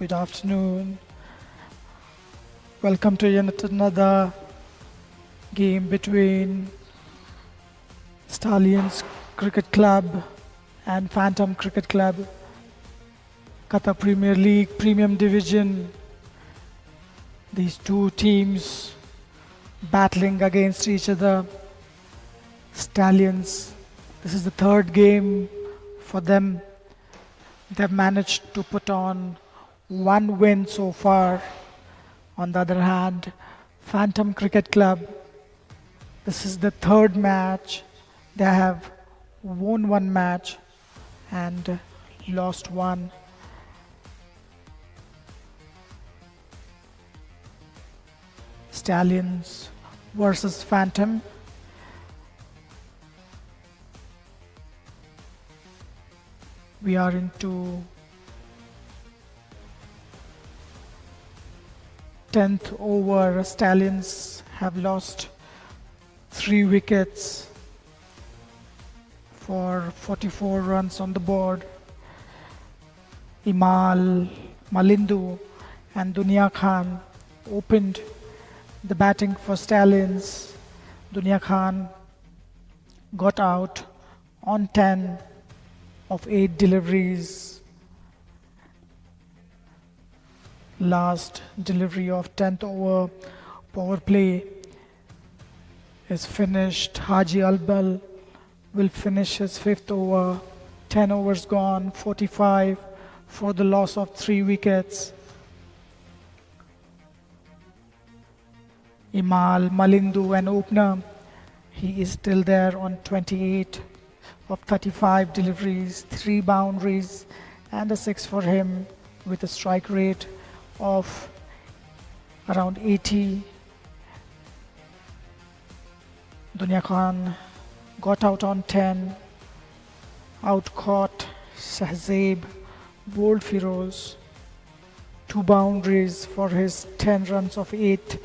Good afternoon. Welcome to yet another game between Stallions Cricket Club and Phantom Cricket Club, Qatar Premier League Premium Division. These two teams battling against each other. Stallions, this is the third game for them. They've managed to put on one win so far. On the other hand, Phantom Cricket Club, this is the third match. They have won one match and lost one. Stallions versus Phantom. We are into 10th over. Stallions have lost 3 wickets for 44 runs on the board. Malindu and Dunia Khan opened the batting for Stallions. Dunia Khan got out on 10 of 8 deliveries. Last delivery of 10th over power play is finished. Haji Albal will finish his 5th over. 10 overs gone, 45 for the loss of 3 wickets. Malindu, an opener, he is still there on 28 of 35 deliveries, 3 boundaries and a 6 for him with a strike rate of around 80. Dunia Khan got out on 10, out caught Shahzeb, bowled Firoz, 2 boundaries for his 10 runs of 8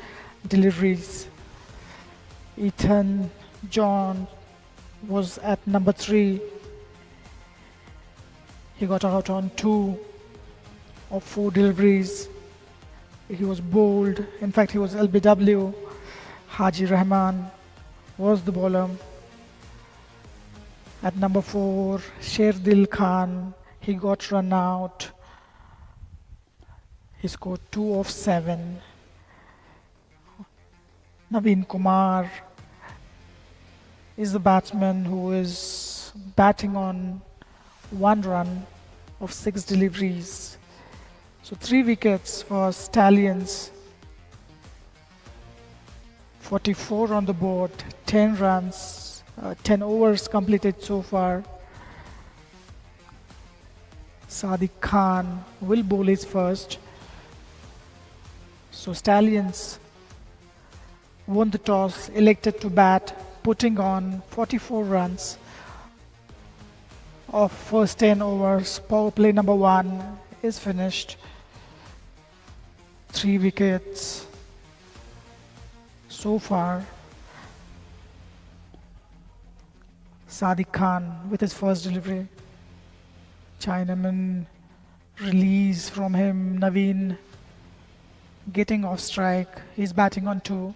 deliveries. Ethan John was at number 3. He got out on 2 of 4 deliveries. He was bowled. In fact, he was LBW. Haji Rahman was the bowler. At number 4, Sherdil Khan, he got run out. He scored 2 of 7. Naveen Kumar is the batsman who is batting on 1 run of 6 deliveries. So 3 wickets for Stallions. 44 on the board, 10 runs, 10 overs completed so far. Sadiq Khan will bowl his first. So Stallions won the toss, elected to bat, putting on 44 runs of first 10 overs. Power play number 1 is finished. 3 wickets so far. Sadiq Khan with his first delivery. Chinaman release from him. Naveen getting off strike. He's batting on 2.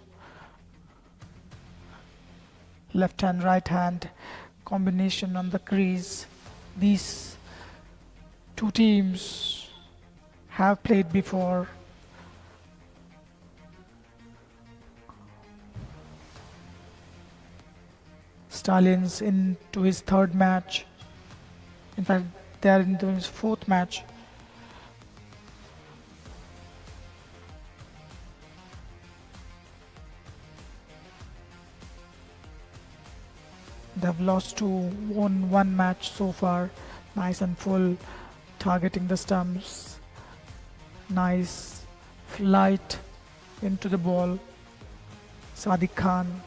Left hand, right hand combination on the crease. These 2 teams have played before. Stallions into his 3rd match. In fact, they are into his 4th match. They've lost 2, won 1 match so far. Nice and full, targeting the stumps. Nice flight into the ball. Sadiq Khan.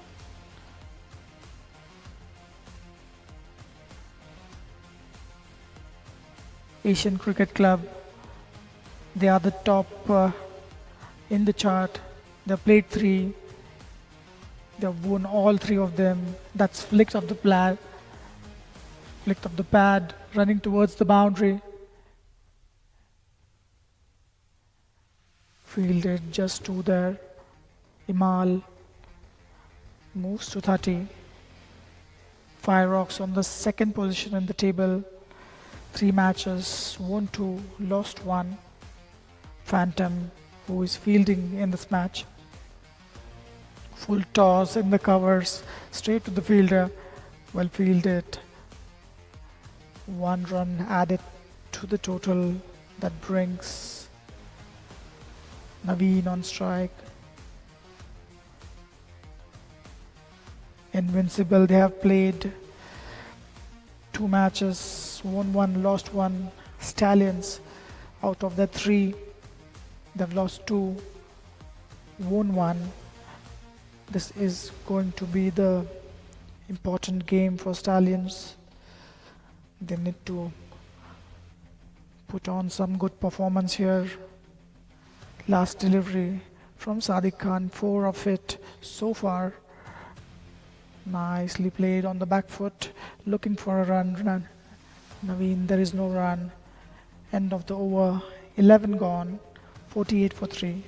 Asian Cricket Club, they are the top in the chart. They've played 3. They've won all 3 of them. That's flicked of the pad, running towards the boundary. Fielded just two there. Imal moves to 30. Fire Rocks on the second position in the table. 3 matches, won 2, lost 1. Phantom, who is fielding in this match. Full toss in the covers, straight to the fielder. Well fielded. 1 run added to the total. That brings Naveen on strike. Invincible, they have played 2 matches, won 1, lost 1. Stallions, out of the 3, they've lost 2, won 1. This is going to be the important game for Stallions. They need to put on some good performance here. Last delivery from Sadiq Khan, 4 of it so far. Nicely played on the back foot, looking for a run. Naveen, there is no run. End of the over, 11 gone, 48 for 3.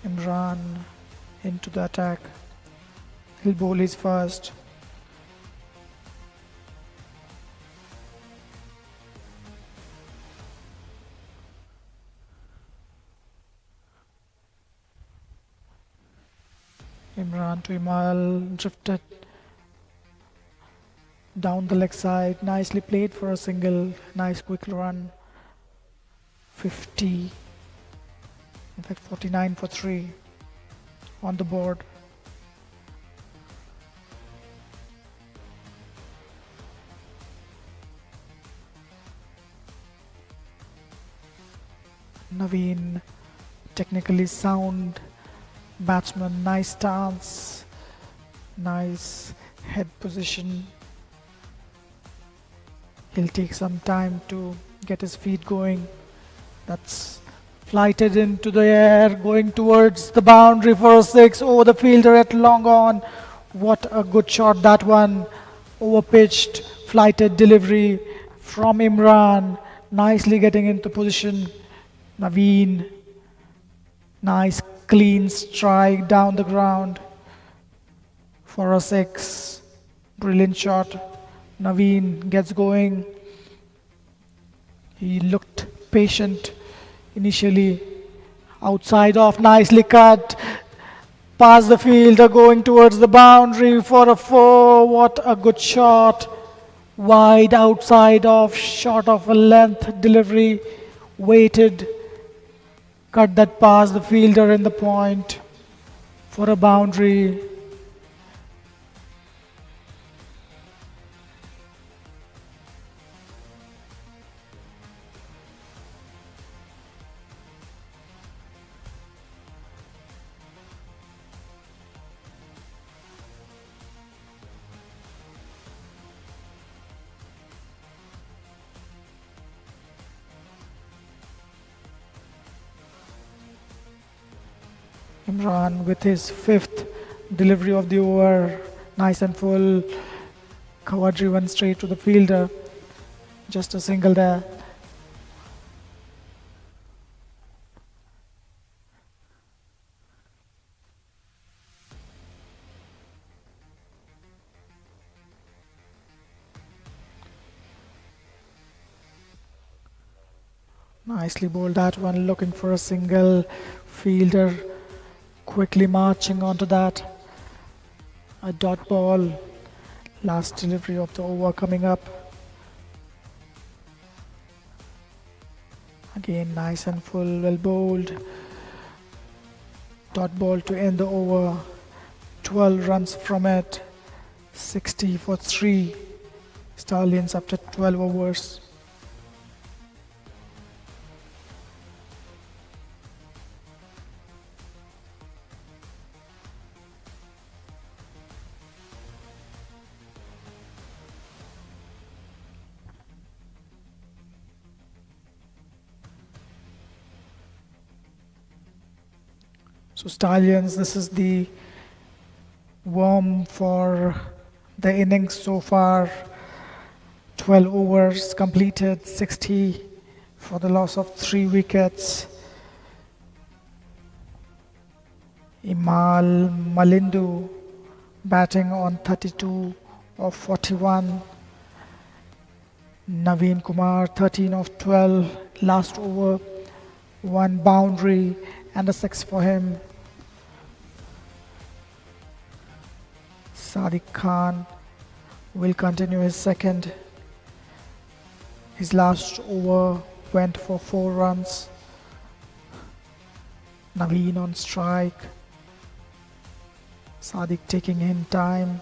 Imran into the attack. He'll bowl his first. Imran to Imal, drifted down the leg side. Nicely played for a single. Nice quick run. 50. In fact, 49 for 3 on the board. Naveen, technically sound batsman, nice stance, nice head position. He'll take some time to get his feet going. That's flighted into the air, going towards the boundary for a 6. Oh, the fielder at long on. What a good shot that one. Overpitched, flighted delivery from Imran. Nicely getting into position. Naveen. Nice clean strike down the ground for a 6. Brilliant shot. Naveen gets going. He looked patient initially, outside off, nicely cut, past the fielder, going towards the boundary for a 4. What a good shot. Wide outside off, short of a length delivery, waited, cut that past the fielder in the point for a boundary. Imran with his 5th delivery of the over, nice and full, cover driven straight to the fielder, just a single there. Nicely bowled that one, looking for a single. Fielder quickly marching onto that. A dot ball. Last delivery of the over coming up. Again, nice and full, well bowled. Dot ball to end the over. 12 runs from it. 60 for 3. Stallions after 12 overs. So Stallions, this is the worm for the innings so far. 12 overs completed, 60 for the loss of 3 wickets. Imal Malindu batting on 32 of 41. Naveen Kumar 13 of 12. Last over, 1 boundary and a 6 for him. Sadiq Khan will continue his second. His last over went for 4 runs. Naveen on strike. Sadiq taking in time.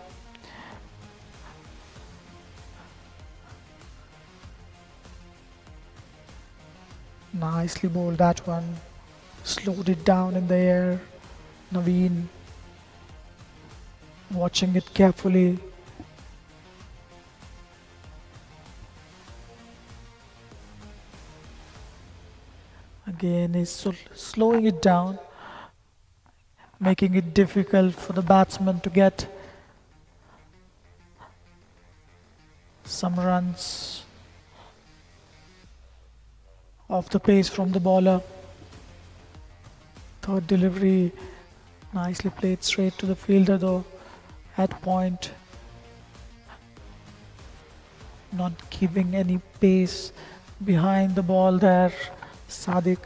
Nicely bowled that one. Slowed it down in the air. Naveen watching it carefully. Again, he's slowing it down, making it difficult for the batsman to get some runs off the pace from the bowler. Third delivery, nicely played straight to the fielder though, at point. Not giving any pace behind the ball there, Sadiq.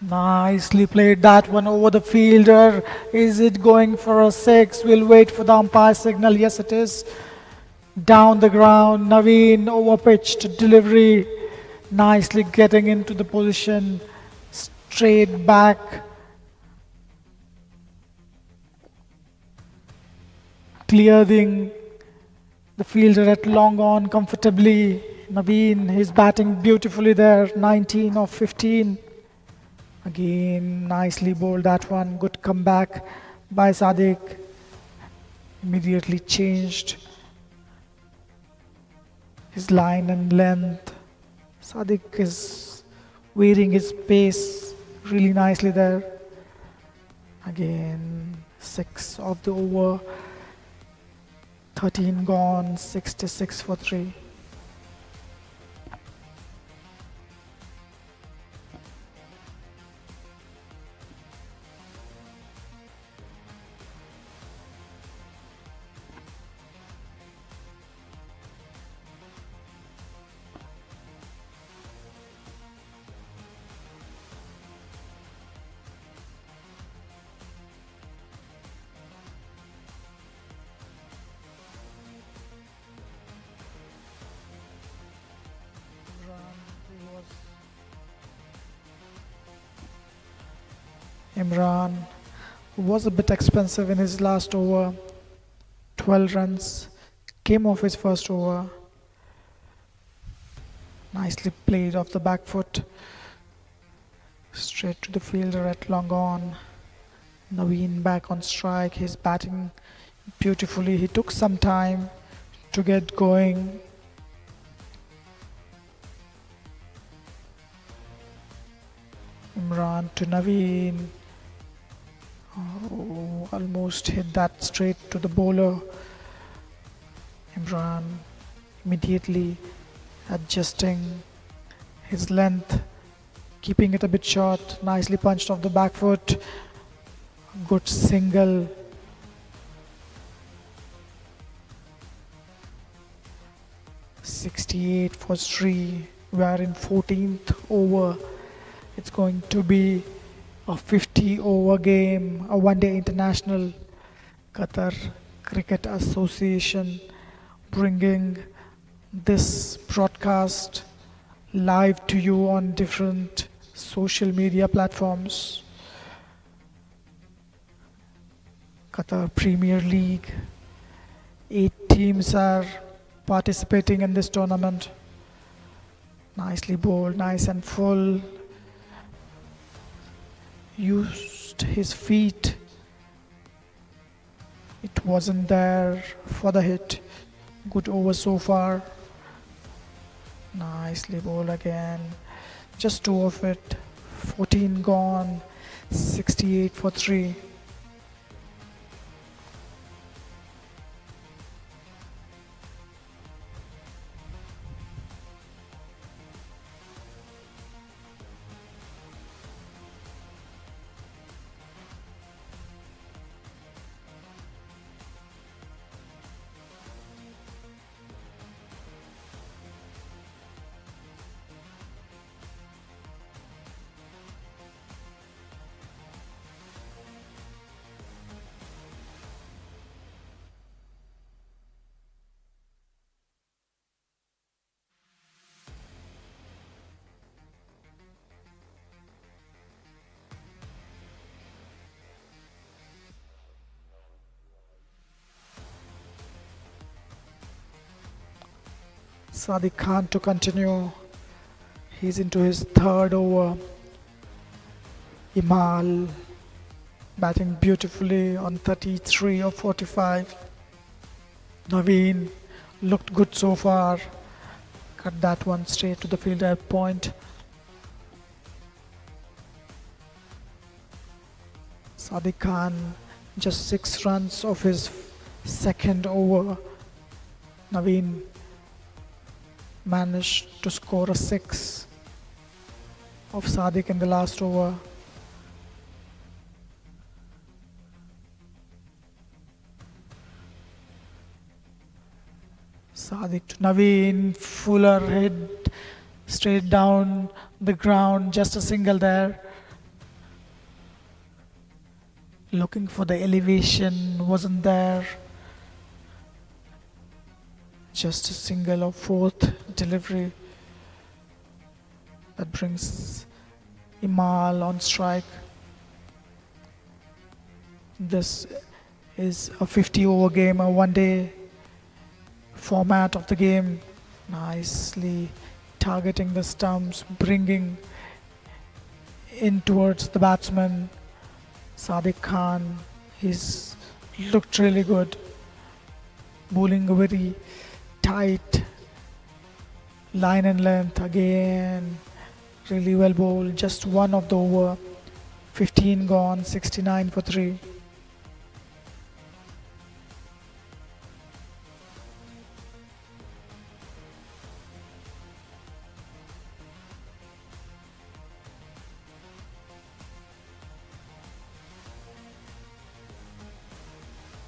Nicely played that one over the fielder. Is it going for a 6? We'll wait for the umpire signal. Yes, it is. Down the ground, Naveen overpitched delivery. Nicely getting into the position. Straight back. Clearing the fielder at long on comfortably. Naveen is batting beautifully there. 19 of 15. Again, nicely bowled that one. Good comeback by Sadiq. Immediately changed his line and length. Sadiq is wearing his pace really nicely there. Again, 6 of the over. 13 gone, 66 for 3. Imran was a bit expensive in his last over. 12 runs came off his first over. Nicely played off the back foot. Straight to the fielder at long on. Naveen back on strike. He's batting beautifully. He took some time to get going. Imran to Naveen. Oh, almost hit that straight to the bowler. Imran immediately adjusting his length, keeping it a bit short. Nicely punched off the back foot. Good single. .68 for Sri. We are in 14th over. It's going to be a 50 over game, a one-day international. Qatar Cricket Association bringing this broadcast live to you on different social media platforms. Qatar Premier League. 8 teams are participating in this tournament. Nicely bowled, nice and full. Used his feet. It wasn't there for the hit. Good over so far. Nicely bowled again. Just two of it. 14 gone. 68 for 3. Sadiq Khan to continue. He's into his third over. Imal batting beautifully on 33 of 45. Naveen looked good so far. Cut that one straight to the fielder point. Sadiq Khan just 6 runs of his second over. Naveen managed to score a 6 of Sadiq in the last over. Sadiq to Naveen, fuller head straight down the ground, just a single there. Looking for the elevation, wasn't there. Just a single of 4th delivery. That brings Imal on strike. This is a 50 over game, a one-day format of the game. Nicely targeting the stumps, bringing in towards the batsman. Sadiq Khan, he's looked really good. Bowling very tight line and length again. Really well bowled. Just one of the over. 15 gone, 69 for 3.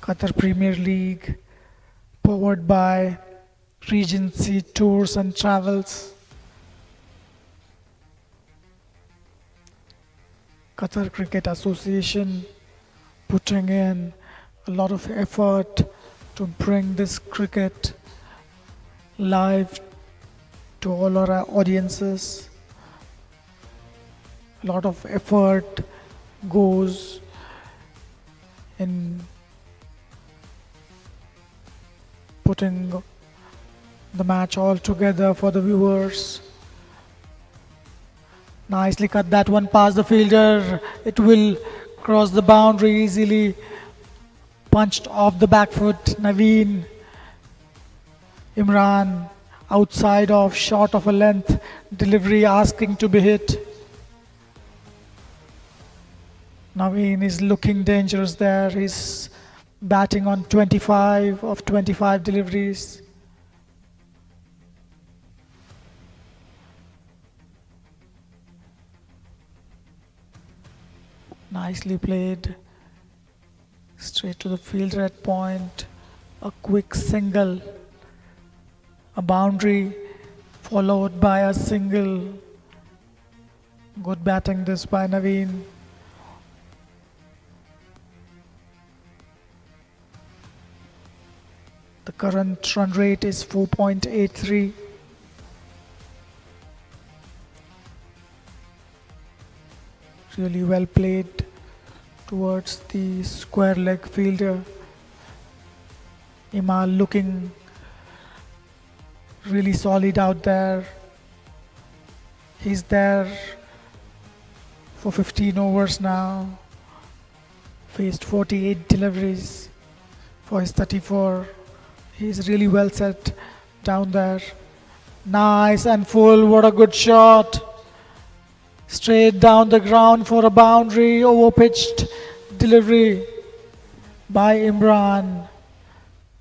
Qatar Premier League, powered by Regency Tours and Travels. Qatar Cricket Association putting in a lot of effort to bring this cricket live to all our audiences. A lot of effort goes in putting the match all together for the viewers. Nicely cut that one past the fielder. It will cross the boundary easily. Punched off the back foot. Naveen. Imran outside of, short of a length. Delivery asking to be hit. Naveen is looking dangerous there. He's batting on 25 of 25 deliveries. Nicely played. Straight to the fielder at point. A quick single. A boundary followed by a single. Good batting this by Naveen. The Current run rate is 4.83. Really well played towards the square leg fielder. Imal looking really solid out there. He's there for 15 overs now. Faced 48 deliveries for his 34. He's really well set down there. Nice and full. What a good shot. Straight down the ground for a boundary. Overpitched delivery by Imran.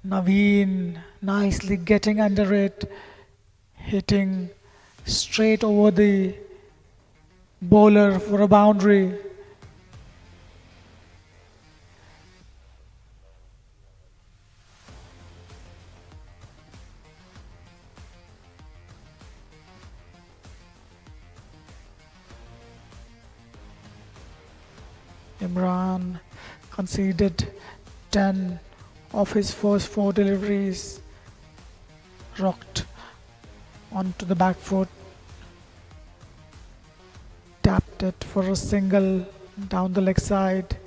Naveen nicely getting under it. Hitting straight over the bowler for a boundary. Imran conceded 10 of his first 4 deliveries. Rocked onto the back foot. Tapped it for a single down the leg side.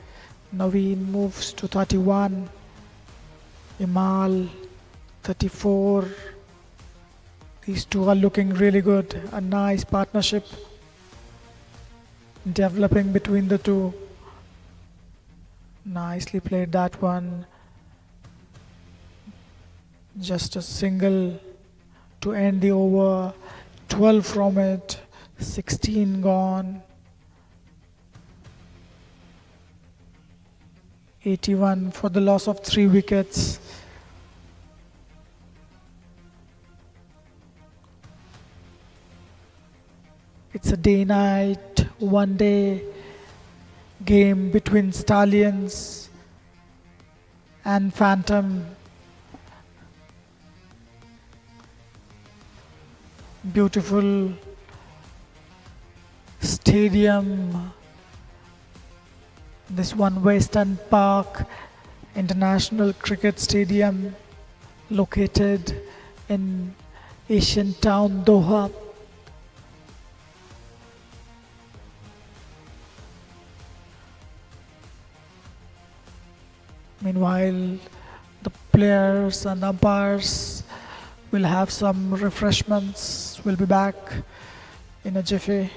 Naveen moves to 31. Imal 34. These two are looking really good. A nice partnership developing between the two. Nicely played that one. Just a single to end the over. 12 from it. 16 gone. 81 for the loss of 3 wickets. It's a day-night, one-day game between Stallions and Phantom. Beautiful stadium. This one, Western Park International Cricket Stadium, located in Asian town Doha. Meanwhile, the players and umpires will have some refreshments. We'll be back in a jiffy.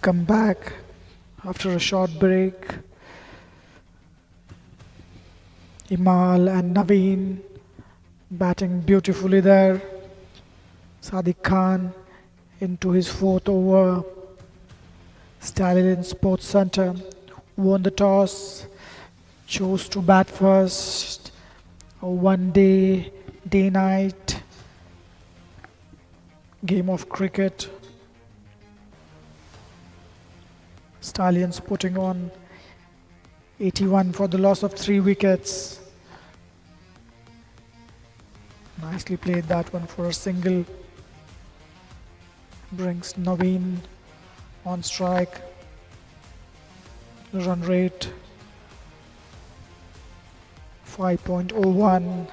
come back after a short break. Imal and Naveen batting beautifully there. Sadiq Khan into his fourth over. Stallions Sports Center won the toss, chose to bat first. A day-night game of cricket. Stallions putting on 81 for the loss of 3 wickets. Nicely played that one for a single. Brings Naveen on strike. Run rate 5.01.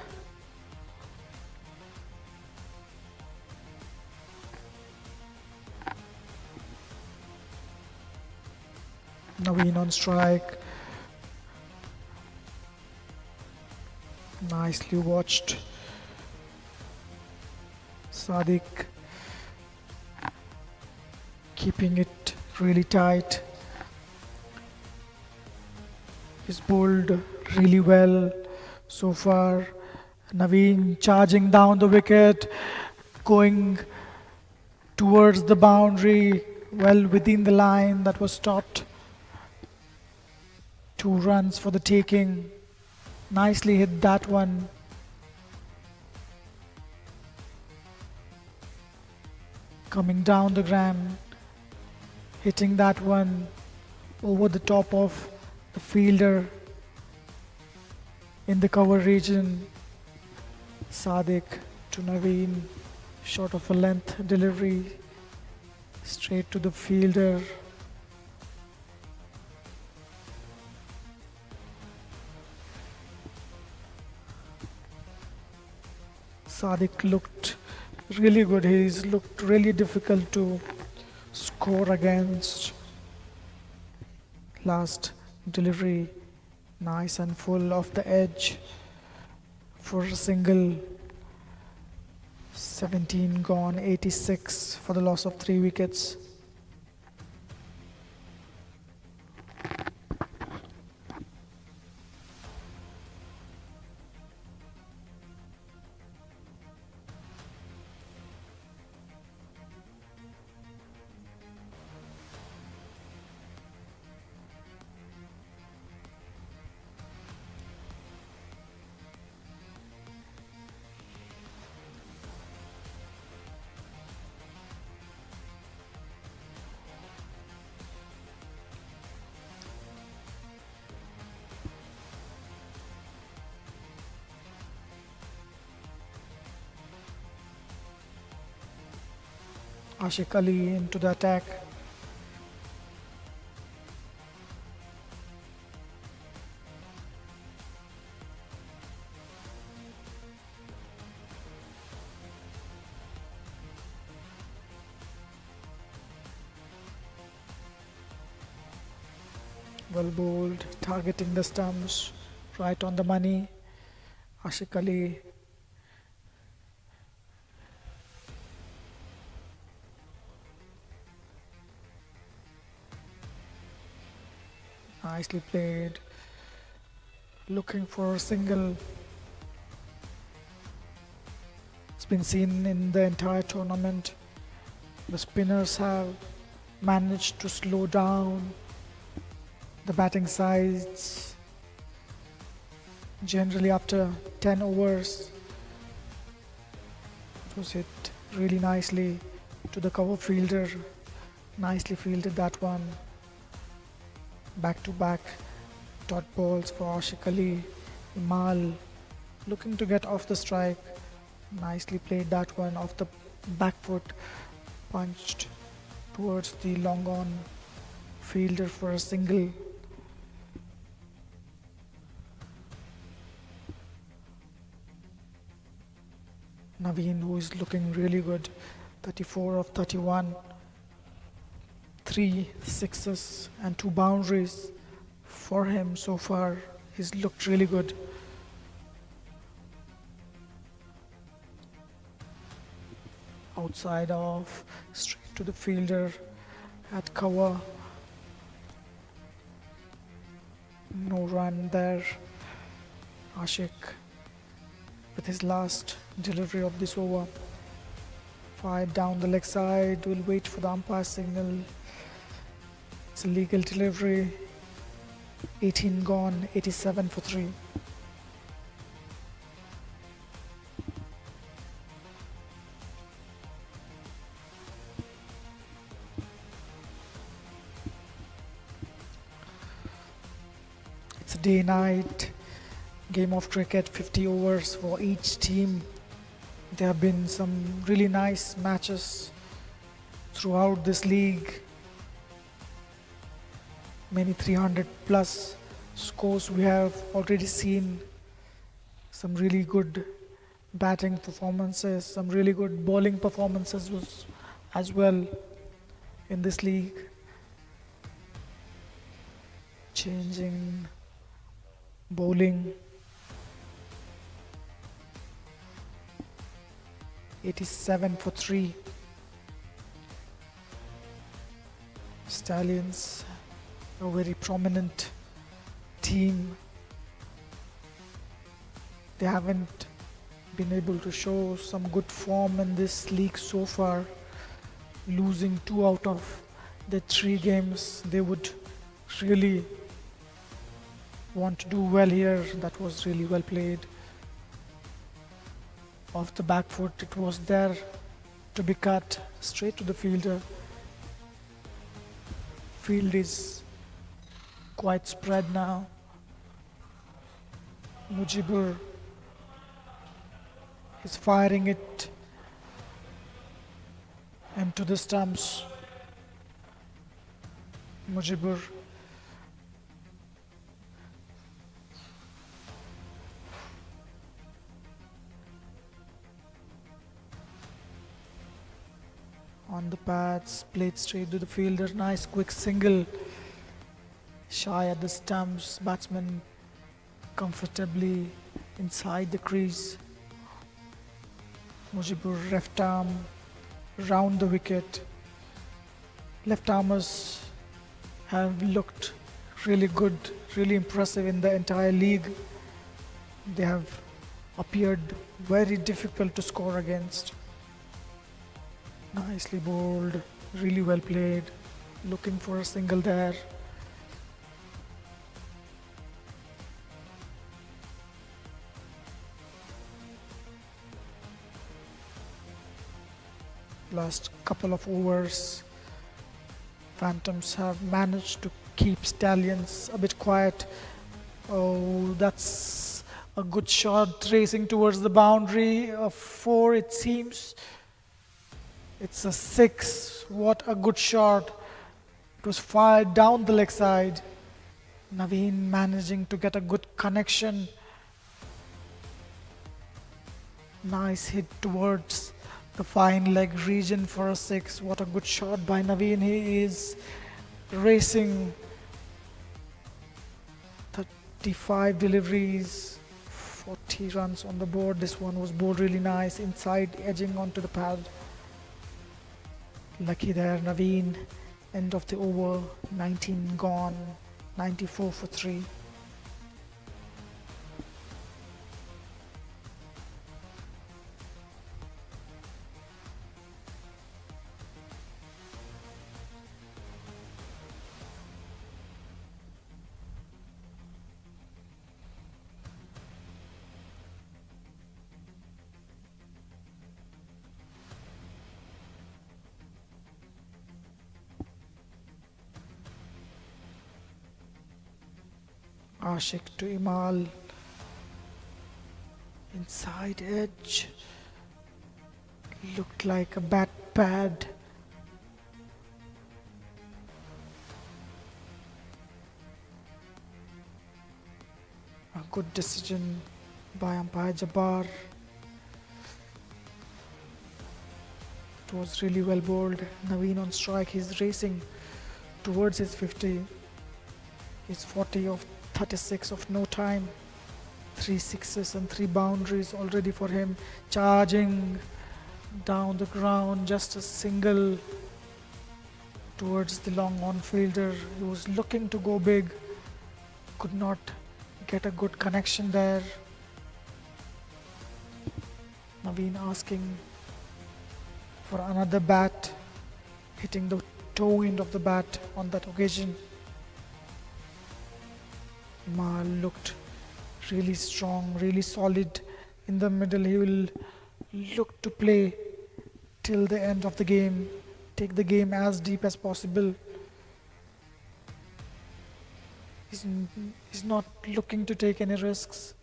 Naveen on strike. Nicely watched. Sadiq keeping it really tight. He's bowled really well so far. Naveen charging down the wicket, going towards the boundary, well within the line that was stopped. 2 runs for the taking. Nicely hit that one. Coming down the ground, hitting that one over the top of the fielder in the cover region. Sadiq to Naveen, short of a length delivery, straight to the fielder. Sadiq looked really good. He's looked really difficult to score against. Last delivery, nice and full off the edge for a single. 17 gone, 86 for the loss of 3 wickets. Ashik Ali into the attack. Well bowled, targeting the stumps, right on the money. Ashik Ali nicely played, looking for a single. It's been seen in the entire tournament. The spinners have managed to slow down the batting sides. Generally after 10 overs, it was hit really nicely to the cover fielder. Nicely fielded that one. Back to back dot balls for Ashik Ali. Imal looking to get off the strike. Nicely played that one off the back foot. Punched towards the long on fielder for a single. Naveen, who is looking really good, 34 of 31, 3 sixes and 2 boundaries for him so far. He's looked really good. Outside off, straight to the fielder, at cover. No run there. Ashik with his last delivery of this over. Fired down the leg side. Will wait for the umpire signal. It's a legal delivery. 18 gone, 87 for 3. It's a day-night game of cricket, 50 overs for each team. There have been some really nice matches throughout this league. Many 300 plus scores we have already seen. Some really good batting performances, some really good bowling performances as well in this league. Changing bowling. 87 for 3. Stallions, a very prominent team. They haven't been able to show some good form in this league so far, losing 2 out of the 3 games. They would really want to do well here. That was really well played. Off the back foot, it was there to be cut straight to the fielder. Field is quite spread now. Mujibur is firing it into the stumps. Mujibur on the pads, played straight to the fielder. Nice quick single. Shy at the stumps. Batsman comfortably inside the crease. Mujibur left arm round the wicket. Left armers have looked really good, really impressive in the entire league. They have appeared very difficult to score against. Nicely bowled, really well played. Looking for a single there. Last couple of overs, Phantoms have managed to keep Stallions a bit quiet. Oh, that's a good shot racing towards the boundary. A 4 it seems. It's a 6. What a good shot. It was fired down the leg side. Naveen managing to get a good connection. Nice hit towards the fine leg region for a 6. What a good shot by Naveen. He is racing. 35 deliveries, 40 runs on the board. This one was bowled really nice, inside edging onto the pad. Lucky there, Naveen. End of the over, 19 gone, 94 for 3. Ashik to Imal. Inside edge. Looked like a bat pad. A good decision by umpire Jabbar. It was really well bowled. Naveen on strike. He's racing towards his 50. He's 40 of 36 of no time. 3 sixes and 3 boundaries already for him. Charging down the ground, just a single towards the long on fielder. He was looking to go big, could not get a good connection there. Naveen asking for another bat, hitting the toe end of the bat on that occasion. Mal looked really strong, really solid in the middle. He will look to play till the end of the game, take the game as deep as possible. He's not looking to take any risks.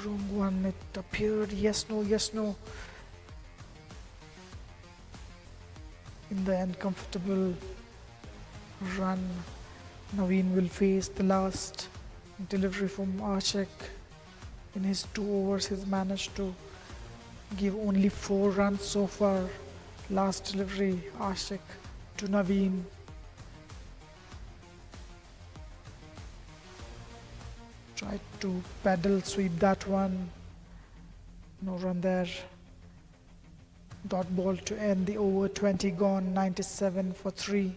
Wrong one, it appeared. Yes, no, yes, no. In the end, comfortable run. Naveen will face the last delivery from Ashik. In his 2 overs, he's managed to give only 4 runs so far. Last delivery, Ashik to Naveen. Tried to paddle sweep that one. No run there. Dot ball to end the over. 20 gone, 97 for 3.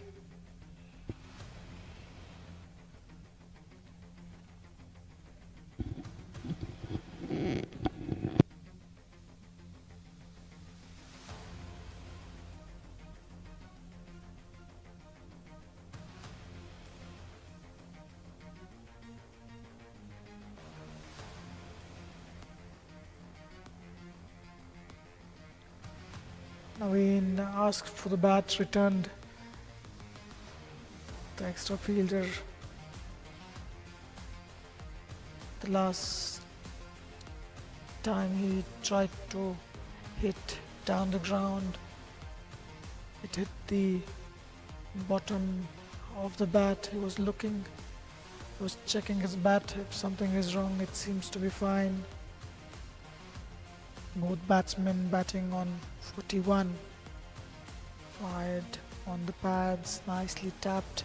Naveen asked for the bat, returned the extra fielder. The last time he tried to hit down the ground, it hit the bottom of the bat. He was looking, he was checking his bat. If something is wrong, it seems to be fine. Both batsmen batting on 41. Fired on the pads, nicely tapped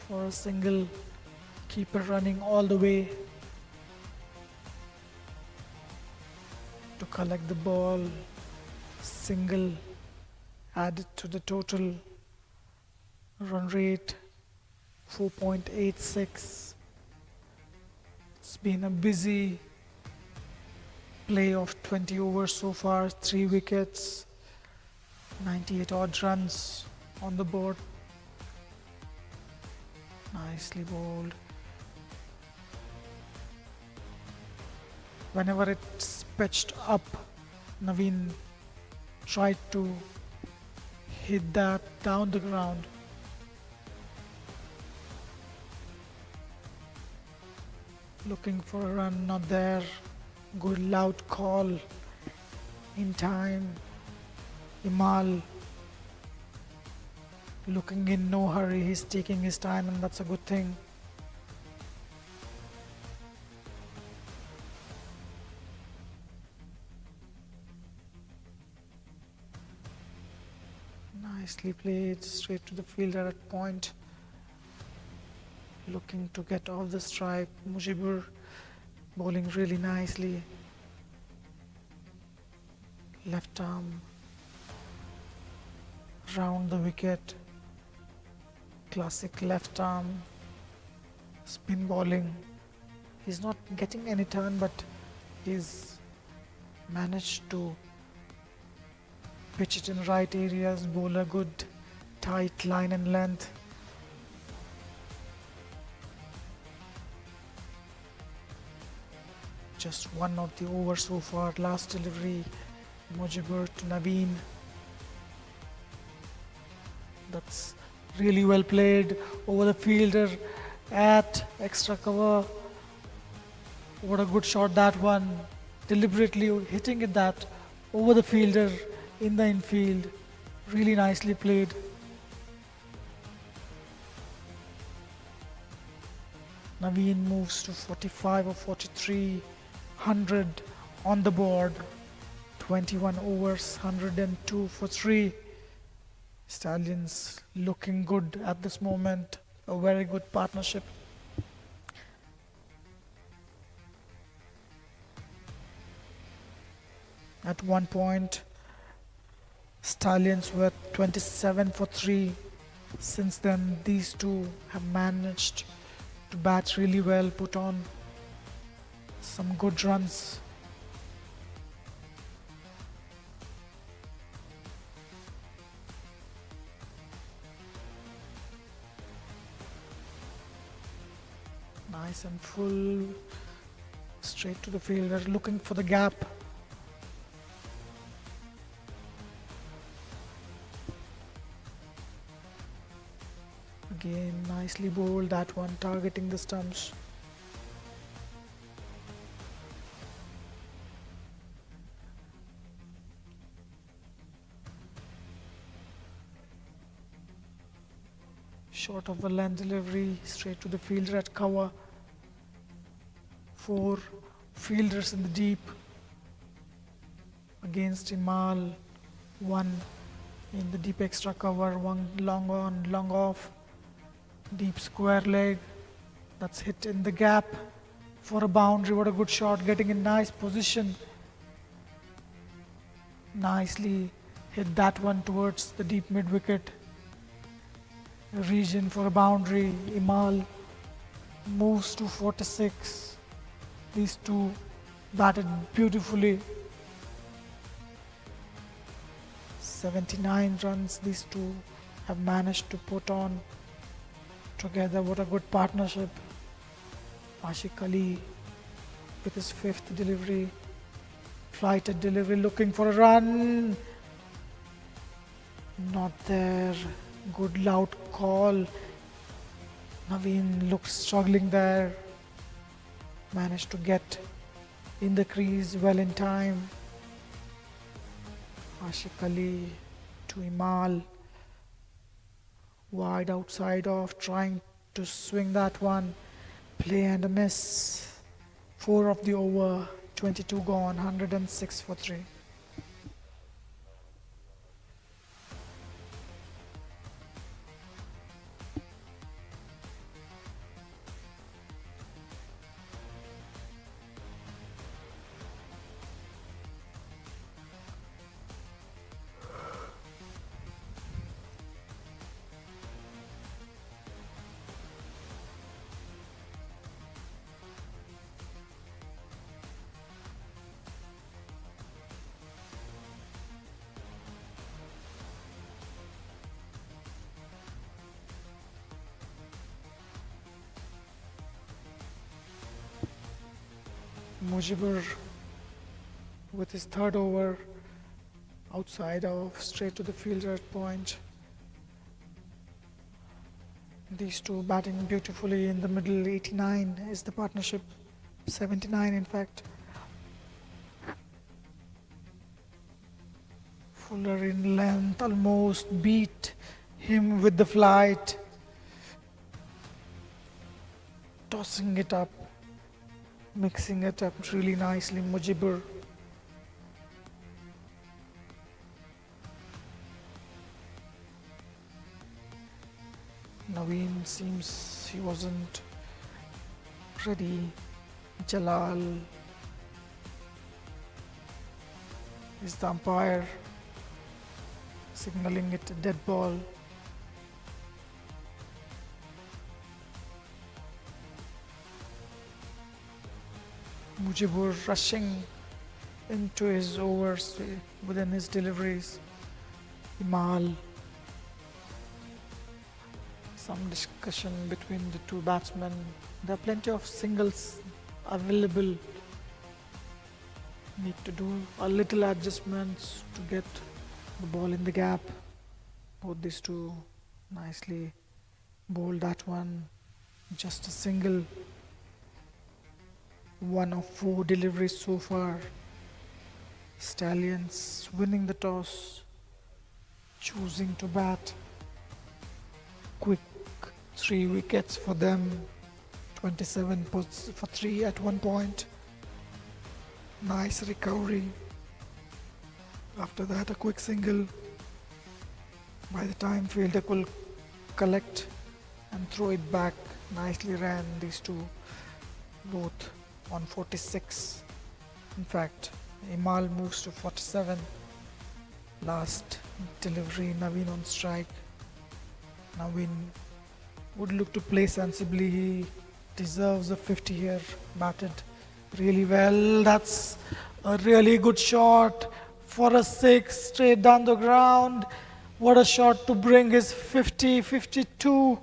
for a single. Keeper running all the way to collect the ball. Single added to the total. Run rate 4.86. It's been a busy play of 20 overs so far, 3 wickets, 98 odd runs on the board. Nicely bowled. Whenever it's pitched up, Naveen tried to hit that down the ground. Looking for a run, not there. Good loud call in time. Imal looking in no hurry, he's taking his time, and that's a good thing. Nicely played, straight to the fielder at point. Looking to get off the strike. Mujibur bowling really nicely. Left arm round the wicket. Classic left arm spin bowling. He's not getting any turn, but he's managed to pitch it in right areas, bowl a good tight line and length. Just one of the overs so far. Last delivery, Mujibur to Naveen. That's really well played over the fielder at extra cover. What a good shot that one. Deliberately hitting it that over the fielder in the infield. Really nicely played. Naveen moves to 45 or 43. 100 on the board. 21 overs, 102 for 3. Stallions looking good at this moment. A very good partnership. At one point, Stallions were 27 for 3. Since then, these two have managed to bat really well, put on some good runs. Nice and full, straight to the fielder, looking for the gap. Again, nicely bowled, that one targeting the stumps. Short of a length delivery, straight to the fielder at cover. 4 fielders in the deep against Imal. 1 in the deep extra cover, 1 long on, long off. Deep square leg, that's hit in the gap for a boundary. What a good shot, getting in nice position. Nicely hit that one towards the deep mid wicket region for a boundary. Imal moves to 46. These two batted beautifully. 79 runs these two have managed to put on together. What a good partnership. Ashik Ali with his 5th delivery, flighted delivery, looking for a run. Not there. Good loud call. Naveen looks struggling there. Managed to get in the crease well in time. Ashik Ali to Imal. Wide outside off, trying to swing that one. Play and a miss. 4 of the over, 22 gone, 106 for 3. Mujibur with his 3rd over, outside off, straight to the fielder at point. These two batting beautifully in the middle. 89 is the partnership, 79 in fact. Fuller in length, almost beat him with the flight. Tossing it up, mixing it up really nicely, Mujibur. Naveen seems he wasn't ready. Jalal is the umpire, signaling it a dead ball. Mujibur rushing into his overs within his deliveries. Imal. Some discussion between the two batsmen. There are plenty of singles available. Need to do a little adjustments to get the ball in the gap. Both these two nicely bowled that one. Just a single. 1 of 4 deliveries so far. Stallions winning the toss, choosing to bat. Quick 3 wickets for them. 27 for 3 at one point. Nice recovery. After that, a quick single. By the time fielder could collect and throw it back, nicely ran these two, both on 46. In fact, Imal moves to 47. Last delivery, Naveen on strike. Naveen would look to play sensibly. He deserves a 50 here. Batted really well. That's a really good shot for a six straight down the ground. What a shot to bring his 50, 52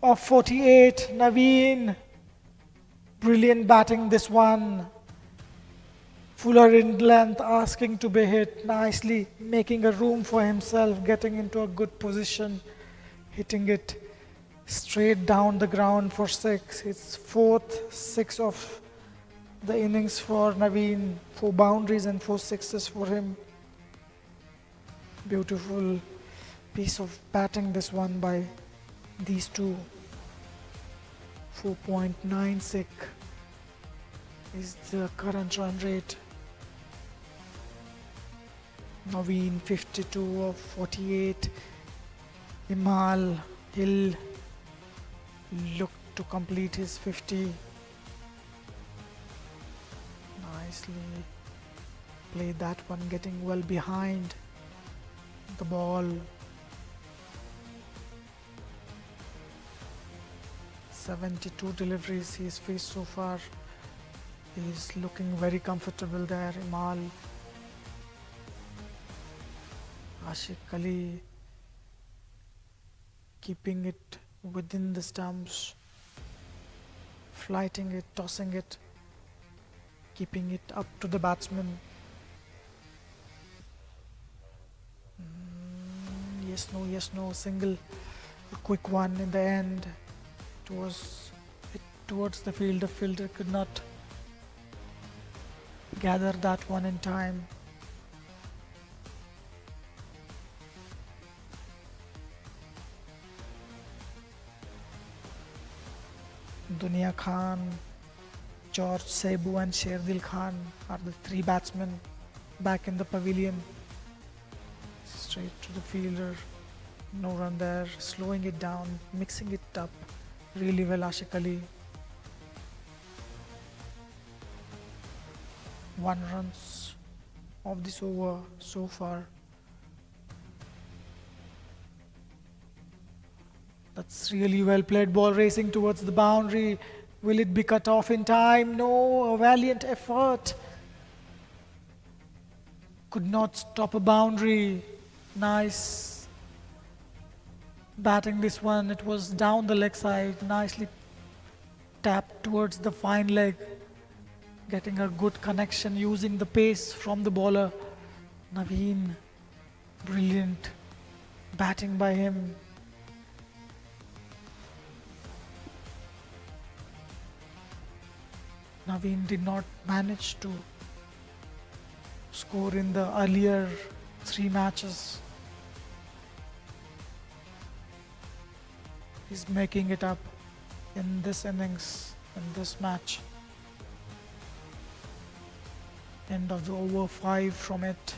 of 48. Naveen, brilliant batting this one. Fuller in length, asking to be hit nicely, making a room for himself, getting into a good position, hitting it straight down the ground for six. It's fourth six of the innings for Naveen. 4 boundaries and 4 sixes for him. Beautiful piece of batting this one by these two. 4.96 is the current run rate. Naveen 52 of 48. Imal, he'll look to complete his 50. Nicely played that one, getting well behind the ball. 72 deliveries he's faced so far. He's looking very comfortable there, Imal. Ashik Ali keeping it within the stumps, flighting it, tossing it, keeping it up to the batsman. Yes, no, single, a quick one in the end. It was towards the fielder. Fielder could not gather that one in time. Dunia Khan, George Saibu and Sherdil Khan are the three batsmen back in the pavilion. Straight to the fielder, no run there, slowing it down, mixing it up really well, Ashik Ali. 1 runs of this over so far. That's really well played ball racing towards the boundary. Will it be cut off in time? No, a valiant effort. Could not stop a boundary. Nice batting this one. It was down the leg side, nicely tapped towards the fine leg. Getting a good connection using the pace from the bowler. Naveen, brilliant batting by him. Naveen did not manage to score in the earlier 3 matches. He's making it up in this innings, in this match. End of the over 5 from it.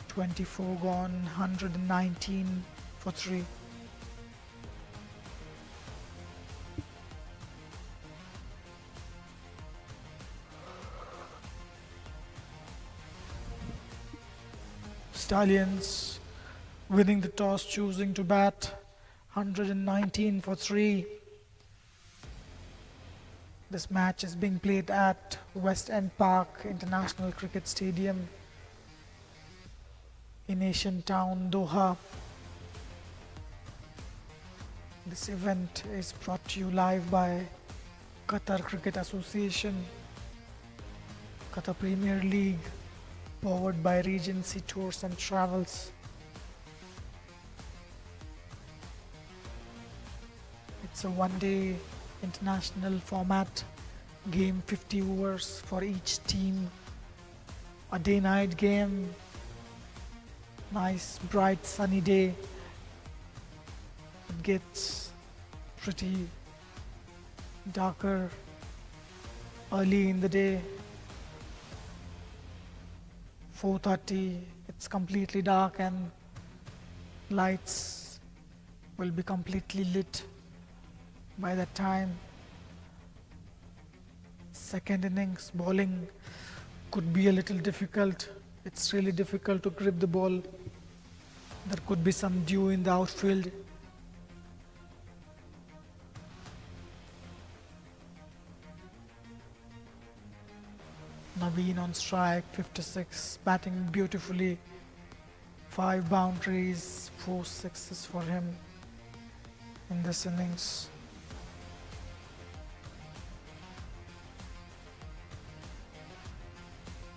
24 gone, 119 for 3. Stallions winning the toss, choosing to bat. 119 for 3. This match is being played at West End Park International Cricket Stadium in Asian Town, Doha. This event is brought to you live by Qatar Cricket Association, Qatar Premier League, powered by Regency Tours and Travels. It's a one-day international format, game 50 overs for each team, a day-night game, nice bright sunny day. It gets pretty darker early in the day. 4:30, it's completely dark and lights will be completely lit by that time. Second innings bowling could be a little difficult. It's really difficult to grip the ball. There could be some dew in the outfield. Naveen on strike, 56, batting beautifully. 5 boundaries, 4 sixes for him in this innings.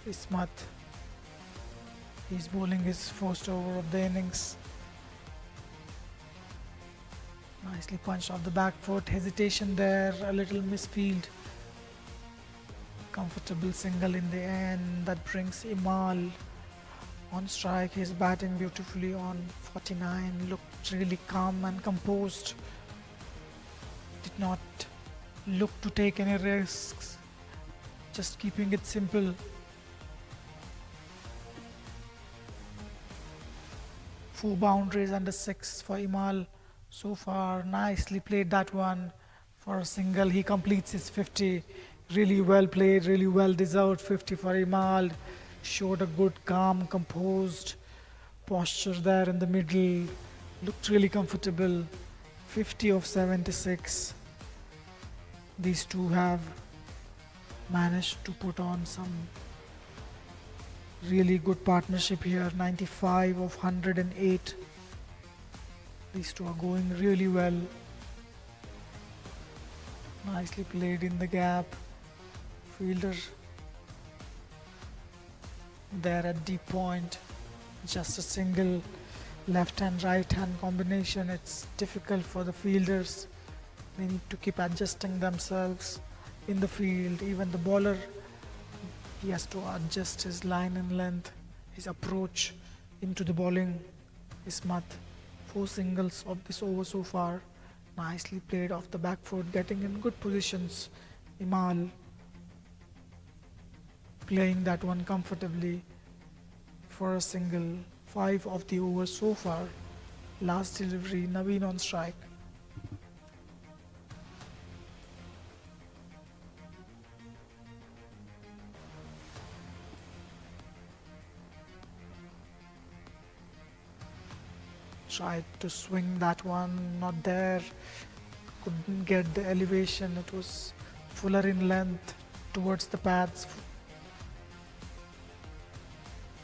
Ismat, he's bowling his first over of the innings. Nicely punched off the back foot, hesitation there, a little misfield. Comfortable single in the end that brings Imal on strike. He's batting beautifully on 49, looked really calm and composed. Did not look to take any risks, just keeping it simple. Four boundaries and a 6 for Imal so far. Nicely played that one for a single. He completes his 50. Really well played, really well deserved 50 for Imal. Showed a good, calm, composed posture there in the middle. Looked really comfortable. 50 of 76. These two have managed to put on some really good partnership here. 95 of 108. These two are going really well. Nicely played in the gap. Fielder there at deep point. Just a single left and right hand combination. It's difficult for the fielders. They need to keep adjusting themselves in the field. Even the bowler, he has to adjust his line and length, his approach into the bowling. Ismat, 4 singles of this over so far. Nicely played off the back foot, getting in good positions. Imal playing that one comfortably for a single. 5 of the overs so far. Last delivery, Naveen on strike. Tried to swing that one, not there. Couldn't get the elevation. It was fuller in length towards the pads.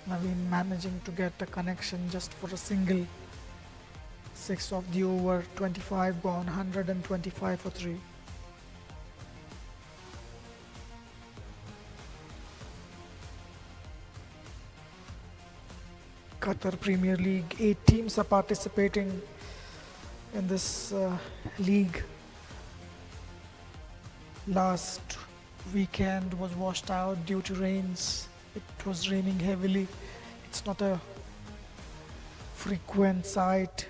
Naveen managing to get a connection just for a single. 6 of the over, 25 gone, 125 for 3. Qatar Premier League, 8 teams are participating in this league. Last weekend was washed out due to rains. It was raining heavily. It's not a frequent sight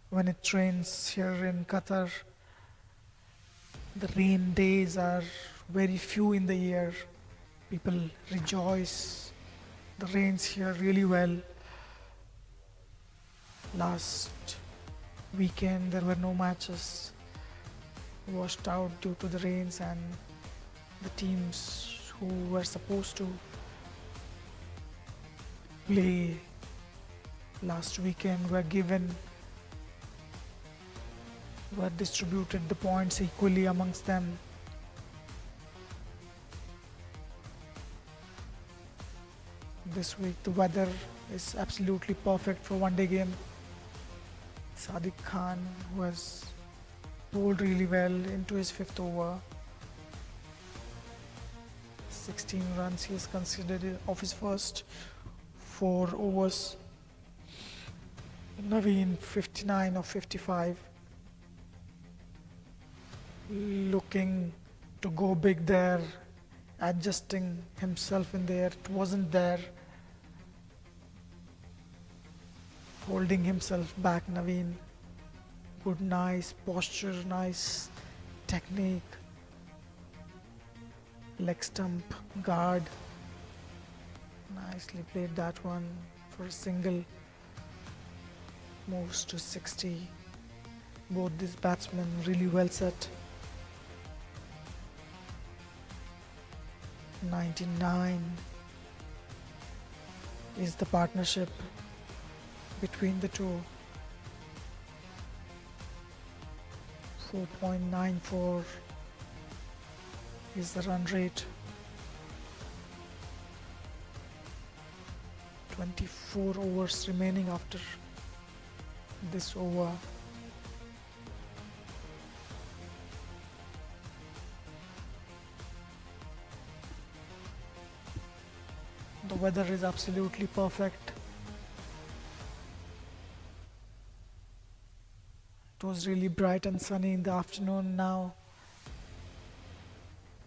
when it rains here in Qatar. The rain days are very few in the year. People rejoice. The rains here really well. Last weekend there were no matches, washed out due to the rains, and the teams who were supposed to play last weekend were distributed the points equally amongst them. This week the weather is absolutely perfect for one day game. Sadiq Khan, who has bowled really well into his 5th over. 16 runs he has considered of his first 4 overs. Naveen, 59 of 55. Looking to go big there, adjusting himself in there. It wasn't there. Holding himself back, Naveen. Good, nice posture, nice technique. Leg stump, guard. Nicely played that one for a single. Moves to 60. Both these batsmen really well set. 99 is the partnership between the two. 4.94 is the run rate. 24 overs remaining after this over. The weather is absolutely perfect. It was really bright and sunny in the afternoon. Now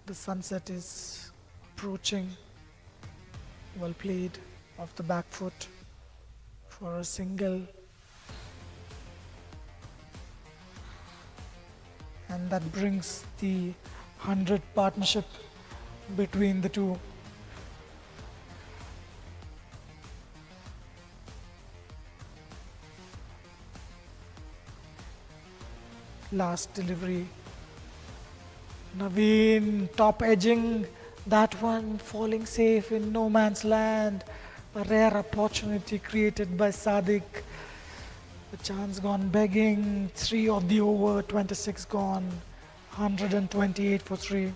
the sunset is approaching. Well played off the back foot for a single. And that brings the 100 partnership between the two. Last delivery. Naveen top edging that one, falling safe in no man's land. A rare opportunity created by Sadiq. The chance gone begging. 3 of the over, 26 gone. 128 for 3.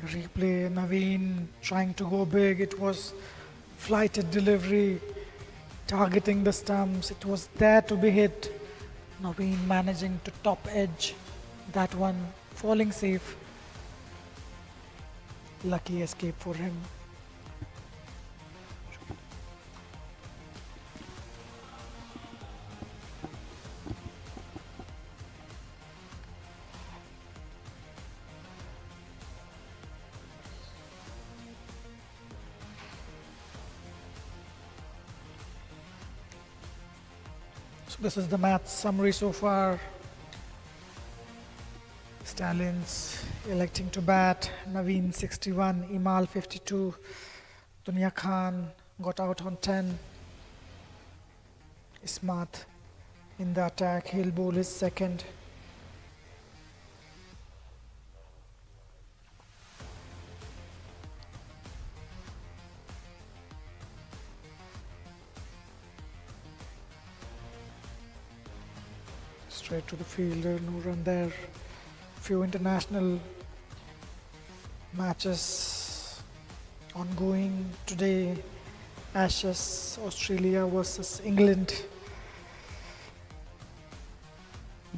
Replay, Naveen trying to go big. It was flighted delivery, targeting the stumps. It was there to be hit. Naveen managing to top edge that one, falling safe. Lucky escape for him. So this is the match summary so far. Stallions electing to bat. Naveen 61, Imal 52. Dunya Khan got out on 10. Ismat in the attack. He'll bowl his second. Straight to the fielder, no run there. Few international matches ongoing today. Ashes, Australia versus England.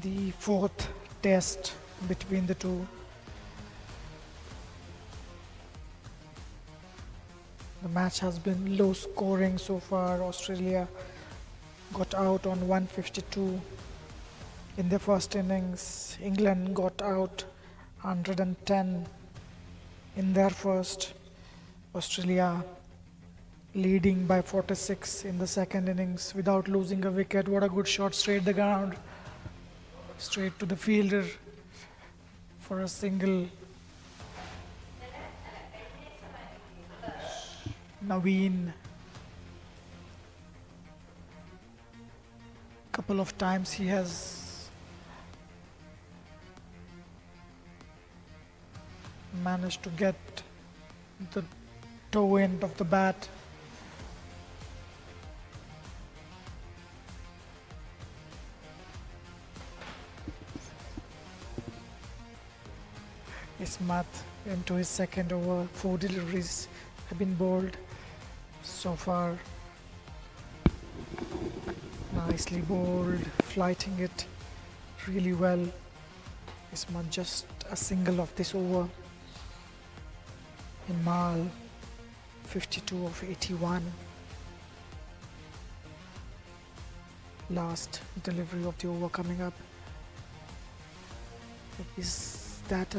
The fourth test between the two. The match has been low scoring so far. Australia got out on 152 in the first innings. England got out 110 in their first. Australia leading by 46 in the second innings without losing a wicket. What a good shot, straight the ground, straight to the fielder for a single. Naveen, couple of times he has managed to get the toe end of the bat. Ismat into his second over. 4 deliveries have been bowled so far. Nicely bowled, flighting it really well. Ismat just a single of this over. Imal 52 of 81. Last delivery of the over coming up. Is that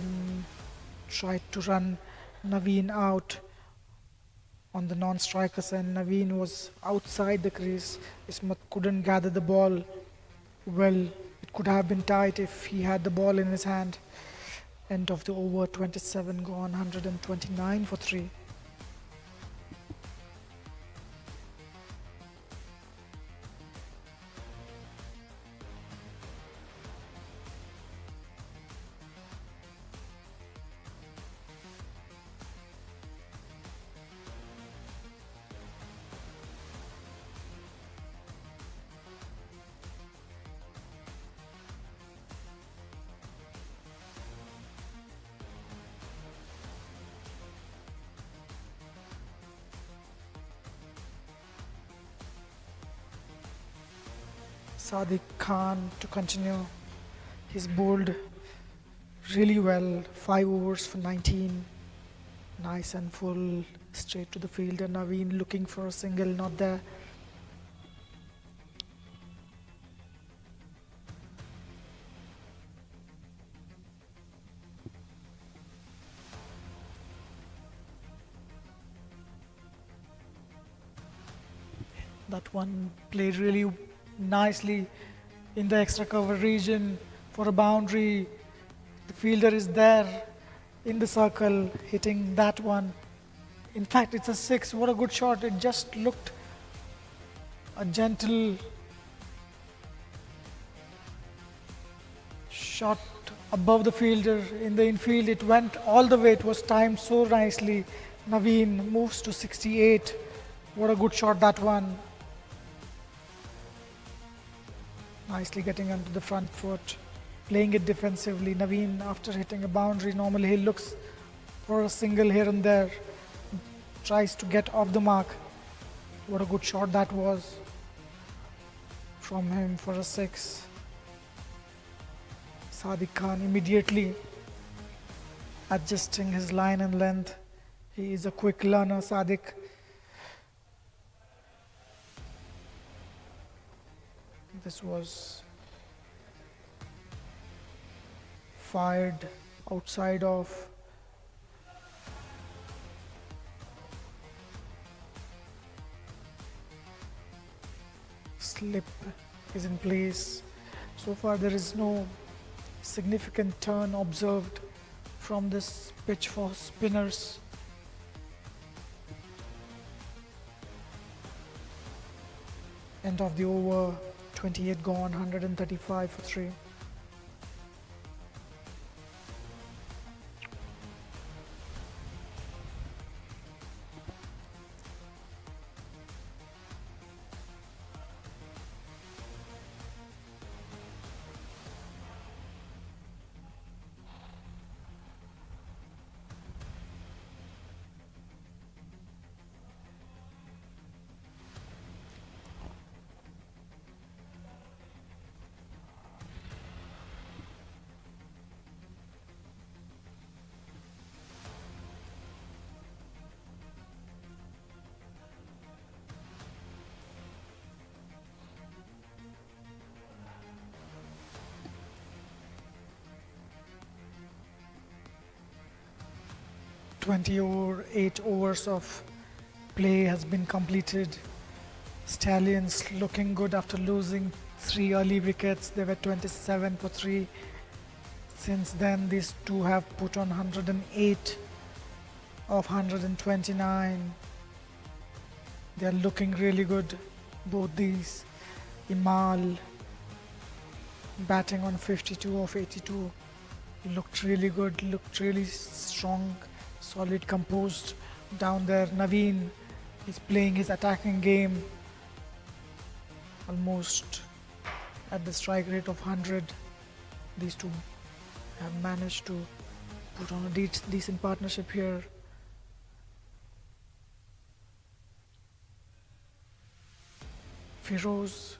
tried to run Naveen out on the non-strikers, and Naveen was outside the crease. Ismat couldn't gather the ball well. It could have been tight if he had the ball in his hand. End of the over, 27 gone, 129 for 3. Sadiq Khan to continue. He's bowled really well, 5 overs for 19. Nice and full, straight to the fielder. Naveen looking for a single, not there. That one played really nicely in the extra cover region for a boundary. The fielder is there in the circle hitting that one. In fact, it's a 6. What a good shot. It just looked a gentle shot above the fielder in the infield. It went all the way. It was timed so nicely. Naveen moves to 68. What a good shot that one. Nicely getting onto the front foot, playing it defensively. Naveen, after hitting a boundary, normally he looks for a single here and there, tries to get off the mark. What a good shot that was from him for a 6. Sadiq Khan immediately adjusting his line and length. He is a quick learner, Sadiq. This was fired outside of. Slip is in place. So far there is no significant turn observed from this pitch for spinners. End of the over, 28 gone, 135 for 3. Over 8 overs of play has been completed. Stallions looking good after losing 3 early wickets. They were 27 for 3. Since then, these two have put on 108 of 129. They are looking really good, both these. Imal batting on 52 of 82. Looked really good, looked really strong. Solid, composed down there. Naveen is playing his attacking game almost at the strike rate of 100. These two have managed to put on a decent partnership here. Firoz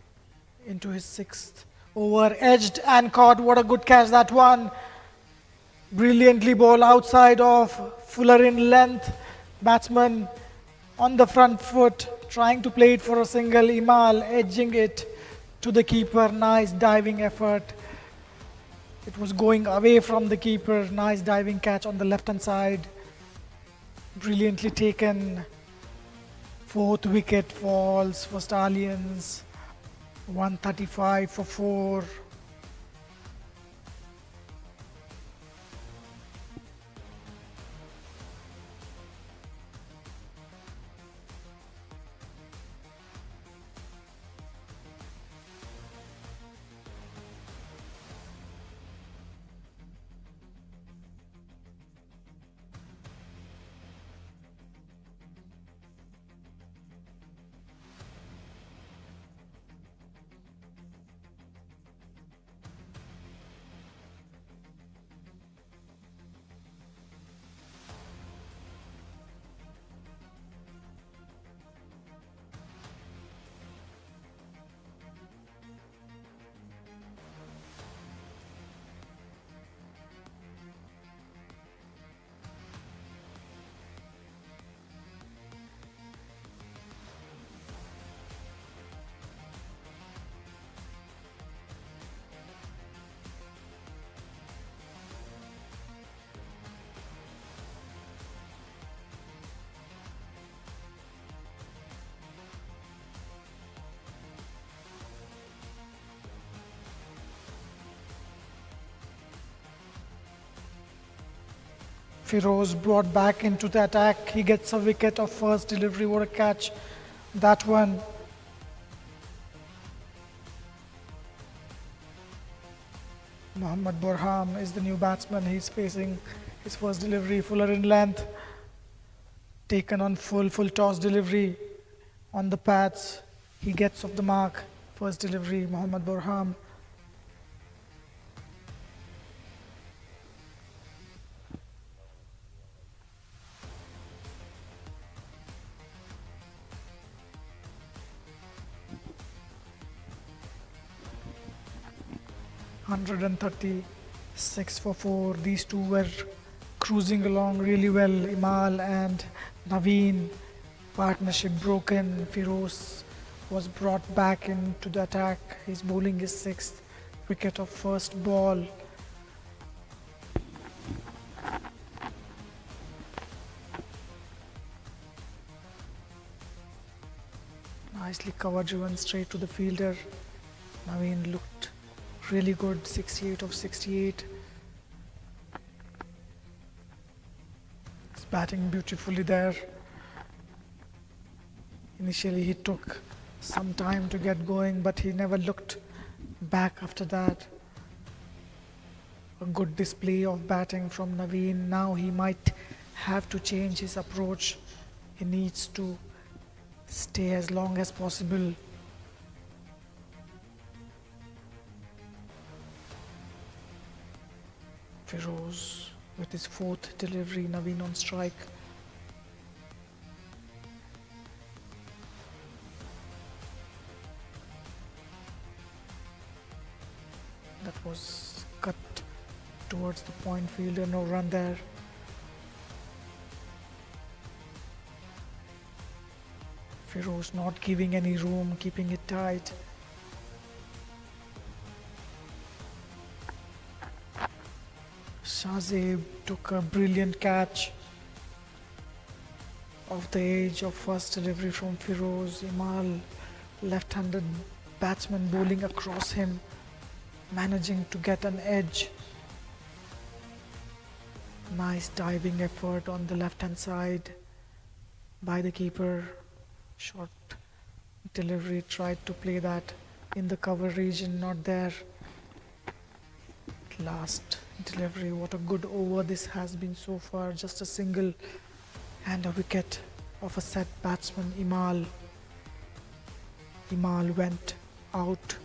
into his 6th over, edged and caught. What a good catch that one. Brilliantly ball outside of, fuller in length. Batsman on the front foot, trying to play it for a single. Imal edging it to the keeper. Nice diving effort. It was going away from the keeper. Nice diving catch on the left hand side. Brilliantly taken. Fourth wicket falls for Stallions. 135 for 4. Firoz brought back into the attack. He gets a wicket of first delivery. What a catch that one. Mohammad Burham is the new batsman. He's facing his first delivery. Fuller in length. Taken on full toss delivery on the pads. He gets off the mark. First delivery, Mohammad Burham. $136 for 4. These two were cruising along really well. Imal and Naveen, partnership broken. Firoz was brought back into the attack. He's bowling his 6th wicket of first ball. Nicely cover driven straight to the fielder. Naveen looked really good, 68 of 68. He's batting beautifully there. Initially he took some time to get going, but he never looked back after that. A good display of batting from Naveen. Now he might have to change his approach. He needs to stay as long as possible. Firoz with his 4th delivery, Naveen on strike. That was cut towards the point fielder, no run there. Firoz not giving any room, keeping it tight. Shahzeb took a brilliant catch off the edge of first delivery from Firoz. Imal, left-handed batsman bowling across him, managing to get an edge. Nice diving effort on the left-hand side by the keeper. Short delivery, tried to play that in the cover region, not there. Last delivery, what a good over this has been so far. Just a single and a wicket of a set batsman, Imal. Imal went out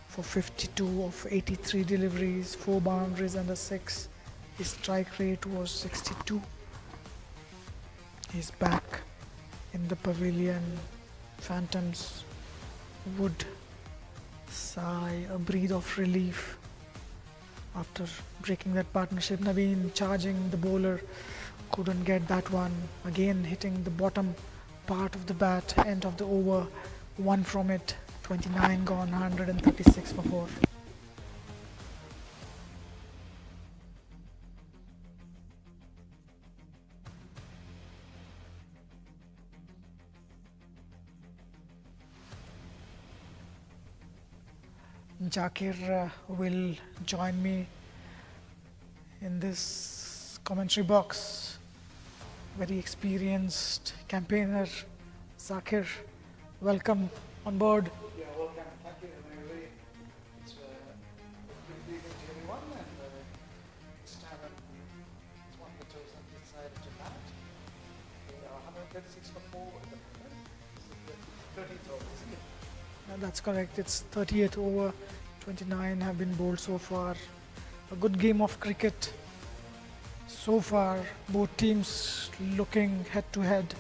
for 52 of 83 deliveries, 4 boundaries and a 6. His strike rate was 62. He's back in the pavilion. Phantoms would sigh a breath of relief after breaking that partnership. Naveen charging the bowler, couldn't get that one. Again hitting the bottom part of the bat, end of the over, one from it. 29 gone, 136 for 4. Jakir will join me in this commentary box. Very experienced campaigner, Zakir. Welcome on board. Yeah, welcome. Thank you, Naveen. It's good evening to everyone, and it's time it's one of the tours that decided to bat. They are 136 for 4 at the moment. This is the 30th over, isn't it? That's correct. It's 30th over. 29 have been bowled so far. A good game of cricket so far. Both teams looking head to head.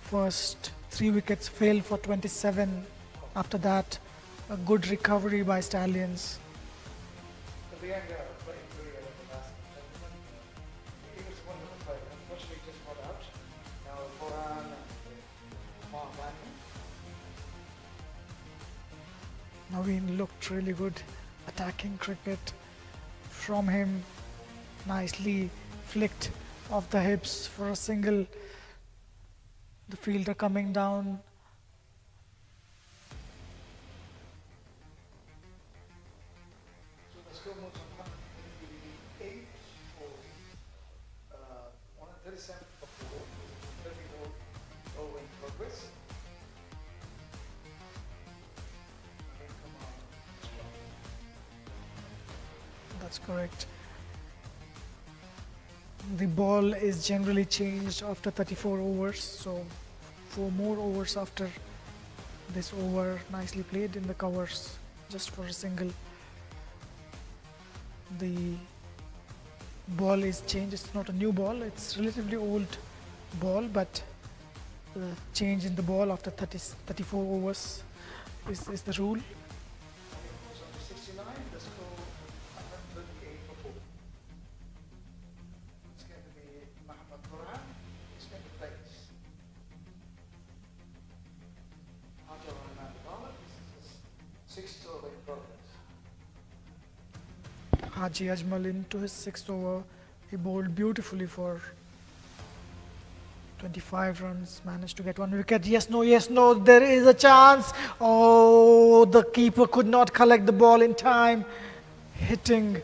First 3 wickets fell for 27. After that, a good recovery by Stallions. So the end playing very well in the last gentleman. He was one of the players. Unfortunately, just got out. Now, Boran and Mark Landon. Naveen looked really good attacking cricket from him. Nicely flicked off the hips for a single. The fielder coming down. So the score moves on 188 for 137 for 4. 34 over in progress. Okay, come on. That's correct. The ball is generally changed after 34 overs, so 4 more overs after this over. Nicely played in the covers, just for a single. The ball is changed. It's not a new ball, it's relatively old ball, but the change in the ball after 34 overs is the rule. Moves on to 69. The score 138 for 4. It's going to be Mohammad Quran. He's going to place. Hajar on the ball. This is his 6th over in progress. Haji Ajmal into his 6th over. He bowled beautifully for 25 runs, managed to get 1 wicket. Yes, no, there is a chance. Oh, the keeper could not collect the ball in time, hitting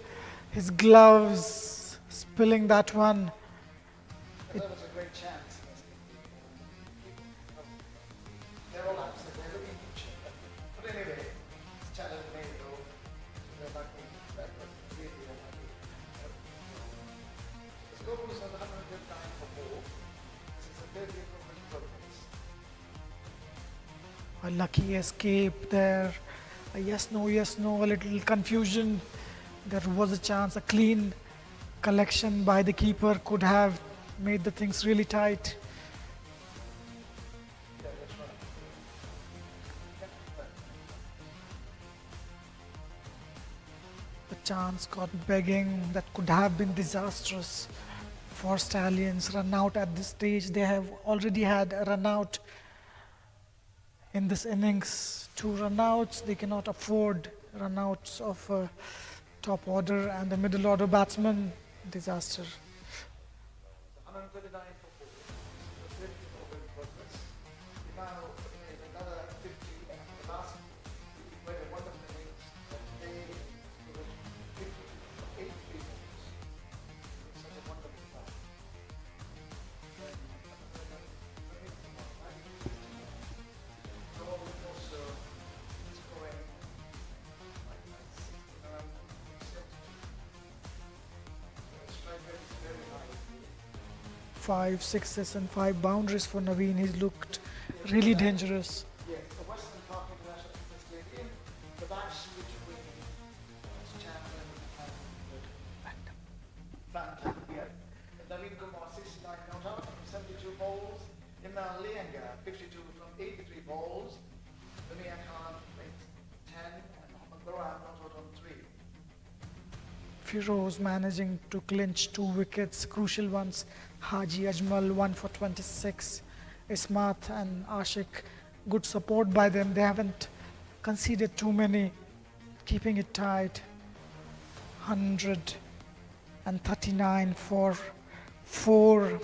his gloves, spilling that one. That was a great chance. They're all upset. They're looking at each other. But anyway, it's challenge made though. They're lucky. That was really unlucky. The score was on 109 for 4. This is a very improvement progress. A lucky escape there. A yes, no, a little confusion. There was a chance, a clean collection by the keeper could have made the things really tight. Yeah, that's right. The chance got begging. That could have been disastrous for Stallions. Run out at this stage. They have already had a run out in this innings. 2 run outs. They cannot afford run outs of a top order and a middle order batsman. Disaster. 139 for 4. This is a very over in progress. We now made another 50 after the last. We played a wonderful innings. But today it was 50 for 8 balls. It's such a wonderful time. So also scoring like 69, 72. So strike rate is very high. 5 sixes and 5 boundaries for Naveen. He's looked really dangerous. Yes, the Western Park International Cricket Stadium, the match between Champion and Phantom, yeah. Naveen Kumar, 69 not out from 72 balls. Imran Lianga, 52 from 83 balls. Dunia Khan, 10, and Mohammad Quran not out on 3. Firoz managing to clinch 2 wickets, crucial ones. Haji Ajmal 1 for 26. Ismat and Ashik, good support by them. They haven't conceded too many, keeping it tight. 139 for 4,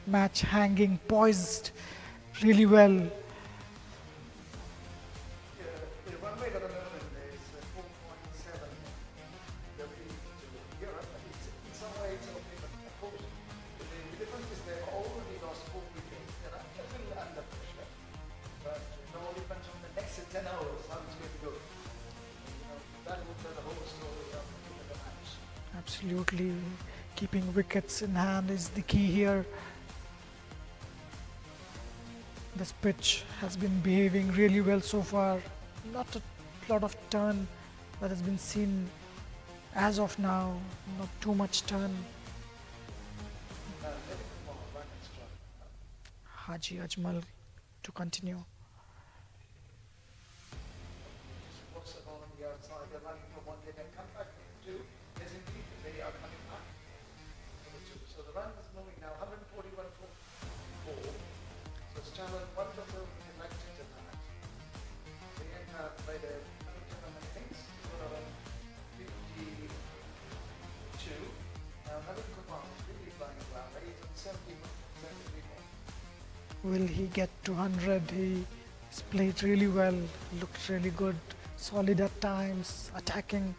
match hanging, poised really well. The run rate at the moment is 4.7 to Europe. It's in some ways okay, but of course the difference is they've already lost 4 wickets. They're a little under pressure, but it all depends on the next 10 hours how it's going to go. That will tell the whole story of the match. Absolutely, keeping wickets in hand is the key here. This pitch has been behaving really well so far. Not a lot of turn that has been seen as of now. Not too much turn. Maybe come on, run extra. Haji Ajmal to continue. Just watch the ball on the outside. They're running for 1, they can come back for 2. Yes, indeed, they are coming back for the 2. So the run is moving now 141 for 4. So it's channeled wonderful electric to that. They have played a 110 innings, score around 52. Now Naveen Kumar is really flying around. He's on 73 more. Will he get to 100? He's played really well, looked really good, solid at times, attacking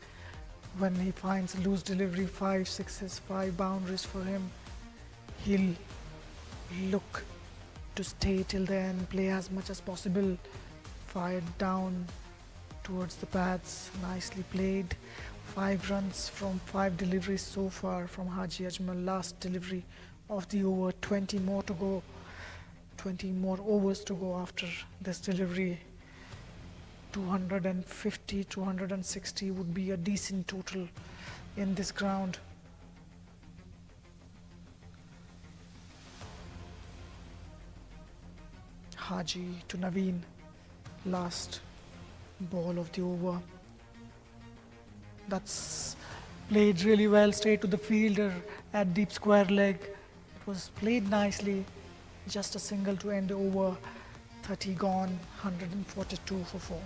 when he finds a loose delivery, 5 sixes, 5 boundaries for him. He'll look to stay till the end, play as much as possible, fired down towards the pads, nicely played. 5 runs from 5 deliveries so far from Haji Ajmal. Last delivery of the over, 20 more to go. 20 more overs to go after this delivery. 250, 260 would be a decent total in this ground. Haji to Naveen, last ball of the over. That's played really well, straight to the fielder at deep square leg. It was played nicely, just a single to end the over. 30 gone, 142 for 4.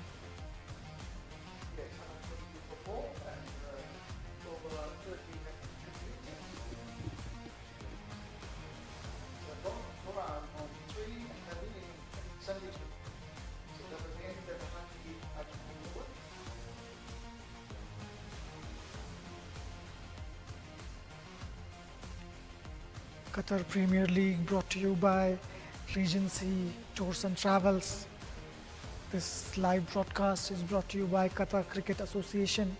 Yes, 142 for 4 and over 30 So Moran on 3 and Naveen 72. So that was the end of the Haji Ajmal over. Qatar Premier League brought to you by Regency Tours and Travels. This live broadcast is brought to you by Qatar Cricket Association.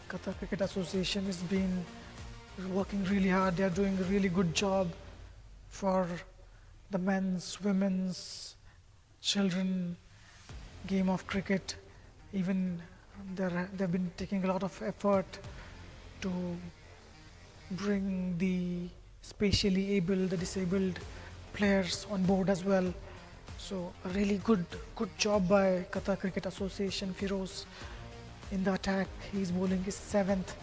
Qatar Cricket Association has been working really hard. They are doing a really good job for the men's, women's, children game of cricket. Even they've been taking a lot of effort to bring the spatially able, the disabled players on board as well. So a really good job by Qatar Cricket Association. Firoz in the attack, he's bowling his 7th.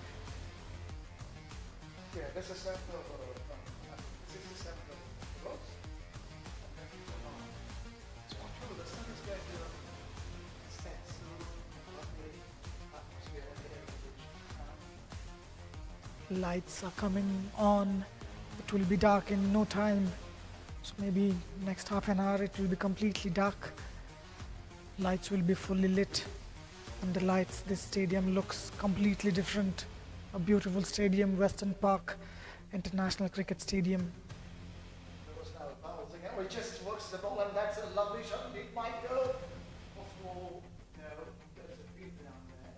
Yeah, this is 7th over. This is the 7th of Rose. So actually the sun is going to set through the atmosphere of the air. Lights are coming on. It will be dark in no time. So maybe next half an hour it will be completely dark. Lights will be fully lit. Under lights, this stadium looks completely different. A beautiful stadium, Western Park International Cricket Stadium. There was now a bounce again. He just works the ball and that's a lovely shot. It might go. Oh, no, there's a beat down there.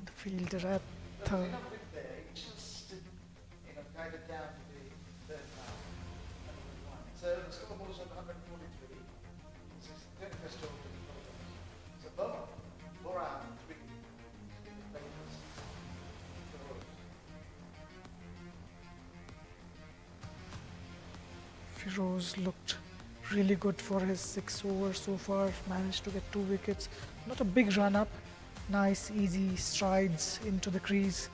The fielder at There's third. enough wind there. He just guided down to the third man. So the scoreboard is at 143. This is the 21st over the program. So Moran 3 in the Lakers. The Rose. Firoz looked really good for his 6 overs so far. Managed to get 2 wickets. Not a big run up. Nice, easy strides into the crease.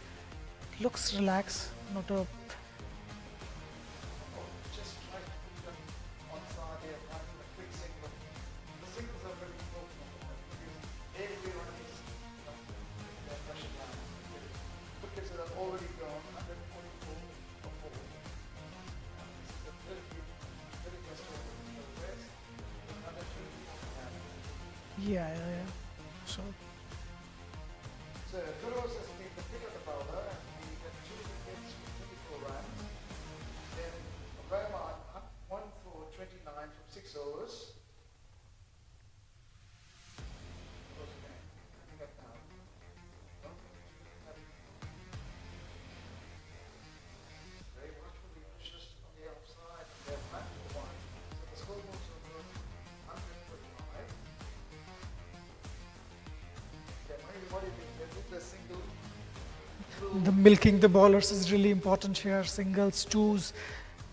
Looks relaxed. Not a Just try to put them on side here, trying for a quick single. The singles are very important on the Yeah, yeah, yeah. So So Feroz has been the pick of the bowler and he got 2 wickets for 24 runs. Then Rahman 1 for 29 from 6 overs. Feroz again, coming up now. Well, very watchfully pushes on the outside and they're back for 1. So the score moves over 125. Yeah, what do you think? They did the single the milking the bowlers is really important here. Singles, twos,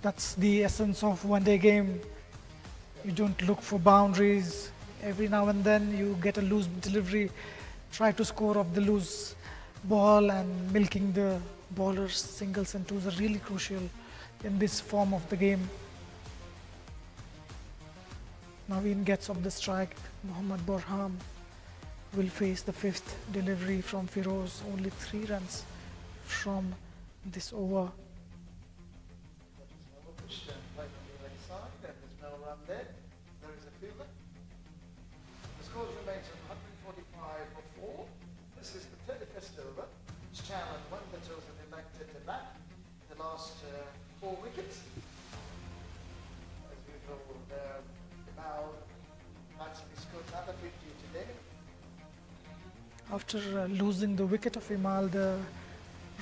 that's the essence of one day game. You don't look for boundaries. Every now and then you get a loose delivery, try to score off the loose ball, and milking the bowlers. Singles and twos are really crucial in this form of the game. Naveen gets off the strike. Mohammad Borham will face the fifth delivery from Firoz. Only 3 runs from this over. That is now pushed and played on the leg side, and there's no run there. There is a fielder. The score remains at 145 for 4. This is the 31st over. Stallions won the toss and elected to bat. The last 4 wickets. As usual, now batsman scored another 50 today. After losing the wicket of Imal, the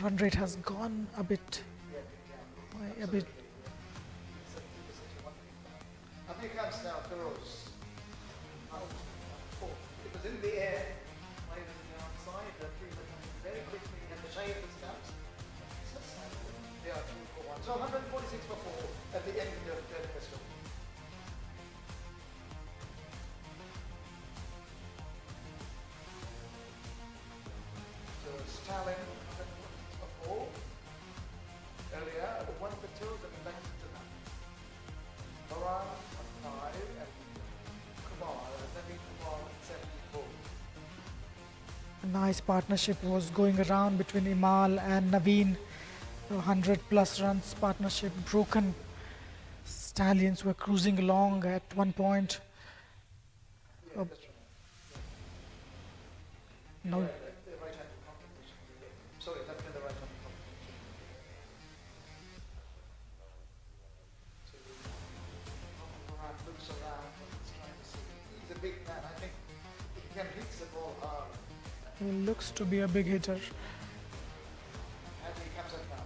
run rate has gone a bit. Yeah, A bit. 70%. And here comes now Feroz. It was in the air, played on the outside, the fielder coming very quickly and the shade of the stumps. They are 2 for 1. So 146 for 4 at the end of the third test. So Stallion 146 for 4. Earlier, 1 for 2 and elected to that. Moran on 5 and Kumar, Naveen Kumar at 74. A nice partnership was going around between Imal and Naveen. 100 plus runs partnership broken. Stallions were cruising along at one point. Yeah, Uh, that's right. Now, The right hand combination. Sorry, left and the right hand combination. So Moran looks around and he's trying to see. He's a big man. I think he can hit the ball hard. he looks to be a big hitter. And he comes up now.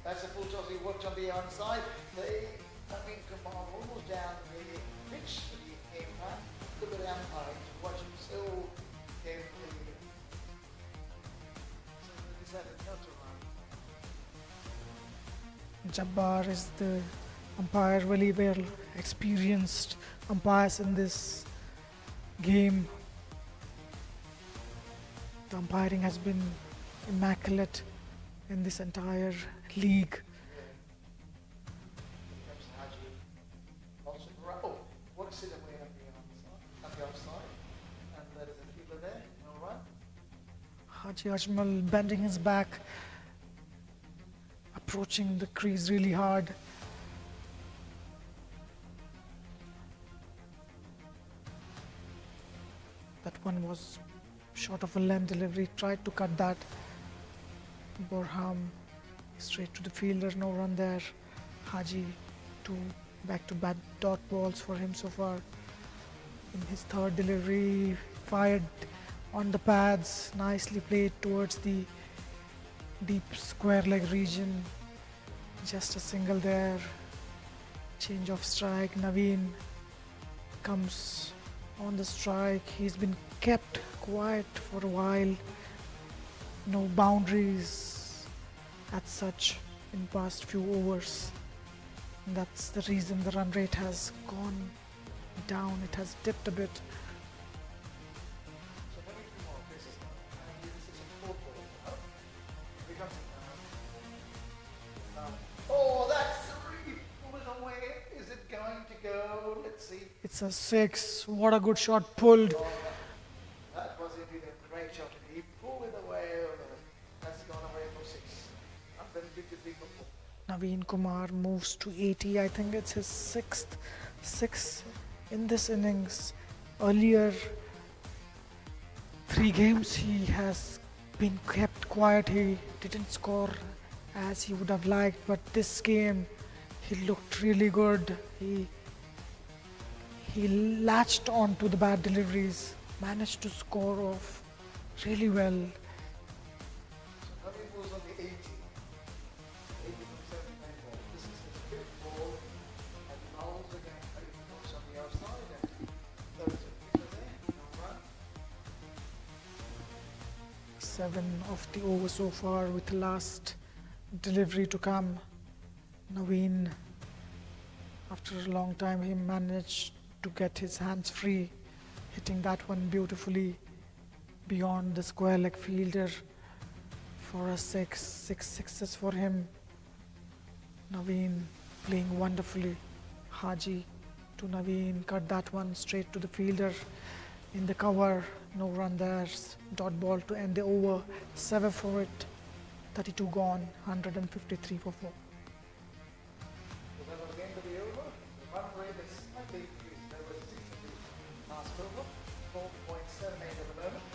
That's a full toss. He worked on the onside. Naveen Kumar almost down the pitch. He came back. Look at the umpire to watch him so carefully. So he decided not to run. Jabbar is the umpire, really well experienced umpires in this game. The umpiring has been immaculate in this entire league. Here comes Haji. Also, oh, works it away on the offside. And there is a fielder there. No run. Haji Ajmal bending his back, approaching the crease really hard. That one was short of a length delivery, tried to cut that. Borham straight to the fielder, no run there. Haji, 2 back-to-back dot balls for him so far. In his third delivery, fired on the pads, nicely played towards the deep square leg region. Just a single there. Change of strike. Naveen comes on the strike. He's been kept quiet for a while. No boundaries as such in past few overs. That's the reason the run rate has gone down. It has dipped a bit. So when you come off, this is a 4 ball now. Here comes it now. Oh, that's really pulled it away. Is it going to go? Let's see. It's a 6. What a good shot pulled. Oh, that was indeed a great shot. He pulled it away. That's gone away for 6. 153 for 4. Naveen Kumar moves to 80. I think it's his sixth 6 in this innings. Earlier 3 games he has been kept quiet. He didn't score as he would have liked, but this game he looked really good. He latched on to the bad deliveries, managed to score off really well. So Naveen was on the 80. 80 from 79 balls. This is his fifth ball, and bowls again. He moves on the outside, and there is a wicket there. No run. 7 of the over so far with the last delivery to come. Naveen, after a long time, he managed to get his hands free, hitting that one beautifully beyond the square leg fielder for a six sixes for him. Naveen playing wonderfully. Haji to Naveen, cut that one straight to the fielder in the cover. No run there. Dot ball to end the over. 7 for it. 32 gone. 153 for 4. So that was the end of the over. The run rate is slightly increased. There was 6 in the last over. 4.78 at the moment.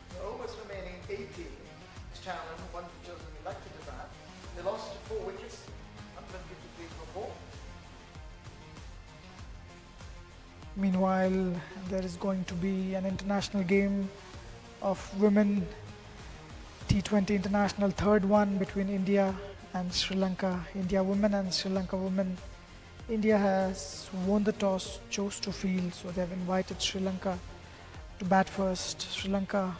The overs remaining 18. Challenge, one chosen elected to bat. They lost 4 wickets. 153 for 4. Meanwhile, there is going to be an international game of women T20 international, third one between India and Sri Lanka. India women and Sri Lanka women. India has won the toss, chose to field, so they have invited Sri Lanka to bat first. Sri Lanka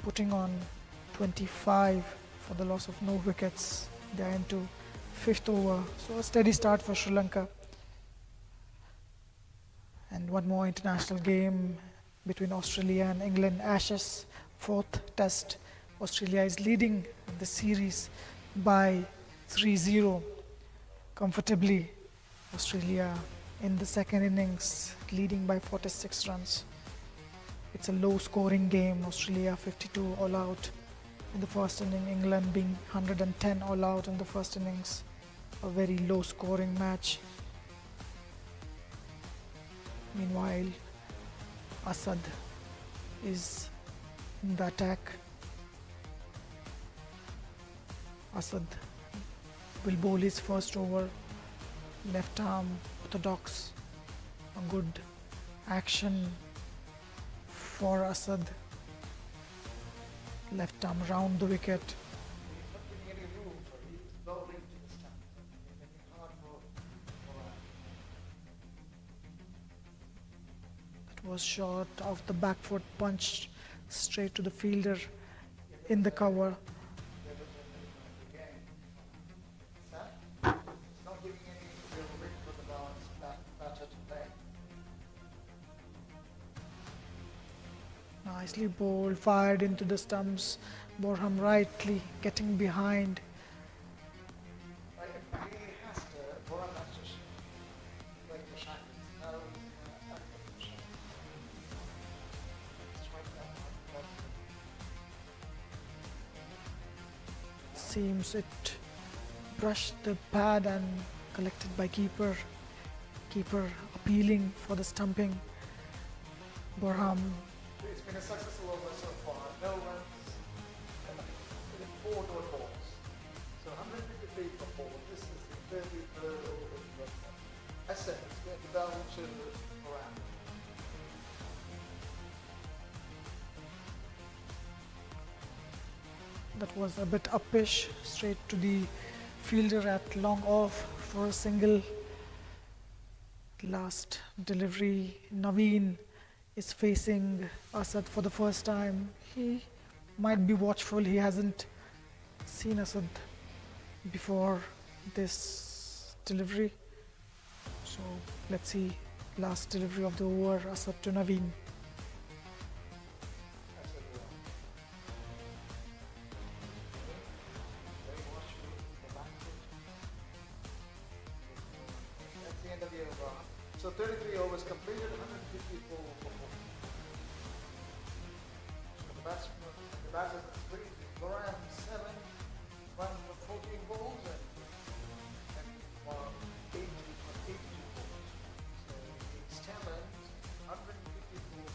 putting on 25 for the loss of no wickets. They are into 5th over, so a steady start for Sri Lanka. And one more international game between Australia and England. Ashes, 4th test. Australia is leading the series by 3-0 comfortably. Australia in the second innings leading by 46 runs. It's a low scoring game. Australia 52 all out in the first inning. England being 110 all out in the first innings. A very low scoring match. Meanwhile, Asad is in the attack. Asad will bowl his first over. Left arm orthodox. A good action for Asad. Left arm round the wicket. He's not giving any room for it. He's bowling to the stump. He's making hard for That was short off the back foot, punched straight to the fielder in the cover. It's not giving any real grip for the batter to play. Nicely bowled, fired into the stumps. Borham rightly getting behind. Right, if he has to, Boran has to play the shackles. Now he's acting the shackles. Strike that one. Seems it brushed the pad and collected by keeper. Keeper appealing for the stumping. Borham It's been a successful over so far. No runs. 4 dot balls. So 153 for 4. This is the 33rd over. I said it's going to down to Moran. that was a bit uppish, straight to the fielder at long off for a single. Last delivery. Naveen is facing Asad for the first time. He might be watchful. He hasn't seen Asad before this delivery. So let's see. Last delivery of the over, Asad to Naveen. Very watchful. The back foot. That's the end of the over. So 33 overs completed, 154 for 4. So the batsman, the 3, Moran 7, 1 for 14 balls, and 80 for 82 balls. So it's challenge 154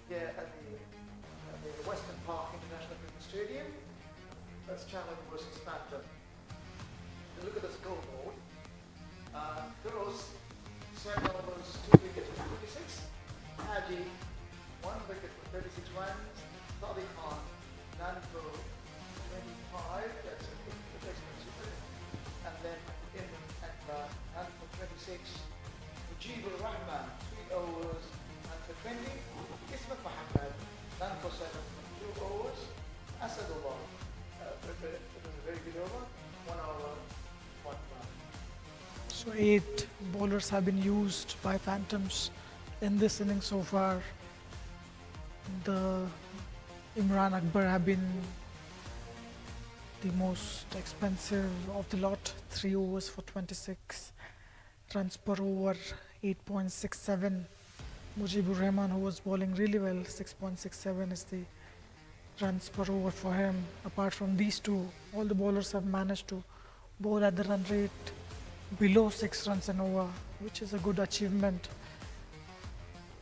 here at the Western Park International Cricket Stadium. That's Challenge versus Phantom. Look at the scoreboard. Firoz, 7 overs, 2 wickets for 26. Haji, 1 wicket for 36 runs. Sadiq Khan, none for 25. That's a good replacement super. And then in at none for 26. Mujibur Rahman, 3 overs, none for 20. Ismat Mohammed, none for 7, 2 overs. Asadullah, it was a very good over, 1 over, 1 run. So 8 bowlers have been used by Phantoms in this inning so far. The Imran Akbar have been the most expensive of the lot, 3 overs for 26 runs per over, 8.67. Mujibur Rahman, who was bowling really well, 6.67 is the runs per over for him. Apart from these two, all the bowlers have managed to bowl at the run rate below 6 runs an over, which is a good achievement.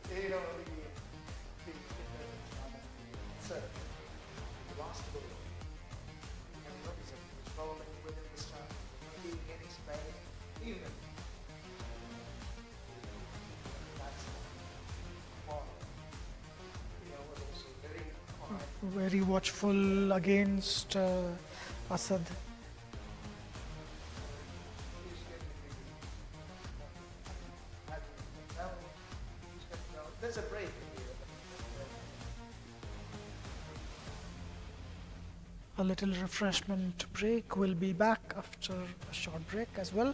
You know, the last ball, and notice it was rolling within the start, being any space, even. That's one. Was also very quiet. Very watchful against Asad. There's a break here. A little refreshment break. Will be back after a short break as well.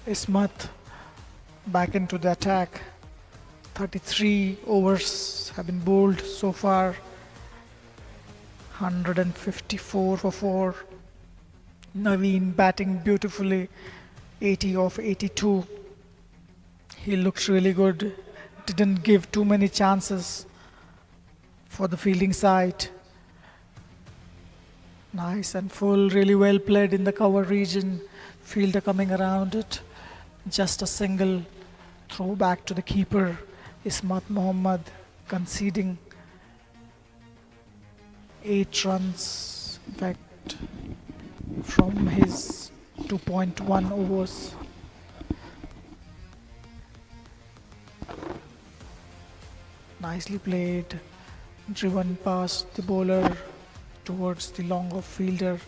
Ismat back into the attack. 33 overs have been bowled so far. 154 for 4. Naveen batting beautifully. 80 of 82. He looks really good. Didn't give too many chances for the fielding side. Nice and full, really well played in the cover region. Fielder coming around it. Just a single throw back to the keeper. Ismat Mohammed conceding 8 runs, in fact, from his 2.1 overs. Nicely played, driven past the bowler towards the long off fielder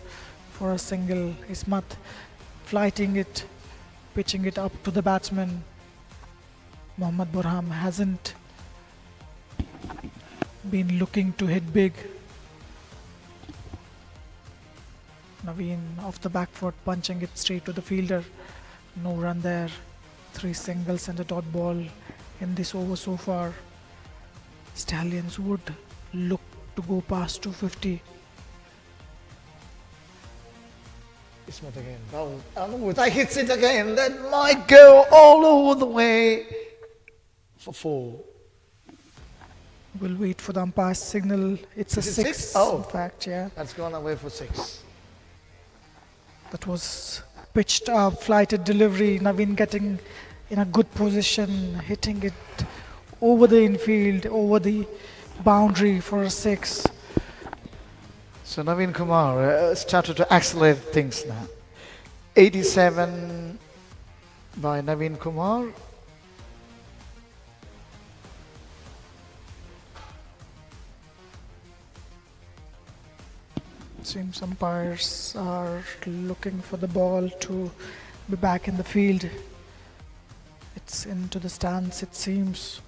for a single. Ismat flighting it, pitching it up to the batsman. Mohammad Burham hasn't been looking to hit big. Naveen off the back foot, punching it straight to the fielder. No run there. 3 singles and a dot ball in this over so far. Stallions would look to go past 250. Ismath again. Bowled. That hits it again. That might go all over the way for 4. We'll wait for the umpire's signal. It's a Is it 6, six? Oh. in fact, yeah. That's gone away for 6. That was pitched up, flighted delivery. Naveen getting in a good position, hitting it over the infield, over the boundary for a 6. So Naveen Kumar started to accelerate things now. 87 by Naveen Kumar. Seems umpires are looking for the ball to be back in the field. It's into the stands, it seems.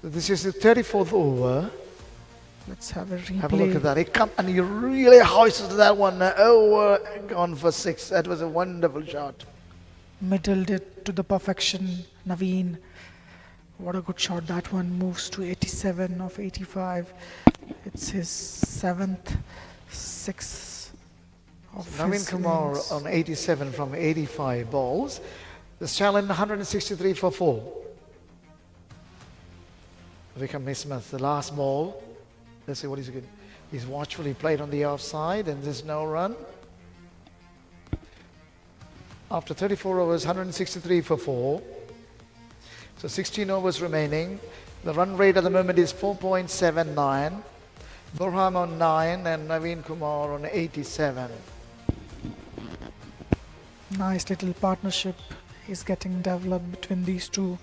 So this is the 34th over. Let's have a replay. Have a look at that. He come and he really hoisted that one over, gone for 6. That was a wonderful shot. Middled it to the perfection. Naveen, what a good shot that one. Moves to 87 of 85. It's his 7th 6 of Naveen his Kumar innings. on 87 from 85 balls. The Stallion 163 for 4. Vikram Ismath, the last ball. Let's see what he's good. He's watchfully played on the offside and there's no run. After 34 overs, 163 for 4. So 16 overs remaining. The run rate at the moment is 4.79. Burham on 9 and Naveen Kumar on 87. Nice little partnership is getting developed between these two.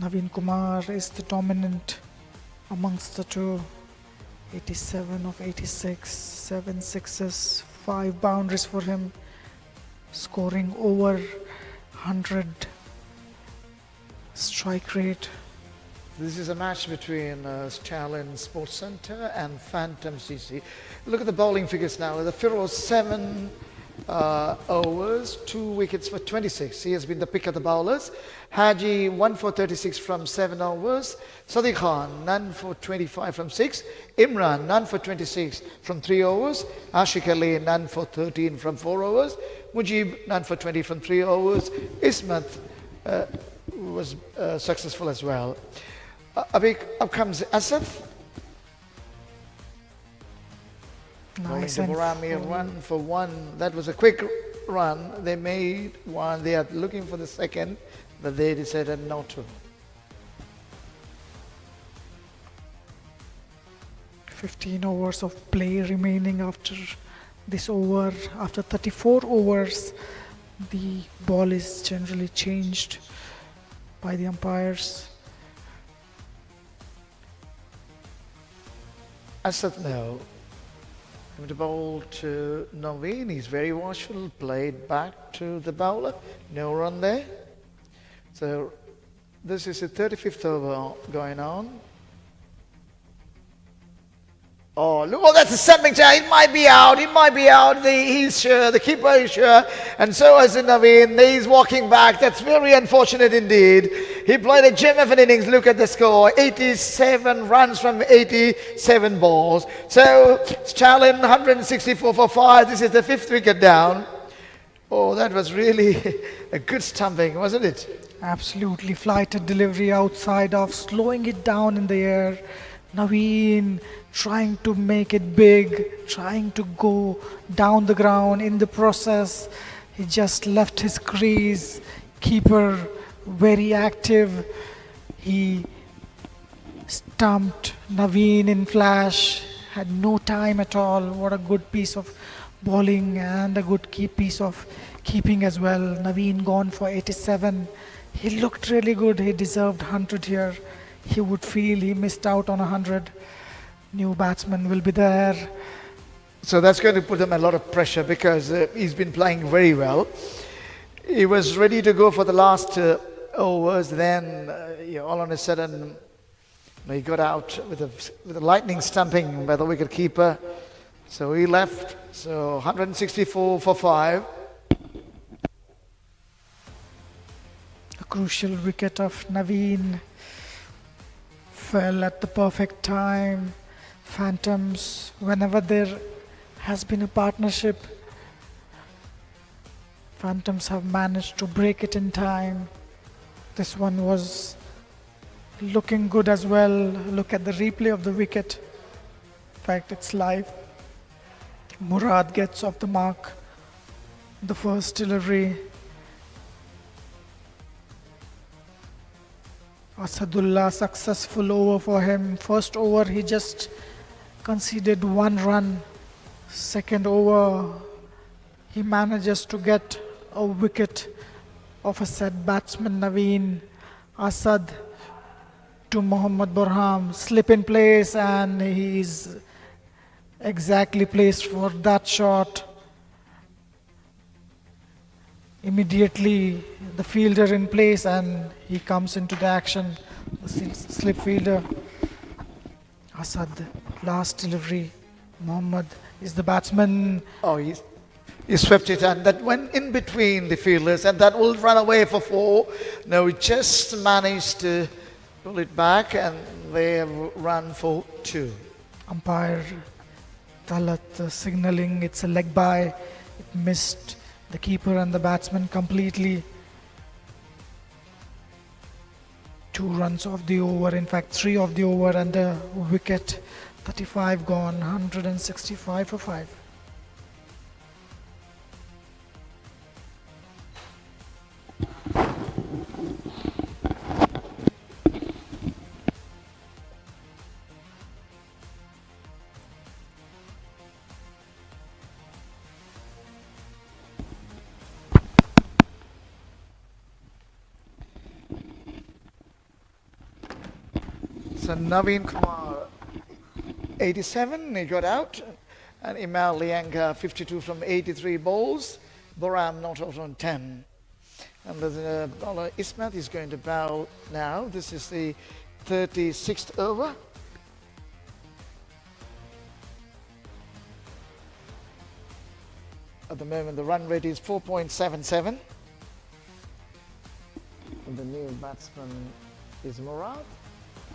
Naveen Kumar is the dominant amongst the two. 87 of 86, 7 sixes, 5 boundaries for him, scoring over 100 strike rate. This is a match between Stallion Sports Centre and Phantom CC. Look at the bowling figures now. The Firoz 7 overs, 2 wickets for 26. He has been the pick of the bowlers. Haji 1 for 36 from 7 overs. Sadiq Khan none for 25 from 6. Imran none for 26 from 3 overs. Ashik Ali none for 13 from 4 overs. Mujib none for 20 from 3 overs. Ismath was successful as well. Up comes Asaf. Nice Bowling and to Morami, full. 1 for 1. That was a quick run. They made 1. They are looking for the second, but they decided not to. 15 overs of play remaining after this over. After 34 overs, the ball is generally changed by the umpires. Asad now. Going to bowl to Naveen. He's very watchful. Played back to the bowler. No run there. So this is the 35th over going on. Oh, look, oh, that's a something. It might be out. It might be out. He's sure. The keeper is sure. And so is Naveen. He's walking back. That's very unfortunate indeed. He played a gem of an innings. Look at the score. 87 runs from 87 balls. So, Stallion 164 for 5. This is the 5th wicket down. Oh, that was really a good stumping, wasn't it? Absolutely flighted delivery outside off, slowing it down in the air. Naveen trying to make it big, trying to go down the ground. In the process, he just left his crease. Keeper very active. He stumped Naveen in flash. Had no time at all. What a good piece of bowling and a good piece of keeping as well. Naveen gone for 87. He looked really good. He deserved 100 here. He would feel he missed out on 100. New batsman will be there. So that's going to put him a lot of pressure because he's been playing very well. He was ready to go for the last overs. Then all of a sudden He got out with a lightning stumping by the wicket keeper. So he left. So 164 for 5. A crucial wicket of Naveen fell at the perfect time. Phantoms, whenever there has been a partnership, Phantoms have managed to break it in time. This one was looking good as well. Look at the replay of the wicket. In fact, it's live. Murad gets off the mark. The first delivery. Asadullah, successful over for him. First over, he just conceded 1 run. Second over, he manages to get a wicket of a set batsman Naveen. Asad to Mohammad Burham, slip in place, and he is exactly placed for that shot. Immediately the fielder in place and he comes into the action. The slip fielder. Asad, last delivery. Mohammad is the batsman. Oh, he swept it, and that went in between the fielders, and that will run away for 4. No, he just managed to pull it back, and they have run for 2. Umpire Talat signaling it's a leg by. It missed the keeper and the batsman completely. 2 runs of the over, in fact 3 of the over, and a wicket. 35 gone, 165 for 5. So Naveen Kumar, 87, he got out. And Imal Lianga, 52 from 83 balls. Boram not out on 10. And the bowler Ismath is going to bowl now. This is the 36th over. At the moment, the run rate is 4.77. And the new batsman is Murad.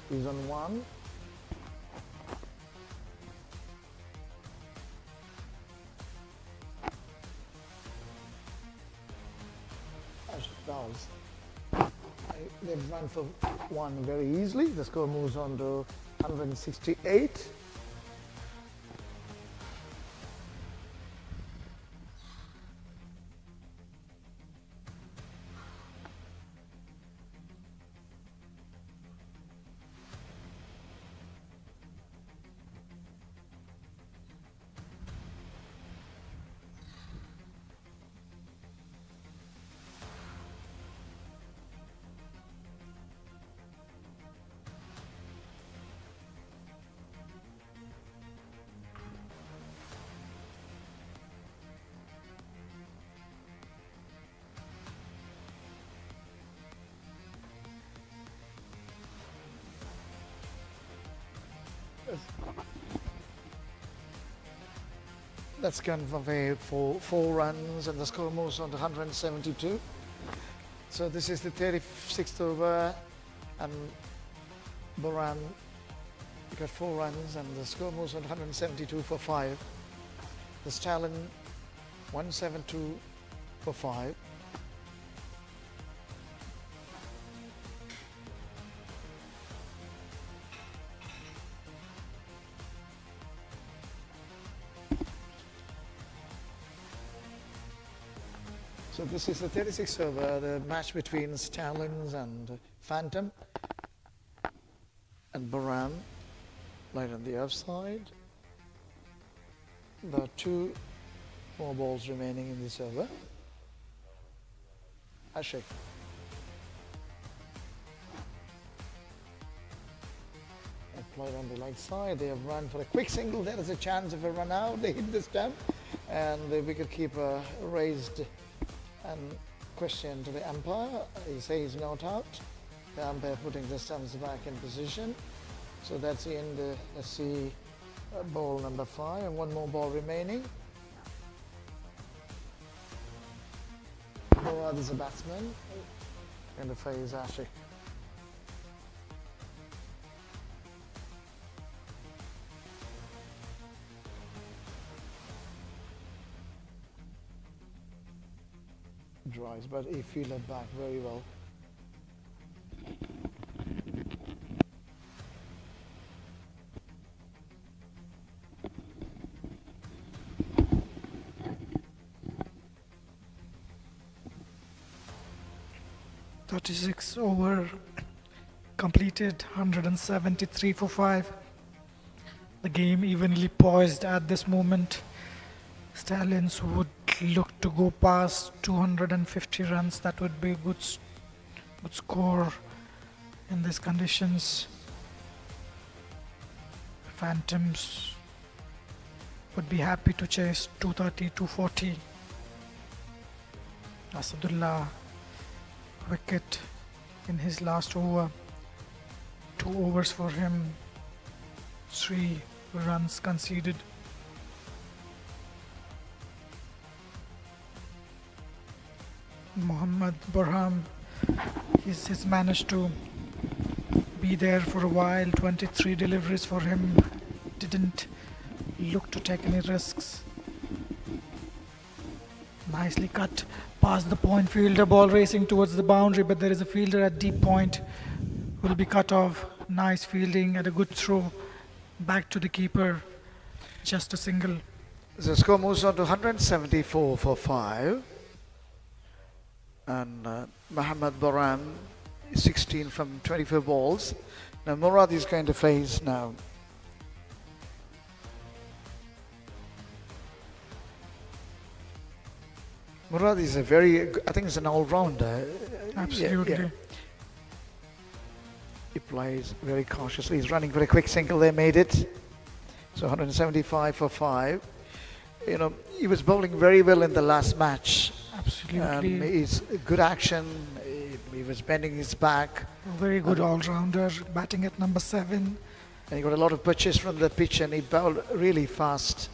He's on 1. They've run for 1 very easily. The score moves on to 168. That's gone for 4 runs, and the score moves on to 172. So this is the 36th over, and Boran got 4 runs, and the score moves on to 172 for 5. The Stallion 172 for 5. So this is the 36th over, the match between Stallions and Phantom, and Baran right on the offside. There are 2 more balls remaining in this over. Ashik. Applied on the leg side. They have run for a quick single. There is a chance of a run out. They hit the stump, and the wicketkeeper raised and question to the umpire. He says not out. The umpire putting the stumps back in position. So that's the end. Let's see ball number 5 and one more ball remaining. Oh, there's a batsman in the face, Ashik. Drives, but he fielded back very well. "36 over completed, 173 for 5. The game evenly poised at this moment. Stallions would look to go past 250 runs. That would be a good score in these conditions. Phantoms would be happy to chase 230, 240. Asadullah wicket in his last over. 2 overs for him. 3 runs conceded. Mohammad Burham, he's managed to be there for a while. 23 deliveries for him. Didn't look to take any risks. Nicely cut past the point fielder. Ball racing towards the boundary, but there is a fielder at deep point. Will be cut off. Nice fielding and a good throw back to the keeper. Just a single. The score moves on to 174 for 5. And Mohammad Baram, 16 from 24 balls. Now Murad is going to face now. Murad is a I think he's an all-rounder. Absolutely. Yeah. He plays very cautiously. He's running for a quick single. They made it. So 175 for 5. You know, he was bowling very well in the last match. Absolutely. He's good action. He was bending his back. A very good all-rounder, batting at number 7. And he got a lot of pitches from the pitch and he bowled really fast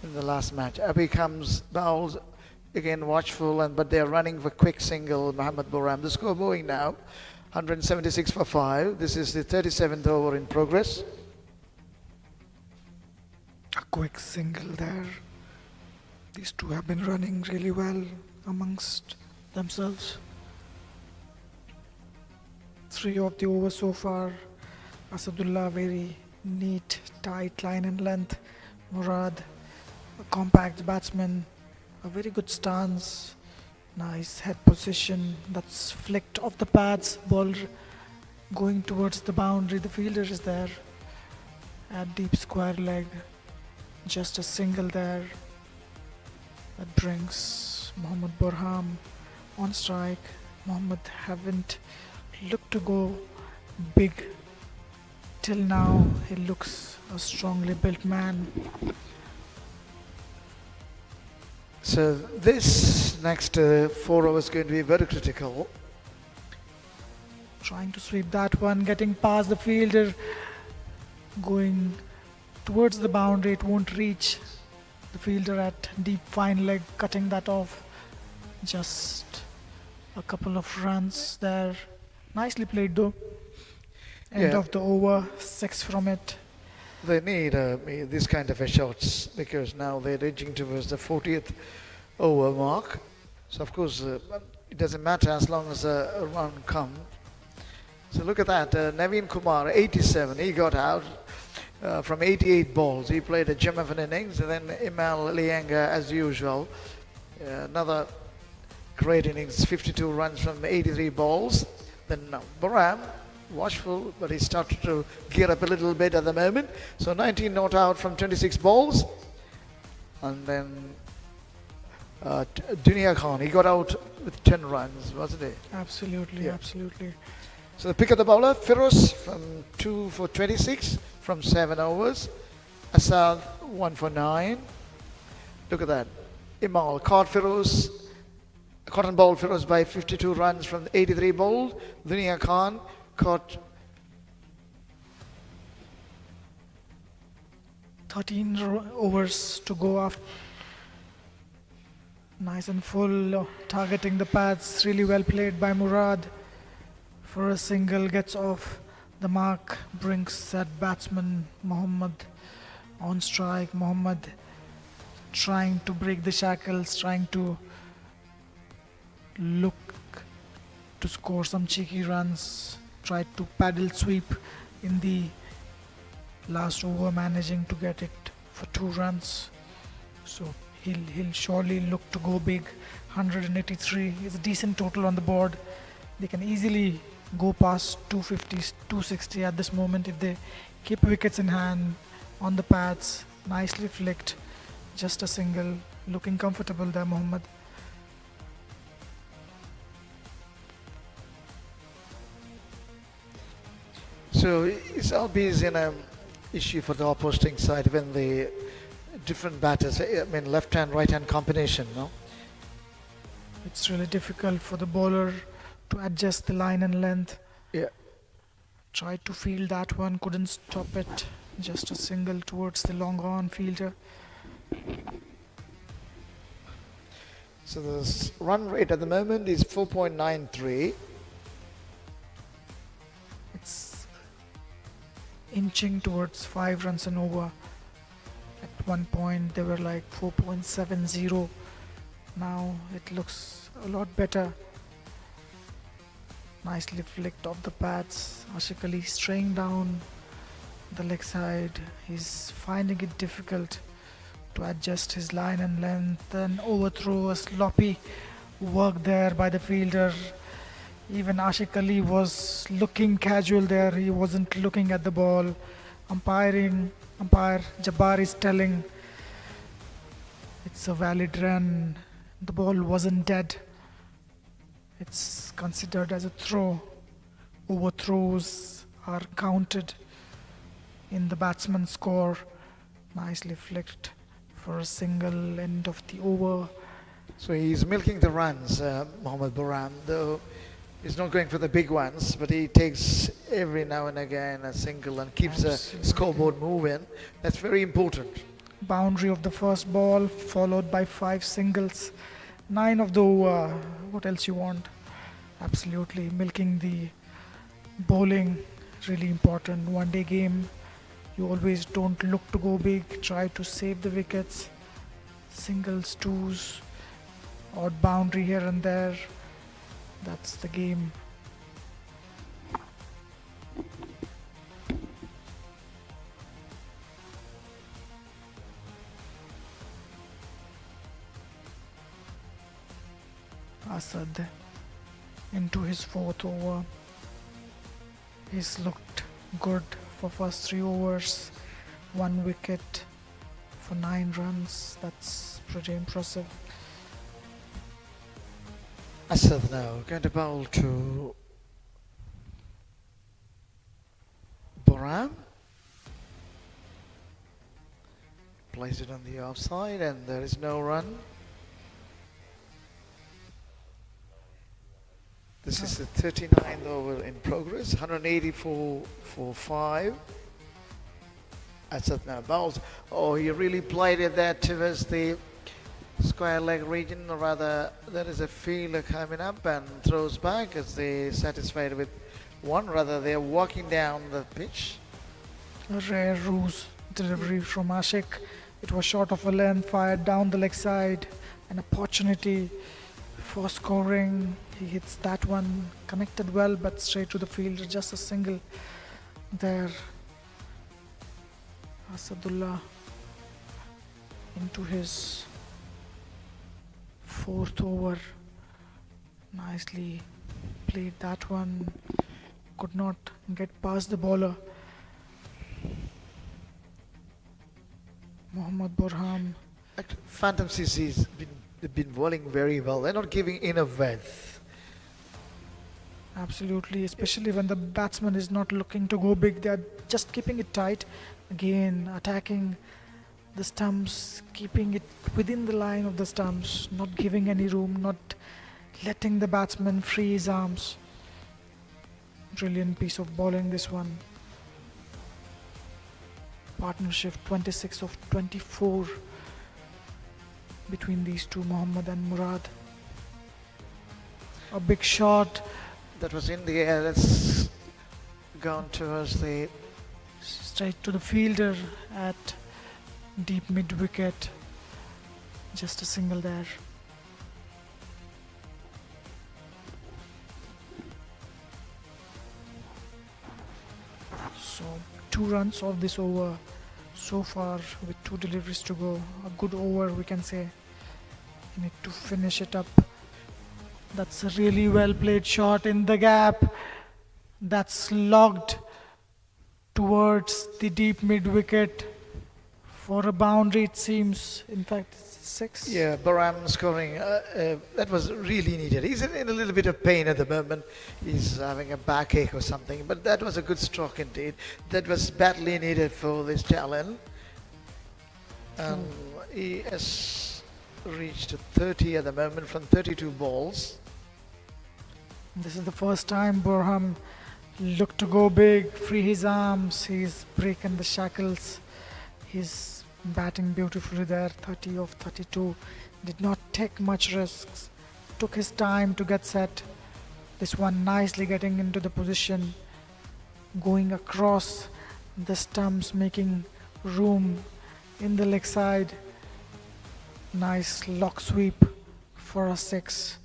in the last match. Up he comes, bowls, again watchful, but they're running for quick single, Mohammad Boram. The score moving now, 176 for 5. This is the 37th over in progress. A quick single there. These two have been running really well amongst themselves. 3 of the overs so far. Asadullah, very neat, tight line and length. Murad, a compact batsman, a very good stance. Nice head position. That's flicked off the pads. Ball going towards the boundary. The fielder is there at deep square leg. Just a single there. That brings Mohammad Burham on strike. Mohammad haven't looked to go big till now. He looks a strongly built man. So this next 4 overs is going to be very critical. Trying to sweep that one, getting past the fielder, going towards the boundary. It won't reach the fielder at deep fine leg, cutting that off. Just a couple of runs there. Nicely played though. End of the over, 6 from it. They need this kind of a shots because now they're edging towards the 40th over mark. So of course it doesn't matter as long as a run comes. So look at that, Naveen Kumar, 87, he got out from 88 balls. He played a gem of an innings, and then Imal Lianga as usual. Another great innings, 52 runs from 83 balls. Then Baram, watchful, but he started to gear up a little bit at the moment. So 19 not out from 26 balls. And then Dunia Khan, he got out with 10 runs, wasn't he? Absolutely, Yeah. absolutely. So the pick of the bowler, Firoz from 2 for 26 from 7 overs. Asad 1 for 9. Look at that. Imal caught Firoz, cotton ball Firoz by 52 runs from 83 balls. Dunia Khan caught 13 overs to go after. Nice and full, targeting the pads. Really well played by Murad. For a single, gets off the mark, brings that batsman Mohammad on strike. Mohammad trying to break the shackles, trying to look to score some cheeky runs. Tried to paddle sweep in the last over, managing to get it for 2 runs. So he'll surely look to go big. 183 is a decent total on the board. They can easily go past 250, 260 at this moment if they keep wickets in hand on the pads. Nicely flicked. Just a single. Looking comfortable there, Mohammad. So it's always an issue for the opposing side when the different batters, I mean left hand, right hand combination, no? It's really difficult for the bowler to adjust the line and length. Yeah. Tried to field that one, couldn't stop it. Just a single towards the long on fielder. So the run rate at the moment is 4.93. It's inching towards 5 runs and over. At one point they were like 4.70. Now it looks a lot better. Nicely flicked off the pads. Ashik Ali straying down the leg side. He's finding it difficult to adjust his line and length. Then overthrow, a sloppy work there by the fielder. Even Ashik Ali was looking casual there. He wasn't looking at the ball. Umpire Jabbar is telling it's a valid run. The ball wasn't dead. It's considered as a throw. Overthrows are counted in the batsman's score. Nicely flicked for a single, end of the over. So he's milking the runs, Mohammad Burham, though he's not going for the big ones, but he takes every now and again a single and keeps the scoreboard moving. That's very important. Boundary of the first ball, followed by 5 singles. 9 of the over. What else you want? Absolutely milking the bowling. Really important. One day game. You always don't look to go big. Try to save the wickets. Singles, twos, odd boundary here and there. That's the game. Asad into his 4th over. He's looked good for first 3 overs. 1 wicket for 9 runs. That's pretty impressive. Asad now going to bowl to Burham. Plays it on the offside and there is no run. This is the 39th over in progress, 184 for 5. Asad now bowls. Oh, he really played it there towards the square leg region, or rather there is a fielder coming up and throws back as they satisfied with one, rather they're walking down the pitch. A rare ruse delivery from Ashik. It was short of a length, fired down the leg side. An opportunity for scoring. He hits that one, connected well but straight to the fielder. Just a single there. Asadullah into his 4th over. Nicely played that one. Could not get past the bowler. Mohammad Burham. Phantom CC's been bowling very well. They're not giving enough width. Absolutely, especially when the batsman is not looking to go big. They are just keeping it tight. Again, attacking the stumps, keeping it within the line of the stumps, not giving any room, not letting the batsman free his arms. Brilliant piece of bowling, this one. partnership 26 of 24 between these two, Mohammad and Murad. A big shot That was in the air. That's gone towards the. straight to the fielder at deep mid wicket. Just a single there. So 2 runs of this over so far with 2 deliveries to go. A good over, we can say. You need to finish it up. That's a really well played shot in the gap. That's logged towards the deep mid wicket for a boundary, it seems. In fact, it's 6. Yeah, Baram scoring. That was really needed. He's in a little bit of pain at the moment. He's having a backache or something. But that was a good stroke indeed. That was badly needed for this challenge. And he has reached 30 at the moment from 32 balls. This is the first time Burham looked to go big, free his arms. He's breaking the shackles. He's batting beautifully there, 30 of 32. Did not take much risks. Took his time to get set. This one nicely getting into the position. Going across the stumps, making room in the leg side. Nice lock sweep for a 6.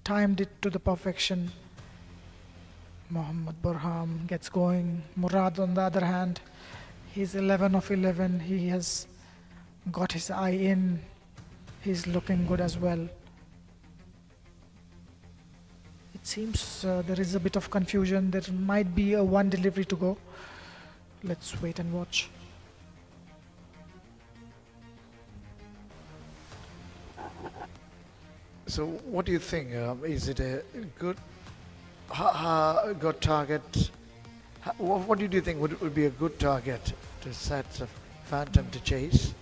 Timed it to the perfection. Mohammad Burham gets going. Murad on the other hand, he's 11 of 11. He has got his eye in. He's looking good as well. It seems there is a bit of confusion. There might be a 1 delivery to go. Let's wait and watch. So what do you think? Is it a good target? What do you think would be a good target to set a Phantom to chase?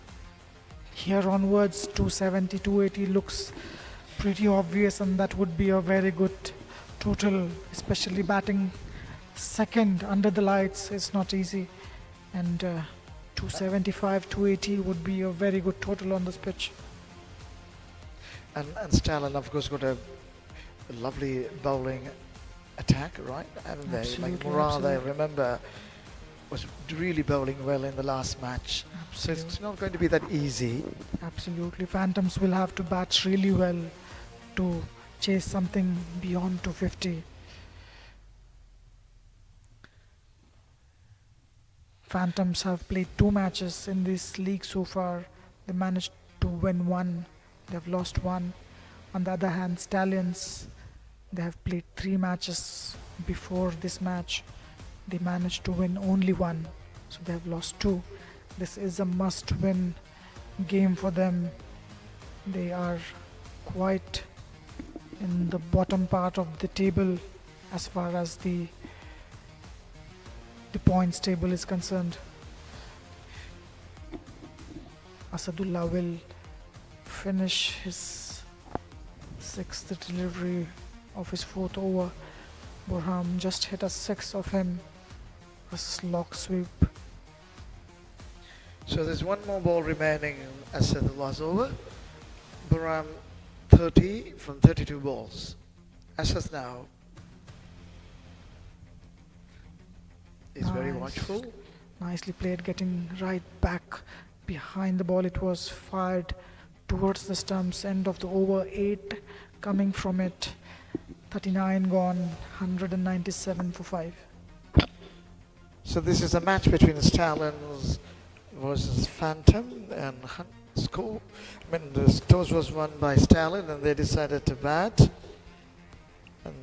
Here onwards, 270, 280 looks pretty obvious, and that would be a very good total, especially batting second under the lights. It's not easy. And 275, 280 would be a very good total on this pitch. And Stallion, of course, got a lovely bowling attack, right? Haven't they? Like Absolutely, Murad, I absolutely. remember, was really bowling well in the last match. So it's Absolutely. not going to be that easy. Absolutely. Phantoms will have to bat really well to chase something beyond 250. Phantoms have played 2 matches in this league so far. They managed to win 1. They've lost 1. On the other hand, Stallions, they have played 3 matches before this match. They managed to win only 1. So they have lost 2. This is a must-win game for them. They are quite in the bottom part of the table as far as the points table is concerned. Asadullah will finish his 6th delivery of his 4th over. Burham just hit a 6 of him. A slog sweep. So there's 1 more ball remaining as the last over. Baram 30 from 32 balls. Asad now is very Nice. watchful. Nicely played, getting right back behind the ball. It was fired towards the stumps. End of the over, 8 coming from it. 39 gone, 197 for 5. So this is a match between Stallions versus Phantom, and the toss was won by Stallion, and they decided to bat. And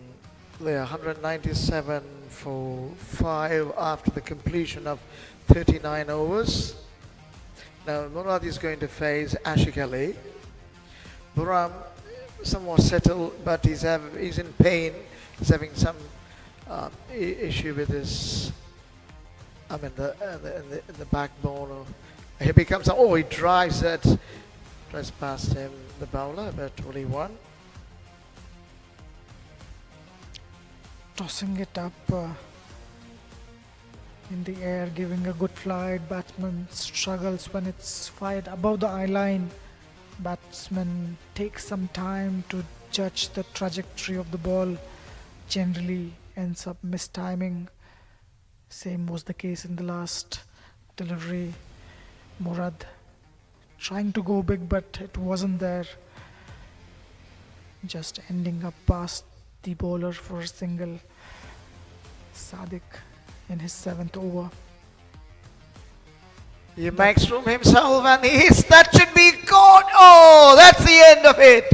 they are 197 for 5 after the completion of 39 overs. Now Murad is going to face Ashik Ali. Buram somewhat settled, but he's in pain. He's having some issue with his, the backbone. He becomes, he drives past him, the bowler, but only 1. Tossing it up in the air, giving a good flight. Batsman struggles when it's fired above the eye line. Batsman takes some time to judge the trajectory of the ball, generally ends up mistiming. Same was the case in the last delivery. Murad trying to go big, but it wasn't there. Just ending up past the bowler for a single. Sadiq in his 7th over. He makes room himself and he hits. That should be caught. Oh, that's the end of it.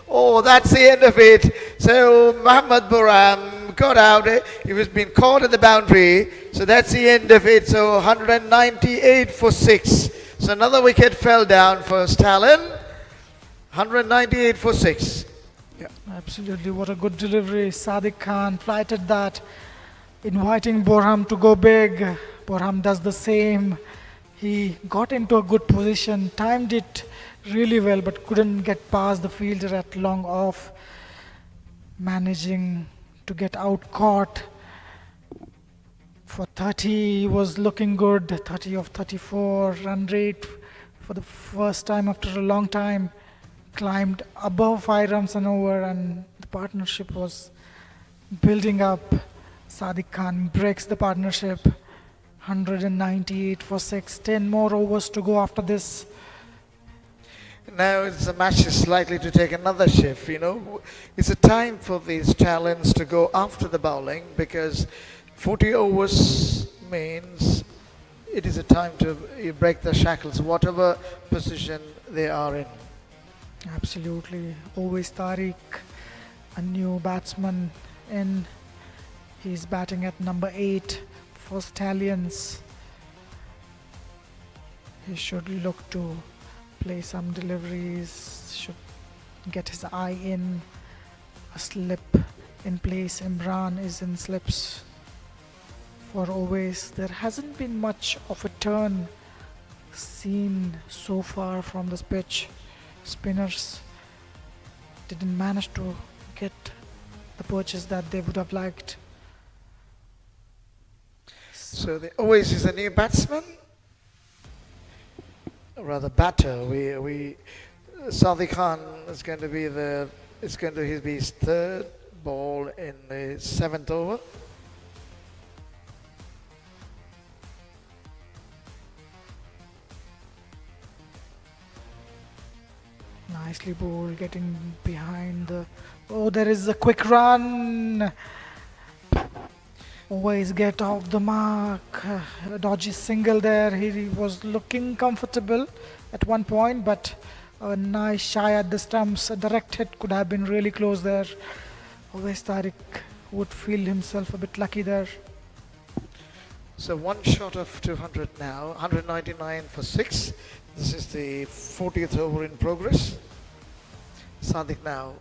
Oh, that's the end of it. So Mohammad Buram got out. He was being caught at the boundary. So that's the end of it. So 198 for 6. So another wicket fell down for Stallion. 198 for 6. Yeah, absolutely. What a good delivery. Sadiq Khan flighted that, inviting Borham to go big. Borham does the same. He got into a good position, timed it really well, but couldn't get past the fielder at long off, managing to get out caught. For 30, he was looking good. 30 of 34 run rate for the first time after a long time. Climbed above 5 runs an over, and the partnership was building up. Sadiq Khan breaks the partnership. 198 for 6. 10 more overs to go after this. Now the match is likely to take another shift. It's a time for these talents to go after the bowling, because 40 overs means it is a time to break the shackles, whatever position they are in. Absolutely. Always Tariq, a new batsman in. He's batting at number 8 for Stallions. He should look to play some deliveries, should get his eye in. A slip in place. Imran is in slips for always. There hasn't been much of a turn seen so far from this pitch. Spinners didn't manage to get the purchase that they would have liked. So the always is a new batsman, or rather batter. Sadiq Khan is going to be be his 3rd ball in the 7th over. Nicely bowled, getting behind the. Oh, there is a quick run. Always get off the mark. A dodgy single there. He was looking comfortable at one point, but a nice shy at the stumps. A direct hit could have been really close there. Always Tariq would feel himself a bit lucky there. So one shot of 200 now. 199 for 6. This is the 40th over in progress. Sadiq now.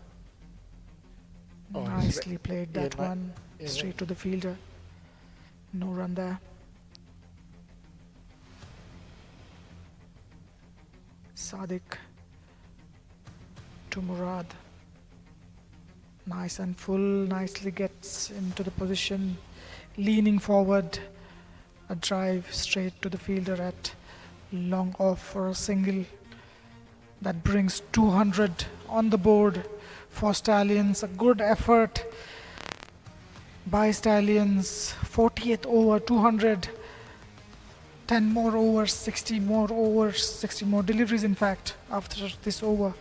Nicely played that yeah, one. Straight to the fielder. No run there. Sadiq to Murad. Nice and full. Nicely gets into the position. Leaning forward. A drive straight to the fielder at long off for a single. That brings 200 on the board for Stallions. A good effort by Stallions. 40th over, 200. 10 more overs, 60 more overs, 60 more deliveries in fact after this over.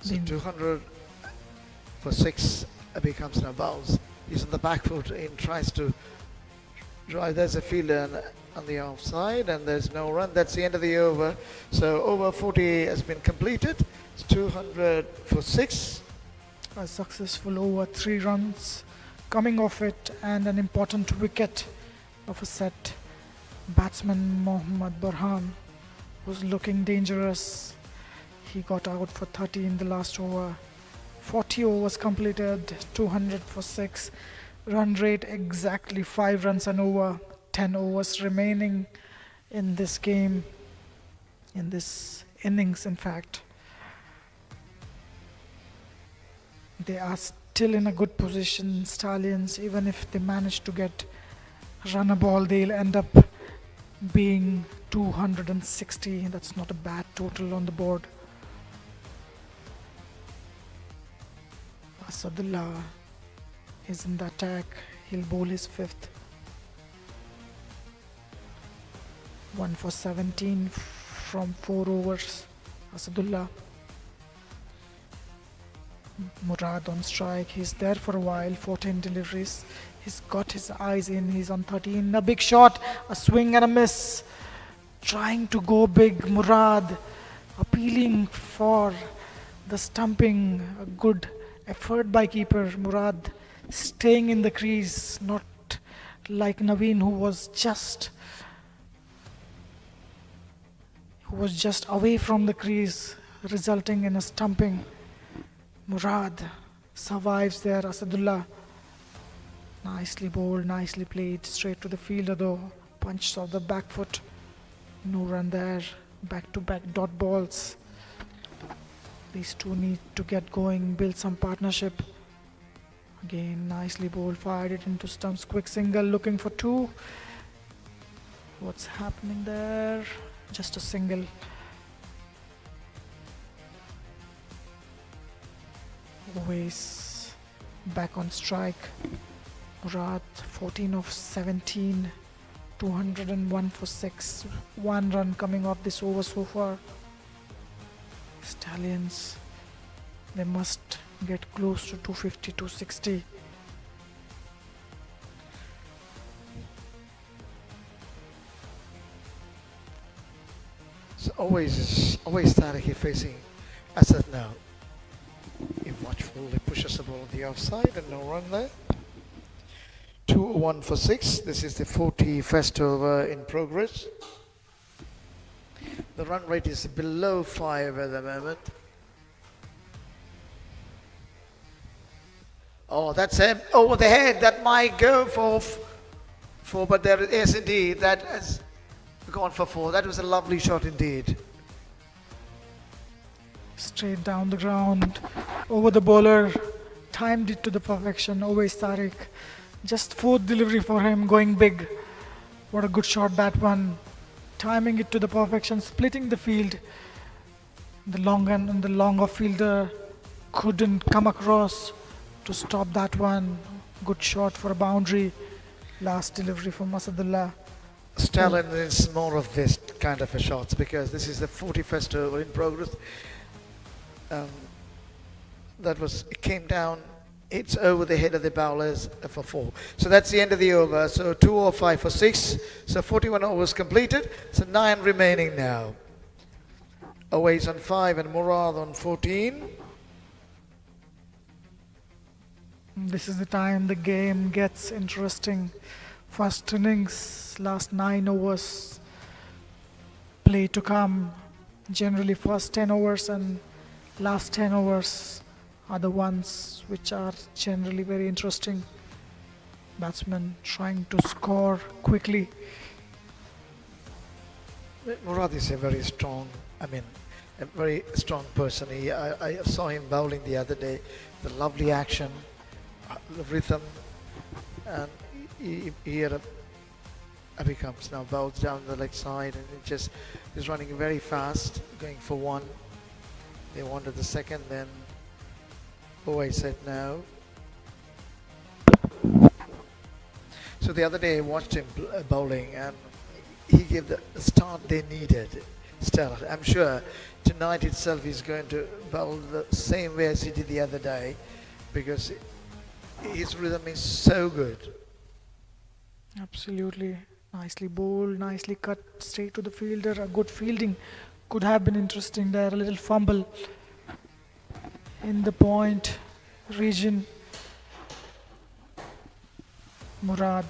So 200 for 6 becomes no bounce. He's on the back foot and tries to drive. There's a fielder on the offside and there's no run. That's the end of the over. So over 40 has been completed. It's 200 for 6. A successful over, 3 runs coming off it, and an important wicket of a set. Batsman Mohammad Burhan was looking dangerous. He got out for 30 in the last over. 40 overs completed, 200 for 6. Run rate exactly 5 runs an over. 10 overs remaining in this game, in this innings in fact. They are still in a good position, Stallions, even if they manage to get run a ball, they'll end up being 260. That's not a bad total on the board. Asadullah is in the attack. He'll bowl his fifth. 1 for 17 from 4 overs. Asadullah. Murad on strike. He's there for a while. 14 deliveries. He's got his eyes in. He's on 13. A big shot. A swing and a miss. Trying to go big. Murad appealing for the stumping. A good effort by keeper. Murad staying in the crease. Not like Naveen who was just away from the crease, resulting in a stumping. Murad survives there. Asadullah, nicely bowled, nicely played, straight to the fielder though, punched off the back foot. No run there. Back to back dot balls. These two need to get going, build some partnership. Again, nicely bowled, fired it into stumps, quick single, looking for two. What's happening there? Just a single. Always back on strike. Murad 14 of 17, 201 for 6. 1 run coming off this over so far. Stallions, they must get close to 250, 260. So always Tariq facing Asad now. He watchfully pushes the ball on the offside and no run there. 201 for 6. This is the 41st over in progress. The run rate is below 5 at the moment. Oh, that's him over the head. That might go for, but there is indeed. That has gone for 4. That was a lovely shot indeed. Straight down the ground, over the bowler, timed it to the perfection. Always Tariq, just 4th delivery for him, going big. What a good shot that one. Timing it to the perfection, splitting the field. The long and the long off fielder couldn't come across to stop that one. Good shot for a boundary. Last delivery from Asadullah. Stallion is more of this kind of a shots because this is the 41st over in progress. It came down, it's over the head of the bowlers for 4. So that's the end of the over. So 205 for 6. So 41 overs completed. So 9 remaining now. Always on 5 and Murad on 14. This is the time the game gets interesting. First innings, last 9 overs, play to come. Generally first 10 overs and last 10 overs are the ones which are generally very interesting. Batsmen trying to score quickly. Murad is a very strong person. I saw him bowling the other day. The lovely action, the rhythm, and he had becomes now bowls down the leg side and it just is running very fast, going for 1. They wanted the second, then I said no. So the other day I watched him bowling and he gave the start they needed. Still, I'm sure tonight itself he's going to bowl the same way as he did the other day because his rhythm is so good. Absolutely. Nicely bowled, nicely cut straight to the fielder. A good fielding could have been interesting there. A little fumble in the point region. Murad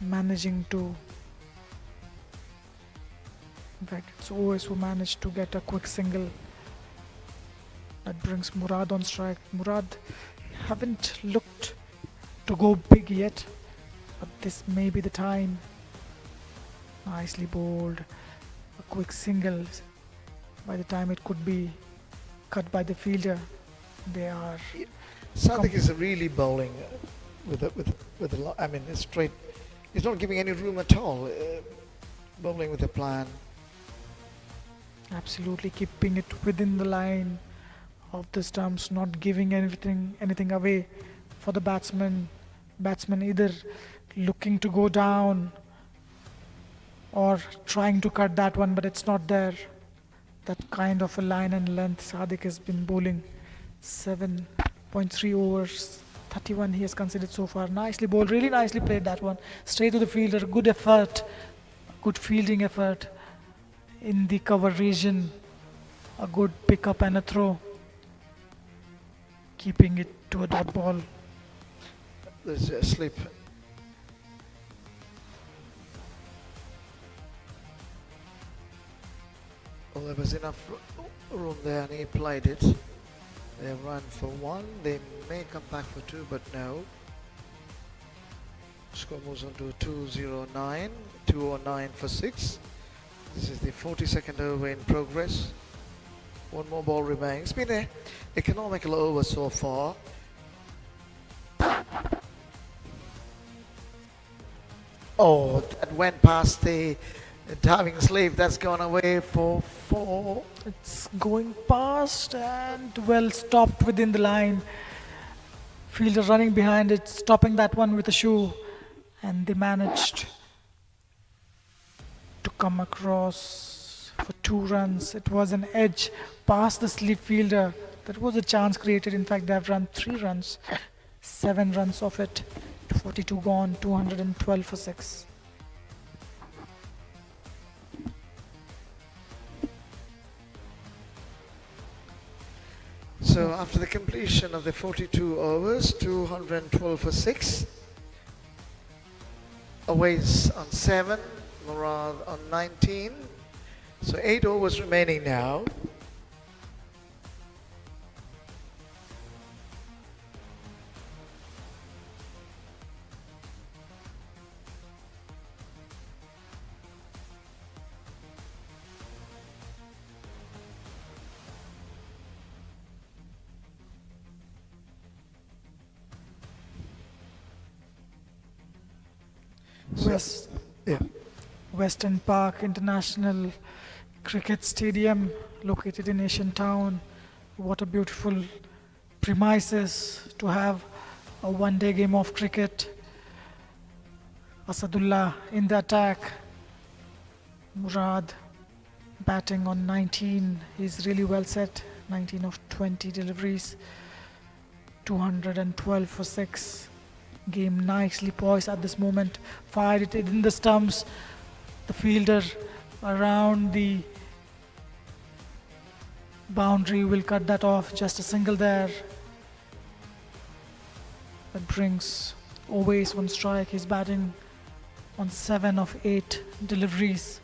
managing to, in fact it's always who managed to get a quick single. That brings Murad on strike. Murad haven't looked to go big yet, but this may be the time. Nicely bowled, a quick single. By the time it could be cut by the fielder, they are Sadiq is really bowling I mean, it's straight. He's not giving any room at all. Bowling with a plan. Absolutely keeping it within the line of the stumps, not giving anything away for the batsman. Batsman either looking to go down or trying to cut that one, but it's not there. That kind of a line and length Sadiq has been bowling. 7.3 overs, 31 he has considered so far. Nicely bowled, really nicely played that one. Straight to the fielder, good effort, good fielding effort in the cover region. A good pickup and a throw, keeping it to a dot ball. There's a slip. Well, there was enough room there and he played it. They run for one. They may come back for two, but no. Score moves on to 209. 209 for 6. This is the 42nd over in progress. One more ball remains. It's been an economical over so far. Oh, that went past the diving sleeve. That's gone away for 4. It's going past and well stopped within the line. Fielder running behind it, stopping that one with a shoe, and they managed to come across for 2 runs. It was an edge past the slip fielder. That was a chance created. In fact, they have run 3 runs, 7 runs of it. 42 gone, 212 for 6. So after the completion of the 42 overs, 212 for 6. Aways on 7, Murad on 19. So 8 overs remaining now. West, Yeah. Western Park International Cricket Stadium, located in Asian Town. What a beautiful premises to have a one-day game of cricket. Asadullah in the attack. Murad batting on 19. He's really well set. 19 of 20 deliveries. 212 for 6. Game nicely poised at this moment. Fired it in the stumps. The fielder around the boundary will cut that off. Just a single there. That brings always one strike. He's batting on 7 of 8 deliveries.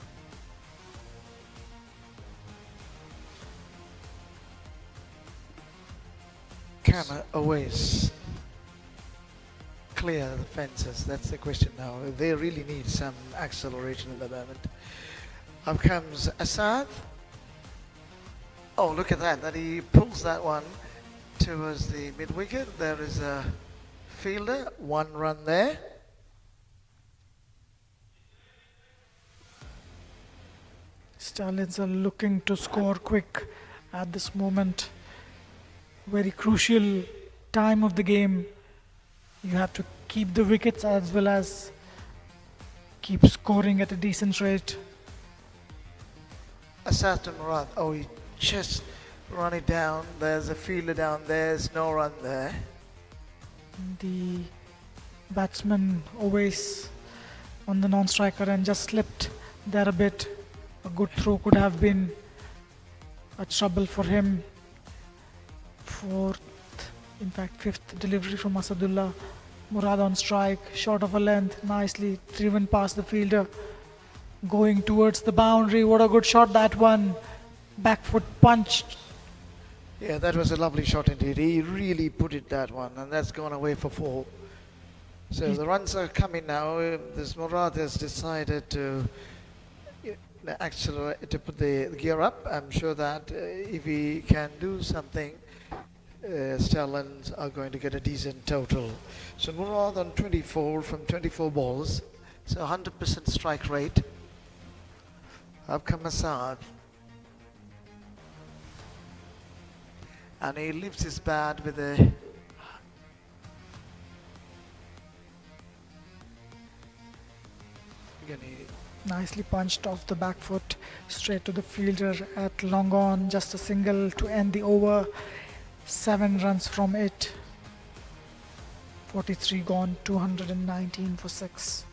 Can Aways clear the fences? That's the question now. They really need some acceleration at the moment. Up comes Asad. Oh, look at that. That he pulls that one towards the mid-wicket. There is a fielder. 1 run there. Stallions are looking to score quick at this moment. Very crucial time of the game. You have to keep the wickets as well as keep scoring at a decent rate. Asad to Murad. Oh, he just run it down. There's a fielder down there. There's no run there. The batsman always on the non-striker and just slipped there a bit. A good throw could have been a trouble for him. 4th, in fact 5th delivery from Asadullah. Murad on strike, short of a length, nicely driven past the fielder. Going towards the boundary, what a good shot that one. Back foot punched. Yeah, that was a lovely shot indeed. He really put it that one, and that's gone away for 4. So the runs are coming now. This Murad has decided to accelerate, to put the gear up. I'm sure that if he can do something, Stallions are going to get a decent total. So Murad on 24 from 24 balls. So 100% strike rate. Up comes Masad. And he lifts his bat with a again Nicely punched off the back foot, straight to the fielder at long on. Just a single to end the over. 7 runs from it. 43 gone, 219 for 6.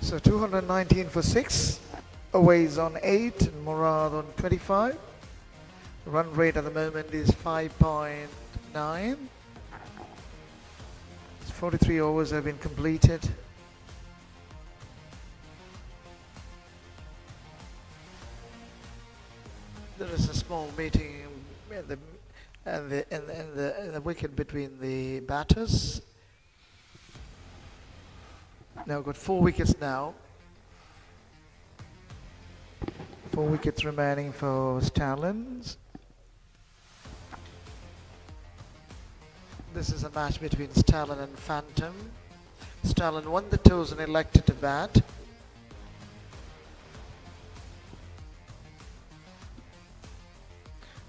So 219 for 6. Aways on 8 and Murad on 25. Run rate at the moment is 5.9. 43 overs have been completed. There is a small meeting in the wicket between the batters. Now got 4 wickets now. 4 wickets remaining for Stallions. This is a match between Stallion and Phantom. Stallion won the toss and elected to bat.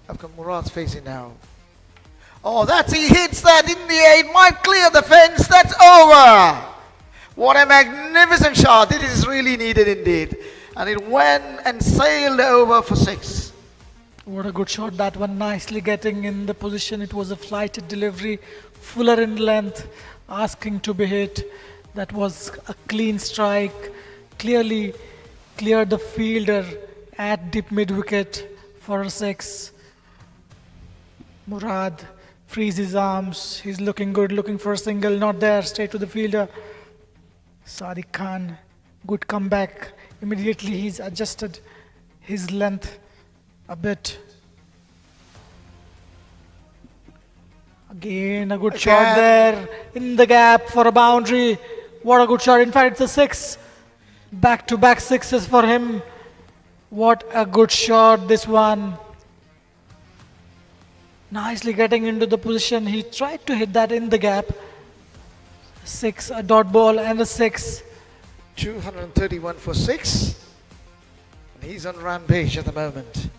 I've got Murad's facing now. Oh, he hits that in the air. It might clear the fence. That's over. What a magnificent shot. It is really needed indeed. And it went and sailed over for 6. What a good shot that one, nicely getting in the position. It was a flighted delivery, fuller in length, asking to be hit. That was a clean strike, clearly cleared the fielder at deep mid wicket for a 6. Murad frees his arms, he's looking good, looking for a single, not there, straight to the fielder. Sadiq Khan, good comeback. Immediately he's adjusted his length a bit. Again a good shot there in the gap for a boundary. What a good shot. In fact, it's a 6. Back-to-back 6s for him. What a good shot this one. Nicely getting into the position. He tried to hit that in the gap. 6, a dot ball and a 6. 231 for 6. And he's on rampage at the moment.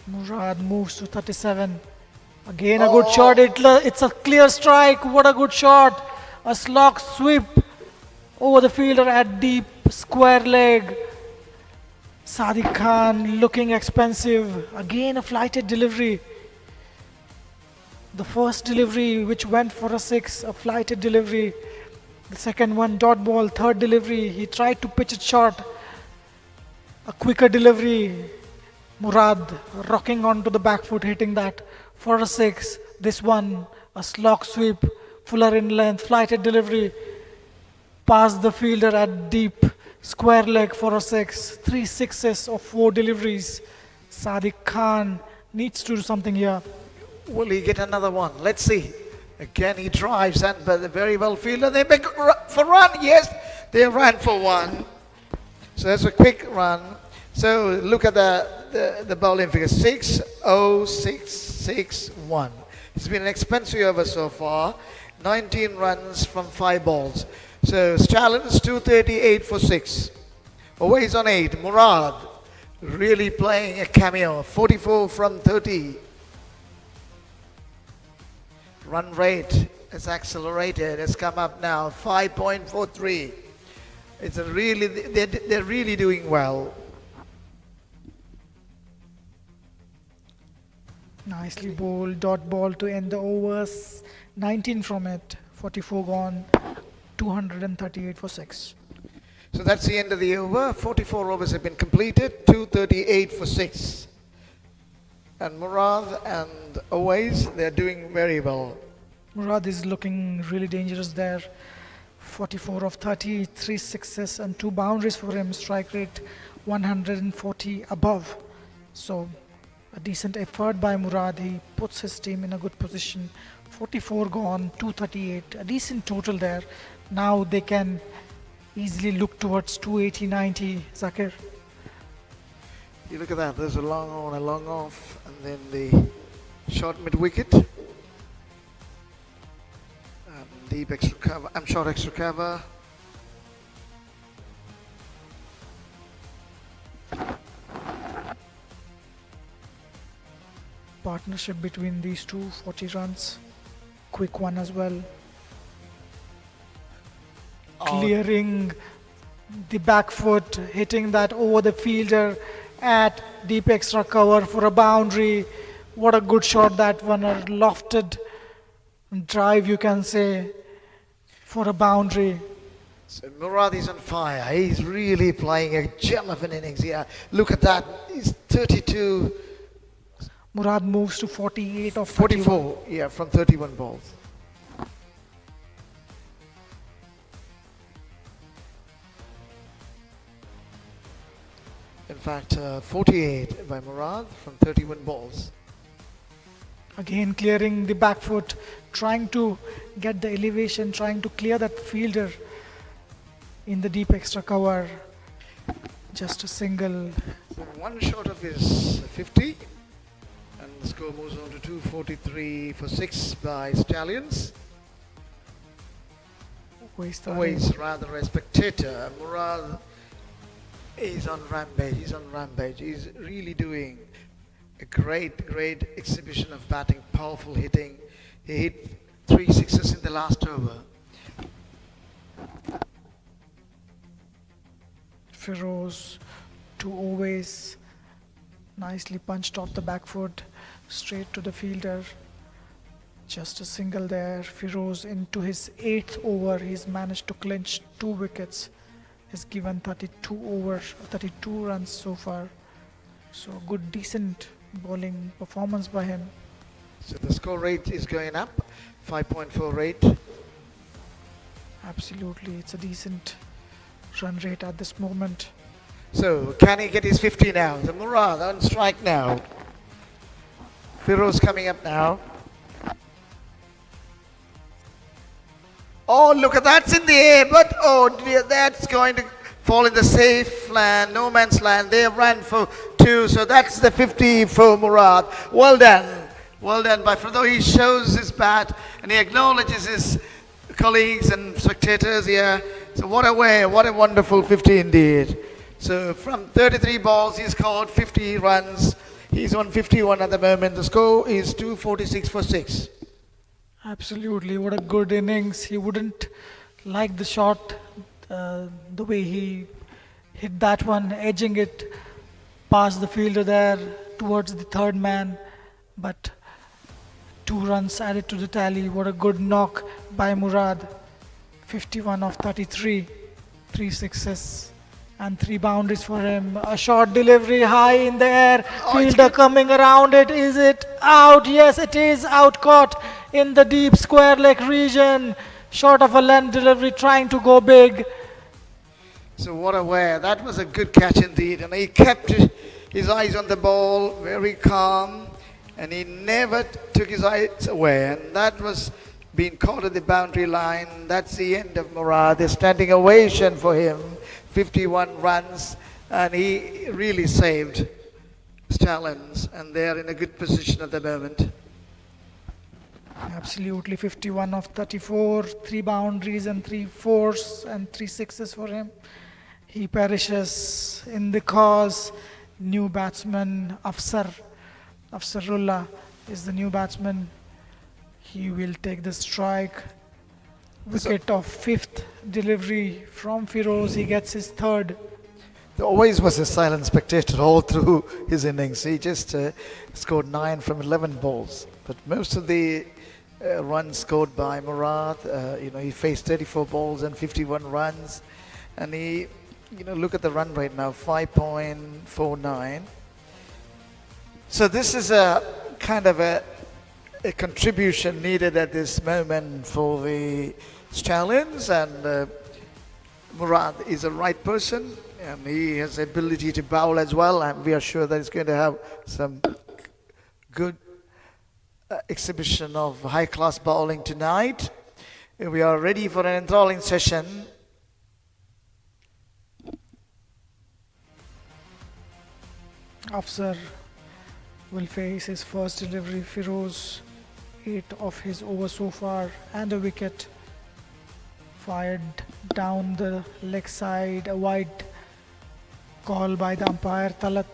Murad moves to 37. Again a good shot. It's a clear strike. What a good shot. A slog sweep over the fielder at deep square leg. Sadiq Khan looking expensive. Again a flighted delivery. The first delivery which went for a 6, a flighted delivery. The second one dot ball, third delivery. He tried to pitch it short. A quicker delivery. Murad rocking onto the back foot, hitting that for a 6. This one, a slog sweep, fuller in length, flighted delivery. Past the fielder at deep square leg for a 6. 3 6s of 4 deliveries. Sadiq Khan needs to do something here. Will he get another one? Let's see. Again, he drives and very well fielder. They make for run. Yes, they ran for 1. So that's a quick run. So look at the bowling figure. 6, 0, 6, 6, 1. It's been an expensive over so far. 19 runs from 5 balls. So Stallions 238 for 6. Aways on 8. Murad really playing a cameo. 44 from 30. Run rate is accelerated. It's come up now 5.43. It's a really they're really doing well. Nicely bowled, dot ball to end the overs. 19 from it, 44 gone, 238 for 6. So that's the end of the over. 44 overs have been completed, 238 for 6. And Murad and Aways, they're doing very well. Murad is looking really dangerous there. 44 of 30, 3 6s and 2 boundaries for him. Strike rate 140 above. So a decent effort by Murad. He puts his team in a good position. 44 gone, 238. A decent total there. Now they can easily look towards 280, 90. Zakir. You look at that, there's a long on, a long off, and then the short mid-wicket. And deep extra cover, short extra cover. Partnership between these two, 40 runs. Quick one as well. Clearing the back foot, hitting that over the fielder at deep extra cover for a boundary. What a good shot that one, a lofted drive you can say for a boundary. So Murad is on fire. He's really playing a gem of an innings here. Look at that. He's 32. Murad moves to 48 of 31. 44, yeah, from 31 balls. In fact, 48 by Murad from 31 balls. Again clearing the back foot, trying to get the elevation, trying to clear that fielder in the deep extra cover. Just a single. So one short of his 50. And the score moves on to 243 for 6 by Stallions. Always rather a spectator. Murad is on rampage. He's really doing a great exhibition of batting, powerful hitting. He hit 3 sixes in the last over. Feroz to always nicely punched off the back foot, straight to the fielder. Just a single there. Feroz into his 8th over. He's managed to clinch 2 wickets. He's given 32 runs so far. So good, decent bowling performance by him. So the score rate is going up, 5.4 rate. Absolutely, it's a decent run rate at this moment. So can he get his 50 now? The Murad on strike now. Feroz coming up now. Oh, look at that's in the air, but oh dear, that's going to fall in the safe land, no man's land. They have ran for 2, so that's the 50 for Murad. Well done by Feroz. He shows his bat and he acknowledges his colleagues and spectators here. So what a way, what a wonderful 50 indeed. So from 33 balls, he scored 50 runs. He's on 51 at the moment. The score is 246 for 6. Absolutely, what a good innings. He wouldn't like the shot, the way he hit that one, edging it past the fielder there towards the third man. But 2 runs added to the tally. What a good knock by Murad. 51 of 33, 3 sixes and 3 boundaries for him. A short delivery high in the air. Fielder coming around it. Is it out? Yes, it is out, caught in the deep square leg region. Short of a length delivery, trying to go big. So what a way. That was a good catch indeed. And he kept his eyes on the ball, very calm. And he never took his eyes away. And that was being caught at the boundary line. That's the end of Murad. They're standing ovation for him. 51 runs. And he really saved Stallions. And they're in a good position at the moment. Absolutely, 51 of 34, 3 boundaries and 3 fours and 3 sixes for him. He perishes in the cause. New batsman Afsarullah is the new batsman. He will take the strike. Wicket of 5th delivery from Feroz. He gets his 3rd. There always was a silent spectator all through his innings. He just scored 9 from 11 balls. But most of the runs scored by Murad, he faced 34 balls and 51 runs. And he, look at the run rate now, 5.49. So this is a kind of a contribution needed at this moment for the Stallions. And Murad is a right person. And he has the ability to bowl as well. And we are sure that he's going to have some good exhibition of high-class bowling tonight. We are ready for an enthralling session. Afsar will face his first delivery. Firoz, 8 of his over so far, and a wicket. Fired down the leg side, a wide call by the umpire Talat.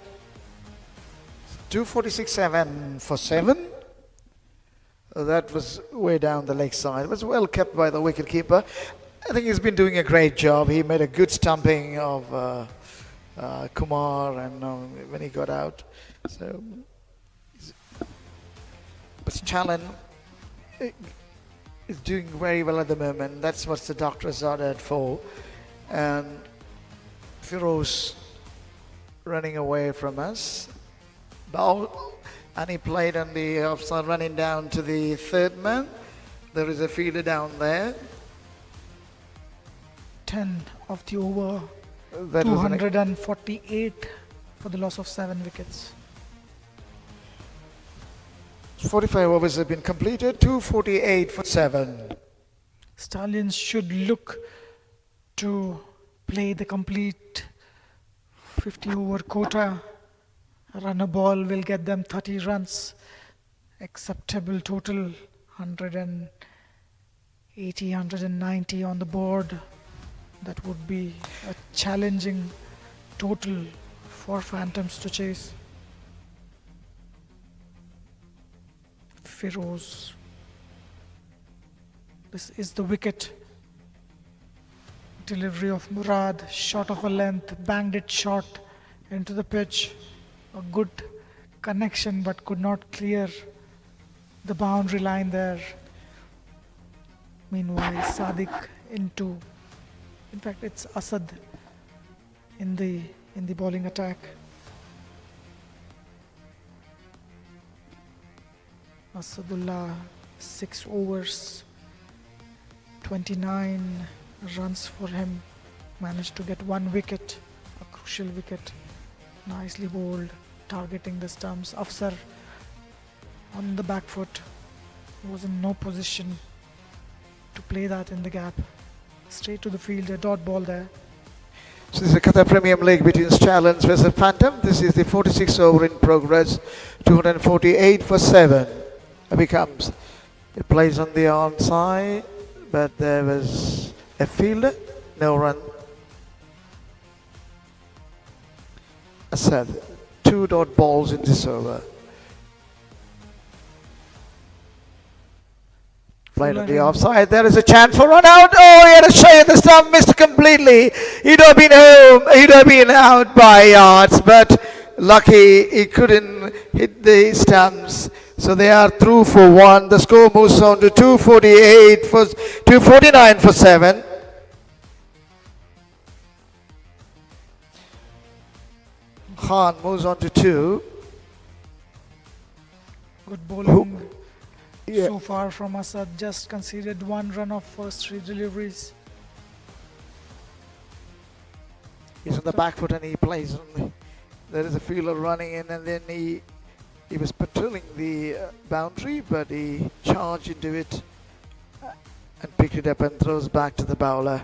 246.7 for 7. That was way down the leg side. It was well kept by the wicketkeeper. I think he's been doing a great job. He made a good stumping of Kumar and when he got out. So, but Stallion is doing very well at the moment. That's what the doctors ordered for. And Firoz running away from us. Bowl, and he played on the offside, running down to the third man. There is a fielder down there. 10 of the over, That was 248 for the loss of 7 wickets. 45 overs have been completed, 248 for 7. Stallions should look to play the complete 50 over quota. A runner ball will get them 30 runs. Acceptable total 180, 190 on the board. That would be a challenging total for Phantoms to chase. Firoz. This is the wicket. Delivery of Murad, shot of a length, banged it short into the pitch. A good connection but could not clear the boundary line there. Meanwhile, Sadiq into, in fact it's Asad in the bowling attack. Asadullah, 6 overs, 29 runs for him, managed to get 1 wicket, a crucial wicket, nicely bowled, targeting the stumps. Afsar on the back foot, was in no position to play that in the gap. Straight to the field, a dot ball there. So this is the Qatar Premier League between Stallions versus Phantom. This is the 46 over in progress, 248 for 7. It becomes, it plays on the onside, but there was a fielder, no run. Asad, 2 dot balls in this over. Played on the offside. There is a chance for run out. Oh, he had a shy at the stump, missed completely. He'd have been home. He'd have been out by yards, but lucky he couldn't hit the stumps. So they are through for 1. The score moves on to 249 for 7. Khan moves on to 2. Good bowling Yeah. so far from Asad, just conceded 1 run of first 3 deliveries. He's on the back foot and he plays on the, there is a fielder running in, and then he was patrolling the boundary, but he charged into it and picked it up and throws back to the bowler.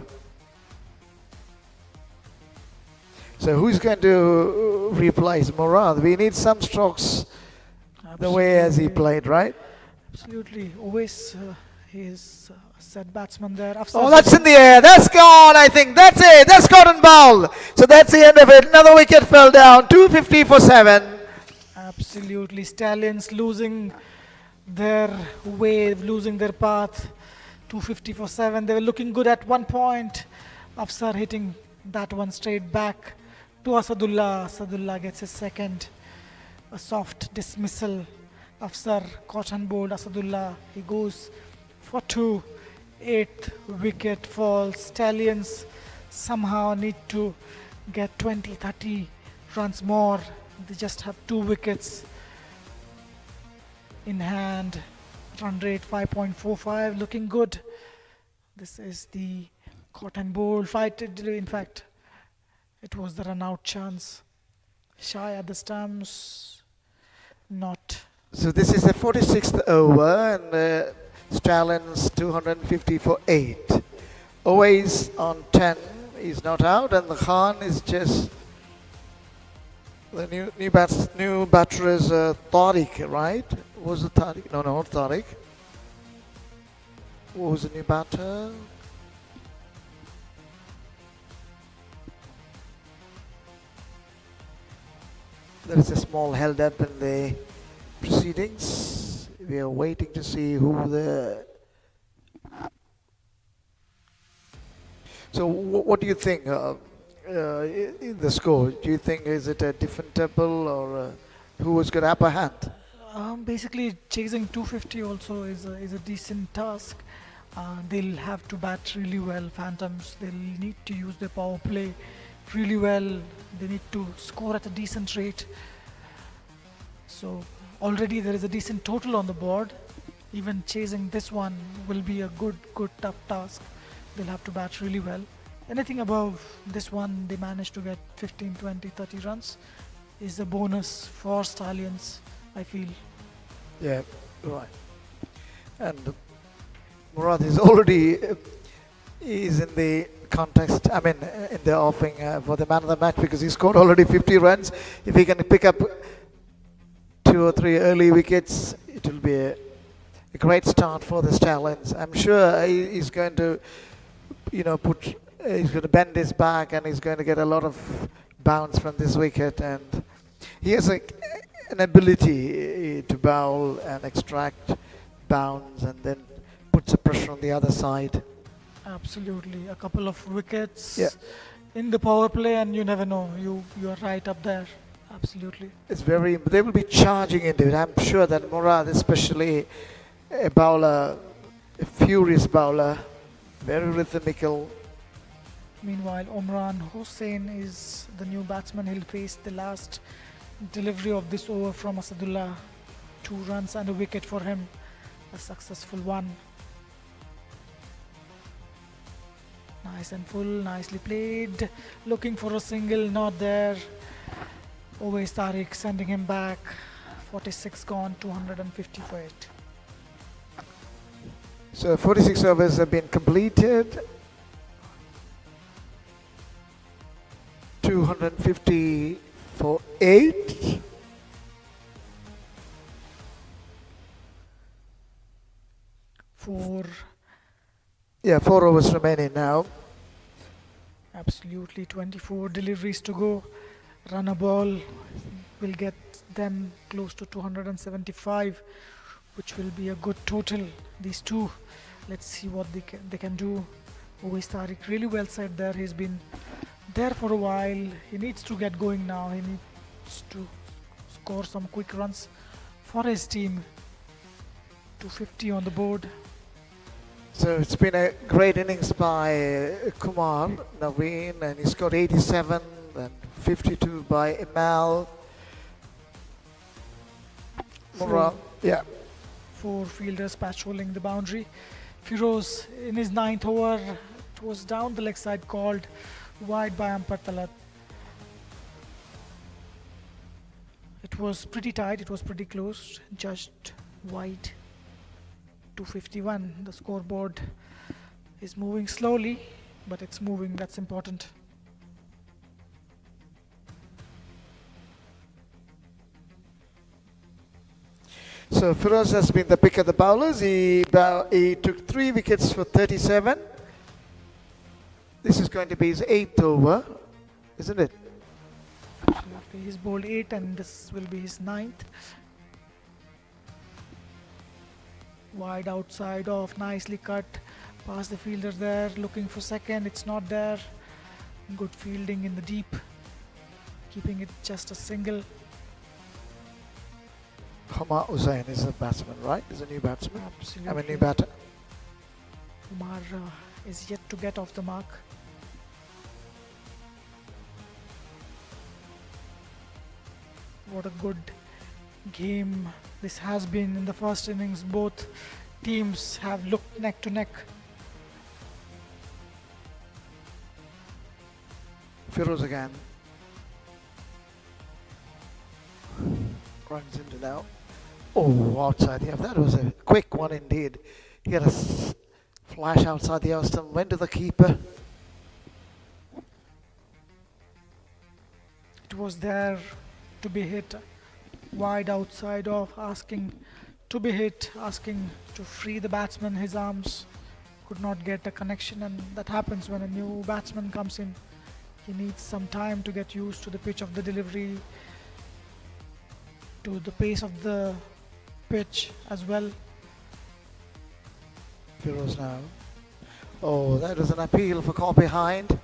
So who's going to replace Murad? We need some strokes the way as he played, right? Absolutely. Always he is a set batsman there. Oh, that's in the air. That's gone, I think. That's it. That's caught and bowled. So that's the end of it. Another wicket fell down. 250 for 7. Absolutely. Stallions losing their way, losing their path. 250 for 7. They were looking good at one point. Afsar hitting that one straight back to Asadullah. Asadullah gets his second. A soft dismissal. Afsar caught and bowled Asadullah. He goes for 2. 8th wicket falls. Stallions somehow need to get 20, 30 runs more. They just have 2 wickets in hand. Run rate 5.45, looking good. This is the caught and bowled fight. In fact, it was the run out chance. Shy at the stumps. Not. So this is the 46th over, and Stallions 250 for 8. Always on 10. He's not out, and the Khan is just The new batter is Tariq, right? Was it Tariq? No, not Tariq. What was the new batter? There is a small held up in the proceedings. We are waiting to see who the. So, what do you think in the score? Do you think is it a different table or who has got upper hand? Basically, chasing 250 also is a decent task. They'll have to bat really well, Phantoms. They'll need to use their power play really well. They need to score at a decent rate. So already there is a decent total on the board. Even chasing this one will be a good tough task. They'll have to bat really well. Anything above this one, they manage to get 15, 20, 30 runs is a bonus for Stallions, I feel. Yeah, right. And Murad is already is in the context. I mean, in the offing for the man of the match because he scored already 50 runs. If he can pick up 2 or 3 early wickets, it will be a great start for the Stallions. I'm sure he's going to, he's going to bend his back and he's going to get a lot of bounce from this wicket. And he has an ability to bowl and extract bounce and then puts a pressure on the other side. Absolutely. A couple of wickets Yeah. in the power play and you never know. You are right up there. Absolutely. They will be charging into it. I'm sure that Murad, especially a bowler, a furious bowler, very rhythmical. Meanwhile, Omran Hossain is the new batsman. He'll face the last delivery of this over from Asadullah. 2 runs and a wicket for him. A successful one. Nice and full, nicely played. Looking for a single, not there. Always Tariq sending him back. 46 gone, 250 for it. So 46 overs have been completed. 250 for 8. For 4 overs remaining now. absolutely 24 deliveries to go. Run a ball will get them close to 275, which will be a good total. These two, let's see what they can do. Always Tariq really well said there. He's been there for a while. He needs to get going now. He needs to score some quick runs for his team. 250 on the board. So it's been a great innings by Kumar Naveen, and he scored 87 and 52 by Imal. Murad, yeah. 4 fielders patrolling the boundary. Firoz in his 9th over, it was down the leg side, called wide by umpire Talat. It was pretty tight, it was pretty close, judged wide. 251. The scoreboard is moving slowly, but it's moving, that's important. So Firoz has been the pick of the bowlers. He took 3 wickets for 37. This is going to be his 8th over, isn't it? Absolutely. He's bowled 8 and this will be his 9th. Wide outside off, nicely cut. Past the fielder there, looking for second. It's not there. Good fielding in the deep. Keeping it just a single. Hamad Hussain is a batsman, right? Is a new batsman. Absolutely. I mean, new batter. Umar is yet to get off the mark. What a good game this has been in the first innings. Both teams have looked neck to neck. Firoz again. Runs into now. Oh, outside. Yeah, that was a quick one indeed. He had a flash outside the off stump, went to the keeper. It was there to be hit wide outside off, asking to be hit, asking to free the batsman. His arms could not get a connection, and that happens when a new batsman comes in. He needs some time to get used to the pitch of the delivery, to the pace of the pitch as well. Firoz now. Oh, that was an appeal for caught behind,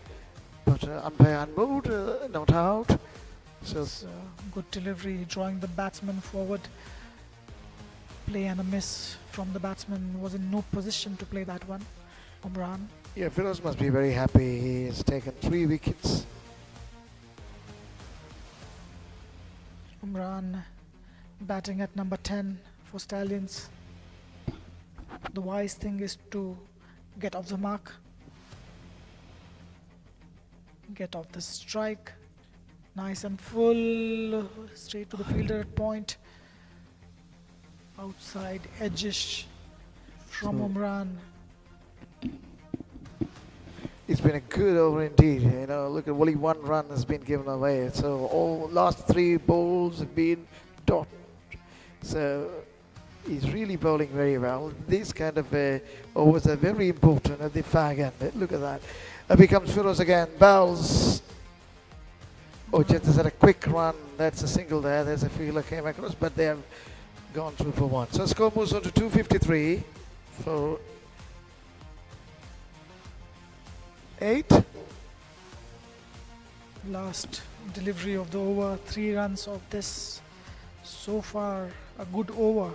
but umpire unmoved, not out. So It's a good delivery, drawing the batsman forward. Play and a miss from the batsman, was in no position to play that one. Umran. yeah, Firoz must be very happy. He has taken 3 wickets. Umran batting at number 10 for Stallions. The wise thing is to get off the mark, get off the strike. Nice and full, straight to the fielder at point. Outside edgish from So- Umran. It's been a good over indeed. You know, look at only 1 run has been given away. So all last 3 balls have been dot. So he's really bowling very well. These kind of overs are very important at the fag end. Look at that. Becomes Firoz again. Bowls. Oh, just had a quick run. That's a single there. There's a fielder came across, but they have gone through for 1. So score moves on to 253 for 8. Last delivery of the over, 3 runs of this. So far, a good over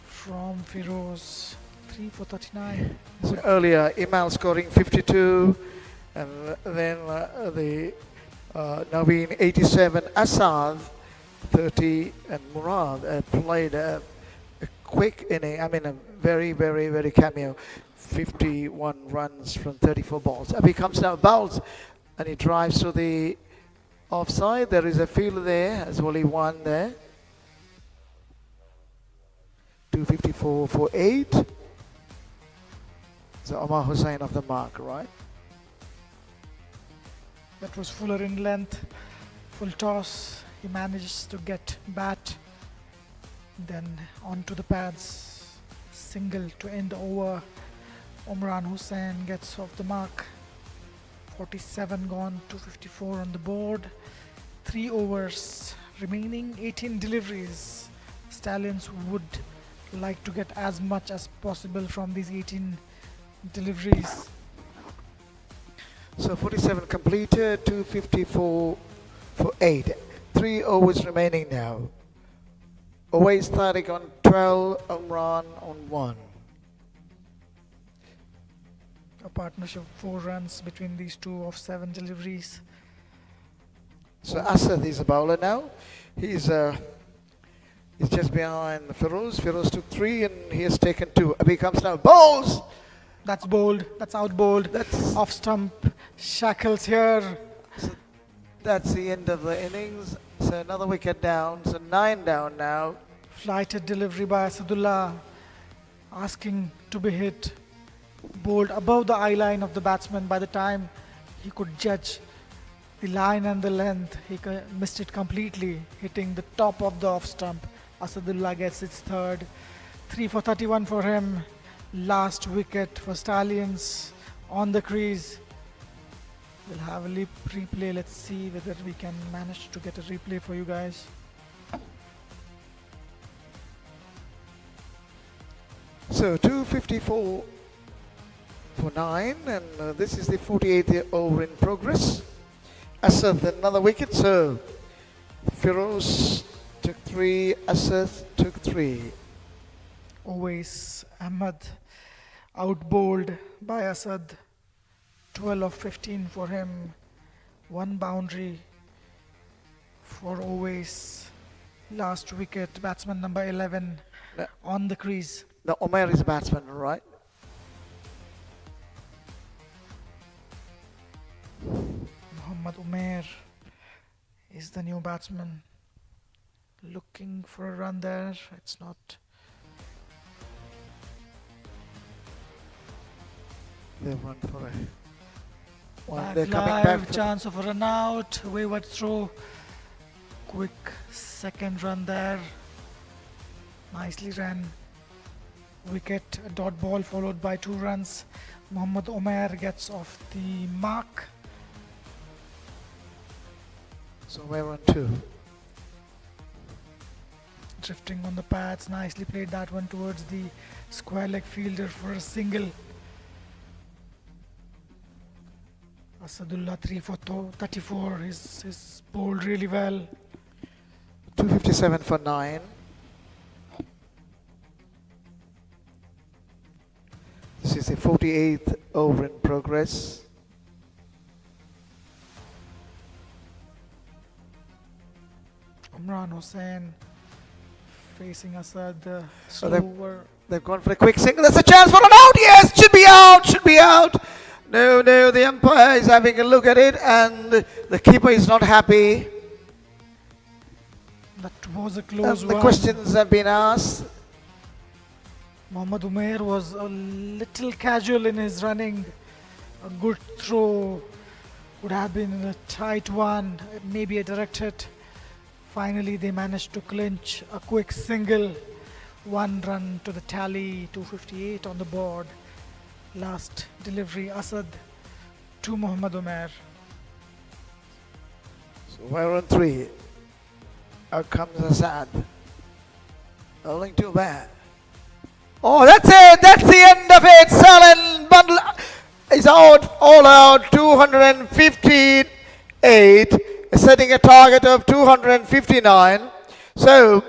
from Firoz. 3 for 39. So earlier, Imal scoring 52, and then the Naveen 87, Asad 30, and Murad played a quick inning. I mean, a very, very, very cameo. 51 runs from 34 balls. He comes down, bowls, and he drives to the offside. There is a fielder there. There's only 1 there. 254 for 8. So Omar Hussain off the mark, right? That was fuller in length, full toss. He manages to get bat, then onto the pads, single to end the over. Umran Hussain gets off the mark. 47 gone, 254 on the board. 3 overs remaining, 18 deliveries. Stallions would like to get as much as possible from these 18 deliveries. So 47 completed, 254 for 8. 3 overs remaining now. Always Tariq on 12, Umran on 1. A partnership of 4 runs between these two of 7 deliveries. So Asad is a bowler now. He's just behind Feroz. Feroz took 3 and he has taken 2. He comes now, bowls! That's bowled, that's out bowled. That's Off stump, shackles here. So that's the end of the innings. So another wicket down. So 9 down now. Flighted delivery by Asadullah, asking to be hit. Bowled above the eye line of the batsman. By the time he could judge the line and the length, he missed it completely, hitting the top of the off stump. Asadullah gets its 3rd. 3 for 31 for him. Last wicket for Stallions on the crease. We'll have a replay. Let's see whether we can manage to get a replay for you guys. So 254 for 9, and this is the 48th over in progress. Asad another wicket, so Firoz took 3, Asad took 3. Always Ahmad out bowled by Asad. 12 of 15 for him. 1 boundary for Always. Last wicket, batsman number 11 No. on the crease. Now Omer is a batsman, right? Muhammad Umair is the new batsman. Looking for a run there. It's not. They've run for a one. Back They're coming live, back. chance of a run out. Wayward throw. Quick second run there. Nicely ran. Wicket, a dot ball followed by 2 runs. Mohammad Omer gets off the mark. So we're on 2. Drifting on the pads, nicely played that one towards the square leg fielder for a single. Asadullah 3 for 34. He's bowled really well. 257 for 9. This is the 48th over in progress. Imran Hussain facing Asad. So they've Slower. gone for a quick single. There's a chance for an out. Yes, should be out. Should be out. No, the umpire is having a look at it and the keeper is not happy. That was a close And the one. questions have been asked. Mohammad Umair was a little casual in his running. A good throw would have been a tight one, maybe a direct hit. Finally, they managed to clinch a quick single. 1 run to the tally, 258 on the board. Last delivery, Asad to Mohammad Umair. So we're on 3. Out comes Assad. Bowling to bat. Oh, that's it. That's the end of it. Stallion bundle is out, all out, 258, setting a target of 259. So,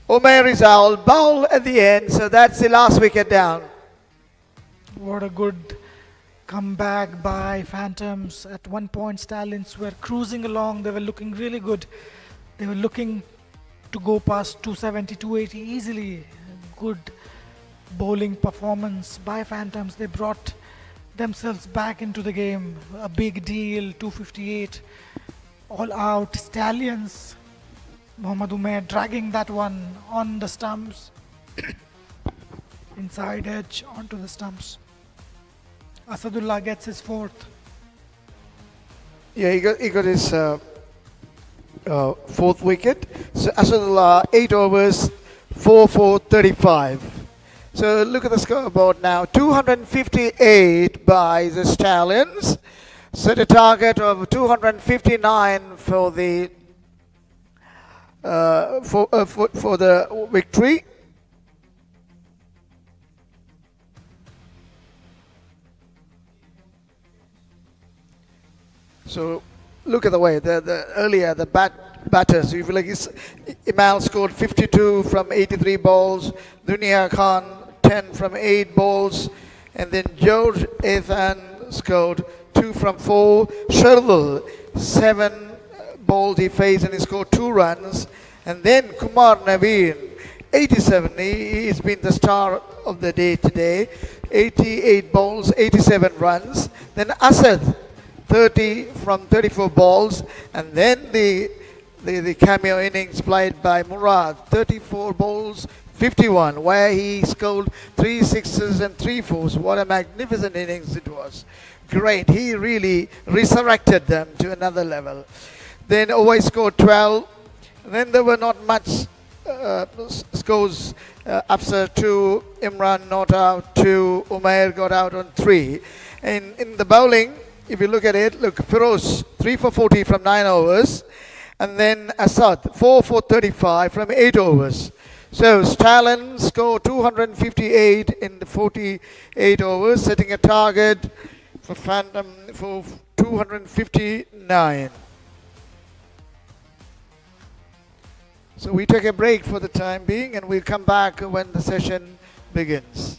Omer is out, bowl at the end. So that's the last wicket down. What a good comeback by Phantoms. At one point, Stallions were cruising along. They were looking really good. They were looking to go past 270, 280 easily. Good bowling performance by Phantoms. They brought themselves back into the game. A big deal, 258. All out. Stallions. Mohammad Umair dragging that one on the stumps. Inside edge onto the stumps. Asadullah gets his 4th. Yeah, he got his 4th wicket. So Asadullah 8 overs, 4 for 35. So look at the scoreboard now. 258 by the Stallions. Set a target of 259 for the for the victory. So look at the way the earlier the batters. You feel like Imal scored 52 from 83 balls. Dunia Khan 10 from 8 balls, and then George Ethan scored 2 from 4. Sherville 7 balls he faced and he scored 2 runs, and then Kumar Naveen 87. He's been the star of the day today. 88 balls, 87 runs. Then Asad 30 from 34 balls, and then the cameo innings played by Murad, 34 balls, 51, where he scored 3 sixes and 3 fours. What a magnificent innings it was. Great. He really resurrected them to another level. Then Owais scored 12. And then there were not much scores. After 2, Imran not out, 2, Umair got out on 3. And in the bowling, if you look at it, look, Firoz 3 for 40 from 9 overs. And then Asad 4 for 35 from 8 overs. So Stalin scored 258 in the 48 overs, setting a target for Phantom for 259. So we take a break for the time being, and we'll come back when the session begins.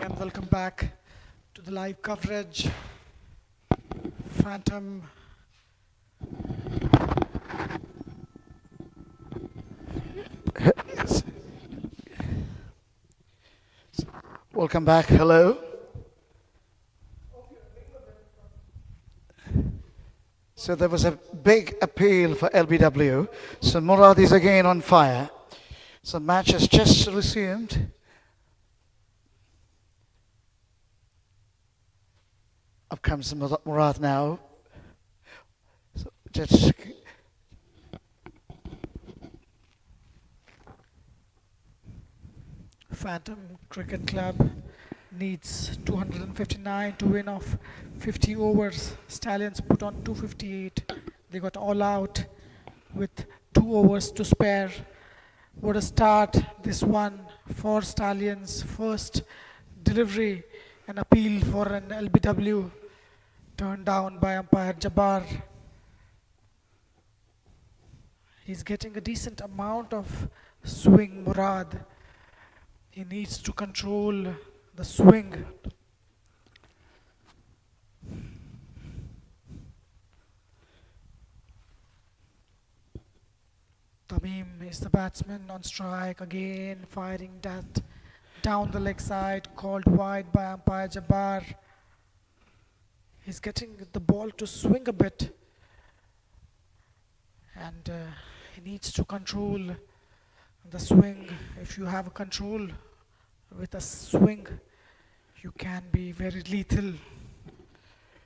and welcome back to the live coverage. Phantom. Yes. Welcome back. Hello. So there was a big appeal for LBW. So Murad is again on fire. So match has just resumed. Up comes Murad now. So just Phantom Cricket Club needs 259 to win off 50 overs. Stallions put on 258. They got all out with 2 overs to spare. What a start this one for Stallions. First delivery, an appeal for an LBW turned down by umpire Jabbar. He's getting a decent amount of swing, Murad. He needs to control the swing. Tamim is the batsman on strike again, firing that down the leg side, called wide by umpire Jabbar. He's getting the ball to swing a bit, and he needs to control the swing. If you have a control with a swing, you can be very lethal.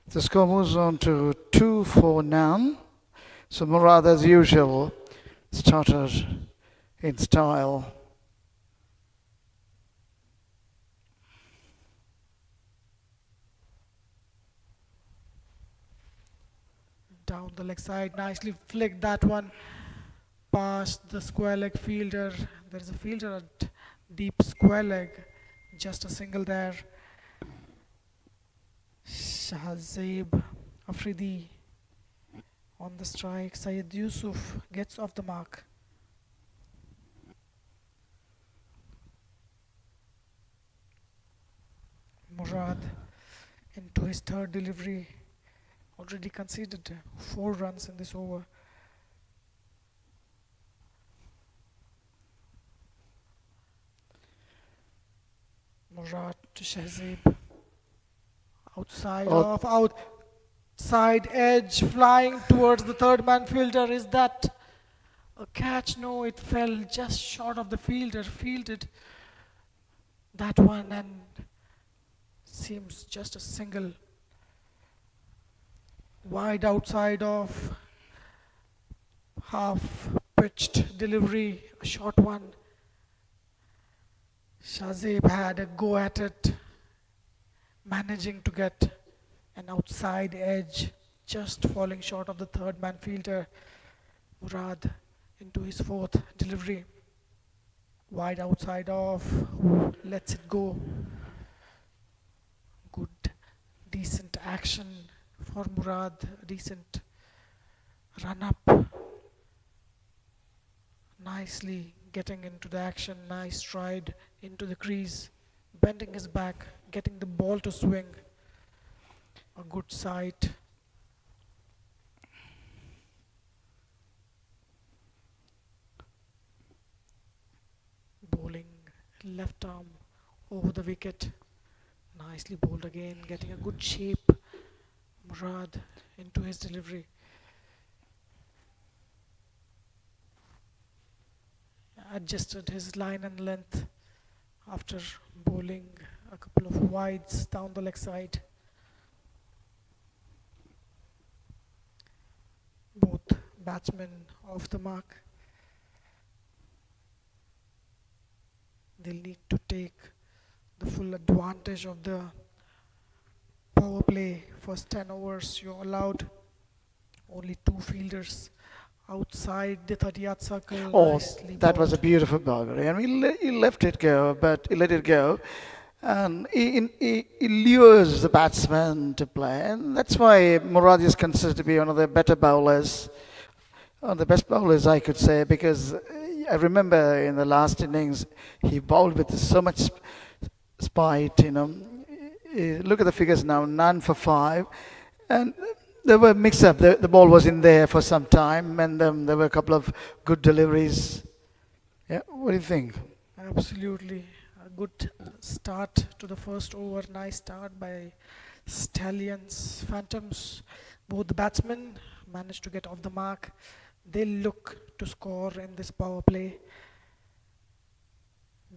the score moves on to 2-4 now. So Murad, as usual, started in style. Down the leg side, nicely flicked that one past the square leg fielder. There is a fielder at deep square leg, just a single there. Shahzeb Afridi on the strike. Syed Yusuf gets off the mark. Murad into his third delivery. Already conceded 4 runs in this over. Murad to Shahzeb. Outside edge, flying towards the third man fielder. Is that a catch? No, it fell just short of the fielder. Fielded that one and seems just a single. Wide outside of half pitched delivery, a short one. Shahzeb had a go at it, managing to get an outside edge, just falling short of the third man fielder. Murad into his fourth delivery. Wide outside off, lets it go. Good, decent action for Murad, a decent run up. Nicely getting into the action, nice stride into the crease, bending his back, getting the ball to swing. A good sight. Bowling left arm over the wicket. Nicely bowled again, getting a good shape. Murad into his delivery. Adjusted his line and length after bowling a couple of wides down the leg side. Both batsmen off the mark. They'll need to take the full advantage of the power play. First 10 overs, you're allowed only 2 fielders outside the 30-yard circle. Oh, Nicely that was a bowled. beautiful boundary. And he left it go, but he let it go. And he lures the batsman to play. And that's why Murad is considered to be one of the better bowlers, one of the best bowlers, I could say, because I remember in the last innings, he bowled with so much spite, look at the figures now, none for five. And there were mix up. The ball was in there for some time, and there were a couple of good deliveries. Yeah, what do you think? Absolutely. A good start to the first over. Nice start by Stallions. Phantoms, both the batsmen managed to get off the mark. They look to score in this power play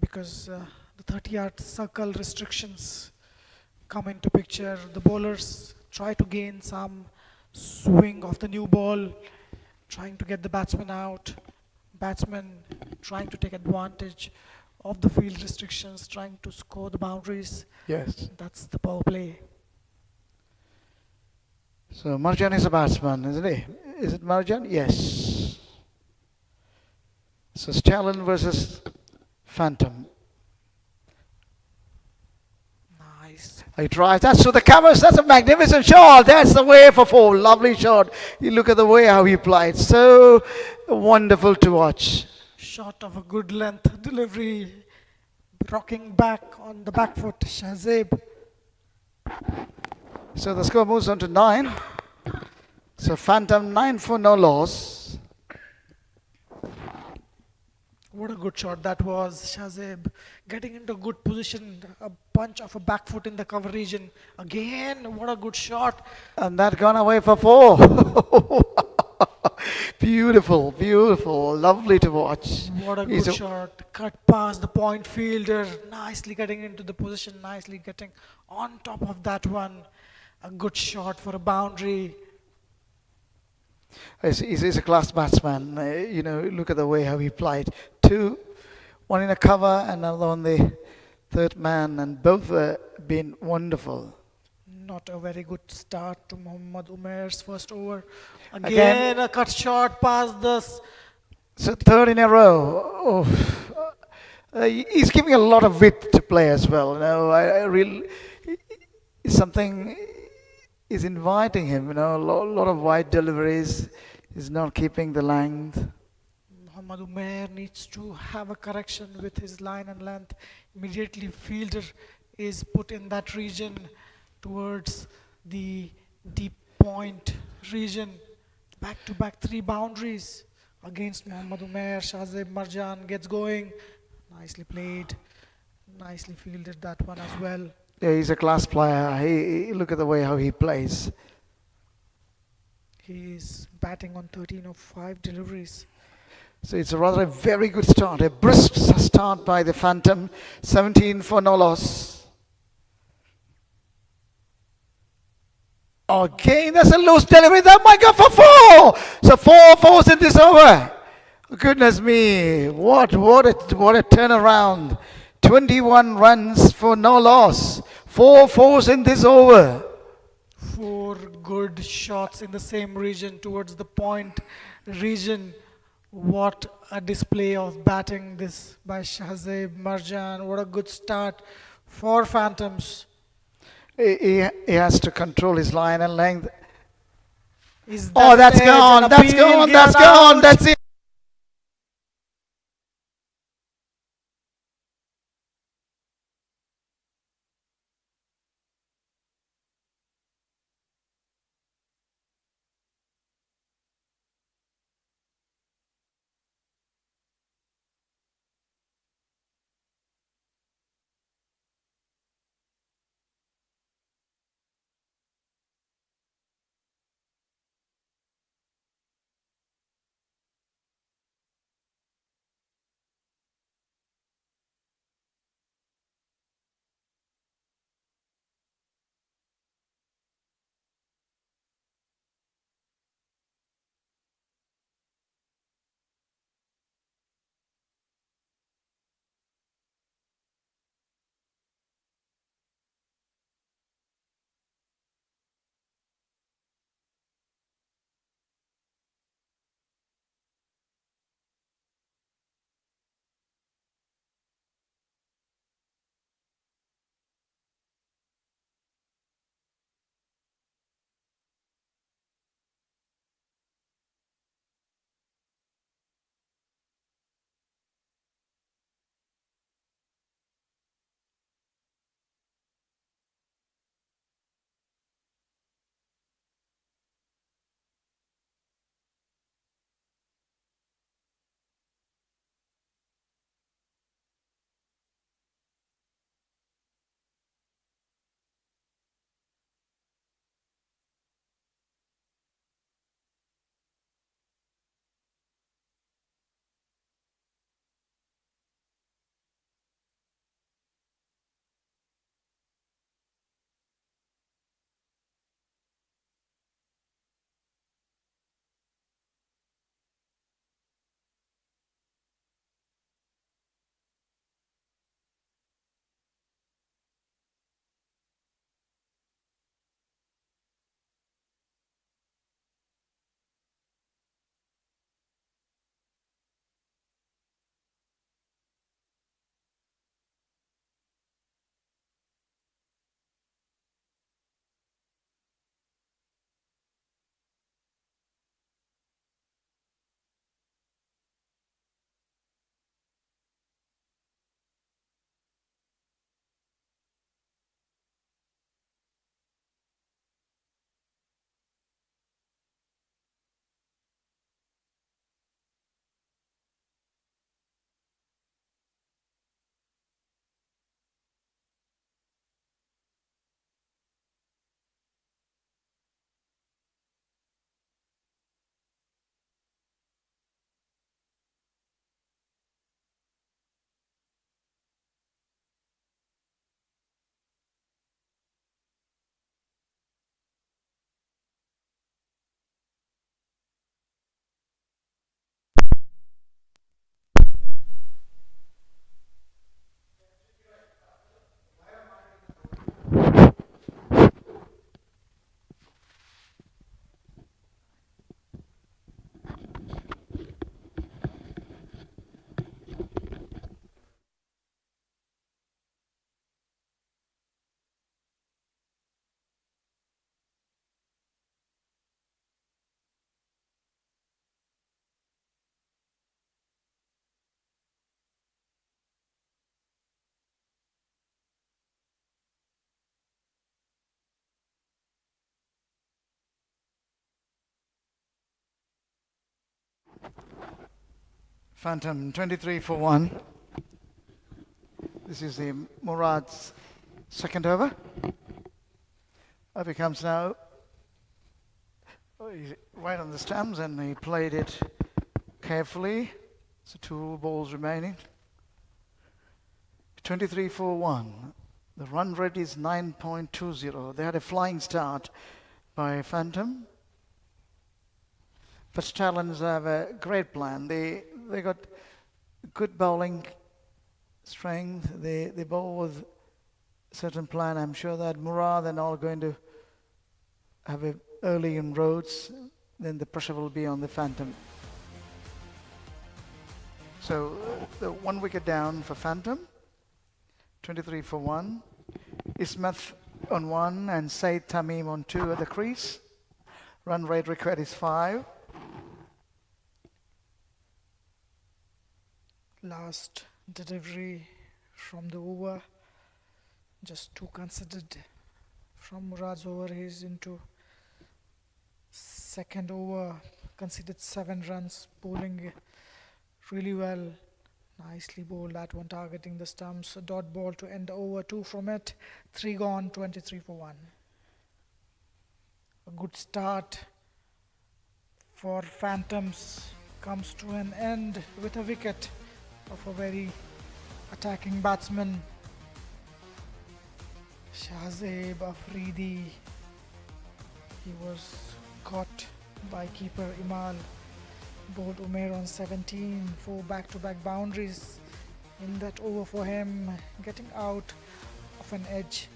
because the 30-yard circle restrictions come into picture. The bowlers try to gain some swing of the new ball, trying to get the batsman out. Batsmen trying to take advantage of the field restrictions, trying to score the boundaries. Yes. That's the power play. So Marjan is a batsman, isn't he? Is it Marjan? Yes. So Stallion versus Phantom. Nice. He tries. That's to the covers. That's a magnificent shot. That's the way for four. Lovely shot. You look at the way how he played. So wonderful to watch. Shot of a good length delivery, rocking back on the back foot. Shazib. So the score moves on to 9. So Phantom 9 for no loss. What a good shot that was. Shazib getting into a good position. A punch of a back foot in the cover region. Again, what a good shot. And that gone away for 4. Beautiful, beautiful. Lovely to watch. What a He's good shot. Cut past the point fielder. Nicely getting into the position. Nicely getting on top of that one. A good shot for a boundary. He's a class batsman. Look at the way how he played. 2, one in a cover, another on the third man, and both were been wonderful. Not a very good start to Muhammad Umair's first over. Again. Again, a cut shot past this. So third in a row. Oh. He's giving a lot of width to play as well. I really it's something is inviting him. A lot of wide deliveries. He's not keeping the length. Muhammad Umair needs to have a correction with his line and length. Immediately, fielder is put in that region towards the deep point region. Back to back 3 boundaries against Muhammad Umair. Shazib Marjan gets going. Nicely played. Nicely fielded that one as well. Yeah, he's a class player. Look at the way how he plays. He's batting on 13 of 5 deliveries. So it's a very good start. A brisk start by the Phantom. 17 for no loss. Again, that's a loose delivery. That might go for 4. So 4 fours in this over. Goodness me. What a turnaround. 21 runs for no loss. 4 fours in this over. 4 good shots in the same region towards the point region. What a display of batting this by Shahzeb Marjan. What a good start for Phantoms. He has to control his line and length. Is Oh, that that's edge gone. an That's appeal gone. given That's gone. out? That's it. Phantom 23 for 1. This is the Murad's second over. Up he comes now. Oh, he's right on the stumps and he played it carefully. So 2 balls remaining. 23 for 1. The run rate is 9.20. They had a flying start by Phantom. But Stallions have a great plan. They got good bowling strength. They bowl with certain plan. I'm sure that Murad and all are going to have a early inroads. Then the pressure will be on the Phantom. So the 1 wicket down for Phantom. 23 for 1. Ismath on 1 and Said Tamim on 2 at the crease. Run rate required is 5. Last delivery from the over. Just 2 considered from Murad's over. He's into second over. Conceded 7 runs. Bowling really well. Nicely bowled that one, targeting the stumps. A dot ball to end the over. 2 from it. 3 gone. 23 for 1. A good start for Phantoms comes to an end with a wicket of a very attacking batsman, Shahzeb Afridi. He was caught by keeper Imal. Bowled Umair on 17, 4 back-to-back boundaries in that over for him, getting out of an edge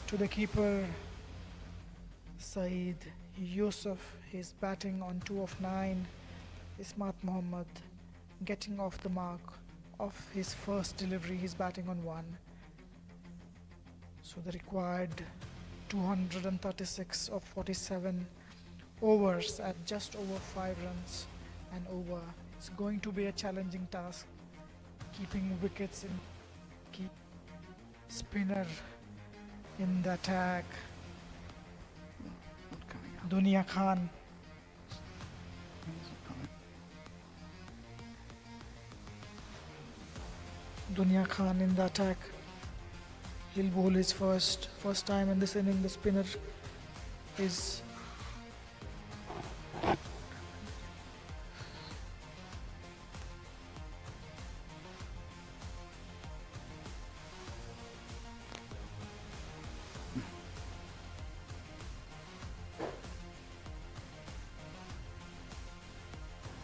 to the keeper Saeed Yusuf. He's batting on 2 of 9. Ismat Mohammed getting off the mark of his first delivery. He's batting on 1. So the required 236 of 47 overs at just over 5 runs and over. It's going to be a challenging task keeping wickets in, keep spinner in the attack. Dunia Khan. Dunia Khan in the attack. He'll bowl his first time in this inning. The spinner is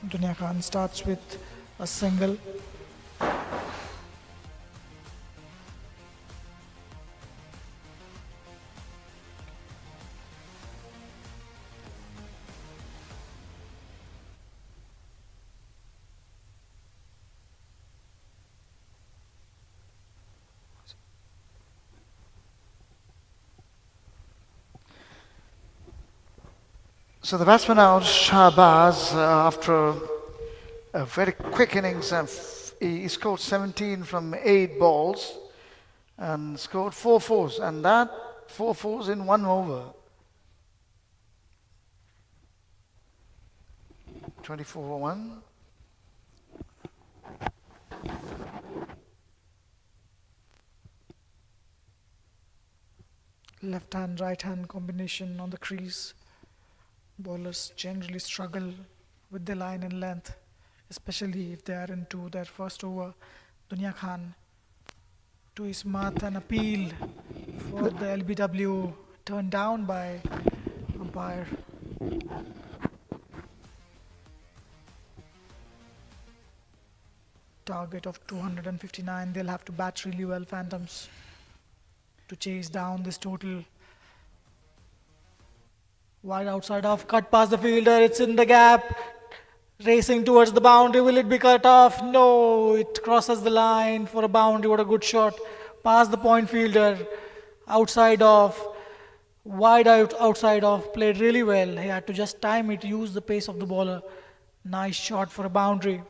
Dunia Khan starts with a single. So the batsman out, Shahbaz, after a very quick innings, he scored 17 from 8 balls and scored 4 fours, and that 4 fours in 1 over. 24-1. Left hand, right hand combination on the crease. Bowlers generally struggle with the line and length, especially if they are into their first over. Dunia Khan to Ismat, an appeal for the LBW, turned down by umpire. Target of 259. They'll have to bat really well, Phantoms, to chase down this total. Wide outside off, cut past the fielder, it's in the gap, racing towards the boundary. Will it be cut off? No, it crosses the line for a boundary. What a good shot. Past the point fielder, outside off, wide out, outside off, played really well. He had to just time it, use the pace of the bowler. Nice shot for a boundary.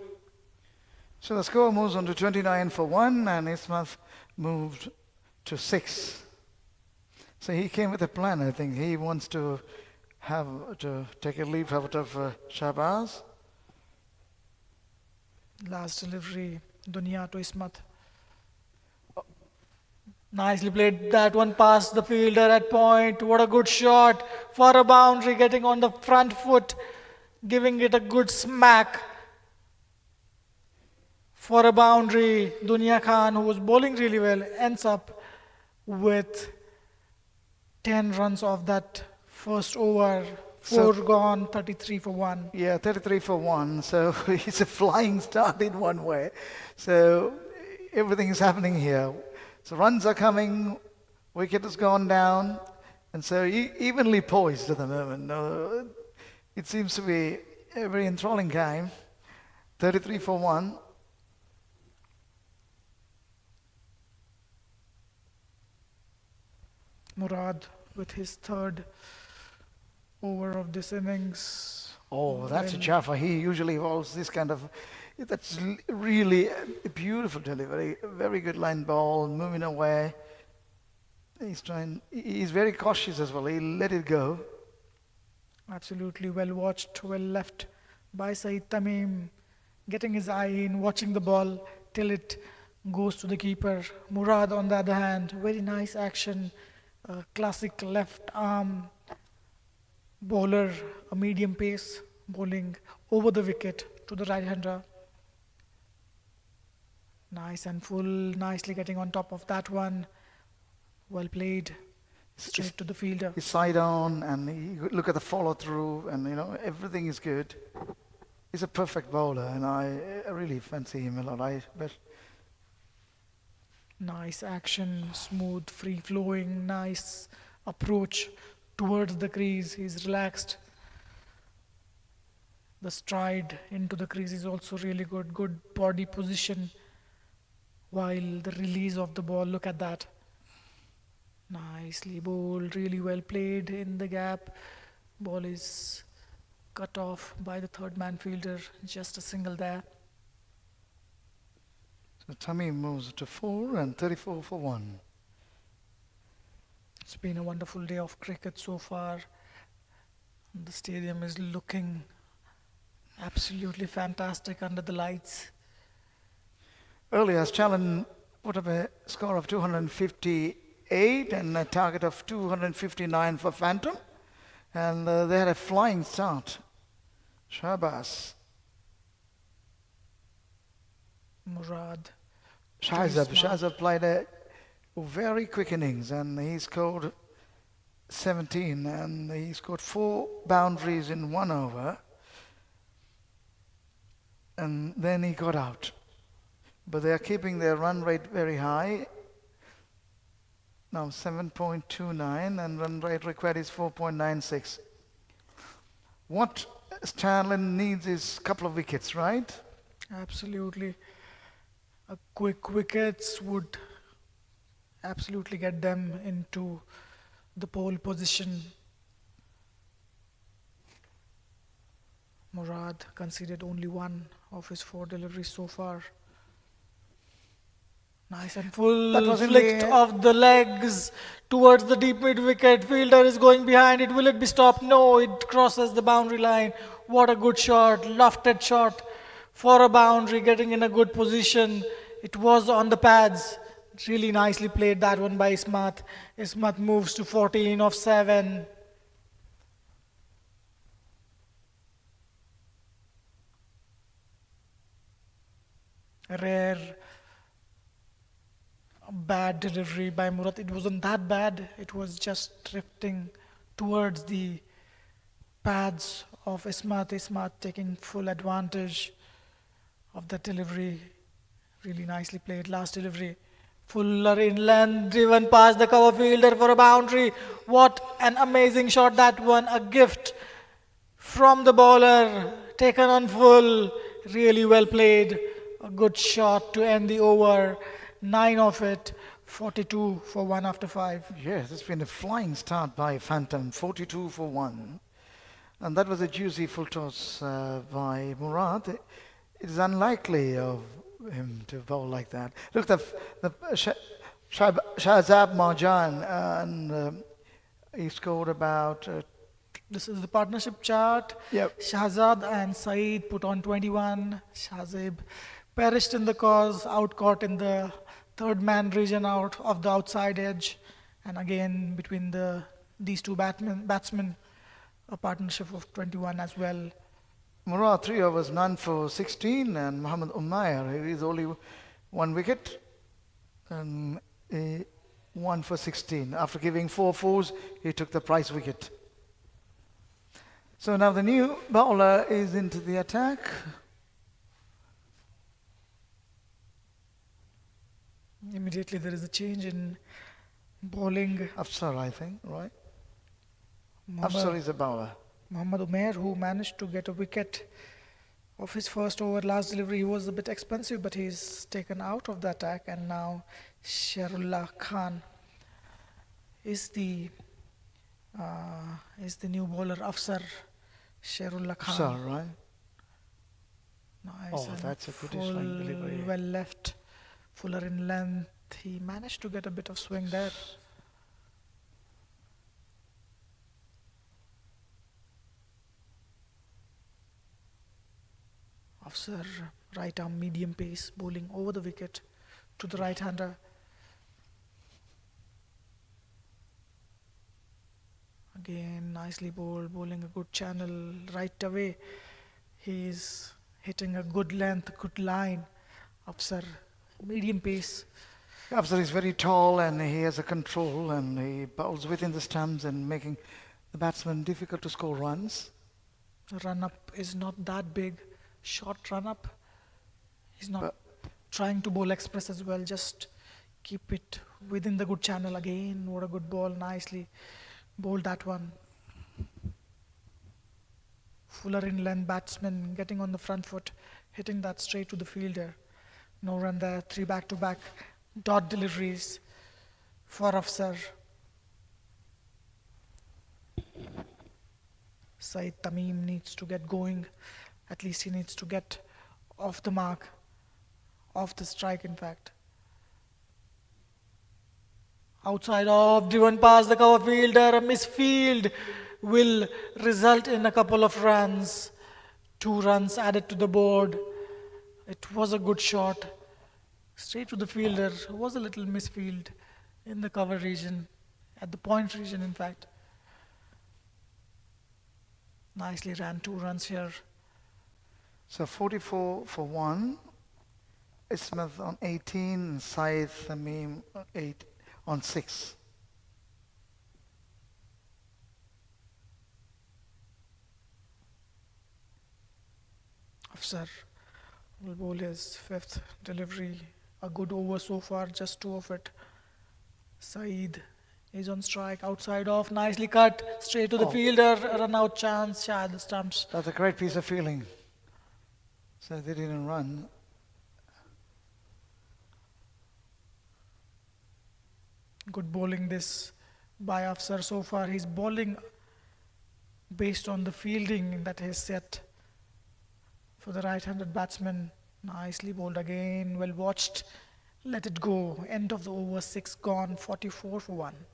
So the score moves on to 29 for 1 and Ismath moved to 6. So he came with a plan, I think. He wants to take a leave out of Shahbaz. Last delivery, Dunya to Ismat. Nicely played that one past the fielder at point. What a good shot for a boundary, getting on the front foot, giving it a good smack for a boundary. Dunya Khan, who was bowling really well, ends up with 10 runs off that first over. So, 4 gone, 33 for 1. yeah, 33 for 1. So it's a flying start in one way. So everything is happening here. So runs are coming, wicket has gone down, and so evenly poised at the moment. It seems to be a very enthralling game. 33 for 1. Murad with his third over of this innings. Oh, that's a Well, Jaffa. He usually bowls this kind of. That's really a beautiful delivery. A very good line ball, moving away. He's very cautious as well. He'll let it go. absolutely well watched, well left by Saeed Tamim, getting his eye in, watching the ball till it goes to the keeper. Murad, on the other hand, very nice action, classic left arm bowler, a medium pace bowling over the wicket to the right hander. Nice and full, nicely getting on top of that one. Well played, His, straight to the fielder. his side on, and look at the follow through, and everything is good. He's a perfect bowler, and I really fancy him a lot. But Nice action, smooth, free flowing, nice approach towards the crease. He's relaxed. The stride into the crease is also really good. Good body position while the release of the ball. Look at that. Nicely bowled, really well played in the gap. Ball is cut off by the third man fielder. Just a single there. so Tamim moves to 4 and 34 for 1. It's been a wonderful day of cricket so far. The stadium is looking absolutely fantastic under the lights. Earlier, Stallion put up a score of 258 and a target of 259 for Phantom. And they had a flying start. Shahbaz, Murad. Shahzab played a very quick innings and he scored 17 and he scored 4 boundaries in 1 over. And then he got out. But they are keeping their run rate very high. Now 7.29 and run rate required is 4.96. What Stallion needs is a couple of wickets, right? Absolutely. A quick wickets would absolutely get them into the pole position. Murad conceded only one of his 4 deliveries so far. Nice and full, That was in flicked the off the legs towards the deep mid wicket. Fielder is going behind it. Will it be stopped? No, it crosses the boundary line. What a good shot, lofted shot for a boundary, getting in a good position. It was on the pads. Really nicely played that one by Ismat. Ismat moves to 14 of 7. Rare bad delivery by Murat. It wasn't that bad. It was just drifting towards the pads of Ismat. Ismat taking full advantage of that delivery. Really nicely played. Last delivery. Fuller inland, driven past the cover fielder for a boundary. What an amazing shot that one. A gift from the bowler. Taken on full. Really well played. A good shot to end the over. 9 of it. 42 for 1 after 5. Yes, it's been a flying start by Phantom, 42 for 1. And that was a juicy full toss by Murad. It is unlikely of him to bowl like that. Look, the Shahzab Marjan, and he scored about This is the partnership chart. Yep. Shahzad and Saeed put on 21. Shahzeb perished in the cause, out caught in the third man region out of the outside edge. And again, between these two batsmen, a partnership of 21 as well. Murad, 3 overs, none for 16, and Muhammad Umair, he is only 1 wicket and 1 for 16. After giving 4 fours, he took the prize wicket. So now the new bowler is into the attack. Immediately there is a change in bowling. Afsar, I think, right? Mohammad, Afsar is a bowler. Muhammad Umair, who managed to get a wicket of his first over last delivery. He was a bit expensive, but he's taken out of the attack, and now Sharullah Khan is the new bowler. Afsar Sharullah Khan. Afsar, right? Nice Oh, and that's a good full, line delivery. well left, fuller in length. He managed to get a bit of swing there. Afsar, right arm medium pace, bowling over the wicket to the right hander. Again, nicely bowled, bowling a good channel right away. He's hitting a good length, good line. Afsar, medium pace. Afsar is very tall and he has a control and he bowls within the stumps and making the batsman difficult to score runs. Run up is not that big. Short run up. He's not But- trying to bowl express as well. Just keep it within the good channel again. What a good ball. Nicely bowled that one. Fuller in length batsman getting on the front foot, hitting that straight to the fielder. No run there. 3 back-to-back dot deliveries for Afsar. Saeed Tamim needs to get going. At least he needs to get off the mark, off the strike in fact. Outside off, driven past the cover fielder, a misfield will result in a couple of runs. 2 runs added to the board. It was a good shot. Straight to the fielder, was a little misfield in the cover region, at the point region in fact. Nicely ran 2 runs here. So 44 for 1. Ismath on 18 and Syed Tamim on 6. Afsar will bowl his 5th delivery. A good over so far, just 2 of it. Saeed is on strike, outside off, nicely cut, straight to the Oh. fielder, run out chance, Shad the stumps. That's a great piece of fielding. So they didn't run. Good bowling this by Afsar so far. He's bowling based on the fielding that he's set for the right-handed batsman. Nicely bowled again, well watched. Let it go. End of the over, 6 gone, 44 for 1.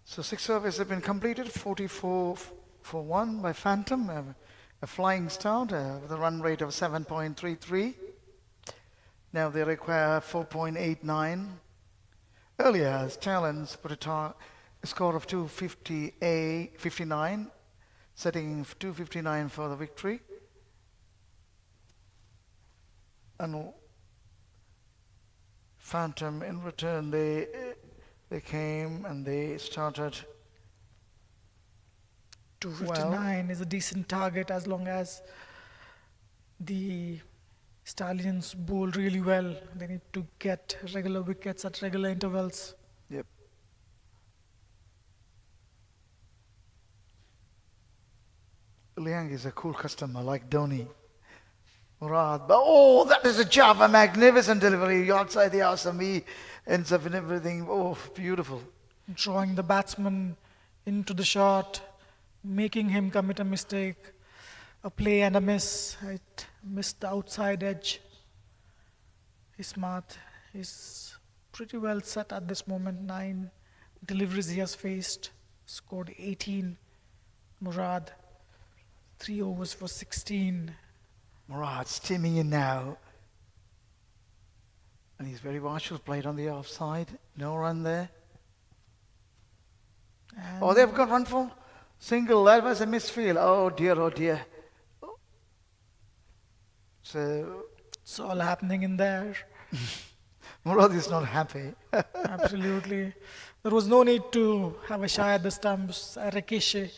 So 6 surveys have been completed. 44 for 1 by Phantom. A flying start with a run rate of 7.33. Now they require 4.89. Earlier, Stallions put a score of 259, setting 259 for the victory. And Phantom, in return, they came and they started 259 is a decent target as long as the Stallions bowl really well. They need to get regular wickets at regular intervals. Yep. Liang is a cool customer like Dhoni. Murad, but oh, that is a job, a magnificent delivery outside the house, and he ends up in everything. Oh, beautiful. Drawing the batsman into the shot, making him commit a mistake, a play and a miss. It missed the outside edge. Ismath is pretty well set at this moment. 9 deliveries he has faced scored 18. Murad, 3 overs for 16. Murad steaming in now. And he's very watchful, played on the offside. No run there. And Oh, they've got run for single. That was a misfield. Oh dear, oh dear. So it's all happening in there. Murad is not happy. Absolutely. There was no need to have a shy at the stumps, a ricochet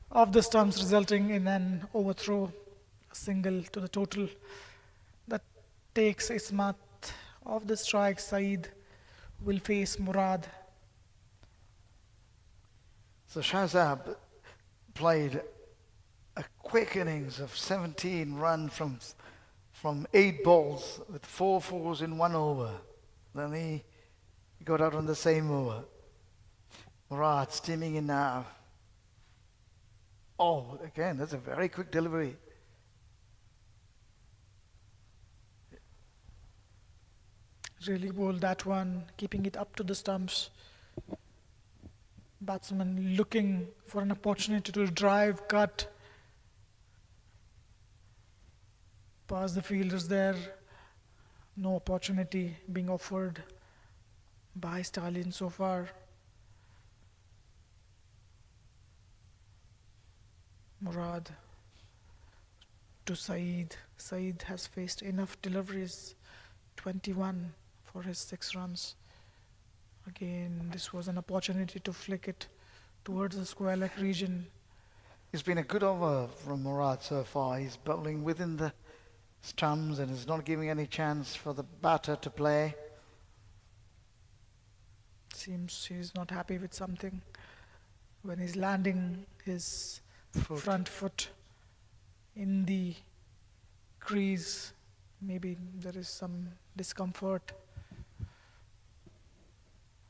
of the stumps resulting in an overthrow, a single to the total. That takes Ismat off the strike. Saeed will face Murad. So Shahzab played a quick innings of 17 runs from 8 balls with 4 fours in 1 over. Then he got out on the same over. Murad steaming in now. Oh, again, that's a very quick delivery. Really bowled that one, keeping it up to the stumps. Batsman looking for an opportunity to drive, cut, pass the fielders there. No opportunity being offered by Stallions so far. Murad to Saeed. Saeed has faced enough deliveries, 21 for his 6 runs. Again, this was an opportunity to flick it towards the square leg region. It's been a good over from Murad so far. He's bowling within the stumps and is not giving any chance for the batter to play. Seems he's not happy with something when he's landing his front foot in the crease. Maybe there is some discomfort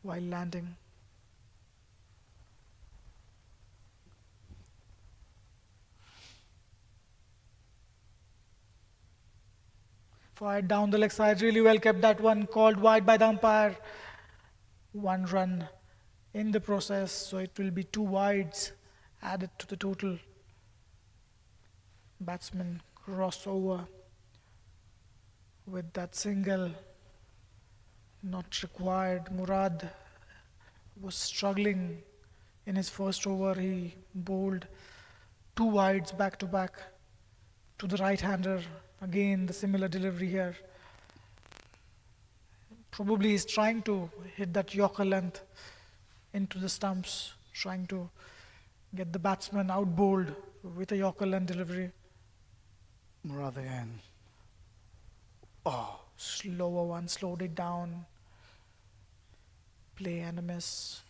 while landing. Fired down the leg side, really well kept that one, called wide by the umpire. 1 run in the process, so it will be 2 wides added to the total. Batsman crossover with that single, not required. Murad was struggling in his first over. He bowled 2 wides back to back to the right-hander. Again, the similar delivery here. Probably he's trying to hit that Yorker length into the stumps, trying to get the batsman out bowled with a Yorker length delivery. Murad again. Oh, Slower one, slowed it down. Play and a miss.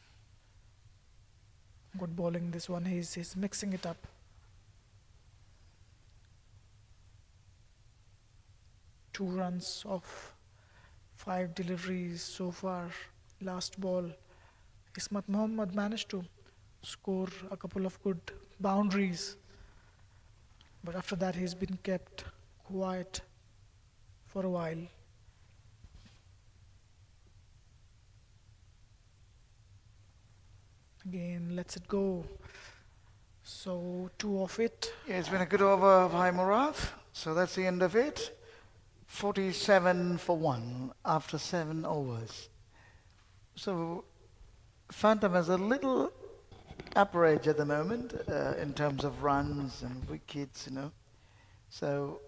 Good bowling this one. He's mixing it up. Two runs off 5 deliveries so far. Last ball, Ismat Mohammed managed to score a couple of good boundaries, but after that he's been kept quiet for a while. Again, lets it go. So 2 off it. yeah, it's been a good over by Murad. So that's the end of it. 47 for 1 after 7 overs. So Phantom has a little upper edge at the moment in terms of runs and wickets, you know. So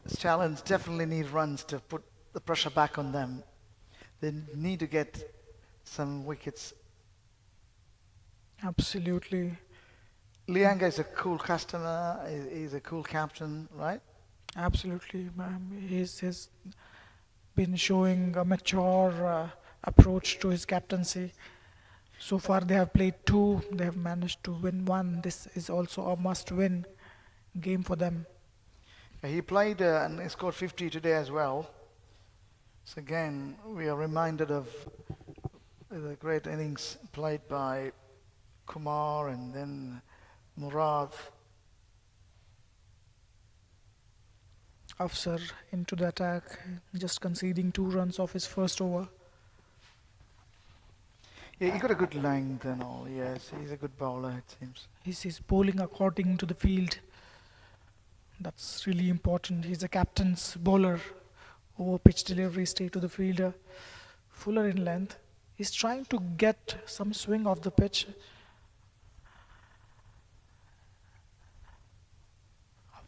Stallions definitely need runs to put the pressure back on them. They need to get some wickets. Absolutely. Lianga is a cool customer. He's a cool captain, right? Absolutely. He's been showing a mature approach to his captaincy. So far they have played 2, they have managed to win 1. This is also a must-win game for them. He played and he scored 50 today as well. So again, we are reminded of the great innings played by Kumar and then Murad. Afsar into the attack, just conceding 2 runs off his first over. Yeah, he got a good length and all. Yes, he's a good bowler, it seems. He's bowling according to the field. That's really important. He's a captain's bowler. Over pitch delivery straight to the fielder. Fuller in length. He's trying to get some swing off the pitch.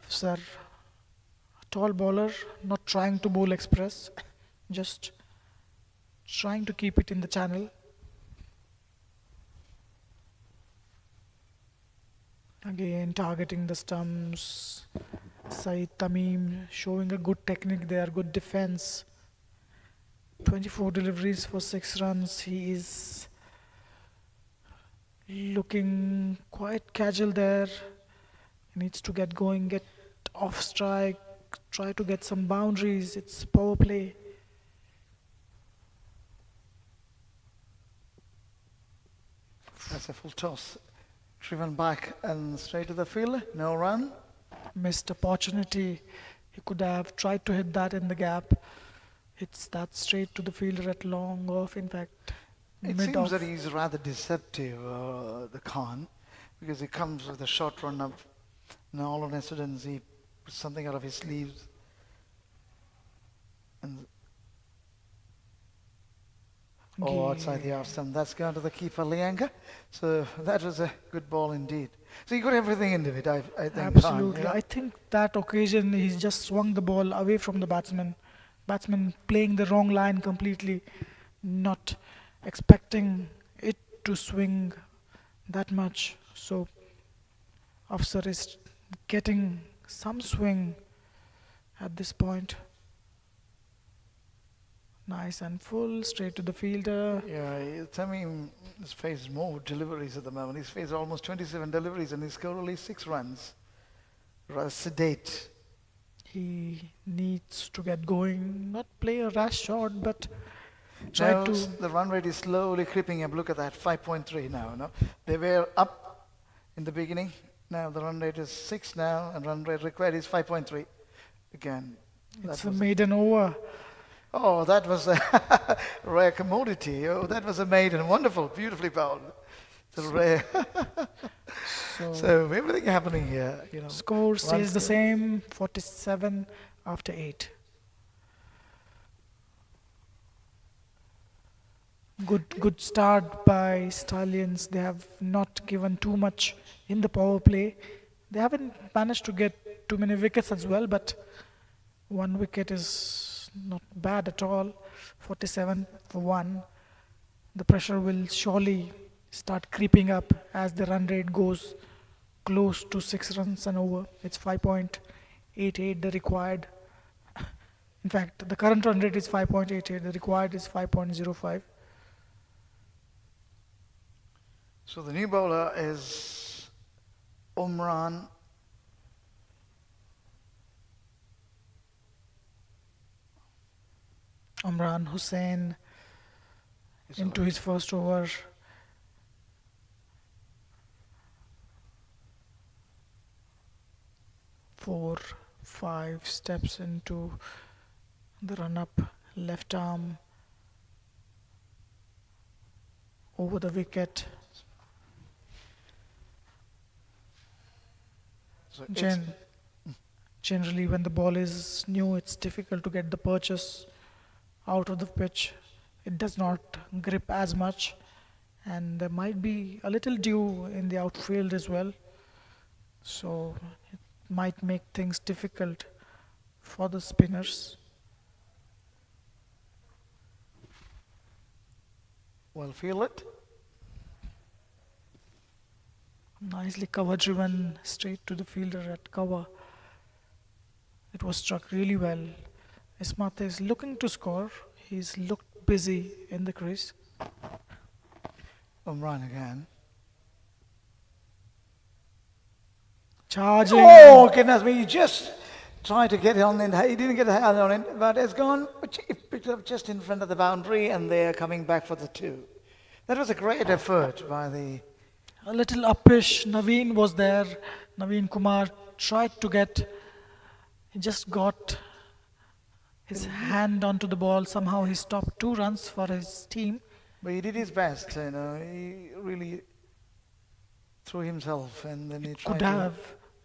Sir, a tall bowler, not trying to bowl express, just trying to keep it in the channel. Again, targeting the stumps. Saeed Tamim showing a good technique there, good defense. 24 deliveries for 6 runs. He is looking quite casual there. He needs to get going, get off strike, try to get some boundaries. It's power play. That's a full toss. Driven back and straight to the field. No run. Missed opportunity. He could have tried to hit that in the gap. It's that straight to the fielder at long off. In fact, It mid seems off. that he's rather deceptive, the Khan, because he comes with a short run up. And all of a sudden he puts something out of his sleeves. And outside the off stump. That's gone to the keeper, Lianga. So that was a good ball indeed. So he got everything into it, I think. Khan, Absolutely. yeah? I think that occasion he's just swung the ball away from the batsman. Batsman playing the wrong line completely, not expecting it to swing that much. So Afsar is getting some swing at this point. Nice and full, straight to the fielder. Yeah, tell me, he's faced more deliveries at the moment. He's faced almost 27 deliveries and he's scored only 6 runs. Rather sedate. He needs to get going, not play a rash shot, but try Now to. the run rate is slowly creeping up. Look at that, 5.3 now. No? They were up in the beginning. Now the run rate is 6 now and run rate required is 5.3. Again. It's that a was- maiden over. Oh, that was a rare commodity. Oh, that was a maiden. Wonderful, beautifully bowled. It's a rare. So, So everything happening here, you know. score stays the score. same, 47 after 8. Good start by Stallions. They have not given too much in the power play. They haven't managed to get too many wickets as well, but 1 wicket is not bad at all. 47 for 1. The pressure will surely start creeping up as the run rate goes close to 6 runs and over. It's 5.88 the required. In fact, the current run rate is 5.88. The required is 5.05. So the new bowler is Umran. Imran Hussain into his first over. Four, 5 steps into the run up, left arm over the wicket. So it's- Generally, when the ball is new, it's difficult to get the purchase out of the pitch. It does not grip as much, and there might be a little dew in the outfield as well. So it might make things difficult for the spinners. Well, feel it. Nicely cover driven straight to the fielder at cover. It was struck really well. Ismat is looking to score. He's looked busy in the crease. Umran again. Charging. Oh, goodness me, he just tried to get on in. He didn't get a hand on it, but it's gone. It picked up just in front of the boundary, and they're coming back for the 2. That was a great effort by the. A little uppish. Naveen was there. Naveen Kumar tried to get. He just got his hand onto the ball. Somehow he stopped 2 runs for his team. But he did his best, he really threw himself and then he Could tried to. have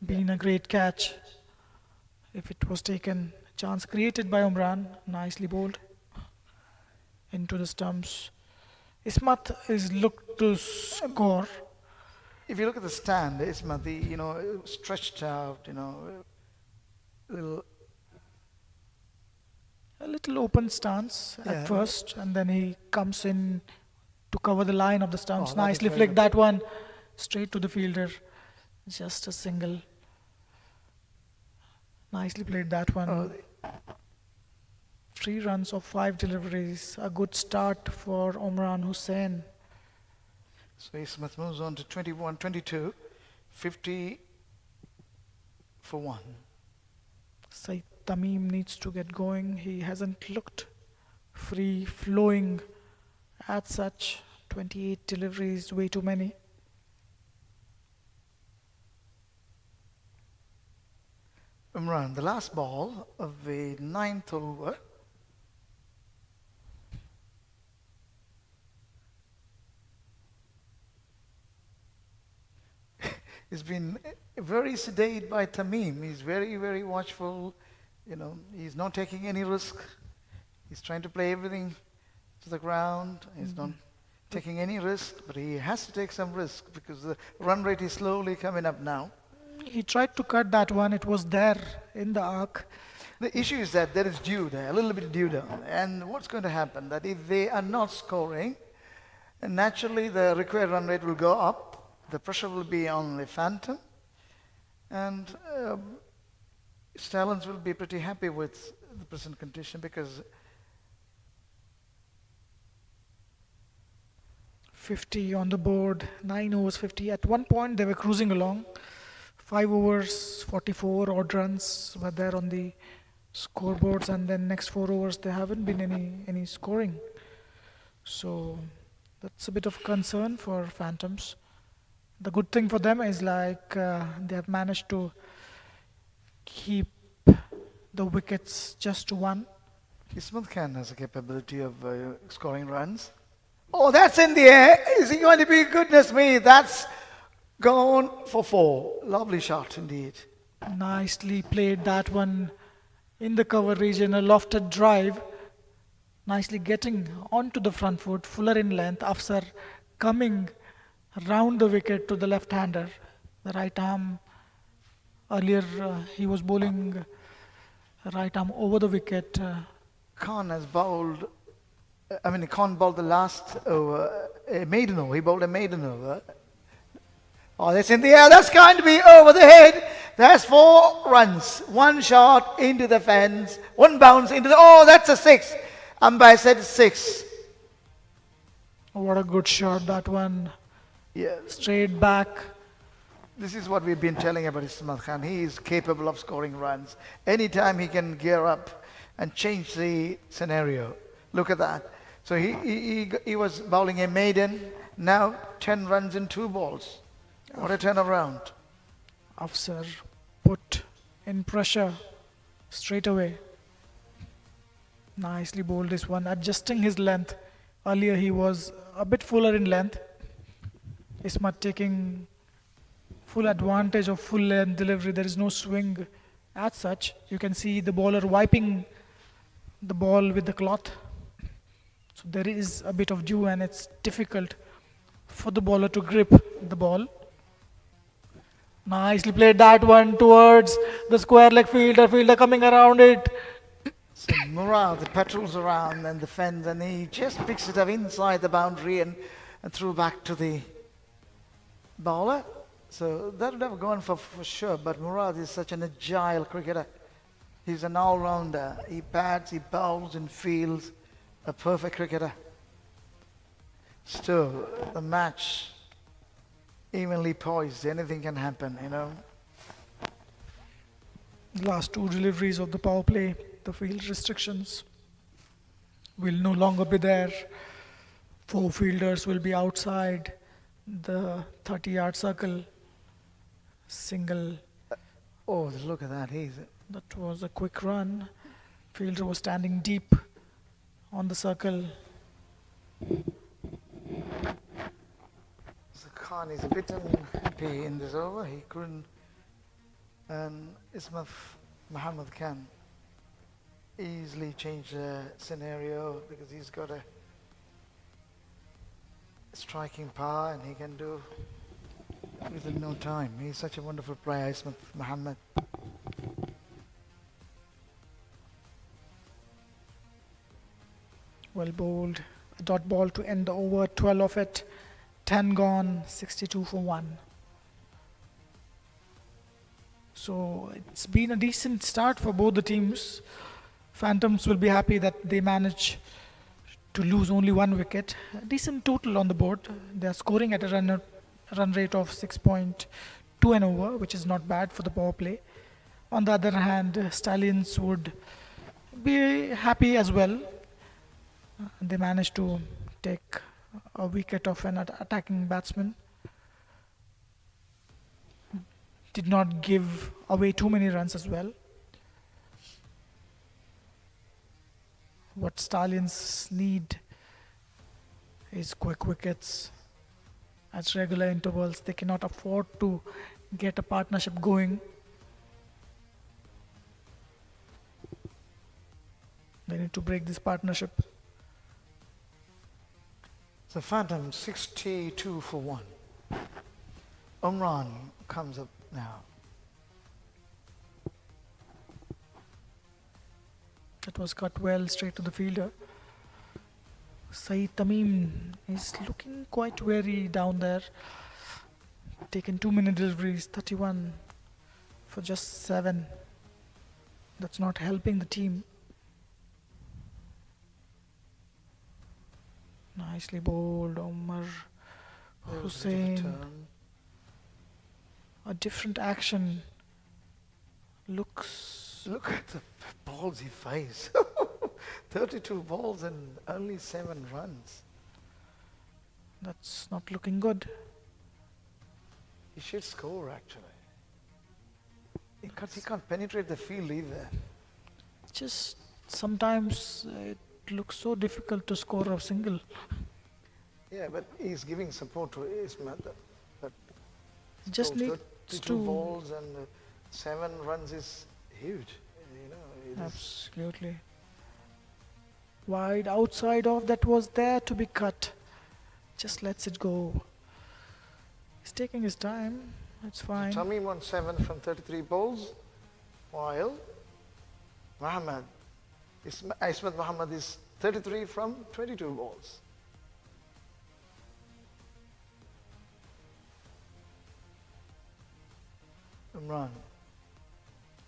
been a great catch if it was taken. Chance created by Umran, nicely bowled into the stumps. Ismat is looked to score. If you look at the stand, Ismati, stretched out, little, A little open stance at yeah. first, and then he comes in to cover the line of the Oh, stumps. that is Nicely very flicked good. that one straight to the fielder. Just a single. Nicely played that Oh, one. 3 runs of 5 deliveries. A good start for Omran Hussain. so Ismat moves on to 21, 22, 50 for 1. Saeed Tamim needs to get going. He hasn't looked free flowing as such. 28 deliveries, way too many. Imran, the last ball of the ninth over. He's been very sedate by Tamim. He's very, very watchful. He's not taking any risk. He's trying to play everything to the ground. He's not taking any risk, but he has to take some risk because the run rate is slowly coming up now. He tried to cut that one. It was there in the arc. The issue is that there is dew there, a little bit dew down. And what's going to happen? That if they are not scoring, naturally the required run rate will go up. The pressure will be on the Phantom. And Stallions will be pretty happy with the present condition because 50 on the board, 9 overs 50. At one point they were cruising along. 5 overs, 44 odd runs were there on the scoreboards, and then next 4 overs there haven't been any scoring. So that's a bit of concern for Phantoms. The good thing for them is they have managed to keep the wickets just to 1. Ismail Khan has a capability of scoring runs. Oh, that's in the air. Is he going to be? Goodness me, that's gone for 4. Lovely shot indeed. Nicely played that one in the cover region, a lofted drive. Nicely getting onto the front foot, fuller in length. Afsar coming round the wicket to the left-hander. The right arm, earlier he was bowling right arm over the wicket. Khan has bowled, Khan bowled the last over, a maiden over. He bowled a maiden over. Oh, that's in the air. That's going to be over the head. That's 4 runs. 1 shot into the fence. 1 bounce into the. Oh, that's a 6. Umpire said 6. What a good shot that one. Yes. Straight back. This is what we've been telling about Ismail Khan. He is capable of scoring runs. Anytime he can gear up and change the scenario. Look at that. So he was bowling a maiden. Now 10 runs in 2 balls. What a turnaround. Afsar put in pressure straight away. Nicely bowled this one, adjusting his length. Earlier he was a bit fuller in length. Ismat taking full advantage of full length delivery. There is no swing as such. You can see the bowler wiping the ball with the cloth. So there is a bit of dew and it's difficult for the bowler to grip the ball. Nicely played that one towards the square leg fielder. Fielder coming around it. So Murad patrols around and the fence and he just picks it up inside the boundary and threw back to the bowler. So that would have gone for sure, but Murad is such an agile cricketer. He's an all-rounder. He bats, he bowls and fields. A perfect cricketer. Still, the match evenly poised. Anything can happen, Last 2 deliveries of the power play. The field restrictions will no longer be there. 4 fielders will be outside the 30-yard circle. Single. Oh, look at that. That was a quick run. Fielder was standing deep on the circle. Khan is a bit unhappy in this over. He couldn't, and Ismail Muhammad can easily change the scenario because he's got a striking power and he can do within no time. He's such a wonderful player, Ismail Muhammad. Well bowled. A dot ball to end the over. 12 of it. 10 gone. 62 for 1. So it's been a decent start for both the teams. Phantoms will be happy that they managed to lose only 1 wicket. A decent total on the board. They are scoring at a run rate of 6.2 an over, which is not bad for the power play. On the other hand, Stallions would be happy as well. They managed to take a wicket of an attacking batsman. Did not give away too many runs as well. What Stallions need is quick wickets at regular intervals. They cannot afford to get a partnership going. They need to break this partnership. So Phantom 62 for 1. Umran comes up now. That was cut well straight to the fielder. Saeed Tamim is looking quite wary down there. Taken 2-minute deliveries, 31 for just 7. That's not helping the team. Nicely bowled, Omar There was a bit of a Hussain. turn. A different action. Looks. Look at the balls he faced. 32 balls and only 7 runs. That's not looking good. He should score actually. He can't penetrate the field either. Just sometimes it looks so difficult to score a single. Yeah, but he's giving support to Ismail. But Just scores needs 32 to. balls and 7 runs is huge. You know, it is. Absolutely. Wide outside of that was there to be cut. Just lets it go. He's taking his time. It's fine. Tamim won 7 from 33 balls, while Ismail Muhammad is 33 from 22 balls. Imran.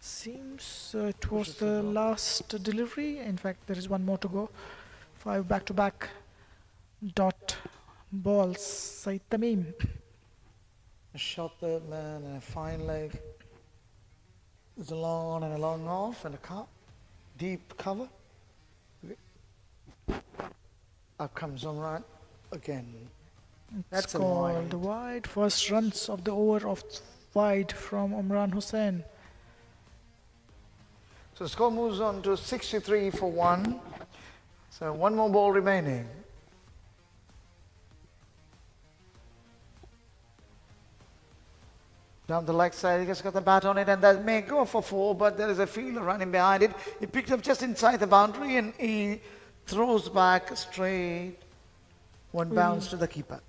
Seems it was Pushes it the up. last delivery. In fact, there is one more to go. 5 back-to-back dot balls. Saeed Tamim. A shot third man and a fine leg. There's a long on and a long off and a deep cover. Up comes Imran again. That's It's a called wide. wide. First runs of the over of wide from Imran Hussain. So the score moves on to 63 for 1. So 1 more ball remaining. Down the leg side, he has got the bat on it and that may go for 4, but there is a fielder running behind it. He picked up just inside the boundary and he throws back straight. One bounce to the keeper.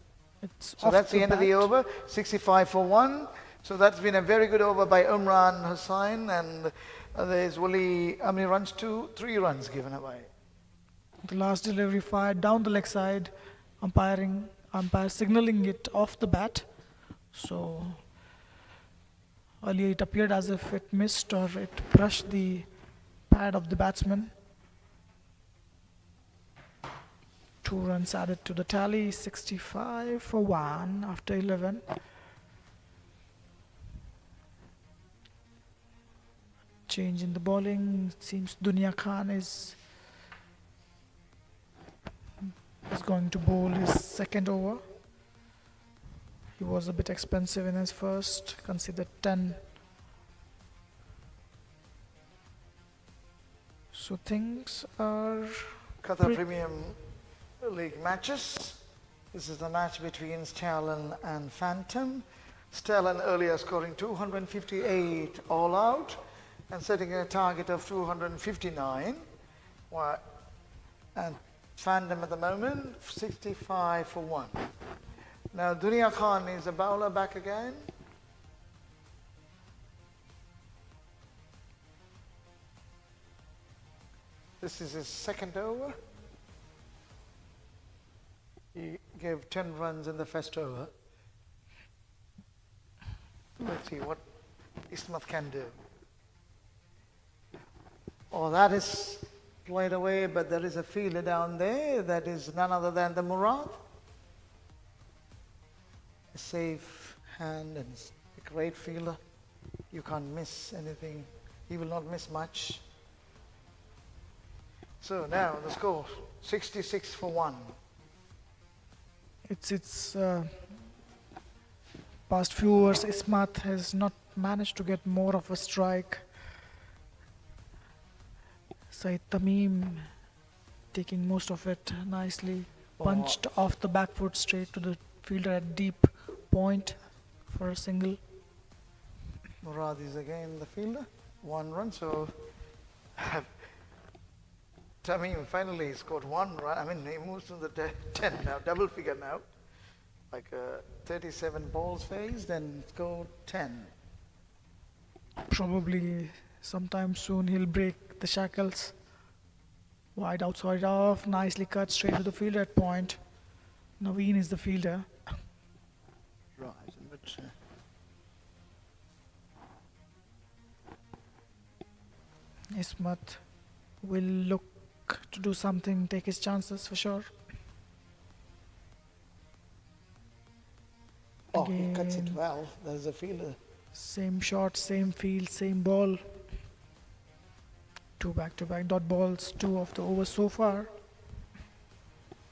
It's So off that's the end of the bat. over, 65 for 1. So that's been a very good over by Umran Hussain, and there's only, how many runs? 3 runs given away. The last delivery fired down the leg side. Umpire signaling it off the bat. So earlier it appeared as if it missed or it brushed the pad of the batsman. 2 runs added to the tally, 65 for 1 after 11. Change in the bowling. It seems Dunya Khan is going to bowl his second over. He was a bit expensive in his first, considered 10. So things are Qatar Premium League matches. This is the match between Stallion and Phantom. Stallion earlier scoring 258 all out and setting a target of 259. And Phantom at the moment 65 for 1. Now Dunia Khan is a bowler back again. This is his second over. He gave 10 runs in the first over. Let's see what Ismath can do. Oh, that is played away, but there is a fielder down there that is none other than the Murad. A safe hand and a great fielder. You can't miss anything. He will not miss much. So now the score 66 for 1. It's past few overs, Ismath has not managed to get more of a strike. Saeed Tamim taking most of it nicely. Punched off the back foot straight to the fielder at deep point for a single. Murad is again the fielder. 1 run, so Tamim finally scored 1 run. I mean, he moves to the 10 now, double figure now. Like 37 balls faced and scored 10. Probably sometime soon he'll break the shackles. Wide outside off, nicely cut straight to the fielder at point. Naveen is the fielder. Right, but Ismath will look to do something, take his chances for sure. oh, he cuts it Again. well. There's a fielder. Same shot, same field, same ball. 2 back-to-back dot balls, 2 of the overs so far.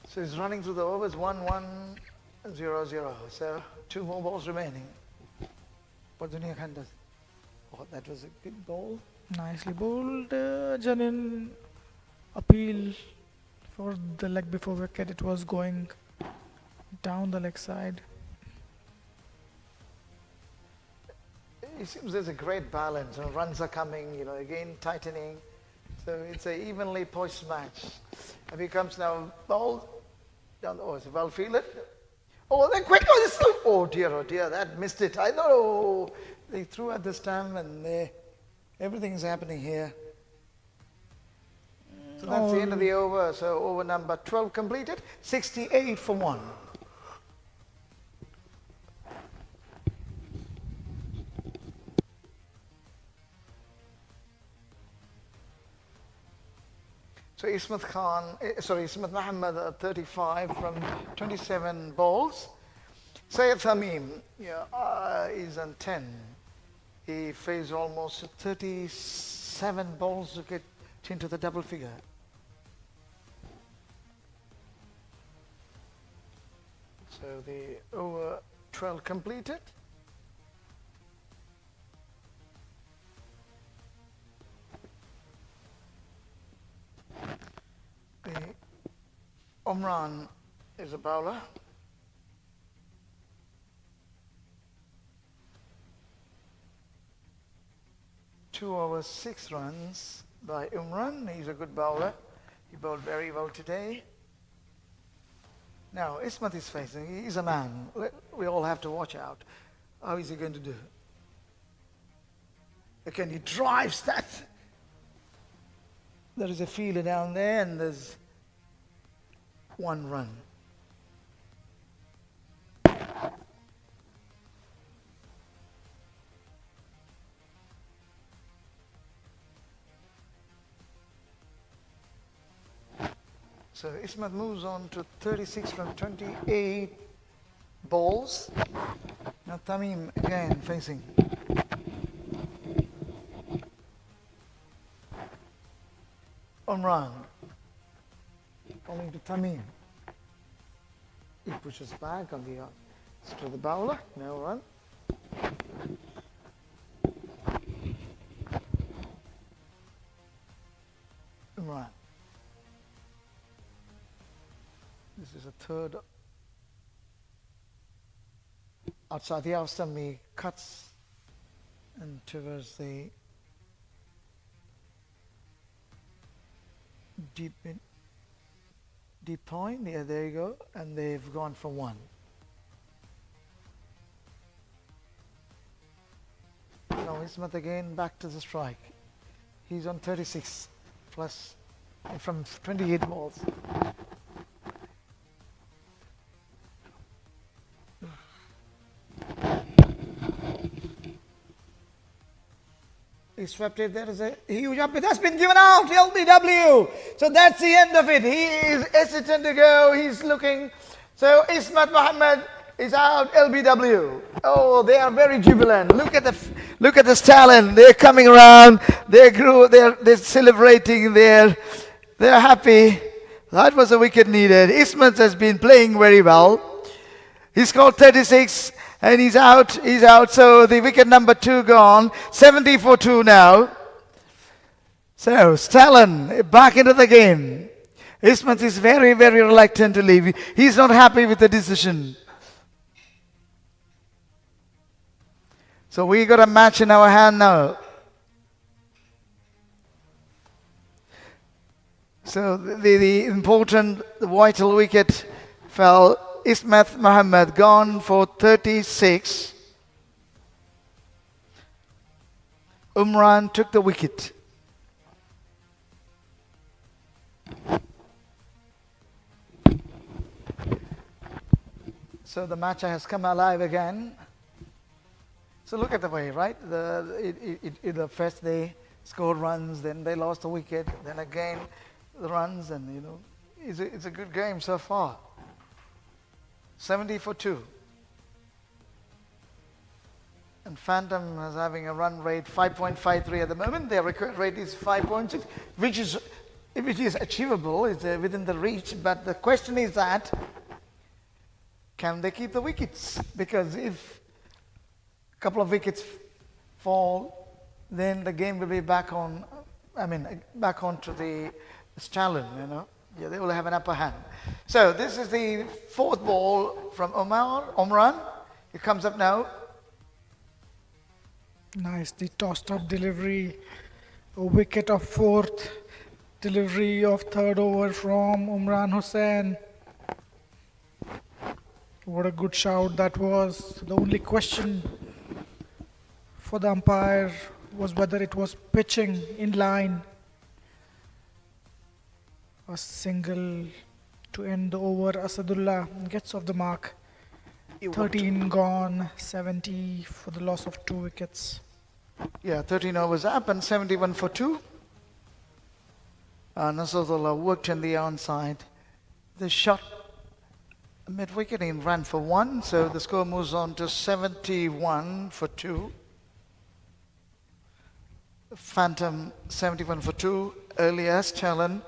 So he's running through the overs 1-1, 0-0. So 2 more balls remaining. What Dunia Khan does? Oh, that was a good ball. Nicely bowled. Janin appeal for the leg before wicket. It was going down the leg side. It seems there's a great balance. Runs are coming, again tightening. So it's a evenly poised match. And he comes now ball down. Oh, it's well fielded. Oh, then quick! Oh dear, that missed it. I thought, oh, they threw at the stump and everything's happening here. So that's the end of the over. So over number 12 completed. 68 for 1. So Ismath Muhammad 35 from 27 balls. Saeed Tamim is on 10. He faced almost 37 balls to get into the double figure. So the over 12 completed. The Omran is a bowler. Two overs, 6 runs by Umran. He's a good bowler. He bowled very well today. Now, Ismath is facing. He's a man. We all have to watch out. How is he going to do? Again, he drives that. There is a fielder down there and there's 1 run. So Ismath moves on to 36 from 28 balls. Now Tamim again facing. Omran. Falling to Tamim. He pushes back on to the bowler. No run. Omran. This is a third outside the off stump. He cuts and towards the deep deep point. Yeah, there you go. And they've gone for one. Now Ismat again back to the strike. He's on 36 plus from 28 balls. He swept it. There is a huge up. It has been given out. LBW. So that's the end of it. He is hesitant to go. He's looking. So Ismat Mohammed is out. LBW. Oh, they are very jubilant. Look at the Stallion. They're coming around. They're celebrating. They're happy. That was a wicket needed. Ismat has been playing very well. He scored 36. And he's out. So the wicket number 2 gone. 70 for 2 now. So Stallion back into the game. Ismat is very, very reluctant to leave. He's not happy with the decision. So we got a match in our hand now. So the important, the vital wicket fell. Ismat Mohammed gone for 36. Umran took the wicket. So the match has come alive again. So look at the way, right? The first they scored runs, then they lost the wicket, then again the runs, and it's a good game so far. 70 for 2. And Phantom is having a run rate 5.53 at the moment. Their record rate is 5.6, which is achievable. It's within the reach. But the question is that can they keep the wickets? Because if a couple of wickets fall, then the game will be back on. Back onto the Stallion. Yeah, they will have an upper hand. So this is the 4th ball from Omran. It comes up now. Nice, the tossed up delivery. A wicket of 4th. Delivery of 3rd over from Umran Hussain. What a good shout that was. The only question for the umpire was whether it was pitching in line. A single to end the over. Asadullah gets off the mark. 13 gone, 70 for the loss of 2 wickets. Yeah, 13 overs up and 71 for 2. Nasrullah worked on the onside. The shot mid-wicket and ran for 1. So the score moves on to 71 for 2. Phantom 71 for 2. Earlier, Stallion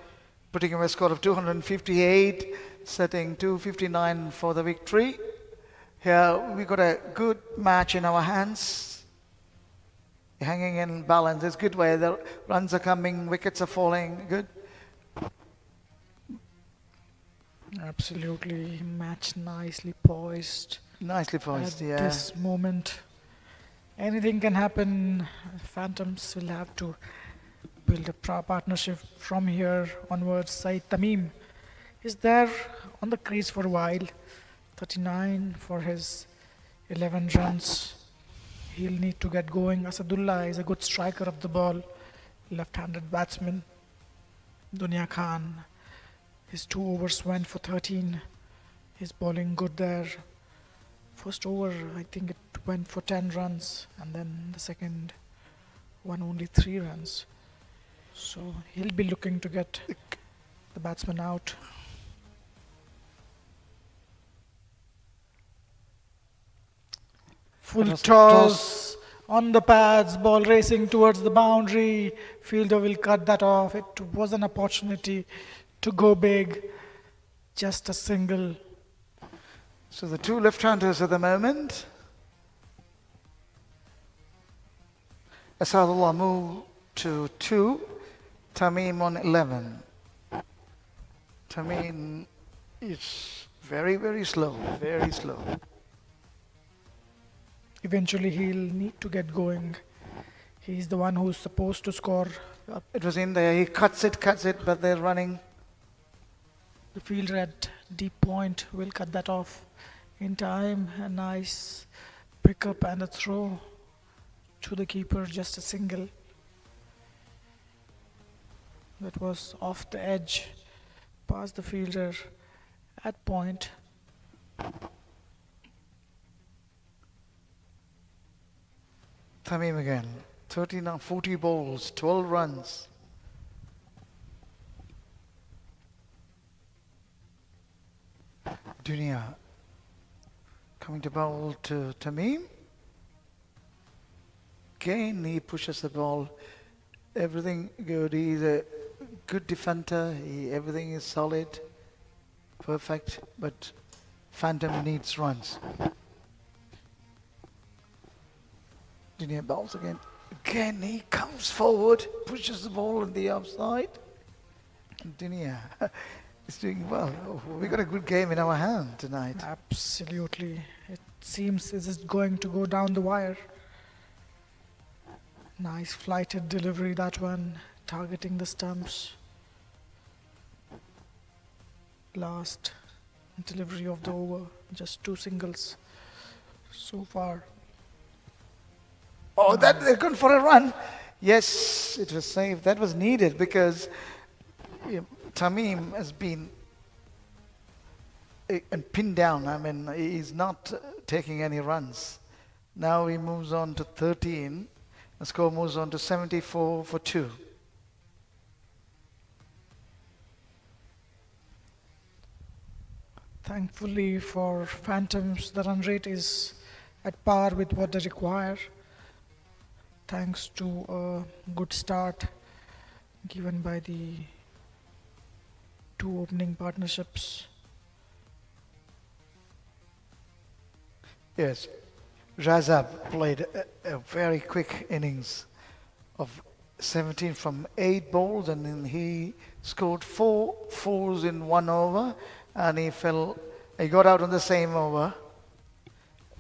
putting him a score of 258, setting 259 for the victory. Here we got a good match in our hands. Hanging in balance. It's good way. The runs are coming, wickets are falling. Good. Absolutely. Match nicely poised. Nicely poised, At this moment, anything can happen. Phantoms will have to build a partnership from here onwards. Saeed Tamim is there on the crease for a while. 39 for his 11 runs. He'll need to get going. Asadullah is a good striker of the ball. Left-handed batsman. Dunya Khan, his 2 overs went for 13. He's bowling good there. First over, I think it went for 10 runs. And then the second one only 3 runs. So he'll be looking to get the batsman out. Full toss on the pads, ball racing towards the boundary. Fielder will cut that off. It was an opportunity to go big. Just a single. So the 2 left-handers at the moment. Asadullah move to 2. Tamim on 11. Tamim is very, very slow. Very slow. Eventually, he'll need to get going. He's the one who's supposed to score. It was in there. He cuts it, but they're running. The fielder at deep point will cut that off in time. A nice pickup and a throw to the keeper, just a single. That was off the edge, past the fielder at point. Tamim again. 40 balls, 12 runs. Dunia coming to bowl to Tamim. Again, he pushes the ball. Everything good. He's a good defender. Everything is solid, perfect. But Phantom needs runs. Dunia bowls again. Again, he comes forward, pushes the ball on the outside. Dunia is doing well. Oh, we got a good game in our hand tonight. Absolutely. It seems this is going to go down the wire. Nice flighted delivery, that one, targeting the stumps. Last delivery of the over, just 2 singles so far. Oh, that they're going for a run. Yes, it was safe. That was needed because Tamim has been and pinned down. I mean, he's not taking any runs. Now he moves on to 13. The score moves on to 74 for 2. Thankfully for Phantoms, the run rate is at par with what they require, thanks to a good start given by the 2 opening partnerships. Yes, Razab played a very quick innings of 17 from 8 balls, and then he scored 4 fours in 1 over, and he got out on the same over,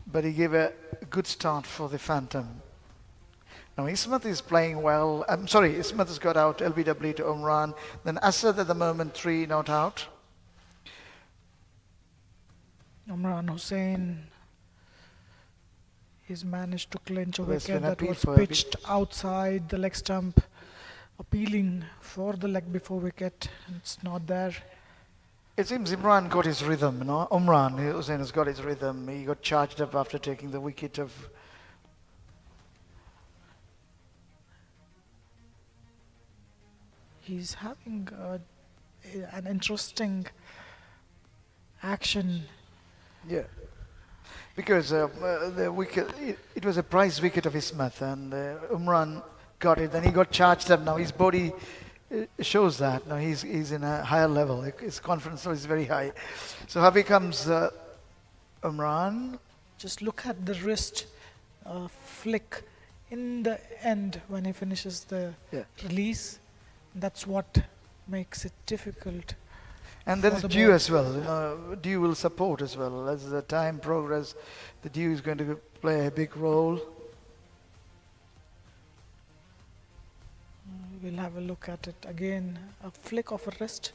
but he gave a good start for the Phantom. Now Ismath is playing well. I'm sorry, Ismath has got out LBW to Umran. Then Asad at the moment 3 not out. Imran Hussain, he's managed to clinch a There's wicket been that appeal was for a big- pitched outside the leg stump, appealing for the leg before wicket. It's not there. It seems Imran got his rhythm, Umran Hussain has got his rhythm. He got charged up after taking the wicket of. He's having an interesting action. Yeah. Because the wicket, it was a prize wicket of Ismath, and Umran got it. Then he got charged up. Now his body shows that. Now he's in a higher level. His confidence level is very high. So how comes Umran? Just look at the wrist flick in the end when he finishes the Yeah. release. That's what makes it difficult. And for there is the Dew ball. as well. Dew will support as well. As the time progresses, the Dew is going to play a big role. We'll have a look at it again. A flick of a wrist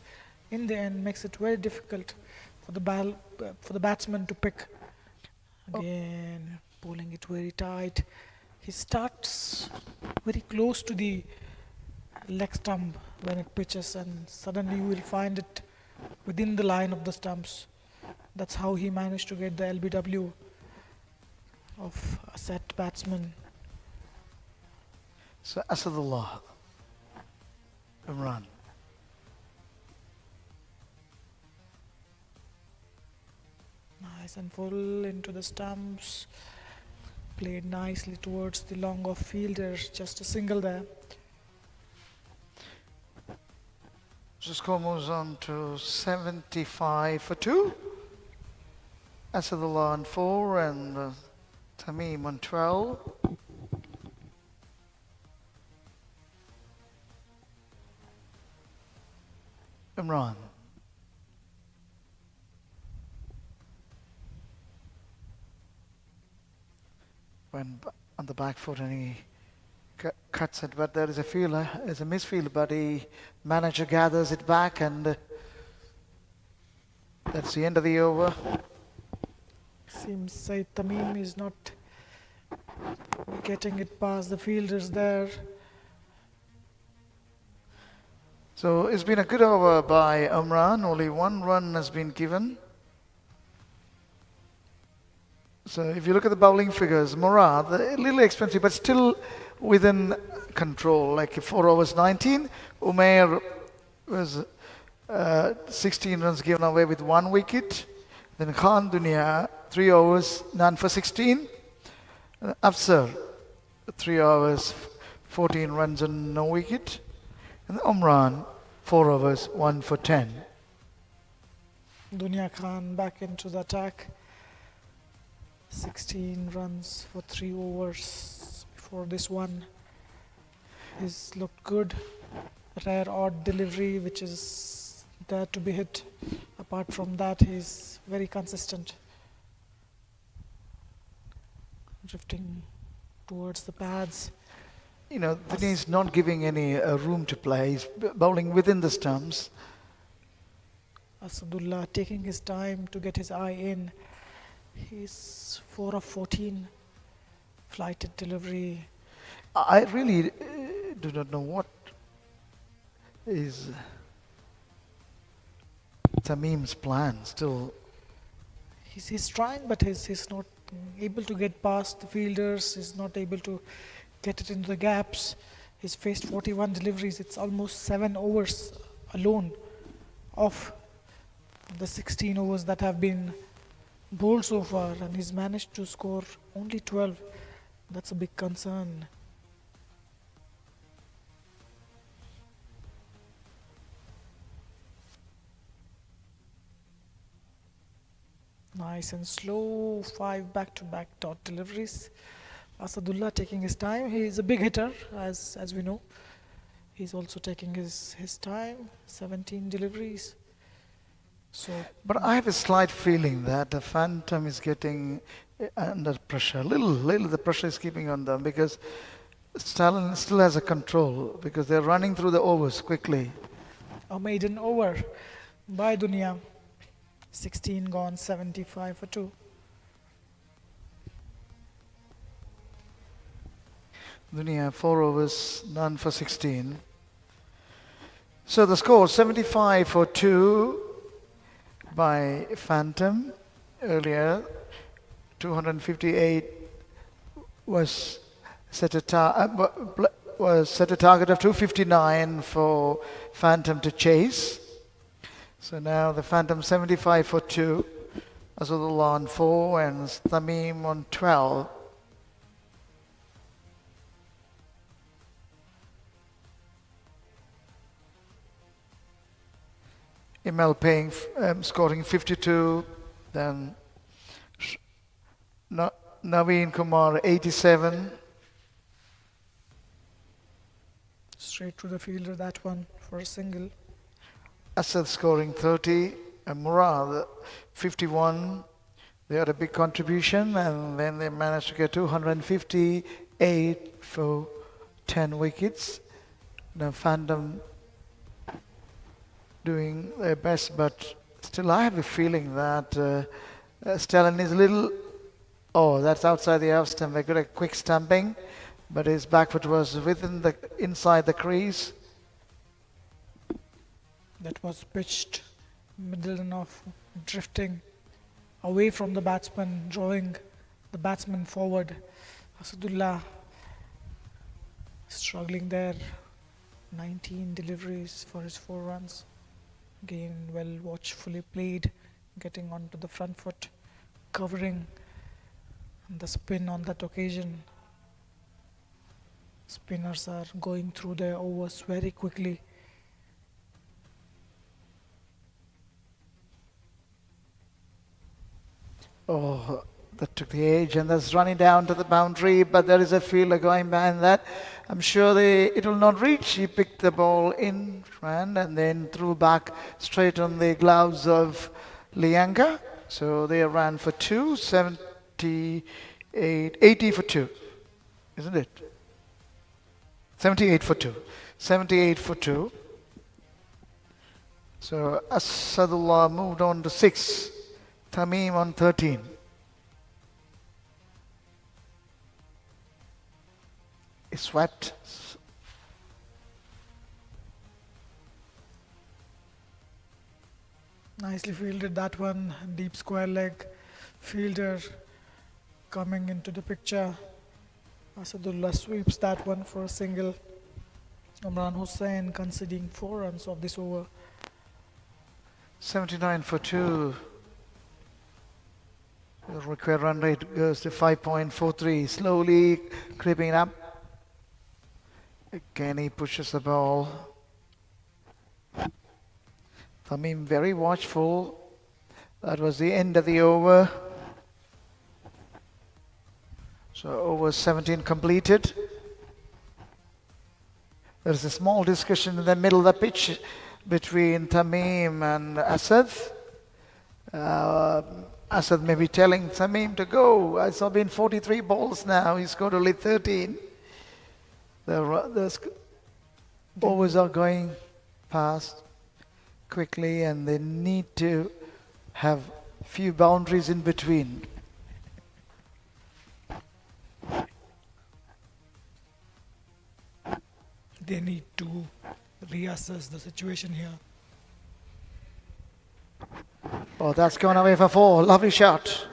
in the end makes it very difficult for the batsman to pick. Again, pulling it very tight. He starts very close to the leg stump when it pitches, and suddenly you will find it within the line of the stumps. That's how he managed to get the LBW of a set batsman. So Asadullah, Imran. Nice and full into the stumps. Played nicely towards the long off fielder. Just a single there. So score moves on to 75 for 2. Asadullah on 4 and Tamim on 12. Imran. went on the back foot and he cuts it, but there is a fielder, there's a misfield, but he manager gathers it back, and that's the end of the over. Seems Said Tamim is not getting it past the fielders there. So it's been a good over by Umran. Only one run has been given. So if you look at the bowling figures, Murad, a little expensive, but still within control. Like 4 overs 19, Umair was 16 runs given away with 1 wicket. Then Khan Dunya, 3 overs, none for 16. Afsar, 3 overs, 14 runs and no wicket. And Umran, 4 overs, 1 for 10. Dunya Khan back into the attack. 16 runs for 3 overs before this one. He's looked good. Rare odd delivery which is there to be hit. Apart from that, he's very consistent. Drifting towards the pads. You know, Dinesh not giving any room to play. He's bowling within the stumps. Asadullah taking his time to get his eye in. He's 4 of 14. Flighted delivery. I really do not know what is Tamim's plan still. He's trying, but he's not able to get past the fielders. He's not able to get it into the gaps. He's faced 41 deliveries. It's almost 7 overs alone of the 16 overs that have been bowled so far, and he's managed to score only 12. That's a big concern. Nice and slow, 5 back-to-back dot deliveries. Asadullah taking his time. He's a big hitter, as we know. He's also taking his time, 17 deliveries. So, But I have a slight feeling that the Phantom is getting under pressure. Little the pressure is keeping on them, because Stallion still has a control, because they're running through the overs quickly. a maiden over by Dunya. 16 gone, 75 for 2. Dunya 4 overs, none for 16. So the score 75 for 2 by Phantom. Earlier 258 was set a target of 259 for Phantom to chase. So now the Phantom 75 for 2, Azadullah on 4 and Tamim on 12. Imel paying, scoring 52, then Naveen Kumar 87. Straight to the fielder, that one for a single. Asad scoring 30, and Murad 51. They had a big contribution, and then they managed to get 258 for 10 wickets. Now Phantom doing their best, but still I have a feeling that Stallion is a little... Oh, that's outside the off stump. They got a quick stumping, but his back foot was inside the crease. That was pitched middle and off, drifting away from the batsman, drawing the batsman forward. Asadullah struggling there. 19 deliveries for his 4 runs. Again, well watchfully played, getting onto the front foot, covering the spin on that occasion. Spinners are going through their overs very quickly. Oh, that took the edge, and that's running down to the boundary, but there is a fielder going behind that. I'm sure it will not reach. He picked the ball in front and then threw back straight on the gloves of Lianga. So they ran for 2, 78 80 for 2, isn't it? 78 for 2. 78 for 2. So Asadullah moved on to 6. Tamim on 13. He swept. Nicely fielded that one. Deep square leg. Fielder coming into the picture. Asadullah sweeps that one for a single. Imran Hussain conceding 4 runs of this over. 79 for 2. The required run rate goes to 5.43. Slowly creeping up. Again, he pushes the ball. Tamim very watchful. That was the end of the over. So over 17 completed. There's a small discussion in the middle of the pitch between Tamim and Asad. Asad may be telling Tamim to go. It's been 43 balls now. He's got only 13. The overs are going past quickly, and they need to have few boundaries in between. They need to reassess the situation here. Oh, that's gone away for 4. Lovely shot.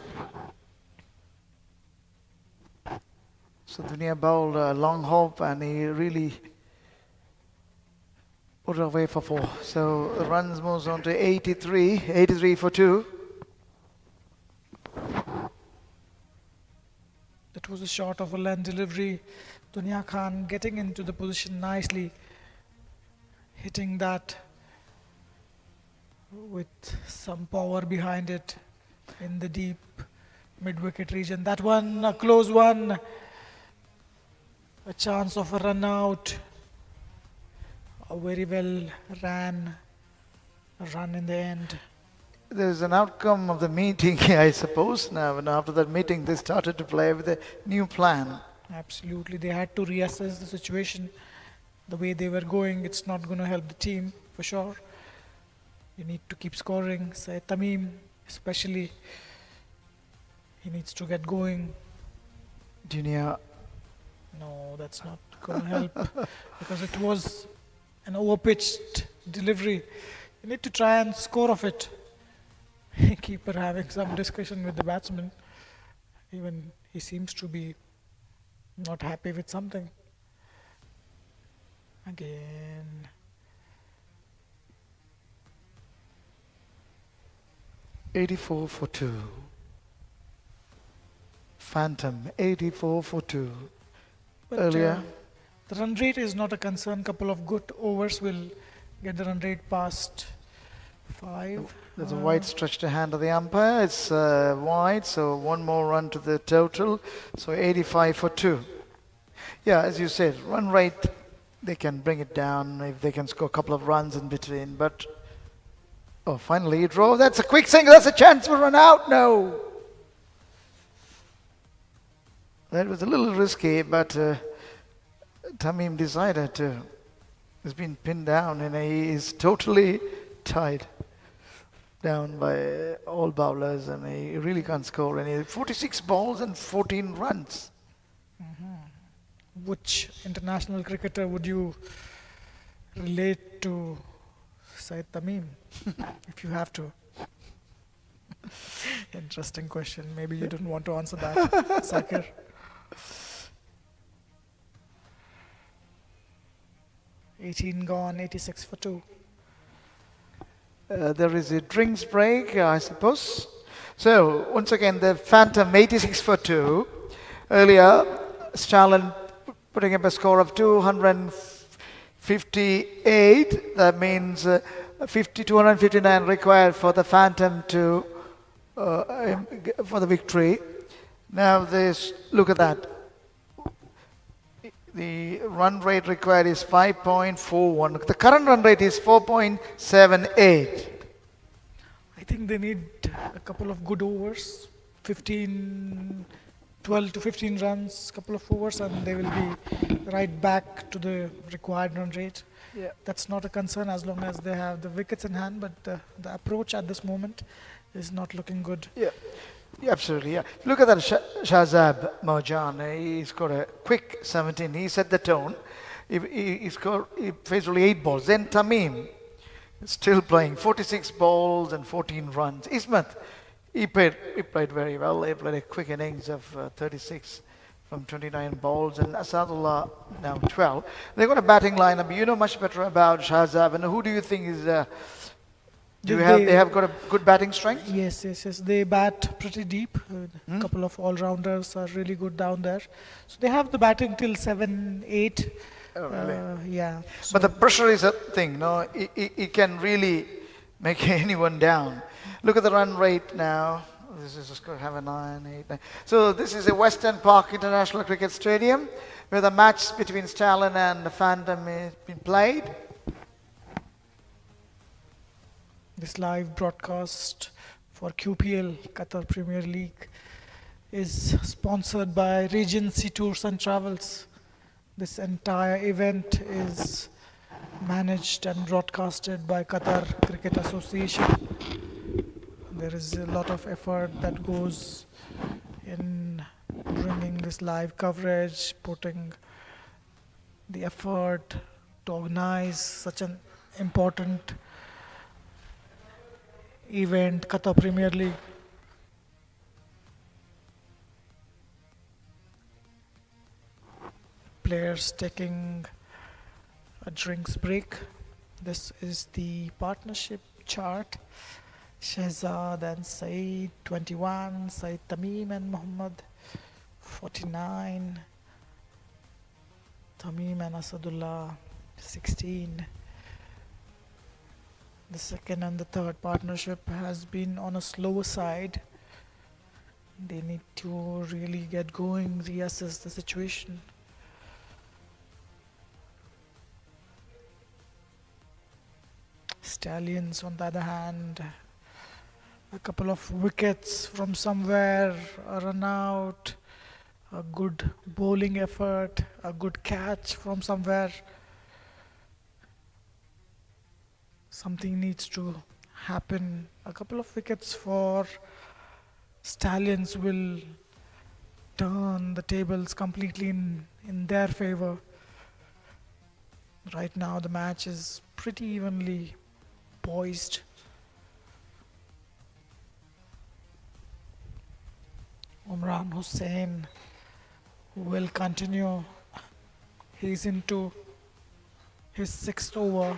So Dunia bowled a long hop, and he really put it away for 4. So the runs moves on to 83. 83 for 2. That was a shot of a land delivery. Dunia Khan getting into the position nicely, hitting that with some power behind it in the deep mid-wicket region. That one, a close one, a chance of a run out, a very well run in the end. There's an outcome of the meeting, I suppose, now, and after that meeting they started to play with a new plan. Absolutely, they had to reassess the situation. The way they were going, it's not going to help the team for sure. You need to keep scoring. Say Tamim, especially, he needs to get going. Dunia, no, that's not going to help because it was an overpitched delivery. You need to try and score off it. Keeper having some discussion with the batsman. Even he seems to be not happy with something. Again. $84 for 2. Phantom, 84 for 2. But, Earlier. The run rate is not a concern. Couple of good overs will get the run rate past 5. There's a wide stretch to hand of the umpire. It's wide, so one more run to the total. So 85 for 2. Yeah, as you said, run rate, they can bring it down if they can score a couple of runs in between. But, oh, finally he drove. That's a quick single. That's a chance for run out. No. That was a little risky, but Tamim decided to. He's been pinned down and he is totally tied down by all bowlers, and he really can't score any. 46 balls and 14 runs. Which international cricketer would you relate to Saeed Tamim, if you have to? Interesting question. Maybe you don't want to answer that, Sakir. $18 gone, 86 for 2. There is a drinks break, I suppose. So, once again, the Phantom 86 for 2. Earlier, Stallion putting up a score of 258. That means 259 required for the Phantom to for the victory. Now, this look at that. The run rate required is 5.41. The current run rate is 4.78. I think they need a couple of good overs, 15 12 to 15 runs, couple of overs, and they will be right back to the required run rate. Yeah. That's not a concern as long as they have the wickets in hand, but the approach at this moment is not looking good. Yeah. Yeah, absolutely, yeah. Look at that Shahzab Marjan. He's got a quick 17. He set the tone. He faced only 8 balls. Then Tamim, still playing 46 balls and 14 runs. Ismath, he played very well. He played a quick innings of 36 from 29 balls, and Asadullah now 12. They've got a batting lineup. You know much better about Shahzab, and who do you think is? They have got a good batting strength? Yes, yes, yes. They bat pretty deep. A Hmm? couple of all-rounders are really good down there. So they have the batting till 7, 8. Oh, really? Yeah. But the pressure is a thing, no? It can really make anyone down. Look at the run rate now. This is just going to have a 9, 8, 9. So this is a Western Park International Cricket Stadium where the match between Stallion and the Phantom has been played. This live broadcast for QPL, Qatar Premier League, is sponsored by Regency Tours and Travels. This entire event is managed and broadcasted by Qatar Cricket Association. There is a lot of effort that goes in bringing this live coverage, putting the effort to organize such an important event, Qatar Premier League. Players taking a drinks break. This is the partnership chart. Shehzad and Saeed 21, Saeed Tamim and Muhammad 49, Tamim and Asadullah 16. The second and the third partnership has been on a slower side. They need to really get going, reassess the situation. Stallions, on the other hand, a couple of wickets from somewhere, a run out, a good bowling effort, a good catch from somewhere. Something needs to happen. A couple of wickets for Stallions will turn the tables completely in their favor. Right now the match is pretty evenly poised. Umran Hussain will continue. He's into his 6th over,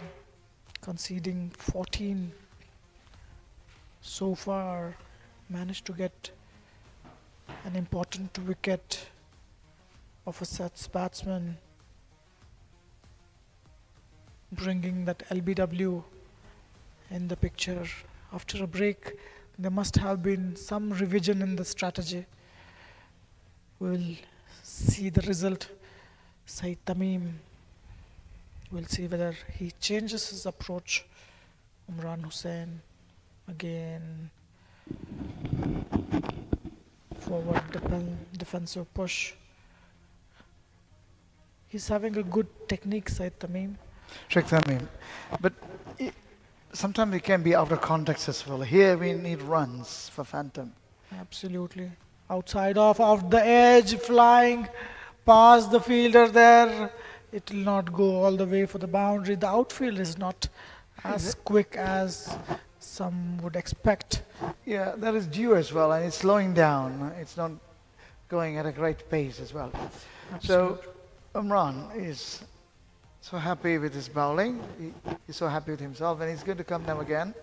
conceding 14 so far. Managed to get an important wicket of a Sets batsman, bringing that LBW in the picture. After a break, there must have been some revision in the strategy. We'll see the result. Saeed Tamim, we'll see whether he changes his approach. Umran Hussain again, forward defensive push. He's having a good technique, Saeed Tamim. Sheikh Tamim. But sometimes it can be out of context as well. Here we need runs for Phantom. Absolutely. Outside off the edge, flying past the fielder there. It will not go all the way for the boundary. The outfield is not as quick as some would expect. Yeah, that is due as well, and it's slowing down. It's not going at a great pace as well. So Umran is so happy with his bowling. He's so happy with himself, and he's going to come now again.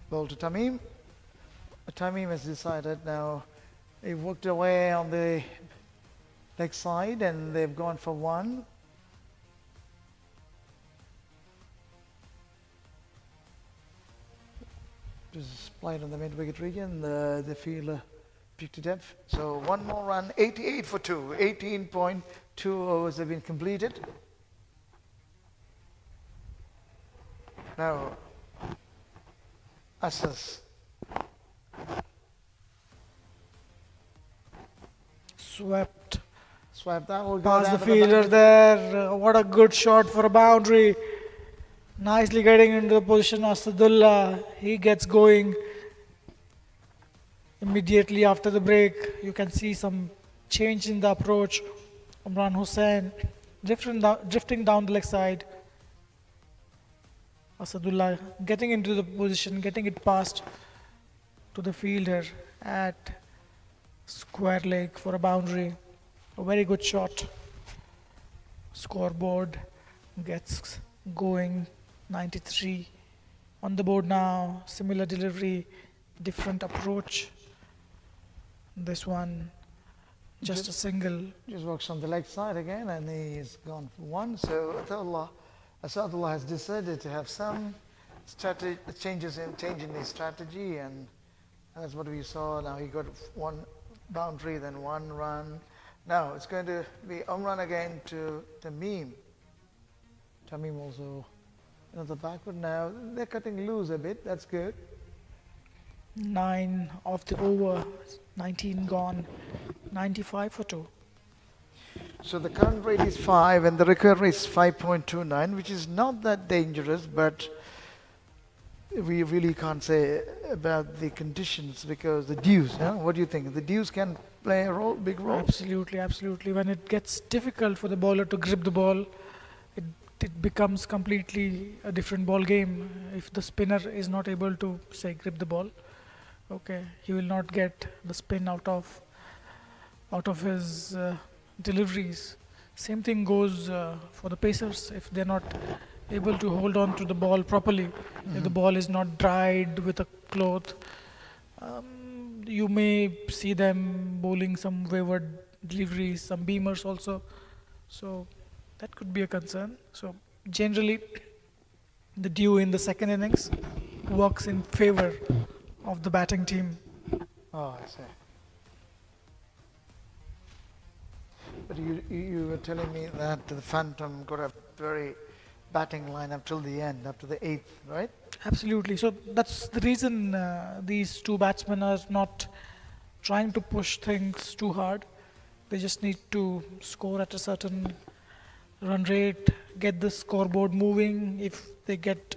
Ball to Tamim. Tamim has decided now. He worked away on the leg side, and they've gone for one. This is played on the mid-wicket region. The fielder picked it up. So one more run, 88 for 2. 18.2 overs have been completed. Now, Asas Swept Swept that will go past down the to the fielder boundary. there. What a good shot for a boundary. Nicely getting into the position. Asadullah, he gets going immediately after the break. You can see some change in the approach. Imran Hussain drifting down the leg side. Asadullah getting into the position, getting it past to the fielder at square leg for a boundary. A very good shot. Scoreboard gets going. 93 on the board now. Similar delivery, different approach. This one just a single. Just works on the leg side again, and he's gone for one. So Asadullah has decided to have some changes in changing his strategy, and that's what we saw. Now he got one boundary, then one run. Now it's going to be run again to Tamim. Tamim also another backward now. They're cutting loose a bit. That's good. 9 of the over, 19 gone, 95 for 2. So the current rate is 5 and the recovery is 5.29, which is not that dangerous, but we really can't say about the conditions because the dews, what do you think? The dews can play a role, big role? Absolutely, absolutely. When it gets difficult for the bowler to grip the ball, it becomes completely a different ball game. If the spinner is not able to, say, grip the ball, okay, he will not get the spin out of his deliveries. Same thing goes for the pacers. If they're not able to hold on to the ball properly, if the ball is not dried with a cloth, you may see them bowling some wayward deliveries, some beamers also. So that could be a concern. So generally, the dew in the second innings works in favor of the batting team. Oh, I see. But you were telling me that the Phantom got a very batting line up till the end, up to the 8th, right? Absolutely. So that's the reason these two batsmen are not trying to push things too hard. They just need to score at a certain run rate, get the scoreboard moving. If they get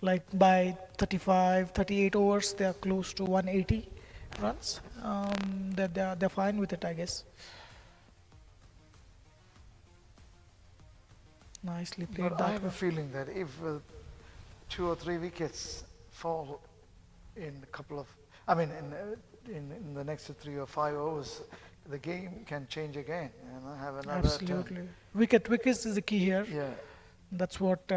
like by 35, 38 overs, they are close to 180 runs. They're fine with it, I guess. Nicely played But I that have a one. feeling that if 2 or 3 wickets fall in a couple of, I mean, in the next 3 or 5 overs, the game can change again and I have another Absolutely. turn. Wickets is the key here. Yeah. That's what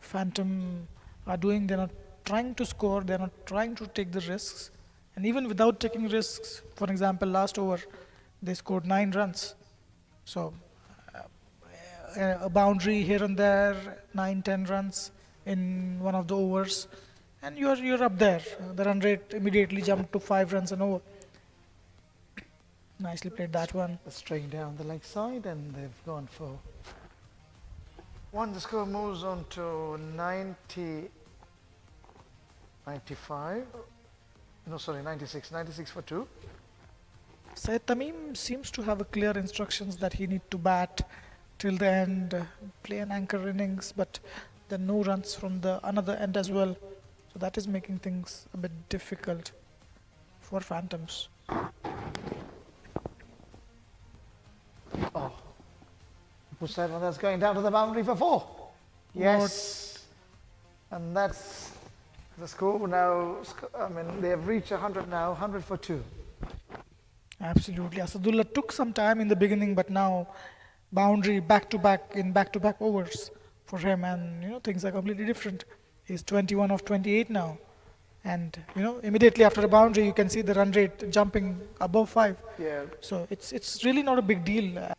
Phantom are doing. They're not trying to score. They're not trying to take the risks. And even without taking risks, for example, last over, they scored 9 runs. So a boundary here and there, 9, 10 runs in one of the overs, and you're up there. The run rate immediately jumped to 5 runs an over. Nicely played that one. Straying down the leg side and they've gone for one. The score moves on to 90, 95. No, sorry, 96. 96 for 2. Syed Tamim seems to have a clear instructions that he need to bat till the end, play an anchor innings, but there are no runs from the another end as well. So that is making things a bit difficult for Phantoms. Oh, push that one. That's going down to the boundary for 4. Yes, and that's the score now. I mean, they have reached 100 now. 100 for 2. Absolutely. Asadullah took some time in the beginning, but now boundary back to back overs for him, and things are completely different. He's 21 of 28 now, and immediately after a boundary, you can see the run rate jumping above 5. Yeah. So it's really not a big deal.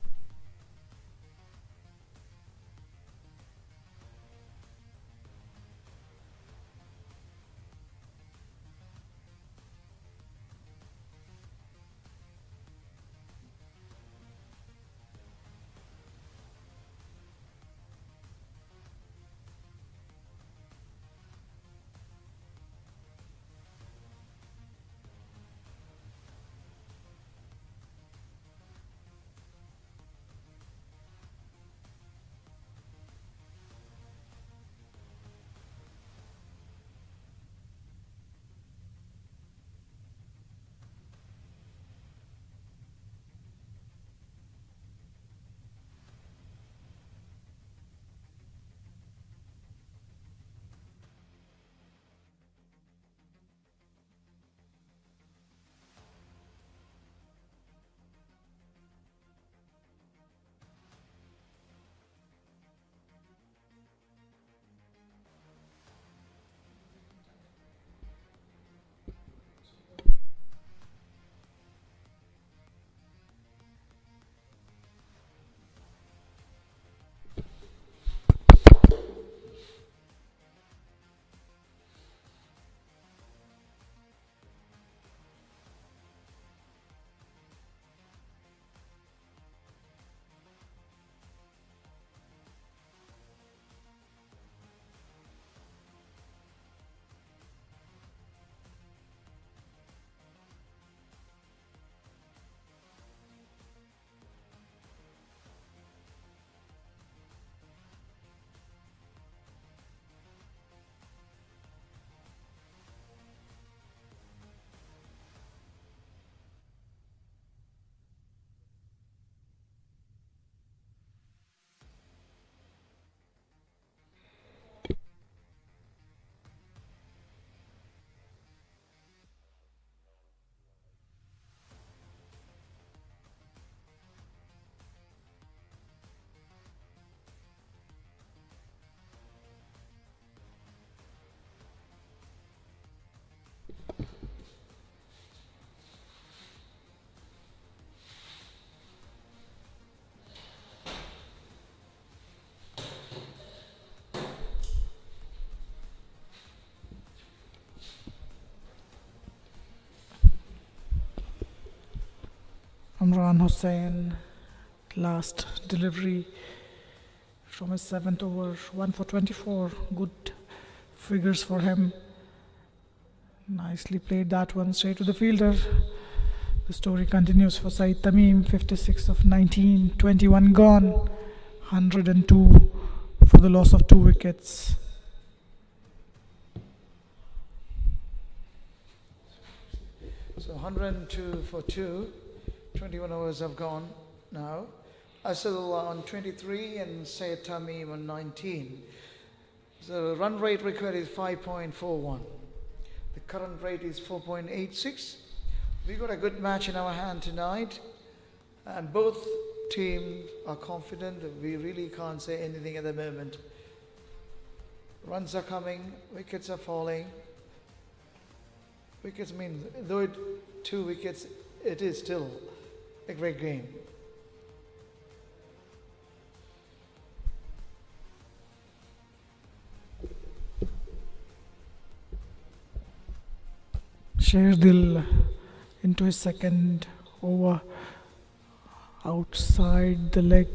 Imran Hussain, last delivery from his seventh over, 1 for 24. Good figures for him. Nicely played that one straight to the fielder. The story continues for Saeed Tamim, 56 of 19, 21 gone, 102 for the loss of 2 wickets. So 102 for 2, 21 overs have gone now. Asadullah on 23 and Saeed Tamim on 19. So run rate required is 5.41. The current rate is 4.86. We got a good match in our hand tonight, and both teams are confident. We really can't say anything at the moment. Runs are coming, wickets are falling. Wickets mean, though it 2 wickets, it is still a great game. Sherdil into his second over, outside the leg.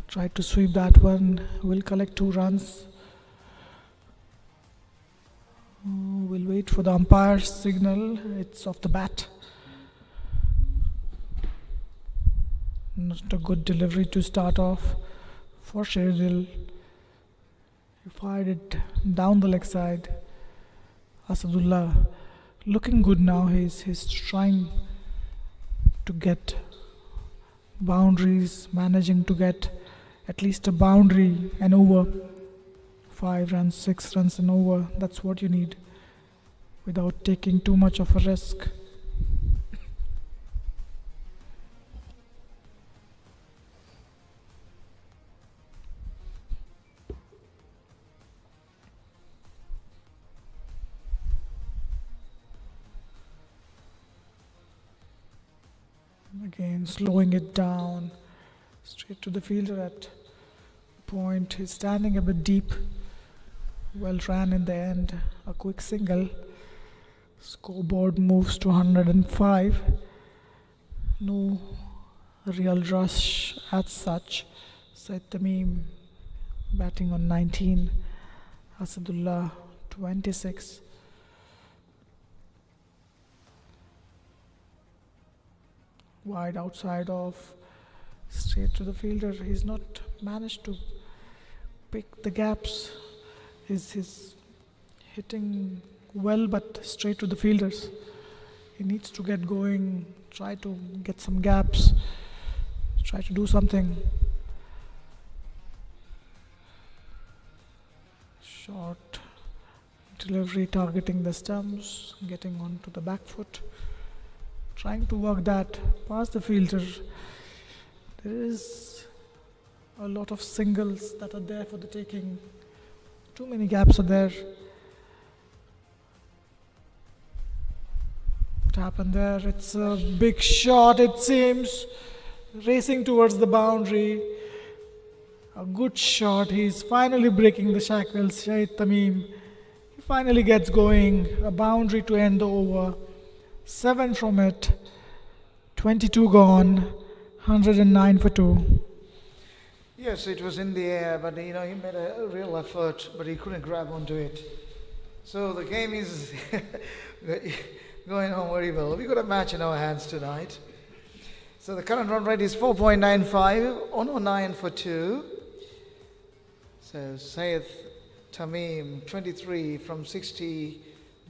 Tried to sweep that one, will collect 2 runs. We'll wait for the umpire's signal. It's off the bat. Not a good delivery to start off for Sherdil. He fired it down the leg side. Asadullah looking good now. He's trying to get boundaries, managing to get at least a boundary and over. 5 runs, 6 runs and over. That's what you need without taking too much of a risk. Again, slowing it down, straight to the fielder at point. He's standing a bit deep. Well ran in the end. A quick single. Scoreboard moves to 105. No real rush as such. Saeed Tamim batting on 19. Asadullah 26. Wide outside off, straight to the fielder. He's not managed to pick the gaps. He's hitting well, but straight to the fielders. He needs to get going, try to get some gaps, try to do something. Short delivery targeting the stumps, getting onto the back foot. Trying to work that past the fielder. There is a lot of singles that are there for the taking. Too many gaps are there. What happened there? It's a big shot, it seems. Racing towards the boundary. A good shot. He's finally breaking the shackles. Saeed Tamim. He finally gets going. A boundary to end the over. 7 from it, 22 gone, 109 for 2. Yes, it was in the air, but he made a real effort, but he couldn't grab onto it. So the game is going on very well. We got a match in our hands tonight. So the current run rate is 4.95, 109 for 2. So Saeed Tamim, 23 from 60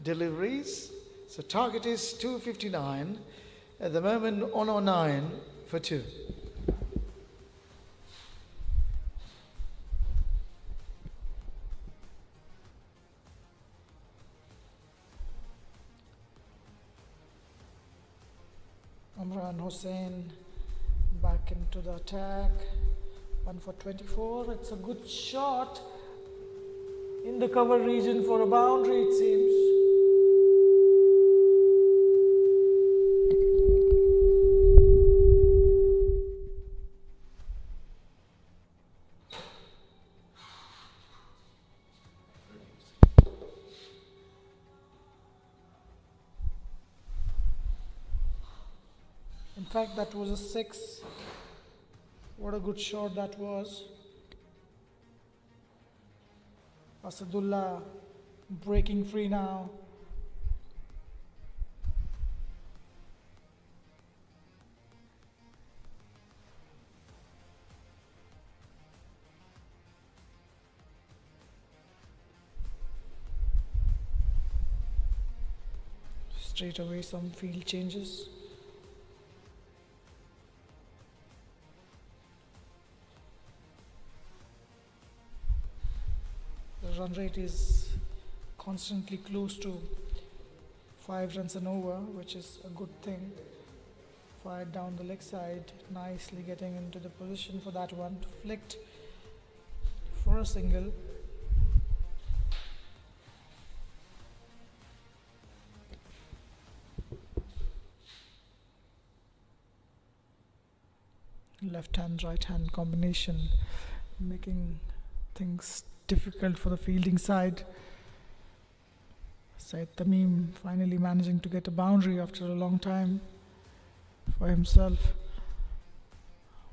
deliveries. So target is 259. At the moment, 109 for 2. Imran Hussain back into the attack. 1 for 24. It's a good shot. in the cover region for a boundary, it seems. In fact, that was a 6. What a good shot that was. Asadullah breaking free now. Straight away some field changes. The run rate is constantly close to 5 runs and over, which is a good thing. Fired down the leg side, nicely getting into the position for that one. Flicked for a single. Left hand, right hand combination, making things difficult for the fielding side. Saeed Tamim finally managing to get a boundary after a long time for himself.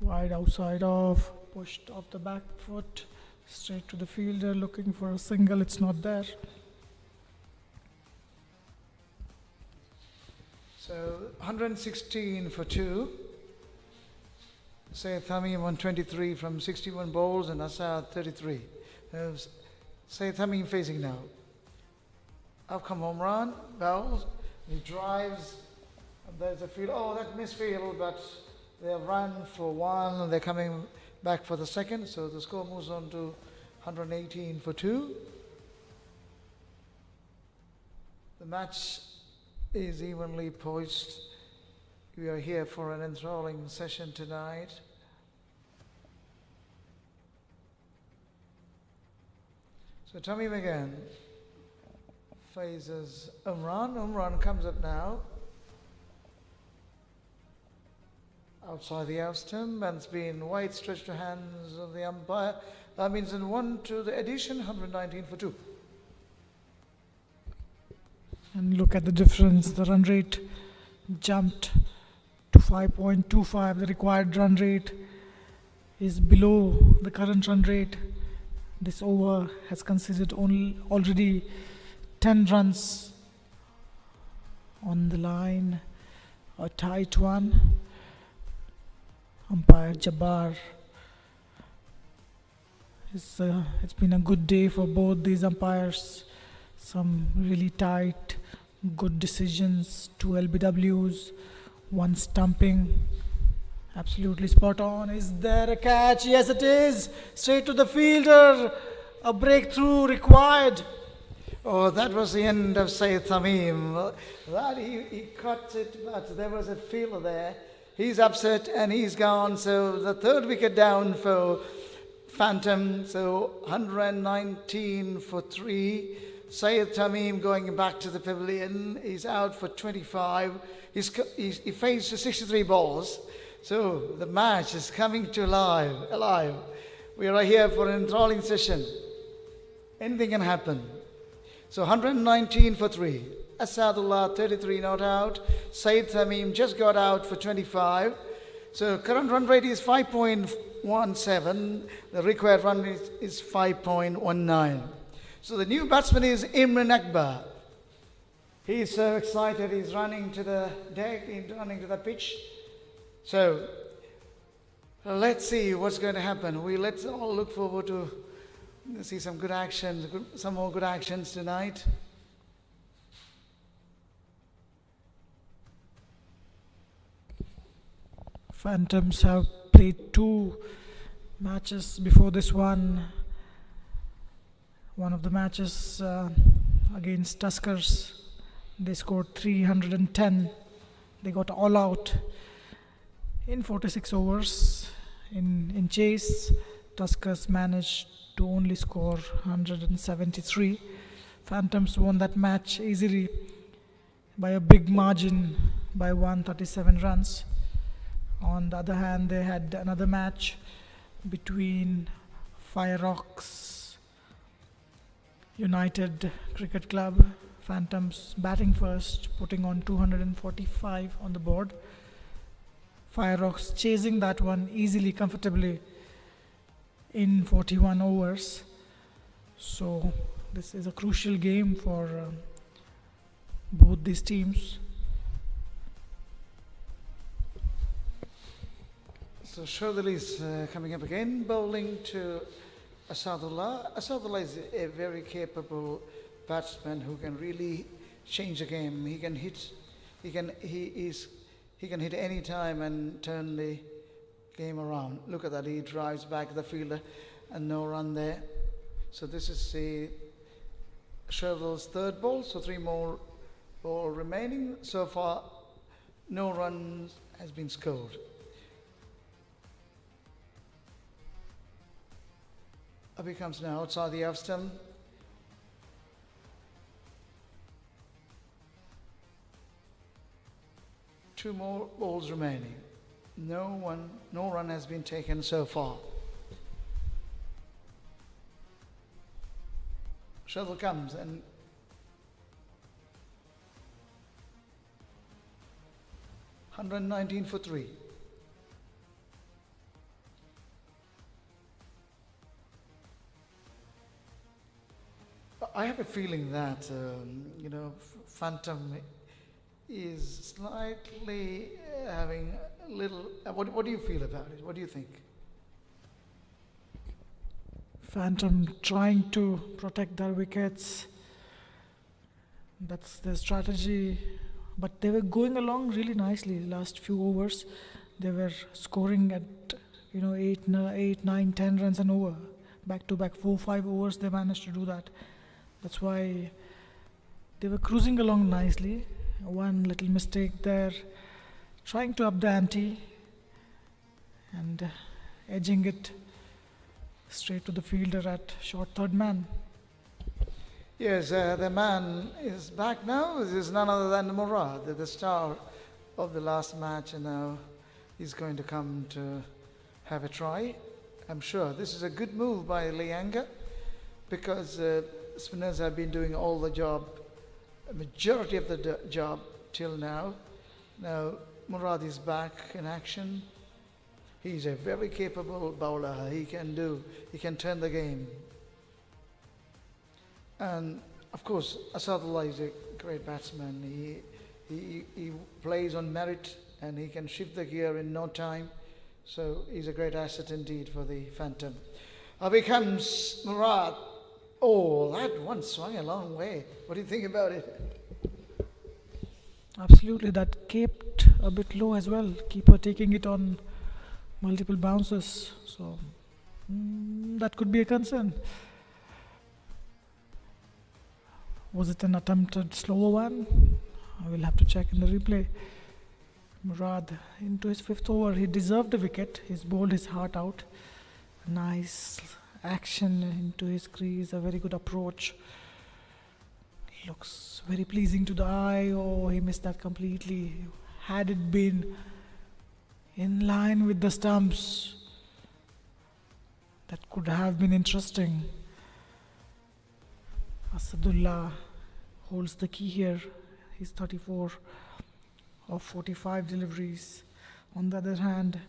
Wide outside off, pushed off the back foot, straight to the fielder, looking for a single. It's not there. So 116 for 2. Saeed Tamim 123 from 61 balls and Asad 33. Saeed Tamim facing now. Up come home run, bowls, he drives, and there's a field. Oh, that misfield, but they have run for 1 and they're coming back for the second. So the score moves on to 118 for 2. The match is evenly poised. We are here for an enthralling session tonight. So Tamim again faces Umran. Umran comes up now. Outside the out stump, and it's been wide stretched to hands of the umpire. That means in 1 to the addition, 119 for 2. And look at the difference. The run rate jumped to 5.25. The required run rate is below the current run rate. This over has conceded already 10 runs on the line. A tight one. Umpire Jabbar. It's been a good day for both these umpires. Some really tight, good decisions. 2 LBWs, 1 stumping. Absolutely spot on. Is there a catch? Yes, it is. Straight to the fielder. A breakthrough required. Oh, that was the end of Saeed Tamim. That he cut it, but there was a fielder there. He's upset and he's gone. So the 3rd wicket down for Phantom. So 119 for 3. Saeed Tamim going back to the pavilion. He's out for 25. He faced 63 balls. So the match is coming to alive. We are here for an enthralling session. Anything can happen. So 119 for 3. Asadullah 33 not out. Saeed Tamim just got out for 25. So current run rate is 5.17. The required run rate is 5.19. So the new batsman is Imran Akbar. He's so excited. He's running to the deck. He's running to the pitch. So let's see what's going to happen. Let's all look forward to see some good actions, some more good actions tonight. Phantoms have played 2 matches before this one. One of the matches against Tuskers, they scored 310. They got all out in 46 overs. In chase, Tuskers managed to only score 173. Phantoms won that match easily by a big margin by 137 runs. On the other hand, they had another match between Fire Rocks United Cricket Club. Phantoms batting first, putting on 245 on the board. Fire Rocks chasing that one easily, comfortably in 41 overs. So this is a crucial game for both these teams. So Shardul is coming up again, bowling to Asadullah. Asadullah is a very capable batsman who can really change the game. He can hit. He can hit any time and turn the game around. Look at that. He drives back the fielder, and no run there. So this is Shardul's third ball. So 3 more ball remaining. So far, no runs has been scored. Up he comes now outside the off stump. Two more balls remaining. No run has been taken so far. Shuttle comes and $119 for 3. I have a feeling that Phantom is slightly having a little. What do you feel about it? What do you think? Phantom trying to protect their wickets. That's their strategy. But they were going along really nicely the last few overs. They were scoring at 8, 9, 10 runs an over. Back to back 4, 5 overs they managed to do that. That's why they were cruising along nicely. One little mistake there, trying to up the ante and edging it straight to the fielder at short third man. Yes, the man is back now. This is none other than Murad, the star of the last match, and now he's going to come to have a try. I'm sure this is a good move by Lianga, because spinners have been doing all the job, a majority of the job till now. Now Murad is back in action. He's a very capable bowler. He can turn the game. And of course, Asadullah is a great batsman. He plays on merit and he can shift the gear in no time. So he's a great asset indeed for the Phantom. Up he comes Murad. Oh, that one swung a long way. What do you think about it? Absolutely, that kept a bit low as well. Keeper taking it on multiple bounces. So that could be a concern. Was it an attempted slower one? I will have to check in the replay. Murad into his 5th over. He deserved a wicket. He's bowled his heart out. Nice action into his crease. A very good approach. Looks very pleasing to the eye. Oh, he missed that completely. Had it been in line with the stumps, that could have been interesting. Asadullah holds the key here. He's 34 of 45 deliveries. On the other hand,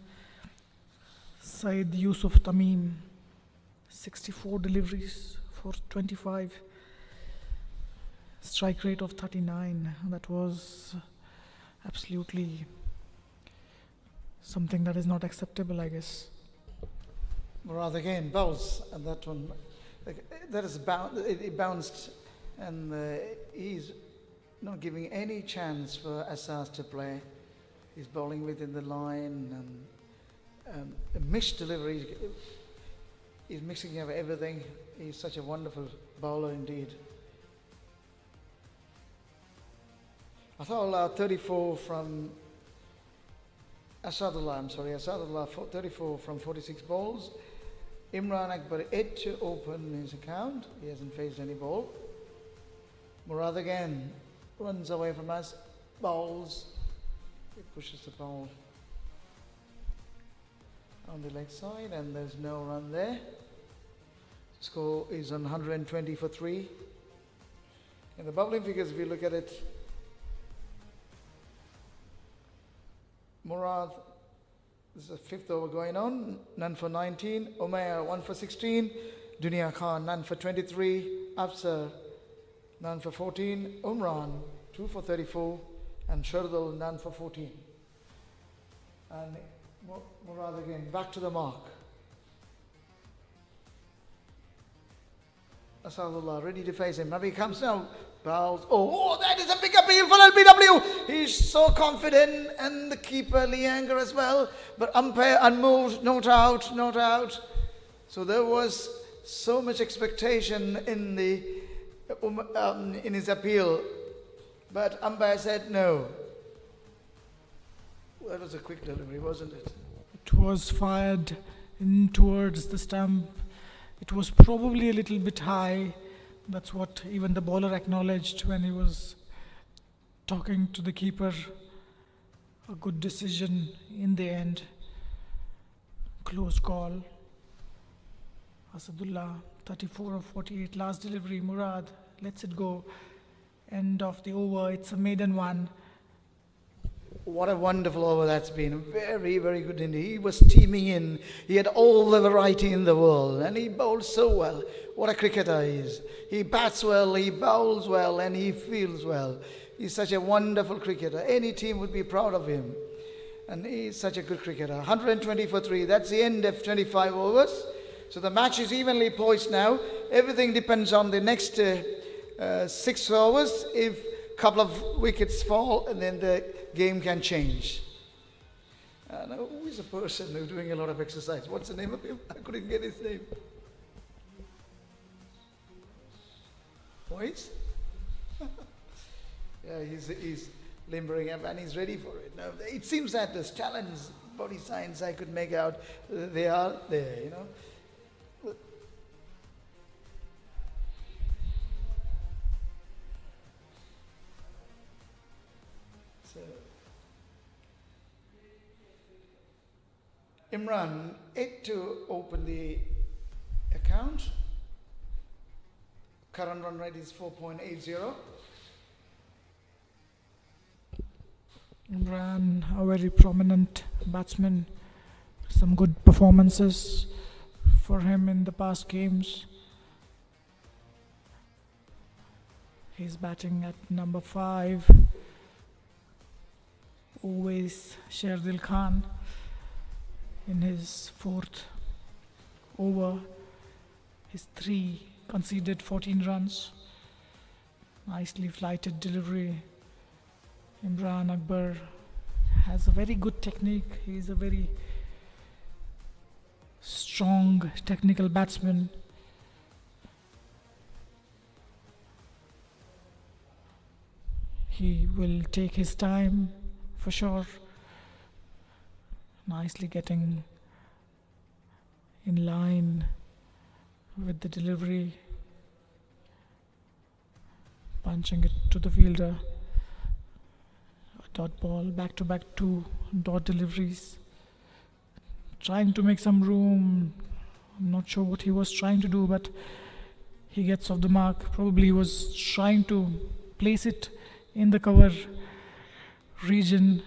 Saeed Yusuf Tamim, 64 deliveries for 25. Strike rate of 39. That was absolutely something that is not acceptable, I guess. Murad again bowls, and that one, that is it bounced, and he's not giving any chance for Asas to play. He's bowling within the line, and a missed delivery. He's mixing up everything. He's such a wonderful bowler indeed. I thought 34 from Asadullah, 34 from 46 balls. Imran Akbar 8 to open his account. He hasn't faced any ball. Murad again runs away from us, bowls. He pushes the ball on the leg side, and there's no run there. Score is on 120 for 3. In the bowling figures, if you look at it, Murad, this is the 5th over going on, none for 19. Umair, 1 for 16. Dunia Khan, none for 23. Afsar, none for 14. Umran, 2 for 34. And Shardul, none for 14. And Murad again, back to the mark. Asadullah ready to face him. Nabi comes now, bowls. Oh, that is a big appeal for LBW. He's so confident, and the keeper Lianger as well. But umpire unmoved, not out, not out. So there was so much expectation in the in his appeal, but umpire said no. Well, that was a quick delivery, wasn't it? It was fired in towards the stump. It was probably a little bit high. That's what even the bowler acknowledged when he was talking to the keeper. A good decision in the end. Close call. Asadullah, 34 of 48. Last delivery. Murad lets it go. End of the over. It's a maiden one. What a wonderful over that's been. Very, very good indeed. He was teaming in. He had all the variety in the world, and he bowled so well. What a cricketer he is. He bats well, he bowls well, and he fields well. He's such a wonderful cricketer. Any team would be proud of him. And he's such a good cricketer. 120 for 3. That's the end of 25 overs. So the match is evenly poised now. Everything depends on the next 6 overs. If a couple of wickets fall, and then the game can change. Now, who is a person who's doing a lot of exercise? What's the name of him? I couldn't get his name. Boys? Yeah, he's limbering up and he's ready for it. Now, it seems that the Stallions body signs I could make out, they are there, you know. So, Imran, 8 to open the account. Current run rate is 4.80. Imran, a very prominent batsman. Some good performances for him in the past games. He's batting at number 5. Always Shardul Khan in his 4th over. His 3 conceded 14 runs. Nicely flighted delivery. Imran Akbar has a very good technique. He is a very strong technical batsman. He will take his time for sure. Nicely getting in line with the delivery. Punching it to the fielder. A dot ball, back to back 2 dot deliveries. Trying to make some room. I'm not sure what he was trying to do, but he gets off the mark. Probably he was trying to place it in the cover region.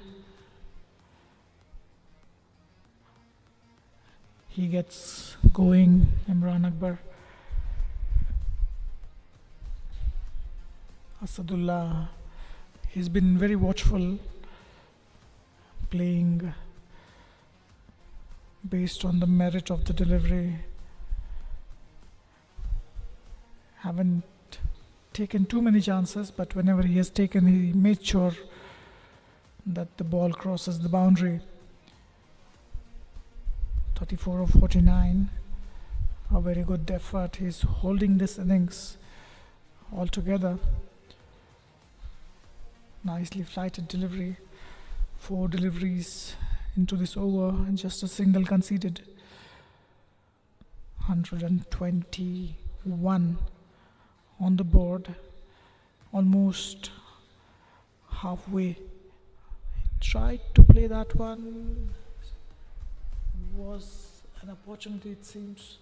He gets going, Imran Akbar. Asadullah, he's been very watchful, playing based on the merit of the delivery. Haven't taken too many chances, but whenever he has taken, he made sure that the ball crosses the boundary. 34 of 49. A very good effort. He's holding this innings altogether. Nicely flighted delivery. 4 deliveries into this over and just a single conceded. 121 on the board, almost halfway. He tried to play that one, was an opportunity, it seems.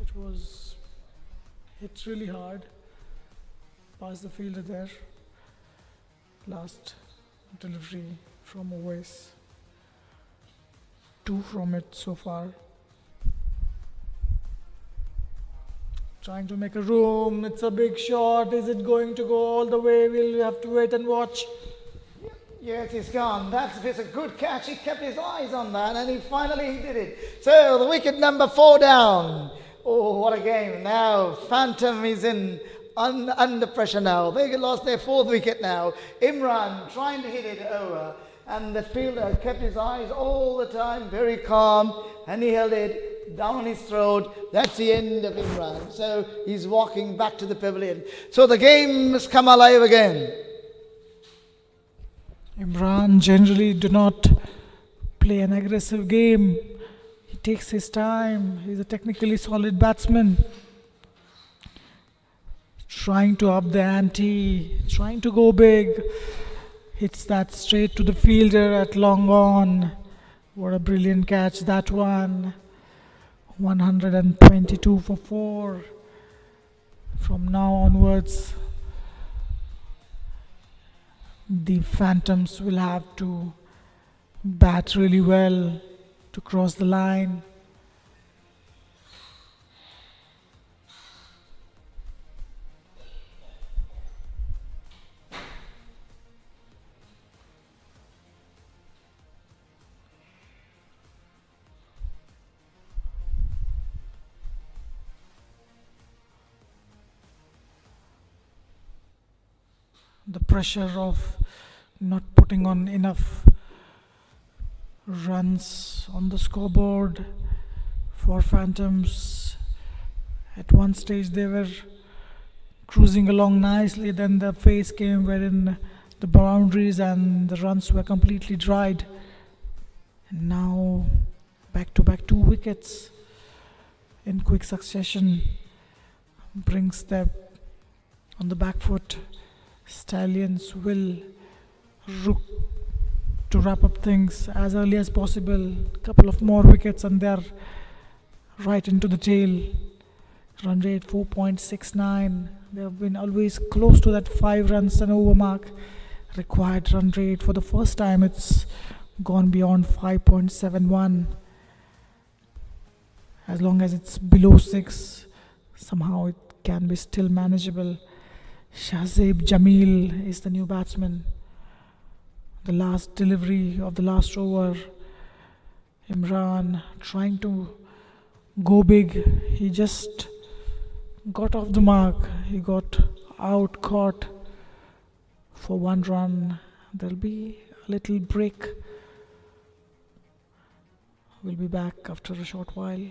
It was hit really hard past the fielder there. Last delivery from Owais. Two from it so far. Trying to make a room. It's a big shot. Is it going to go all the way? We'll have to wait and watch. Yes, he's gone. It's a good catch. He kept his eyes on that and he finally did it. So the wicket number 4 down. Oh, what a game. Now Phantom is under pressure now. They lost their 4th wicket now. Imran trying to hit it over. And the fielder kept his eyes all the time, very calm. And he held it down on his throat. That's the end of Imran. So he's walking back to the pavilion. So the game has come alive again. Imran generally do not play an aggressive game. He takes his time. He's a technically solid batsman. Trying to up the ante, trying to go big. Hits that straight to the fielder at long on. What a brilliant catch that one. 122 for 4. From now onwards, the Phantoms will have to bat really well to cross the line. The pressure of not putting on enough runs on the scoreboard for Phantoms. At one stage they were cruising along nicely, then the phase came wherein the boundaries and the runs were completely dried. And now back to back 2 wickets in quick succession brings them on the back foot. Stallions will look to wrap up things as early as possible. Couple of more wickets and they're right into the tail. Run rate 4.69. They have been always close to that 5 runs and over mark. Required run rate for the first time it's gone beyond 5.71. As long as it's below 6, somehow it can be still manageable. Shahzeb Jamil is the new batsman. The last delivery of the last over. Imran trying to go big. He just got off the mark. He got out caught for 1 run. There'll be a little break. We'll be back after a short while.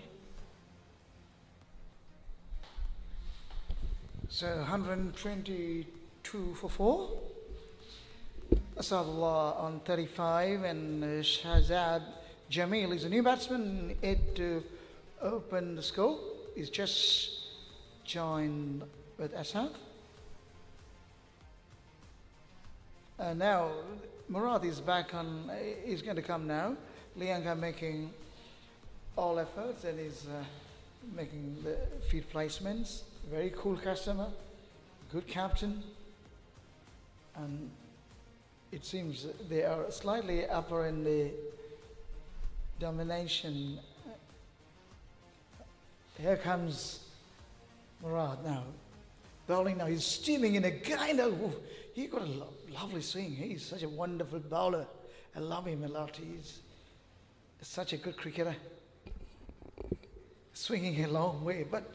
So 122 for 4. Asadullah on 35 and Shahzad Jamil is a new batsman. It to open the score. He's just joined with Asad. Now Murad is back on. He's going to come now. Lianga making all efforts and is making the field placements. Very cool customer, good captain, and it seems they are slightly upper in the domination. Here comes Murad now, bowling now. He's steaming in a kind of. He got a lovely swing. He's such a wonderful bowler. I love him a lot. He's such a good cricketer, swinging a long way, but.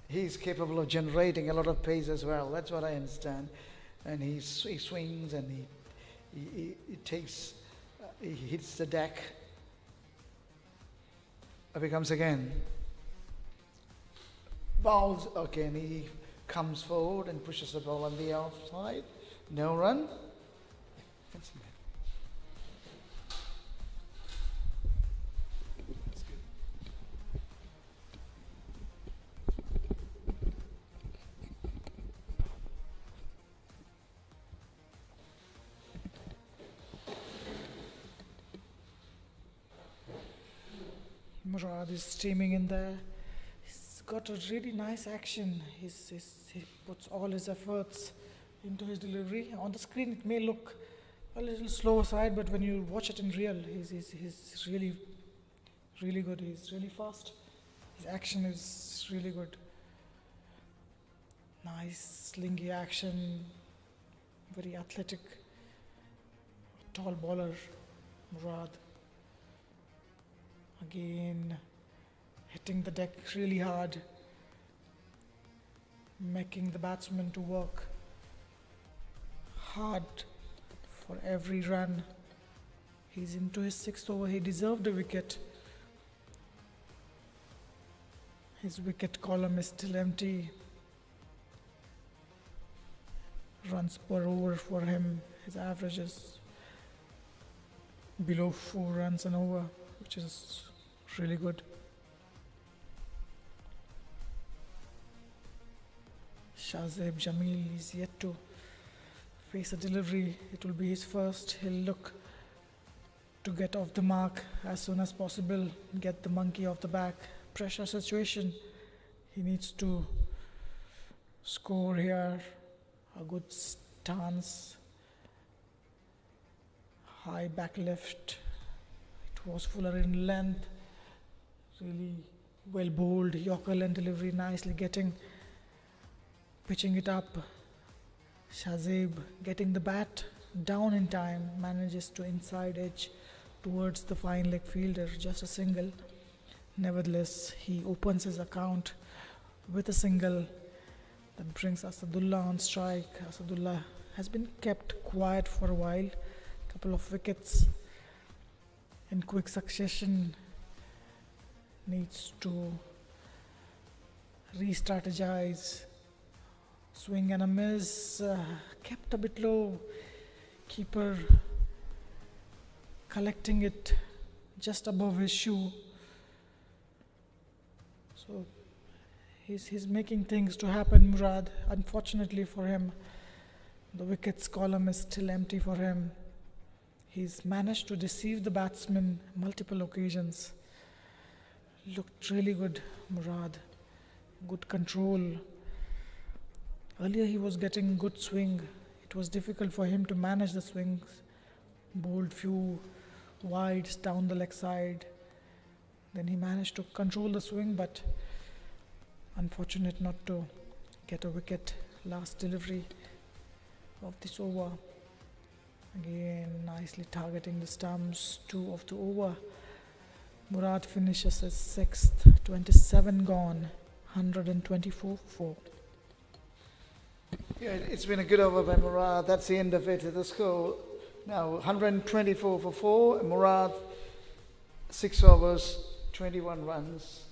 He's capable of generating a lot of pace as well. That's what I understand. And he swings and he takes, he hits the deck. Up he comes again. Bowls, okay, and he comes forward and pushes the ball on the offside. No run. That's good. That's good. Murad is streaming in there. He's got a really nice action. He puts all his efforts into his delivery. On the screen, it may look a little slow side, but when you watch it in real, he's really, really good. He's really fast. His action is really good. Nice, slinky action. Very athletic. Tall bowler, Murad. Again, hitting the deck really hard, making the batsman to work hard for every run. He's into his 6th over. He deserved a wicket. His wicket column is still empty. Runs per over for him. His average is below 4 runs an over, which is really good. Shazib Jamil is yet to face a delivery. It will be his first. He'll look to get off the mark as soon as possible, get the monkey off the back. Pressure situation. He needs to score here. A good stance. High back lift. It was fuller in length. Really well bowled. Yorker length delivery nicely pitching it up. Shazib getting the bat down in time, manages to inside edge towards the fine leg fielder, just a single. Nevertheless, he opens his account with a single that brings Asadullah on strike. Asadullah has been kept quiet for a while. Couple of wickets in quick succession. Needs to re-strategize. Swing and a miss. Kept a bit low. Keeper collecting it just above his shoe. So he's making things to happen, Murad. Unfortunately for him, the wickets column is still empty for him. He's managed to deceive the batsman multiple occasions. Looked really good, Murad. Good control. Earlier he was getting good swing. It was difficult for him to manage the swings. Bowled few wides down the leg side. Then he managed to control the swing, but unfortunate not to get a wicket. Last delivery of this over. Again, nicely targeting the stumps. 2 of the over. Murad finishes his 6th, 27 gone, 124 for 4. Yeah, it's been a good over by Murad. That's the end of it. The score now 124 for 4. Murad 6 overs, 21 runs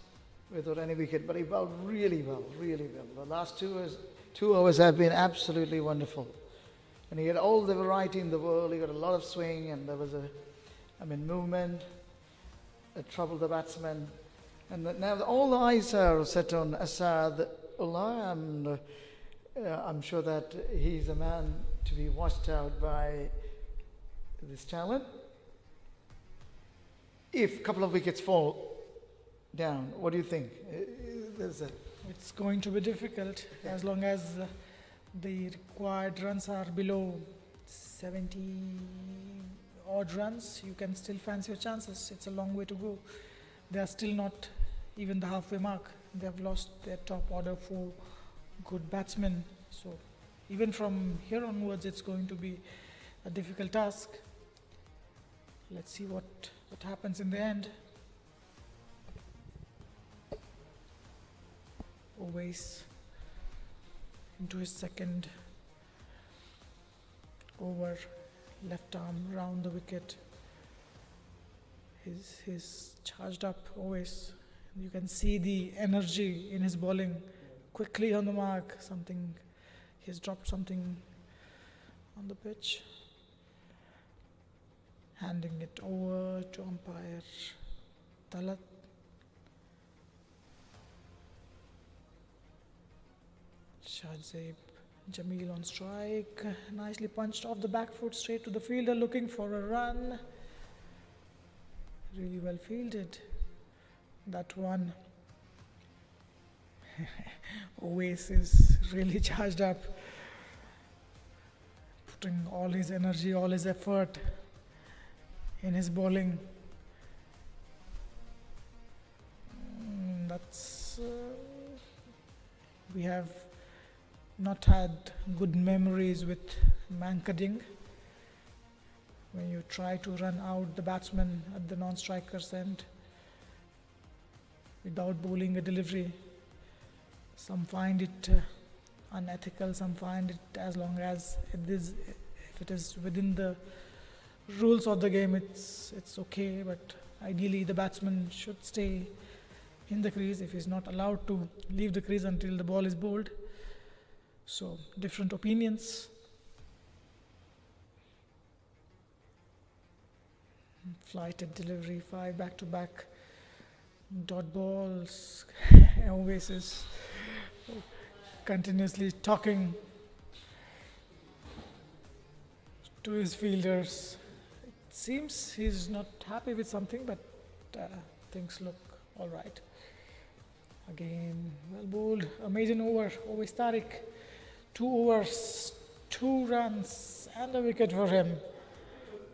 without any wicket. But he bowled really well, really well. The last 2 hours have been absolutely wonderful. And he had all the variety in the world. He got a lot of swing, and there was movement that troubled the batsman. And now all the eyes are set on Asadullah, and I'm sure that he's a man to be watched out by this talent. If a couple of wickets fall down, what do you think? It's going to be difficult as long as the required runs are below 70 odd runs. You can still fancy your chances. It's a long way to go. They are still not even the halfway mark. They have lost their top order 4 good batsmen. So even from here onwards, it's going to be a difficult task. Let's see what happens in the end. Always into his 2nd over, left arm round the wicket. He's charged up always. You can see the energy in his bowling. quickly on the mark. Something, he has dropped something on the pitch. Handing it over to umpire Talat. Shahzeb Jamil on strike. Nicely punched off the back foot straight to the fielder, looking for a run. Really well fielded. That one. Oasis really charged up, putting all his energy, all his effort in his bowling. That's we have not had good memories with Mankading. When you try to run out the batsman at the non-striker's end without bowling a delivery, some find it unethical, some find it, as long as if it is within the rules of the game, it's okay. But ideally, the batsman should stay in the crease if he's not allowed to leave the crease until the ball is bowled. So different opinions. Flighted delivery, 5 back-to-back dot balls. Oasis continuously talking to his fielders. It seems he's not happy with something, but things look all right. Again, well bowled. A maiden over. Always Tariq. 2 overs, 2 runs, and a wicket for him.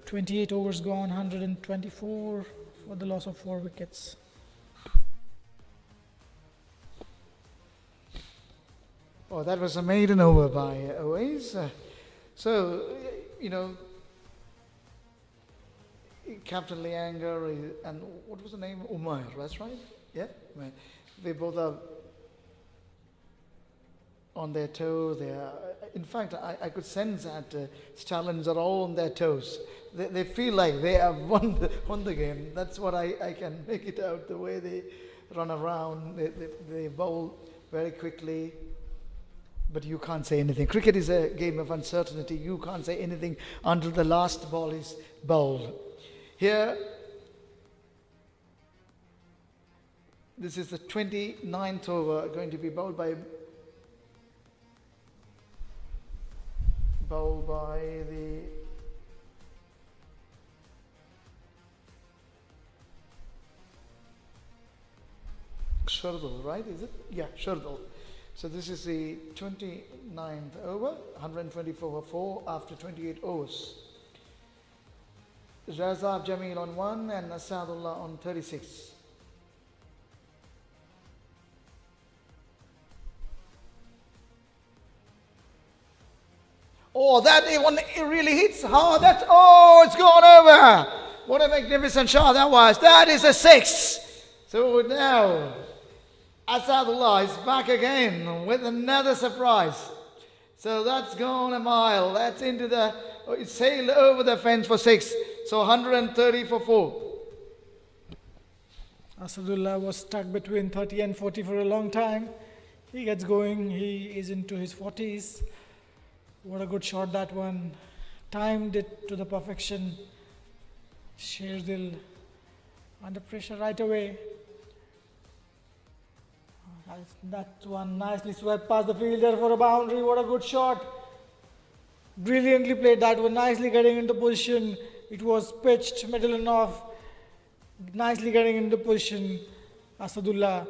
28 overs gone, 124 for the loss of 4 wickets. Oh, that was a maiden over by Oasis. So, you know, Captain Lianger and what was the name? Umar, that's right? Yeah? They both are on their toes. They are, in fact, I could sense that Stallions are all on their toes. They feel like they have won the game. That's what I can make it out, the way they run around. They bowl very quickly. But you can't say anything. Cricket is a game of uncertainty. You can't say anything until the last ball is bowled. Here, this is the 29th over, going to be bowled by the Shardul, right? Is it? Yeah, Shardul. So this is the 29th over, 124 for 4 after 28 overs. Razab Jamil on 1 and Asadullah on 36. Oh, that one, it really hits hard. It's gone over. What a magnificent shot that was. That is a 6. So now Asadullah is back again with another surprise. So that's gone a mile. That's into it sailed over the fence for 6. So 130 for 4. Asadullah was stuck between 30 and 40 for a long time. He gets going. He is into his 40s. What a good shot that one. Timed it to the perfection. Sherdil under pressure right away. That one nicely swept past the fielder for a boundary. What a good shot. Brilliantly played that one. Nicely getting into position. It was pitched, middle and off. Nicely getting into position. Asadullah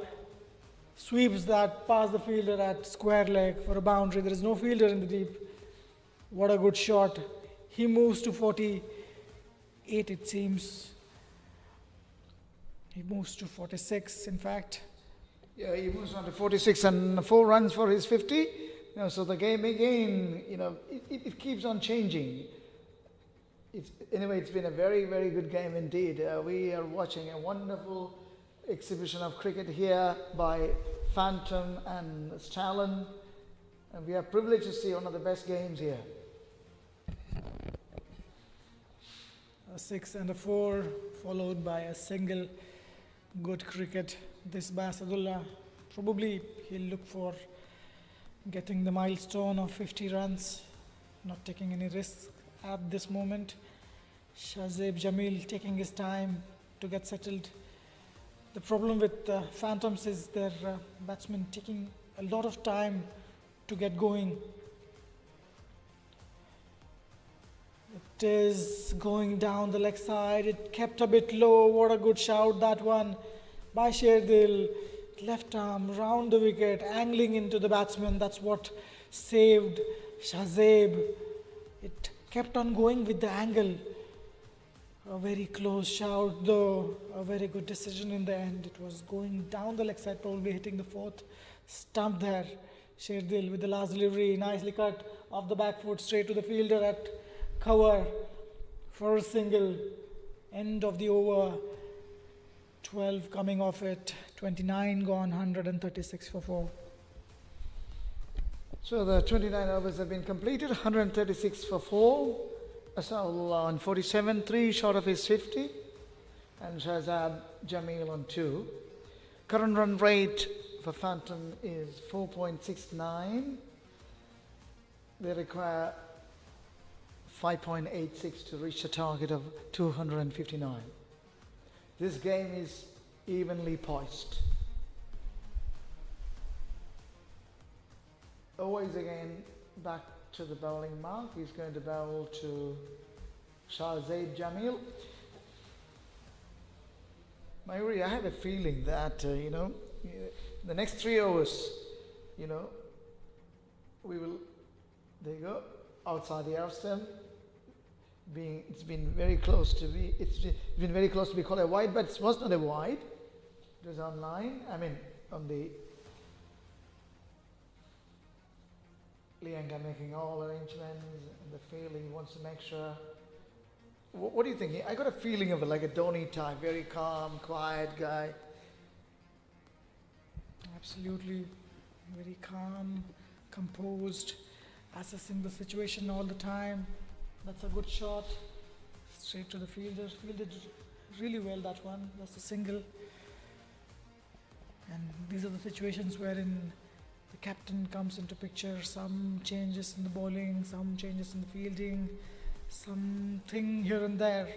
sweeps that past the fielder at square leg for a boundary. There is no fielder in the deep. What a good shot. He moves to 48, it seems. He moves to 46, in fact. Yeah, he moves on to 46 and 4 runs for his 50. So the game again, it keeps on changing. It's been a very, very good game indeed. We are watching a wonderful exhibition of cricket here by Phantom and Stallion. And we are privileged to see one of the best games here. A 6 and a 4, followed by a single. Good cricket. This by Asadullah. Probably he'll look for getting the milestone of 50 runs, not taking any risks at this moment. Shahzeb Jamil taking his time to get settled. The problem with Phantoms is their batsmen taking a lot of time to get going. It is going down the leg side. It kept a bit low. What a good shout that one by Sherdil. Left arm round the wicket, angling into the batsman. That's what saved Shahzeb. It kept on going with the angle. A very close shout though. A very good decision in the end. It was going down the leg side, probably hitting the fourth stump there. Sherdil with the last delivery, nicely cut off the back foot straight to the fielder at cover for a single. End of the over. 12 coming off it. 29 gone, 136 for 4. So the 29 overs have been completed, 136 for 4. Asal on 47, 3 short of his 50. And Shahzab Jamil on 2. Current run rate for Phantom is 4.69. They require 5.86 to reach the target of 259. This game is evenly poised. Always again back to the bowling mark. He's going to bowl to Shahzeb Jamil. Mayuri, I have a feeling that, the next 3 overs, we will, there you go, outside the air stump. It's been very close to be called a wide, but it was not a wide. It was on line. On the Lianga making all arrangements and the field. He wants to make sure. What do you think? I got a feeling of it like a Dhoni type, very calm, quiet guy. Absolutely, very calm, composed, assessing the situation all the time. That's a good shot. Straight to the fielder. Fielded really well that one. That's a single. And these are the situations wherein the captain comes into picture. Some changes in the bowling, some changes in the fielding, something here and there.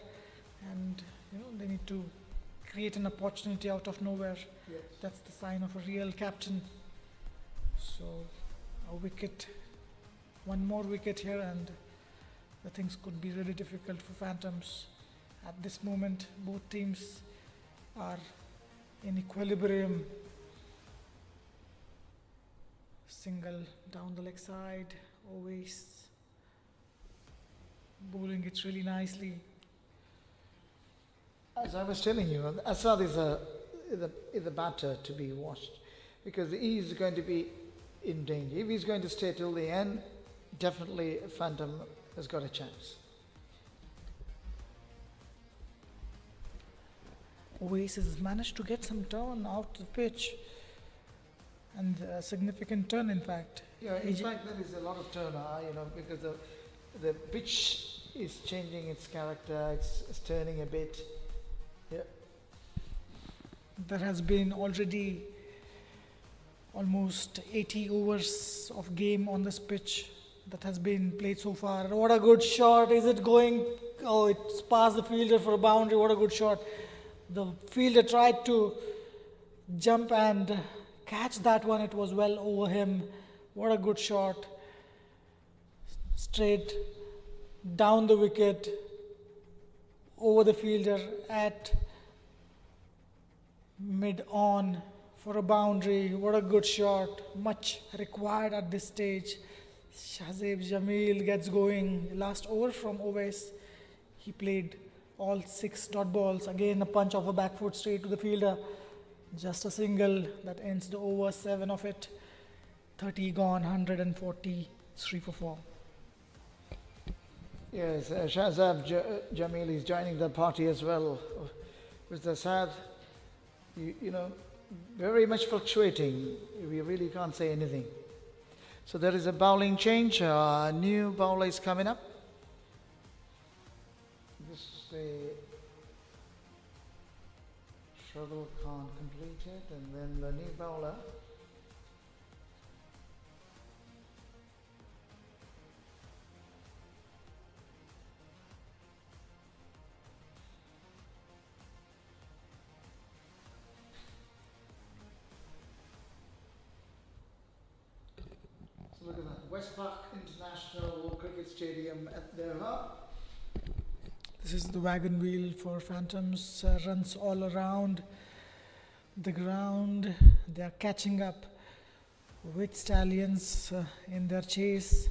And they need to create an opportunity out of nowhere. Yes. That's the sign of a real captain. So a wicket, one more wicket here, and the things could be really difficult for Phantoms. At this moment, both teams are in equilibrium. Single down the leg side, always bowling it really nicely. As I was telling you, Asad is a batter to be watched because he is going to be in danger. If he's going to stay till the end, definitely Phantom has got a chance. Oasis has managed to get some turn out the pitch, and a significant turn in fact. Yeah, in fact there is a lot of turn, because the pitch is changing its character, it's turning a bit. Yeah. There has been already almost 80 overs of game on this pitch that has been played so far. What a good shot. Is it going? Oh, it's past the fielder for a boundary. What a good shot. The fielder tried to jump and catch that one. It was well over him. What a good shot. Straight down the wicket, over the fielder at mid-on for a boundary. What a good shot. Much required at this stage. Shahzeb Jamil gets going. Last over from Owais, he played all 6 dot balls. Again a punch of a back foot straight to the fielder. Just a single that ends the over, 7 of it. 30 gone, 143 for 4. Yes, Shahzab Jamil is joining the party as well. With the Sad, very much fluctuating. We really can't say anything. So there is a bowling change. A new bowler is coming up. This is a Shradul Khan completed, and then the new bowler So look at that. West Park International Cricket Stadium at their hub. This is the wagon wheel for Phantoms. Runs all around the ground. They are catching up with Stallions in their chase.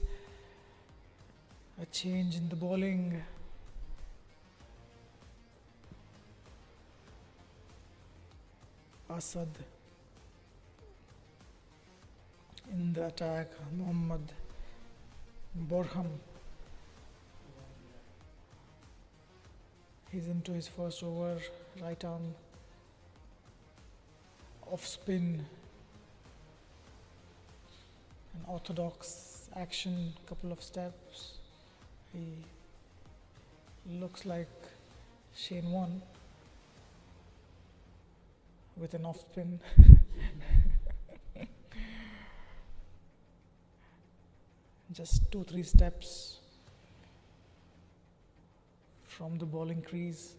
A change in the bowling. Asad in the attack. Mohammad Borham. He's into his first over. Right arm off spin. An orthodox action. Couple of steps. He looks like Shane Warne with an off spin. Just 2-3 steps from the bowling crease.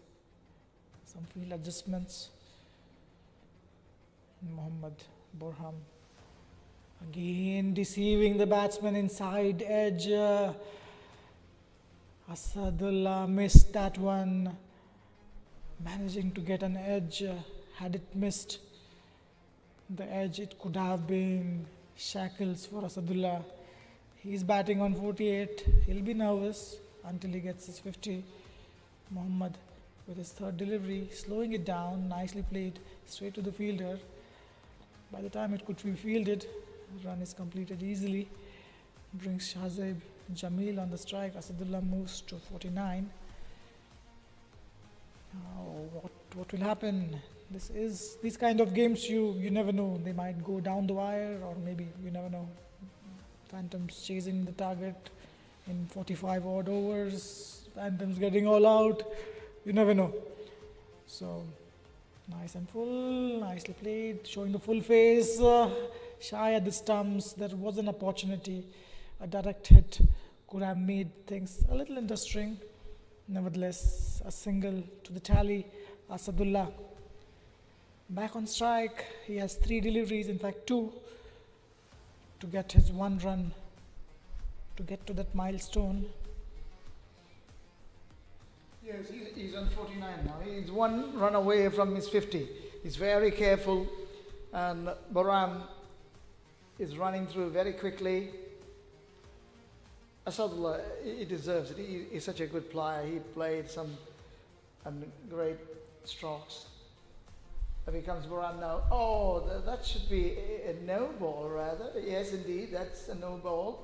Some field adjustments. Mohammad Borham again deceiving the batsman inside edge. Asadullah missed that one. Managing to get an edge. Had it missed the edge, it could have been shackles for Asadullah. He's batting on 48. He'll be nervous until he gets his 50. Mohammad with his third delivery, slowing it down, nicely played, straight to the fielder. By the time it could be fielded, run is completed easily. Brings Shahzaib Jamil on the strike. Asadullah moves to 49. What will happen? These kind of games you never know. They might go down the wire, or maybe you never know. Phantoms chasing the target in 45 odd overs. Phantoms getting all out. You never know. So nice and full, nicely played, showing the full face. Shy at the stumps. There was an opportunity. A direct hit could have made things a little interesting. Nevertheless, a single to the tally. Asadullah back on strike. He has 3 deliveries, in fact 2, to get his 1 run, to get to that milestone. Yes, he's on 49 now. He's 1 run away from his 50. He's very careful, and Boram is running through very quickly. Asadullah, he deserves it. He's such a good player. He played some great strokes. Here comes Boram now. Oh, that should be a no ball rather. Yes, indeed, that's a no ball.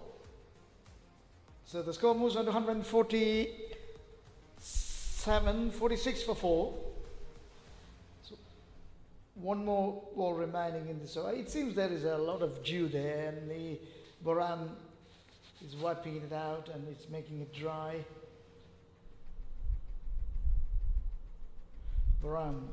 So the score moves on to 147, 46 for 4. So 1 more ball remaining in this. So it seems there is a lot of dew there, and the Boram is wiping it out and it's making it dry. Boram.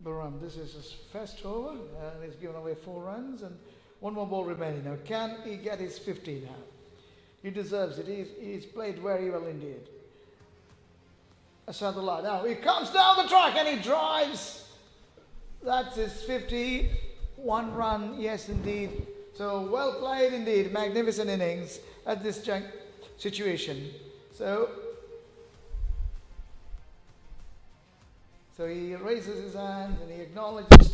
Boram, this is his first over, and he's given away 4 runs, and 1 more ball remaining. Now, can he get his 50 now? He deserves it. He's played very well indeed. Asadullah. Now he comes down the track and he drives. That's his 50. 1 run, yes indeed. So well played indeed. Magnificent innings at this situation. So he raises his hand and he acknowledges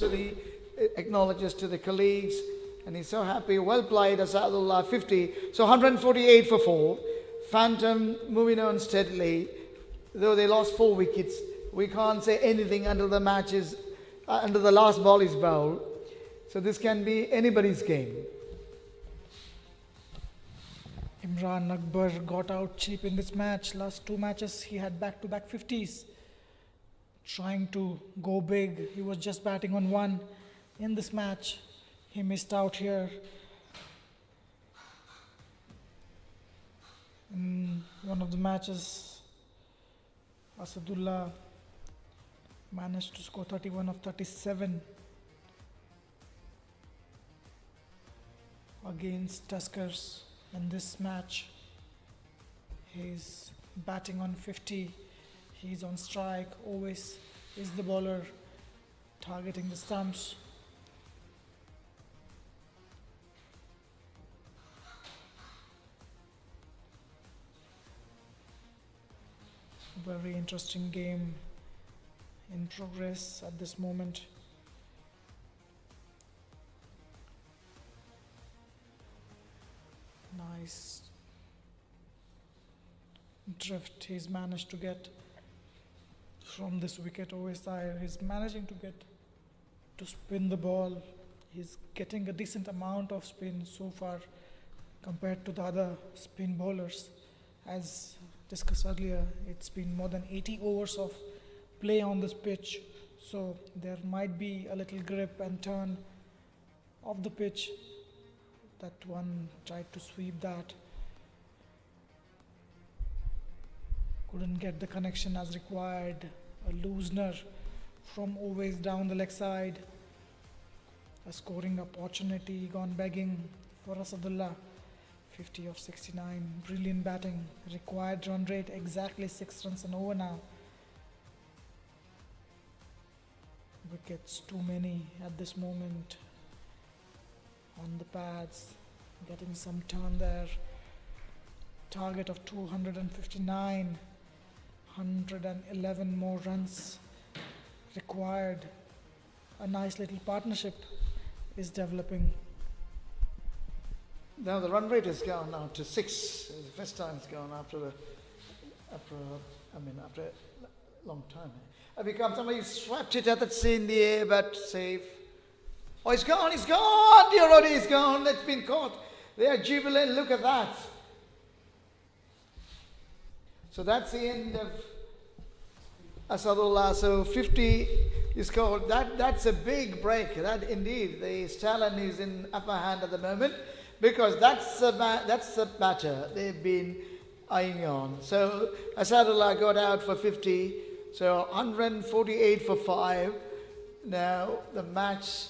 to the colleagues, and he's so happy. Well played, Asadullah. 50. So 148 for 4. Phantom moving on steadily. Though they lost 4 wickets, we can't say anything until the last ball is bowled. So this can be anybody's game. Imran Akbar got out cheap in this match. Last 2 matches he had back-to-back 50s. Trying to go big. He was just batting on 1 in this match. He missed out here. In one of the matches, Asadullah managed to score 31 of 37 against Tuskers. In this match, he's batting on 50. He's on strike. Always is the bowler targeting the stumps. Very interesting game in progress at this moment. Nice drift he's managed to get from this wicket over side. He's managing to get to spin the ball. He's getting a decent amount of spin so far compared to the other spin bowlers. As discussed earlier, it's been more than 80 overs of play on this pitch, so there might be a little grip and turn of the pitch. That one tried to sweep that, couldn't get the connection as required. A loosener from always down the leg side. A scoring opportunity gone begging for Asadullah. 50 of 69. Brilliant batting. Required run rate exactly 6 runs an over now. Wickets too many at this moment. On the pads. Getting some turn there. Target of 259. 111 more runs required. A nice little partnership is developing. Now the run rate has gone now to 6. It's the first time it's gone after a long time. It becomes somebody swept it that's in the air but safe. Oh, it's gone, dear Roddy, it's gone. It's been caught. They are jubilant, look at that. So that's the end of Asadullah. So 50 is called. That's a big break. That indeed, the Stallion is in upper hand at the moment because that's the batter they've been eyeing on. So Asadullah got out for 50. So 148 for 5. Now the match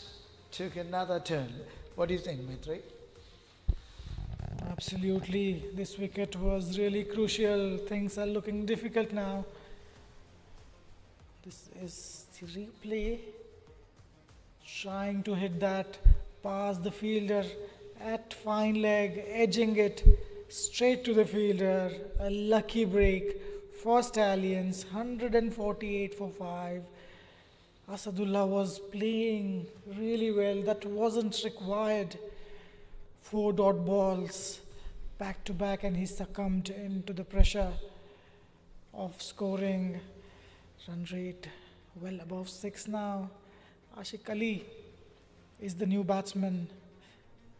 took another turn. What do you think, Maitri? Absolutely, this wicket was really crucial. Things are looking difficult now. This is the replay. Trying to hit that past the fielder at fine leg, edging it straight to the fielder. A lucky break for Stallions. 148 for 5. Asadullah was playing really well. That wasn't required. 4 dot balls back to back and he succumbed into the pressure of scoring. Run rate well above 6 now. Ashik Ali is the new batsman.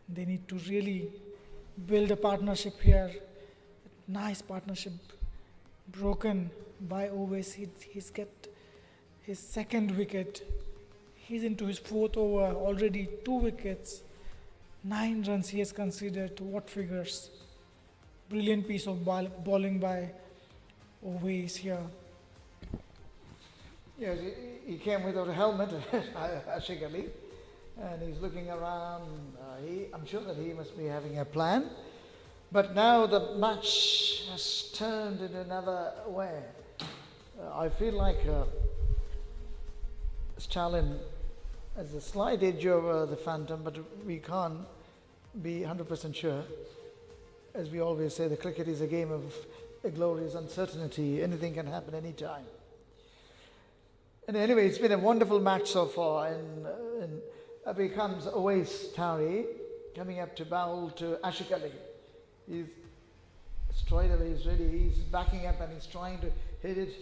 They need to really build a partnership here. Nice partnership broken by Owais. He's got his second wicket. He's into his 4th over, already 2 wickets. 9 runs he has considered. What figures? Brilliant piece of bowling by Owais here. Yes, he came without a helmet, Ashik Ali, and he's looking around. I'm sure that he must be having a plan. But now the match has turned in another way. I feel like Stalin has a slight edge over the Phantom, but we can't be 100% sure. As we always say, the cricket is a game of a glorious uncertainty. Anything can happen anytime. And anyway, it's been a wonderful match so far, and it becomes Owais Tari coming up to bowl to Ashik Ali. He's straight away, he's ready, he's backing up and he's trying to hit it.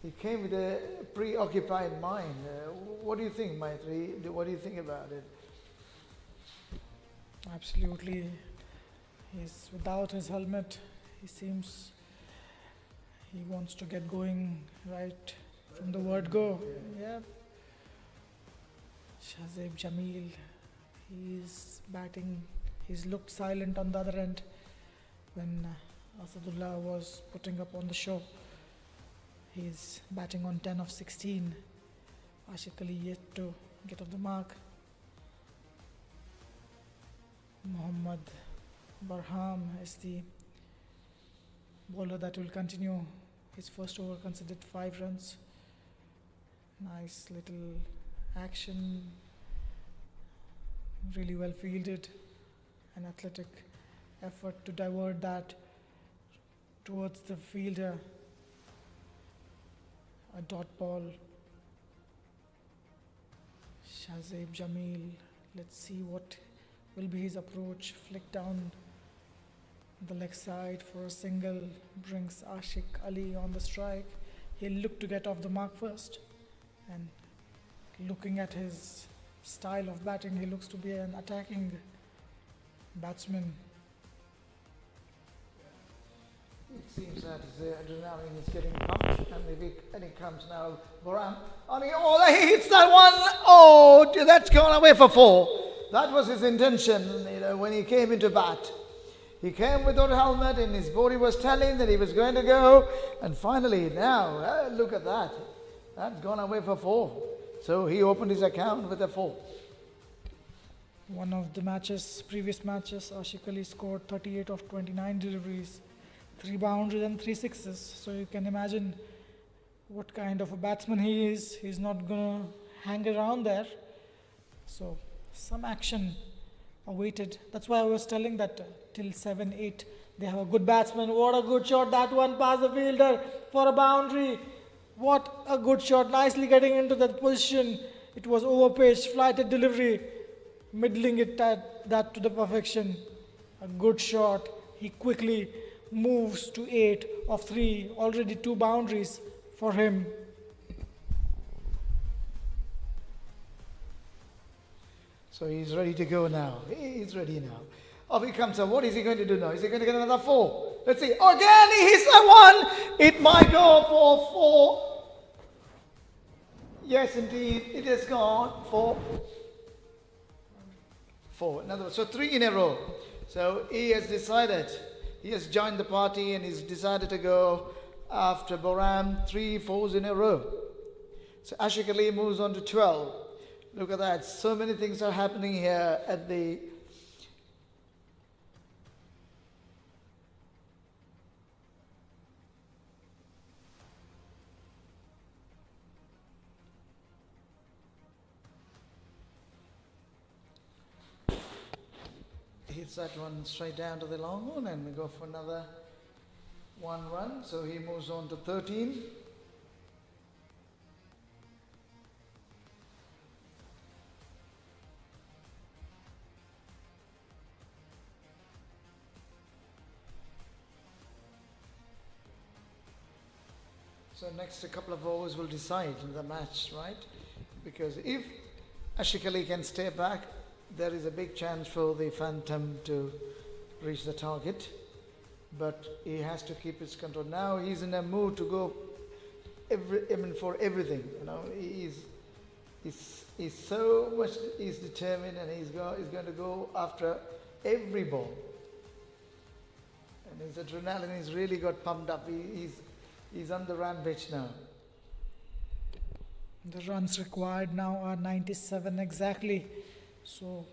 He came with a preoccupied mind. What do you think, Maitri? What do you think about it? Absolutely. He's without his helmet. He seems he wants to get going right from the word go. Yeah. Shazib Jamil, he's batting. He's looked silent on the other end when Asadullah was putting up on the show. He's batting on 10 of 16. Ashik Ali yet to get off the mark. Mohammad Barham is the bowler that will continue His first over considered 5 runs. Nice little action, really well fielded, an athletic effort to divert that towards the fielder. A dot ball. Shazib Jamil, let's see what will be his approach. Flick down the leg side for a single, brings Ashik Ali on the strike. He'll look to get off the mark first, and looking at his style of batting, he looks to be an attacking batsman. It seems that the adrenaline is getting pumped, and it comes now. Boram, he hits that one. Oh, that's gone away for 4. That was his intention, when he came into bat. He came without a helmet, and his body was telling that he was going to go. And finally, now, look at that. That's gone away for 4. So he opened his account with a 4. One of the previous matches, Ashik Ali scored 38 of 29 deliveries, 3 boundaries and 3 sixes. So you can imagine what kind of a batsman he is. He's not going to hang around there. So some action awaited. That's why I was telling that till 7, 8, they have a good batsman. What a good shot. That one past the fielder for a boundary. What a good shot. Nicely getting into that position. It was overpitched, flighted delivery. Middling it that to the perfection. A good shot. He quickly moves to 8 of 3. Already 2 boundaries for him. So he's ready to go now. He's ready now. Off he comes up. What is he going to do now? Is he going to get another 4? Let's see. Again, he hits that 1. It might go for 4. Yes, indeed. It has gone for 4. In other words, so 3 in a row. So he has decided. He has joined the party and he's decided to go after Boram 3 4s in a row. So Ashik Ali moves on to 12. Look at that. So many things are happening here at the hits that one straight down to the long one, and we go for another 1 run. So he moves on to 13. So next a couple of overs will decide the match, right? Because if Ashik Ali can stay back, there is a big chance for the Phantom to reach the target. But he has to keep his control. Now he's in a mood to go for everything. He's so much determined, and he's going to go after every ball. And his adrenaline has really got pumped up. He's on the rampage now. The runs required now are 97 exactly. So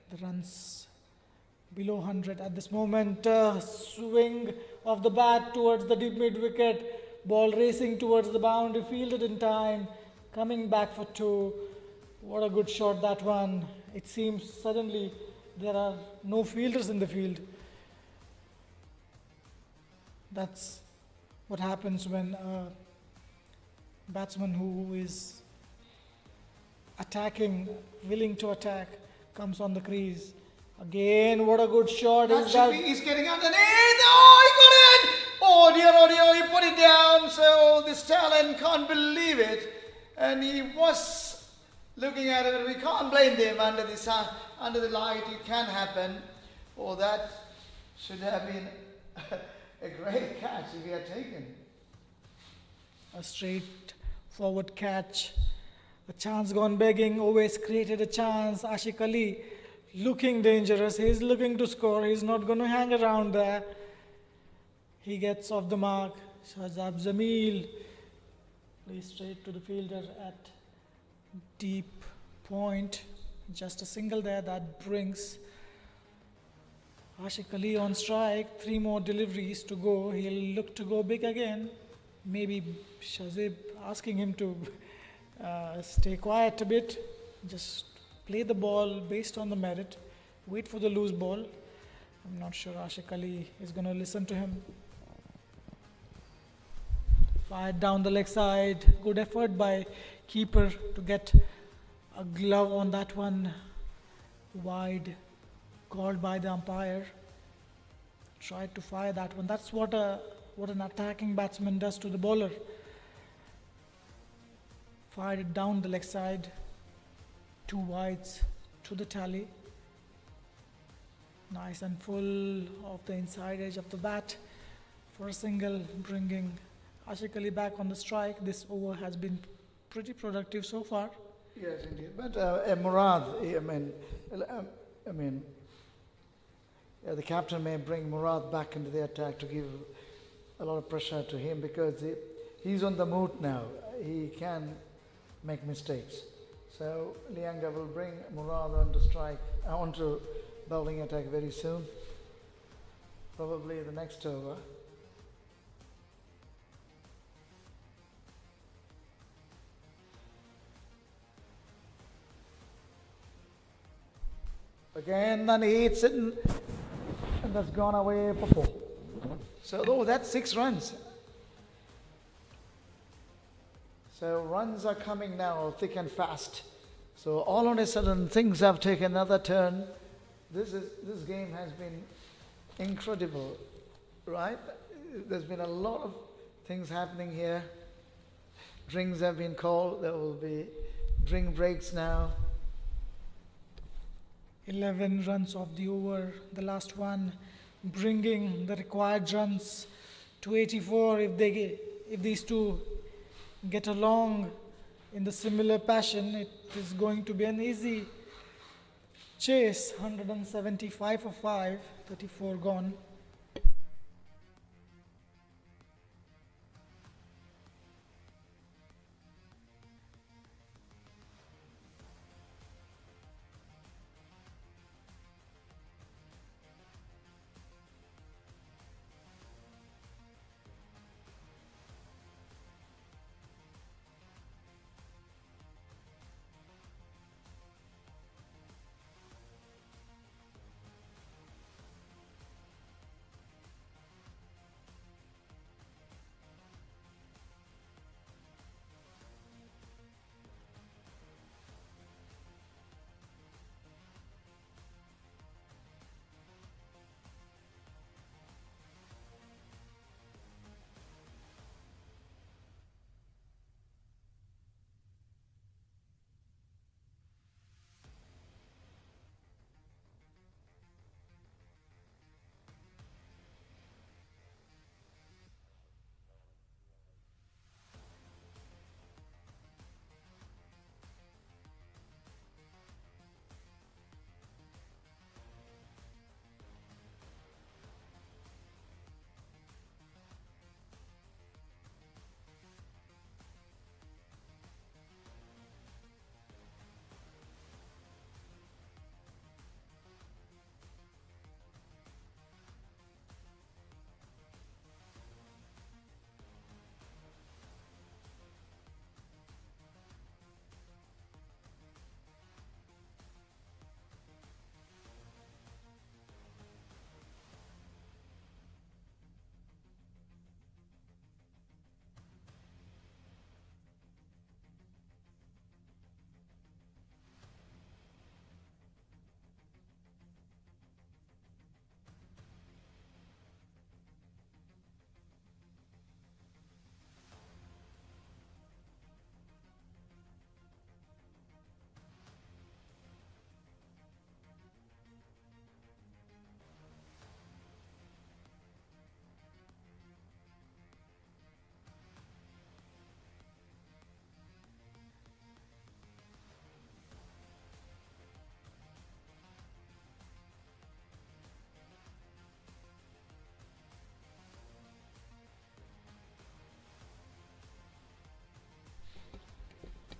the runs below 100 at this moment. Swing of the bat towards the deep mid wicket. Ball racing towards the boundary, fielded in time. Coming back for 2. What a good shot that one. It seems suddenly there are no fielders in the field. That's what happens when a batsman who is attacking, willing to attack, comes on the crease. Again, what a good shot. He's getting underneath. Oh, he got it! Oh dear, he put it down. So the Stallion can't believe it. And he was looking at it, and we can't blame them under the sun, under the light. It can happen. Oh, that should have been a great catch if he had taken. A straight forward catch. A chance gone begging. Always created a chance. Ashik Ali looking dangerous. He's looking to score. He's not going to hang around there. He gets off the mark. Shazab Jamil plays straight to the fielder at deep point. Just a single there that brings Ashik Ali on strike, 3 more deliveries to go. He'll look to go big again. Maybe Shazib asking him to stay quiet a bit, just play the ball based on the merit, wait for the loose ball. I'm not sure Ashik Ali is going to listen to him. Fired down the leg side. Good effort by keeper to get a glove on that one. Wide, called by the umpire. Tried to fire that one. That's what an attacking batsman does to the bowler. Fired it down the leg side. 2 wides to the tally. Nice and full of the inside edge of the bat for a single, bringing Ashik Ali back on the strike. This over has been pretty productive so far. Yes, indeed. But Murad, I mean, the captain may bring Murad back into the attack to give a lot of pressure to him because he's on the move now. He can make mistakes. So Lianga will bring Murad onto bowling attack very soon. Probably the next over. Again, then he hits it and that's gone away for 4. So, that's 6 runs. So runs are coming now thick and fast. So all of a sudden things have taken another turn. This game has been incredible, right? There's been a lot of things happening here. Drinks have been called. There will be drink breaks now. 11 runs of the over, the last one, bringing the required runs to 84. If these two get along in the similar passion, it is going to be an easy chase. 175 for 5, 34 gone.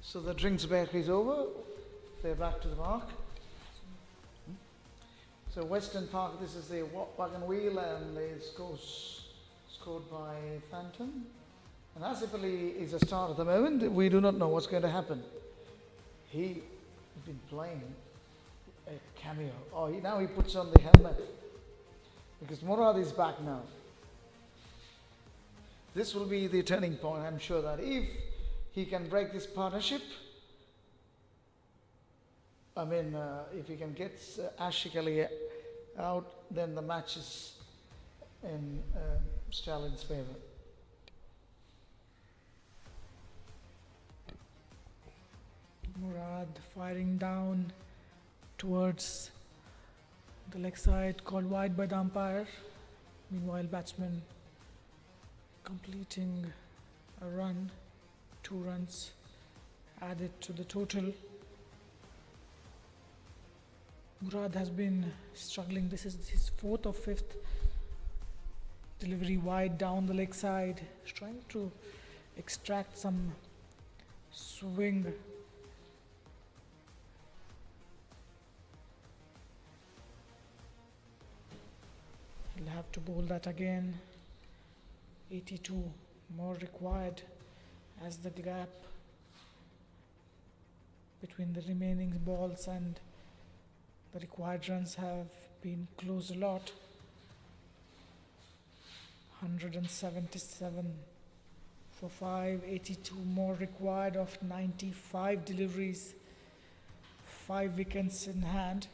So the drinks break is over. They're back to the mark. So Western Park, this is the wagon wheel, and the scores scored by Phantom. And Asif Ali is a star at the moment. We do not know what's going to happen. He has been playing a cameo. Oh, now he puts on the helmet because Murad is back now. This will be the turning point. I'm sure that if he can break this partnership, if he can get Ashik Ali out, then the match is in Stallions' favor. Murad firing down towards the leg side, called wide by the umpire. Meanwhile, batsman completing a run, 2 runs added to the total. Murad has been struggling. This is his 4th or 5th delivery wide down the leg side. He's trying to extract some swing. He'll have to bowl that again. 82 more required as the gap between the remaining balls and the required runs have been closed a lot. 177 for 5, 82 more required of 95 deliveries, 5 wickets in hand.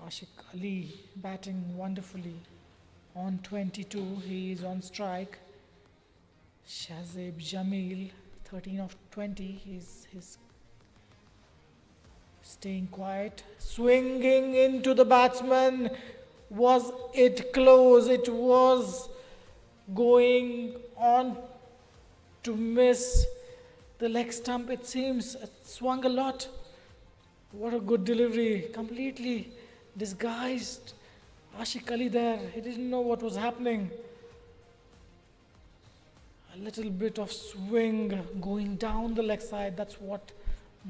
Ashik Ali batting wonderfully on 22, he is on strike. Shazib Jamil, 13 of 20, he's staying quiet, swinging into the batsman. Was it close? It was going on to miss the leg stump. It seems it swung a lot. What a good delivery, completely disguised Ashik Ali there. He didn't know what was happening. A little bit of swing going down the leg side, that's what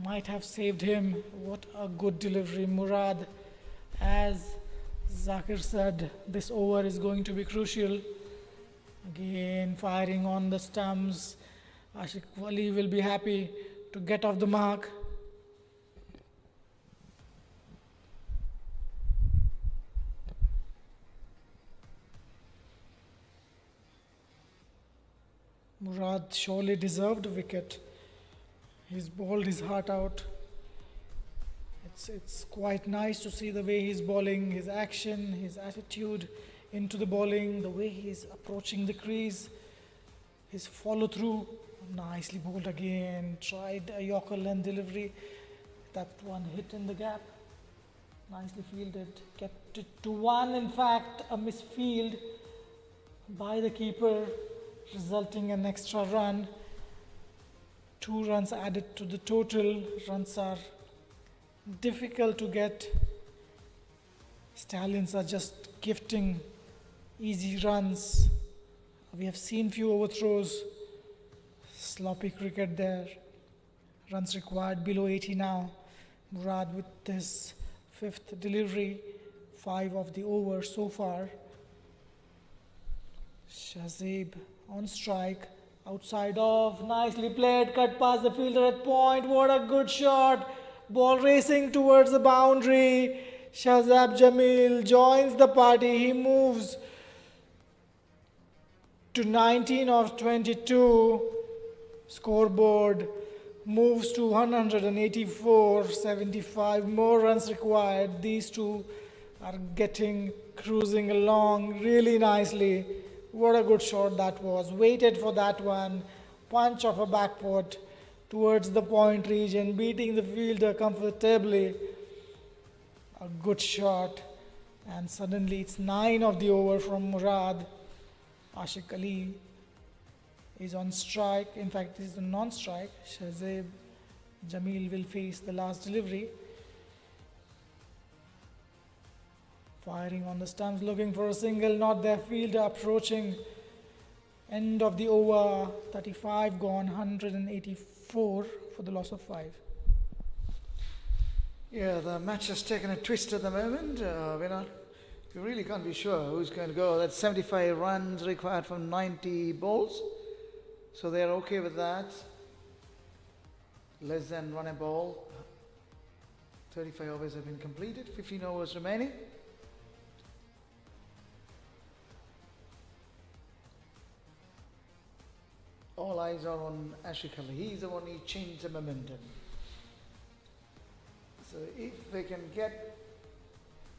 might have saved him. What a good delivery, Murad. As Zakir said, this over is going to be crucial. Again firing on the stumps. Ashik Ali will be happy to get off the mark. Murad surely deserved a wicket. He's bowled his heart out. It's quite nice to see the way he's bowling, his action, his attitude into the bowling, the way he's approaching the crease, his follow through. Nicely bowled again. Tried a Yorker length delivery. That one hit in the gap. Nicely fielded. Kept it to 1. In fact, a misfield by the keeper, resulting in an extra run. 2 runs added to the total. Runs are difficult to get. Stallions are just gifting easy runs. We have seen few overthrows. Sloppy cricket there. Runs required below 80 now. Murad with his 5th delivery, 5 of the over so far. Shazib on strike, outside off, nicely played, cut past the fielder at point. What a good shot. Ball racing towards the boundary. Shazab Jamil joins the party. He moves to 19 of 22. Scoreboard moves to 184, 75 more runs required. These two are cruising along really nicely. What a good shot that was. Waited for that one. Punch of a back foot towards the point region, beating the fielder comfortably. A good shot. And suddenly it's 9 of the over from Murad. Ashik Ali is on strike. In fact, this is a non-strike. Shazib Jamil will face the last delivery. Firing on the stumps, looking for a single, not there. Fielder approaching. End of the over, 35 gone, 184 for the loss of 5. Yeah, the match has taken a twist at the moment. We really can't be sure who's going to go. That's 75 runs required from 90 balls. So they're okay with that. Less than run a ball. 35 overs have been completed, 15 overs remaining. All eyes are on Ashik Ali. He's the one who changed the momentum. So if they can get,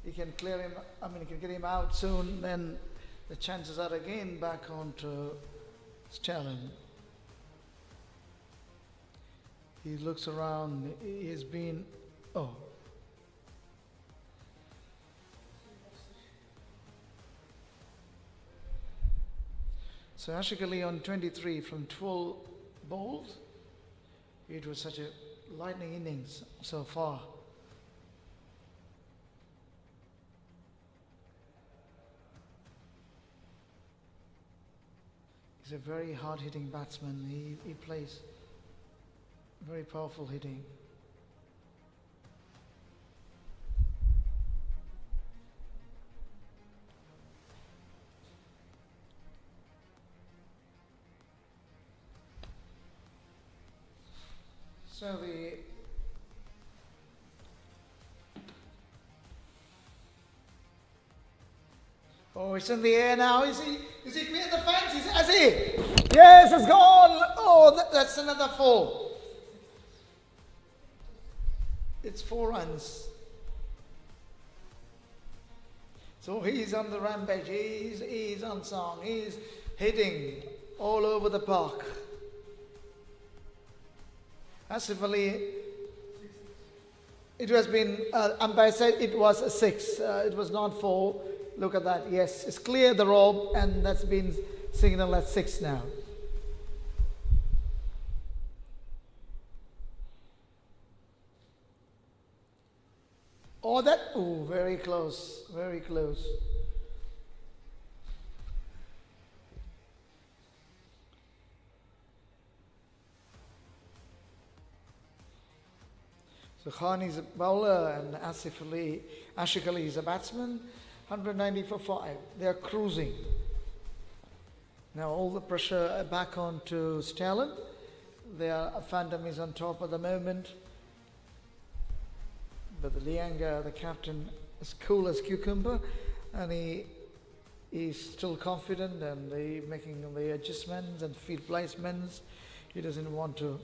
he can clear him, he can get him out soon, then the chances are again back onto Stallion. He looks around, he has been, So Ashik Ali on 23 from 12 balls. It was such a lightning innings so far. He's a very hard-hitting batsman. He plays very powerful hitting. So it's in the air now. Is he clear the fence? Has he? Yes, it's gone. Oh, that's another 4. It's 4 runs. So he's on the rampage. He's on song. He's hitting all over the park. Asif Ali, it has been, umpire said it was a 6. It was not 4. Look at that. Yes, it's clear the rope, and that's been signaled at 6 now. Very close, very close. So Khan is a bowler and Ashik Ali is a batsman. 190 for 5. They are cruising. Now all the pressure back onto Stallion. Phantom is on top at the moment. But the Lianga, the captain, is cool as cucumber, and he is still confident, and making the adjustments and field placements. He doesn't want to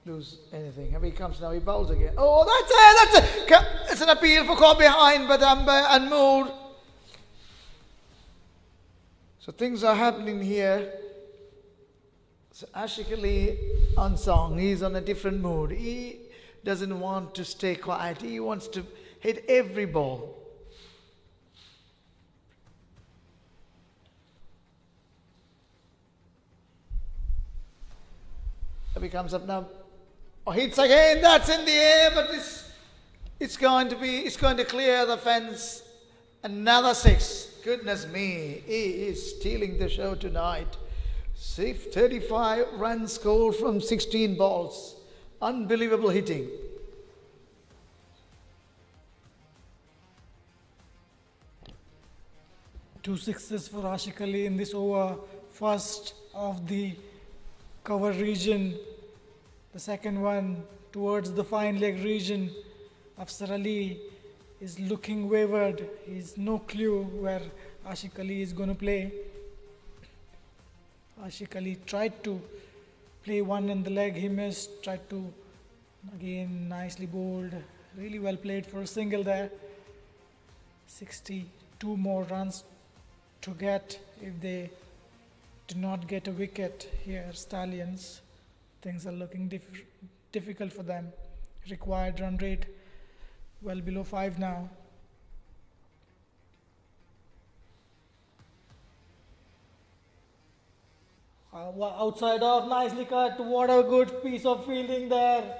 lose anything. Here he comes now, he bowls again. Oh, that's it! It's an appeal for caught behind, but umpire unmoved. So things are happening here. So Ashik Ali on song, he's on a different mood. He doesn't want to stay quiet. He wants to hit every ball. He comes up now. Hits again. That's in the air, but it's going to clear the fence. Another 6. Goodness me, he is stealing the show tonight. 35 runs scored from 16 balls. Unbelievable hitting. Two sixes for Ashik Ali in this over. First of the cover region. The second one towards the fine leg region. Afsar Ali is looking wayward. He has no clue where Ashik Ali is going to play. Ashik Ali tried to play one in the leg. He missed. Tried to again nicely bowled. Really well played for a single there. 62 more runs to get if they do not get a wicket here. Stallions. Things are looking difficult for them. Required run rate well below 5 now. Outside off, nicely cut. What a good piece of fielding there.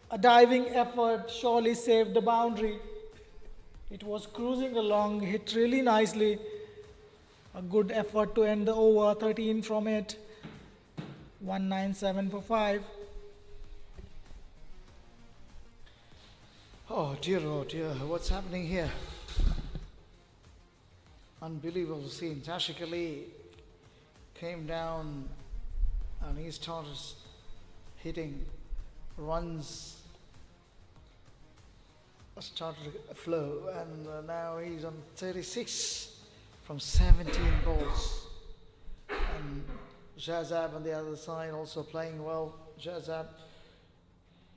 A diving effort surely saved the boundary. It was cruising along, hit really nicely. A good effort to end the over, 13 from it. 197 for 5. Oh dear, what's happening here? Unbelievable scene. Tashik Ali came down and he started hitting runs, started a flow, and now he's on 36 from 17 balls. And Shahzab on the other side also playing well. Shahzab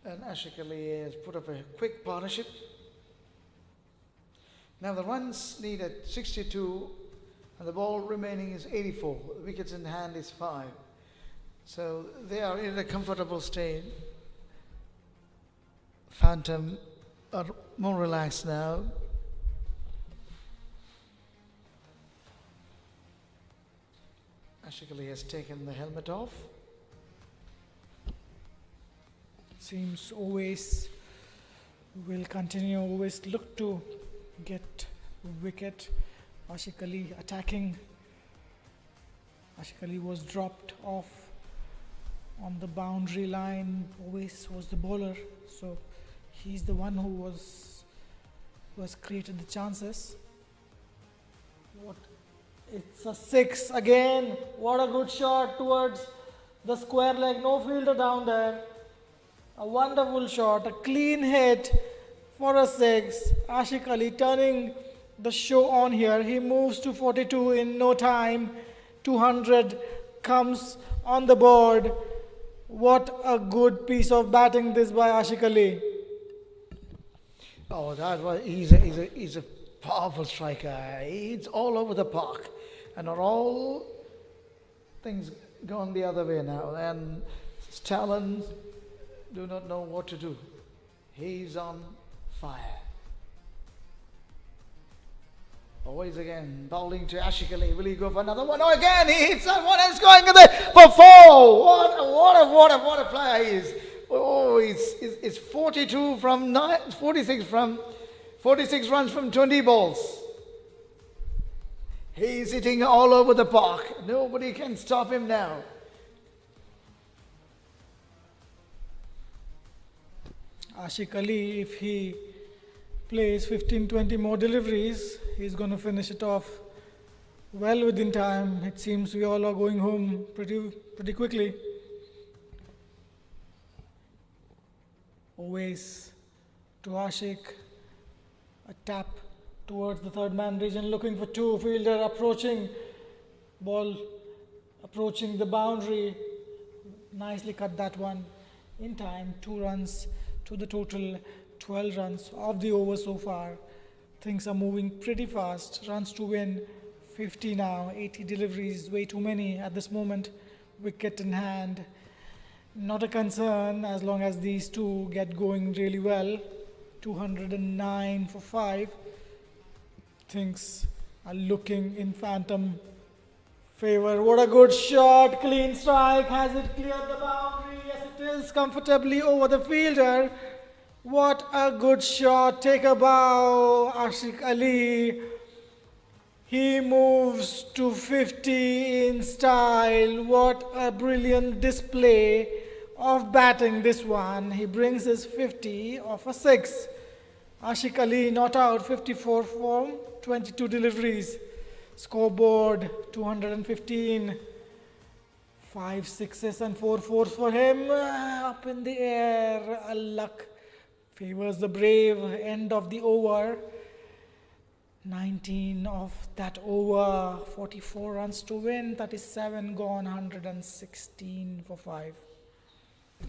and Ashik Ali has put up a quick partnership. Now the runs needed 62 and the ball remaining is 84. The wickets in hand is 5. So they are in a comfortable state. Phantom are more relaxed now. Ashik Ali has taken the helmet off. Seems always will continue, always look to get wicket. Ashik Ali attacking. Ashik Ali was dropped off on the boundary line, always was the bowler, so he's the one who was created the chances. What? It's a 6 again. What a good shot towards the square leg. No fielder down there. A wonderful shot, a clean hit for a 6. Ashik Ali turning the show on here. He moves to 42 in no time. 200 comes on the board. What a good piece of batting this by Ashik Ali. Oh, that was he's a powerful striker. It's all over the park, and are all things gone the other way now. And Stallions do not know what to do. He's on fire. Always again bowling to Ashik Ali. Will he go for another one? Oh, again he hits that one and it's going in there for 4. What a player he is. Oh, it's 42 from 46 runs from 20 balls. He's hitting all over the park. Nobody can stop him now. Ashik Ali, if he plays 15-20 more deliveries, he's going to finish it off well within time. It seems we all are going home pretty quickly. Always to Ashik, a tap towards the third man region, looking for 2. Fielder approaching, ball approaching the boundary. Nicely cut that one in time. 2 runs to the total 12 runs of the over so far. Things are moving pretty fast. Runs to win 50 now. 80 deliveries, way too many at this moment. Wicket in hand. Not a concern as long as these two get going really well. 209 for 5. Things are looking in Phantom favor. What a good shot. Clean strike. Has it cleared the boundary? Yes, it is comfortably over the fielder. What a good shot. Take a bow. Ashik Ali. He moves to 50 in style. What a brilliant display of batting this one. He brings his 50 off a 6. Ashik Ali not out, 54 for 22 deliveries. Scoreboard 215. 5 sixes and 4 fours for him. Up in the air. Luck favors the brave. End of the over. 19 of that over. 44 runs to win. 37 gone. 116 for 5.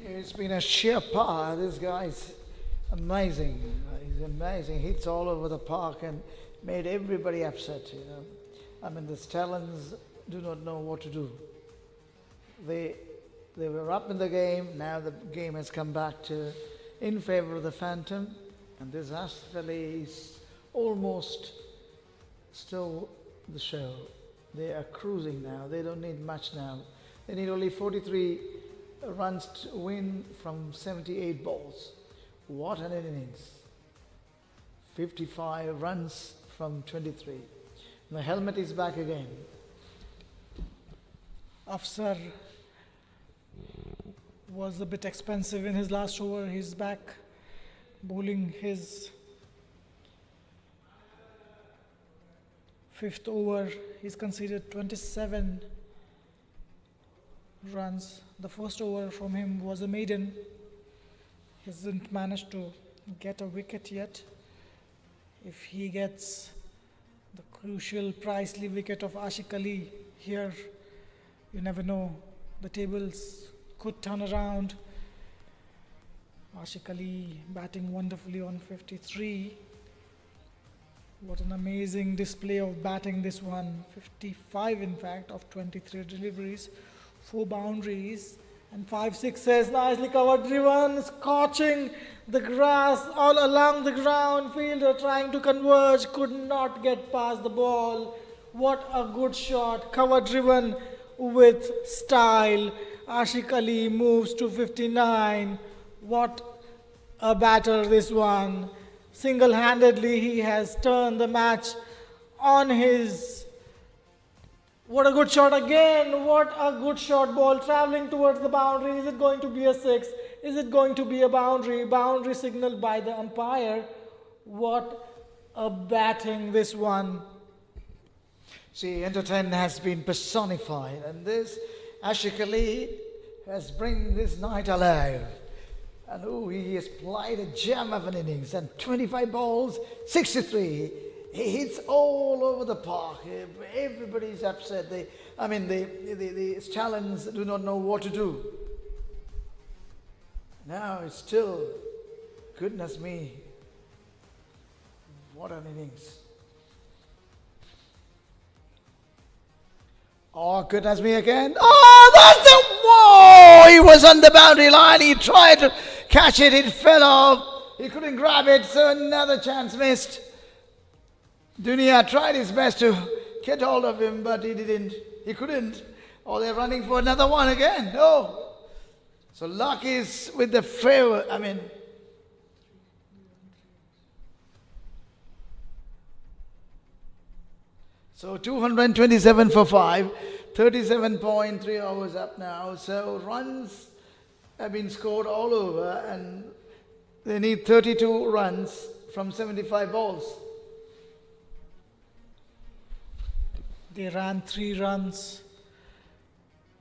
It's been a sheer power. This guy's amazing. He's amazing. Hits all over the park and made everybody upset. I mean, the Stallions do not know what to do. They were up in the game. Now the game has come back to in favor of the Phantom, and this Ashik Ali is almost still the show. They are cruising now. They don't need much now. They need only 43 runs to win from 78 balls. What an innings. 55 runs from 23. The helmet is back again. Afsar was a bit expensive in his last over. He's back bowling his fifth over. He's conceded 27 runs. The first over from him was a maiden. He hasn't managed to get a wicket yet. If he gets the crucial pricely wicket of Ashik Ali here, you never know. The tables could turn around. Ashik Ali batting wonderfully on 53. What an amazing display of batting this one. 55 in fact of 23 deliveries, 4 boundaries and 5 sixes. Nicely covered, driven, scorching the grass all along the ground. Fielder trying to converge, could not get past the ball. What a good shot, cover driven with style. Ashik Ali moves to 59. What a batter this one. Single-handedly he has turned the match on his. What a good shot again. What a good shot. Ball traveling towards the boundary. Is it going to be a 6? Is it going to be a boundary? Boundary signaled by the umpire. What a batting this one. See, entertainment has been personified, and this Ashik Ali has bring this night alive. And he has played a gem of an innings, and 25 balls, 63. He hits all over the park. Everybody's upset. The Stallions do not know what to do. Now it's still, goodness me, what an innings. Oh, goodness me again. Oh, that's a... Whoa! He was on the boundary line. He tried to catch it. It fell off. He couldn't grab it, so another chance missed. Dunia tried his best to get hold of him, but he didn't. He couldn't. Oh, they're running for another one again. No. So luck is with the favor. So 227 for 5, 37.3 hours up now. So runs have been scored all over, and they need 32 runs from 75 balls. They ran 3 runs.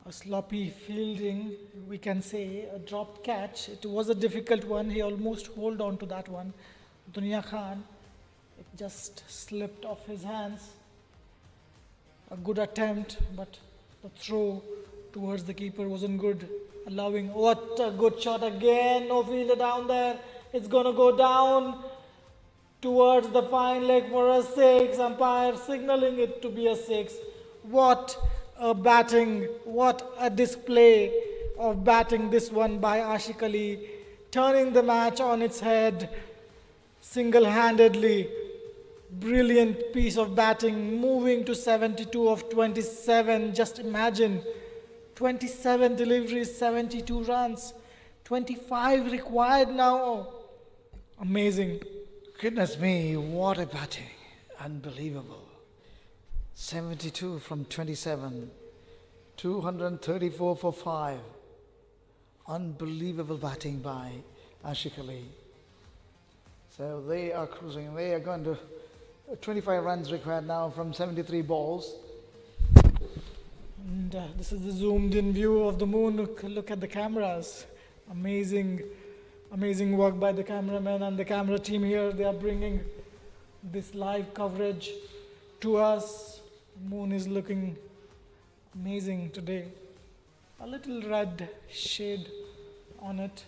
A sloppy fielding, we can say, a dropped catch. It was a difficult one. He almost held on to that one. Dunia Khan, it just slipped off his hands. A good attempt, but the throw towards the keeper wasn't good. Allowing, what a good shot again. No fielder down there. It's going to go down towards the fine leg for a 6. Umpire signaling it to be a 6. What a batting, what a display of batting this one by Ashik Ali. Turning the match on its head single-handedly. Brilliant piece of batting, moving to 72 of 27. Just imagine, 27 deliveries, 72 runs, 25 required now. Amazing. Goodness me, what a batting. Unbelievable. 72 from 27, 234 for 5. Unbelievable batting by Ashik Ali. So they are cruising. They are going to 25 runs required now from 73 balls. And this is the zoomed in view of the moon. Look at the cameras. Amazing work by the cameraman and the camera team here. They are bringing this live coverage to us. Moon is looking amazing today. A little red shade on it.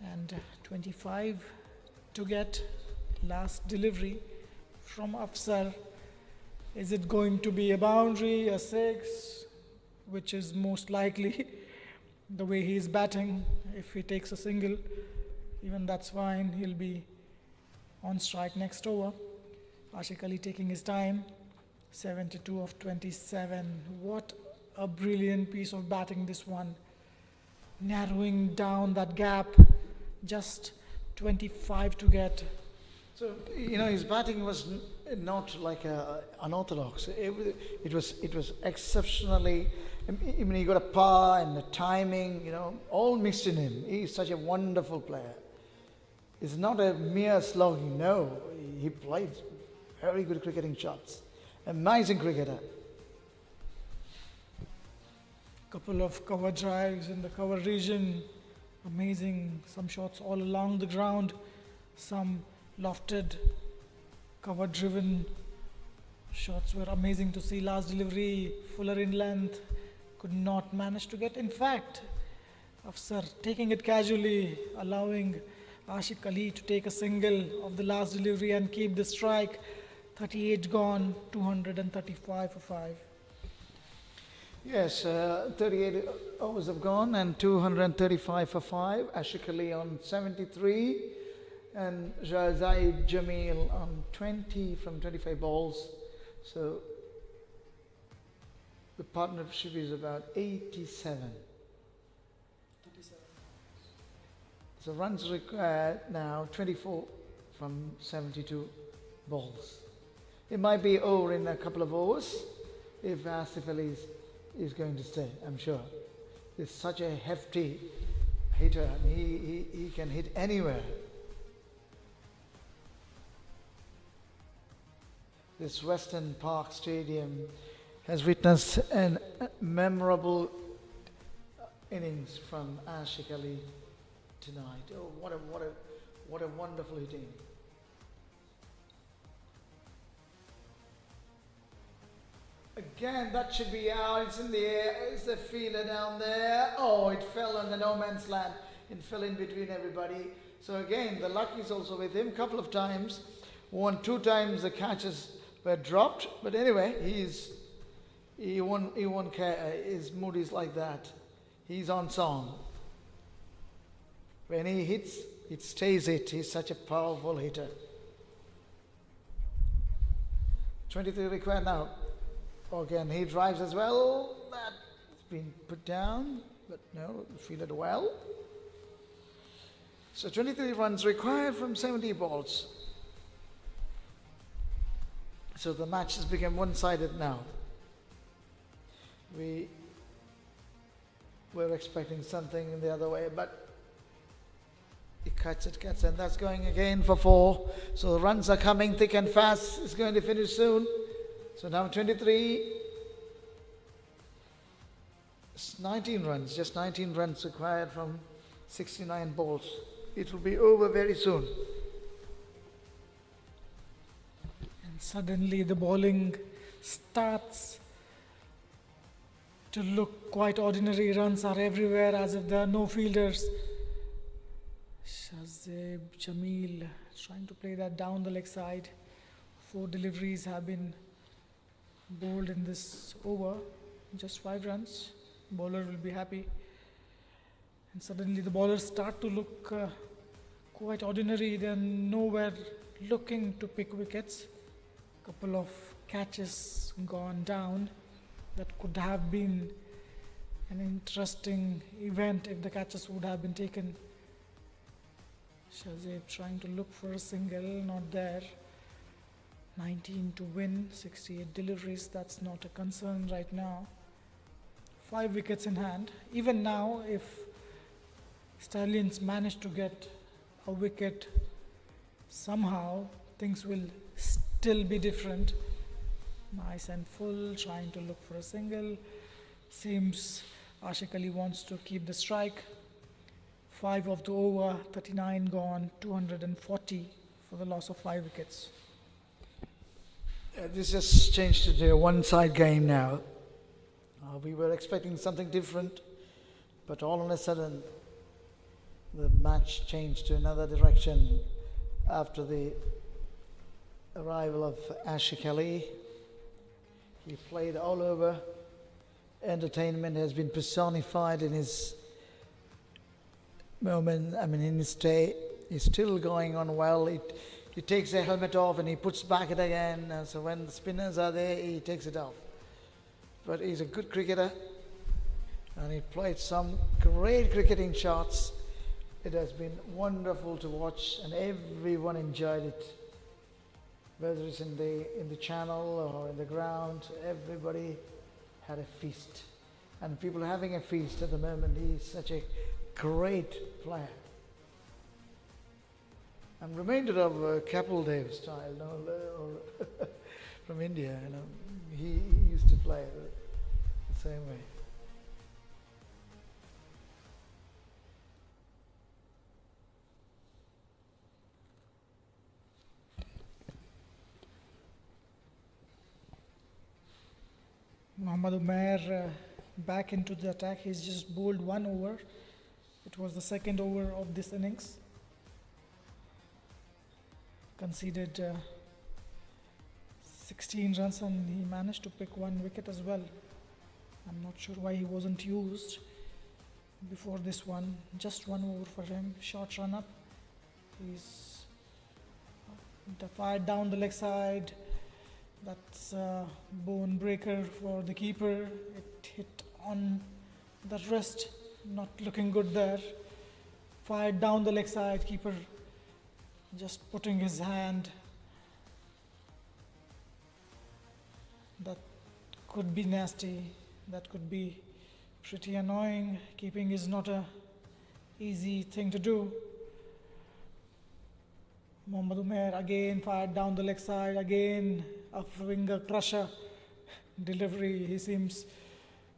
And 25 to get. Last delivery from Afsar. Is it going to be a boundary, a 6, which is most likely the way he's batting. If he takes a single, even that's fine. He'll be on strike next over. Ashik Ali taking his time. 72 of 27. What a brilliant piece of batting this one. Narrowing down that gap. Just 25 to get. So, his batting was not like unorthodox. It was exceptionally, he got a power and the timing, all mixed in him. He's such a wonderful player. It's not a mere slogging, no. He played very good cricketing shots. Amazing cricketer. Couple of cover drives in the cover region. Amazing. Some shots all along the ground. Some lofted, cover driven shots were amazing to see. Last delivery, fuller in length. Could not manage to get. In fact, after taking it casually, allowing Ashik Ali to take a single of the last delivery and keep the strike. 38 gone, 235 for 5. Yes, 38 overs have gone and 235 for 5. Ashik Ali on 73 and Zaid Jamil on 20 from 25 balls. So the partnership is about 87. 37. So runs required now 24 from 72 balls. It might be over in a couple of overs if Asif Ali is going to stay, I'm sure. He's such a hefty hitter. He can hit anywhere. This Western Park Stadium has witnessed a memorable innings from Ashik Ali tonight. Oh, what a wonderful hitting. Again, that should be out. It's in the air. Is the fielder down there? Oh, it fell on the no man's land. It fell in between everybody. So again, the luck is also with him. Couple of times, 2 times the catches were dropped. But anyway, he won't care. His mood is like that. He's on song. When he hits, it stays it. He's such a powerful hitter. 23 required now. Again, he drives as well. That's been put down, but no, fielded well. So 23 runs required from 70 balls. So the match has become one-sided now. We were expecting something in the other way, but it cuts, and that's going again for 4. So the runs are coming thick and fast. It's going to finish soon. So now 23, it's 19 runs, just 19 runs required from 69 balls. It will be over very soon. And suddenly the bowling starts to look quite ordinary. Runs are everywhere as if there are no fielders. Shazib Jamil trying to play that down the leg side. 4 deliveries have been bowled in this over. Just 5 runs. Bowler will be happy. And suddenly the bowlers start to look quite ordinary. They're nowhere looking to pick wickets. Couple of catches gone down. That could have been an interesting event if the catches would have been taken. Shazib trying to look for a single, not there. 19 to win, 68 deliveries, that's not a concern right now. 5 wickets in hand. Even now, if Stallions manage to get a wicket, somehow things will still be different. Nice and full, trying to look for a single. Seems Ashik Ali wants to keep the strike. 5 of the over, 39 gone, 240 for the loss of 5 wickets. This has changed to a one-side game now. We were expecting something different, but all of a sudden the match changed to another direction after the arrival of Ashik Ali. He played all over. Entertainment has been personified in his moment, in his stay. He's still going on well. He takes the helmet off and he puts back it again. So when the spinners are there, he takes it off. But he's a good cricketer. And he played some great cricketing shots. It has been wonderful to watch and everyone enjoyed it. Whether it's in the channel or in the ground, everybody had a feast. And people are having a feast at the moment. He's such a great player. I'm reminded of Kapil Dev style, no, or from India. You know, he used to play the same way. Mohammad Umair back into the attack. He's just bowled 1 over. It was the second over of this innings. Conceded 16 runs and he managed to pick 1 wicket as well. I'm not sure why he wasn't used before this one. Just 1 over for him. Short run up. He's fired down the leg side. That's a bone breaker for the keeper. It hit on the wrist. Not looking good there. Fired down the leg side. Keeper just putting his hand. That could be nasty. That could be pretty annoying. Keeping is not a easy thing to do. Mohammad Umair again fired down the leg side. Again a finger crusher delivery.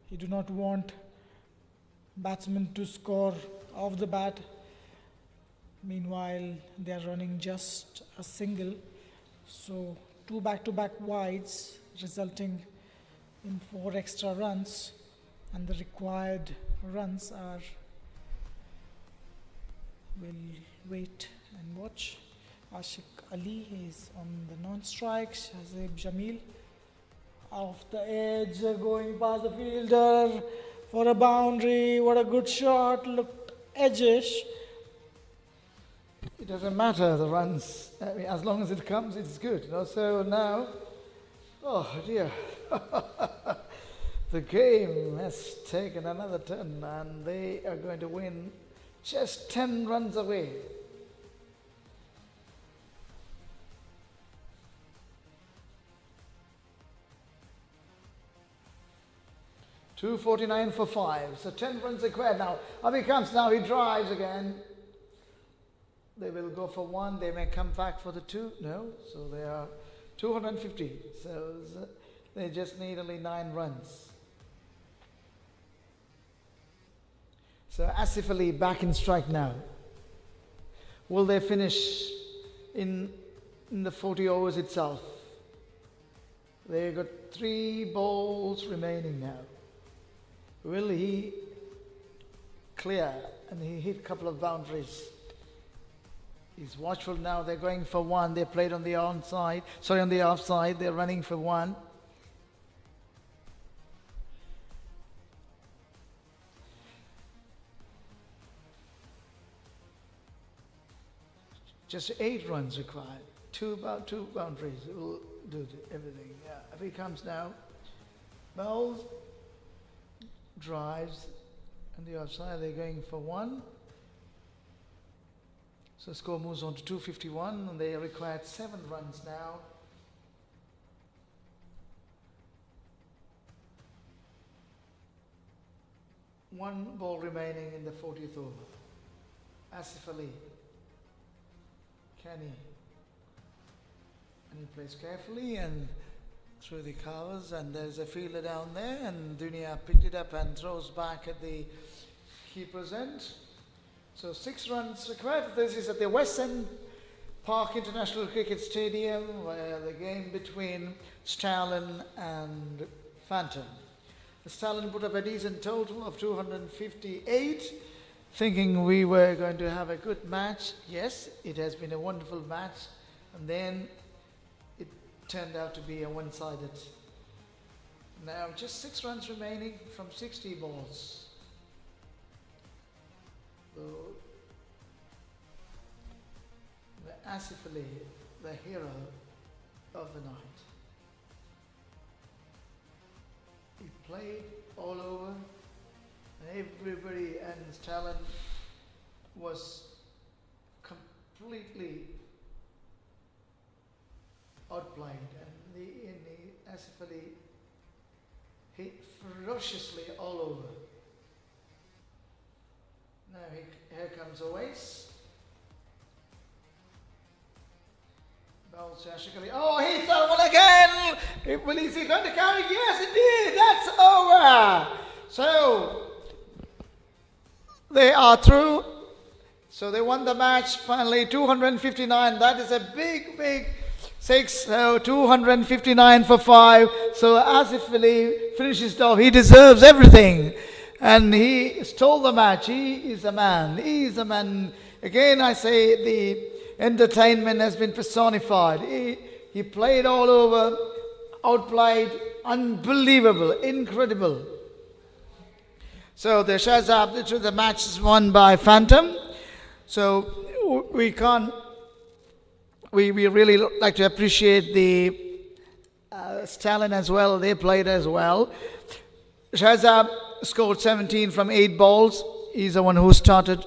He do not want batsmen to score off the bat. Meanwhile, they are running just a single. So 2 back-to-back wides resulting in 4 extra runs, and the required runs are, we'll wait and watch. Ashik Ali is on the non-strike. Shazib Jamil off the edge, going past the fielder for a boundary. What a good shot, looked edgish. It doesn't matter the runs. I mean, as long as it comes, it's good. You know? So now, oh dear, the game has taken another turn, and they are going to win just 10 runs away. .249 for 5, so 10 runs required now. Up he comes now, he drives again. They will go for 1, they may come back for the 2, no, so they are 250, so they just need only 9 runs. So Asif Ali back in strike now. Will they finish in the 40 overs itself? They've got 3 balls remaining now. Will he clear? And he hit a couple of boundaries. He's watchful now. They're going for 1. They played on the onside. Sorry, on the offside. They're running for 1. Just 8 runs required. About 2 boundaries will do everything. Yeah. If he comes now, bowls, drives, and the offside. They're going for 1. So score moves on to 251, and they required 7 runs now. One ball remaining in the 40th over. Asif Ali. Can he? And he plays carefully and through the covers, and there's a fielder down there, and Dunia picked it up and throws back at the keeper's end. So 6 runs required. This is at the Western Park International Cricket Stadium, where the game between Stallion and Phantom. The Stallion put up a decent total of 258, thinking we were going to have a good match. Yes, it has been a wonderful match, and then it turned out to be a one-sided. Now just 6 runs remaining from 60 balls. So the Asif Ali, the hero of the night. He played all over, and everybody and his talent was completely outplayed, and the Asif Ali hit ferociously all over. Now here comes Owais. Well, Shashikali. Oh, he's that one again. Will he see going to carry? Yes, indeed. That's over. So they are through. So they won the match finally, 259. That is a big, big six. So 259 for 5. So Asif Ali finishes it off. He deserves everything. And he stole the match. He is a man. He is a man. Again, I say the entertainment has been personified. He played all over, outplayed, unbelievable, incredible. So the Shahzab, the match is won by Phantom. So we really like to appreciate the Stallion as well. They played as well. Shahzab scored 17 from 8 balls. He's the one who started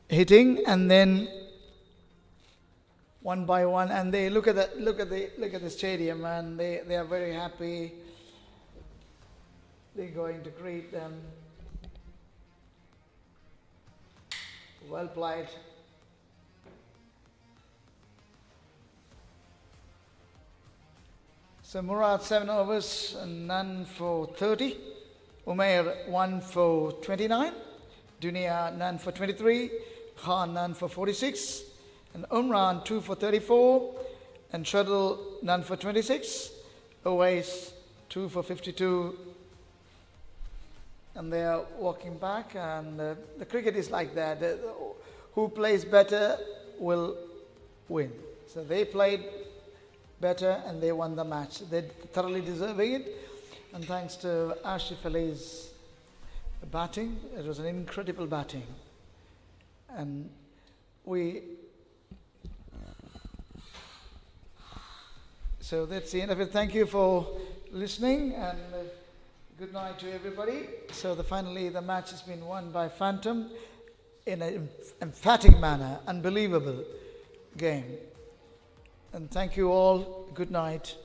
hitting, and then one by one, and they look at the stadium, and they are very happy. They're going to greet them. Well played. So Murad 7 overs and none for 30. Umair 1 for 29. Dunia none for 23. Khan none for 46. And Umran 2 for 34. And Shuttle none for 26. Owais 2 for 52. And they are walking back, and the cricket is like that. Who plays better will win. So they played better and they won the match. They thoroughly deserving it. And thanks to Ashif Ali's batting, it was an incredible batting. And so that's the end of it. Thank you for listening, and good night to everybody. So finally the match has been won by Phantom in an emphatic manner. Unbelievable game. And thank you all. Good night.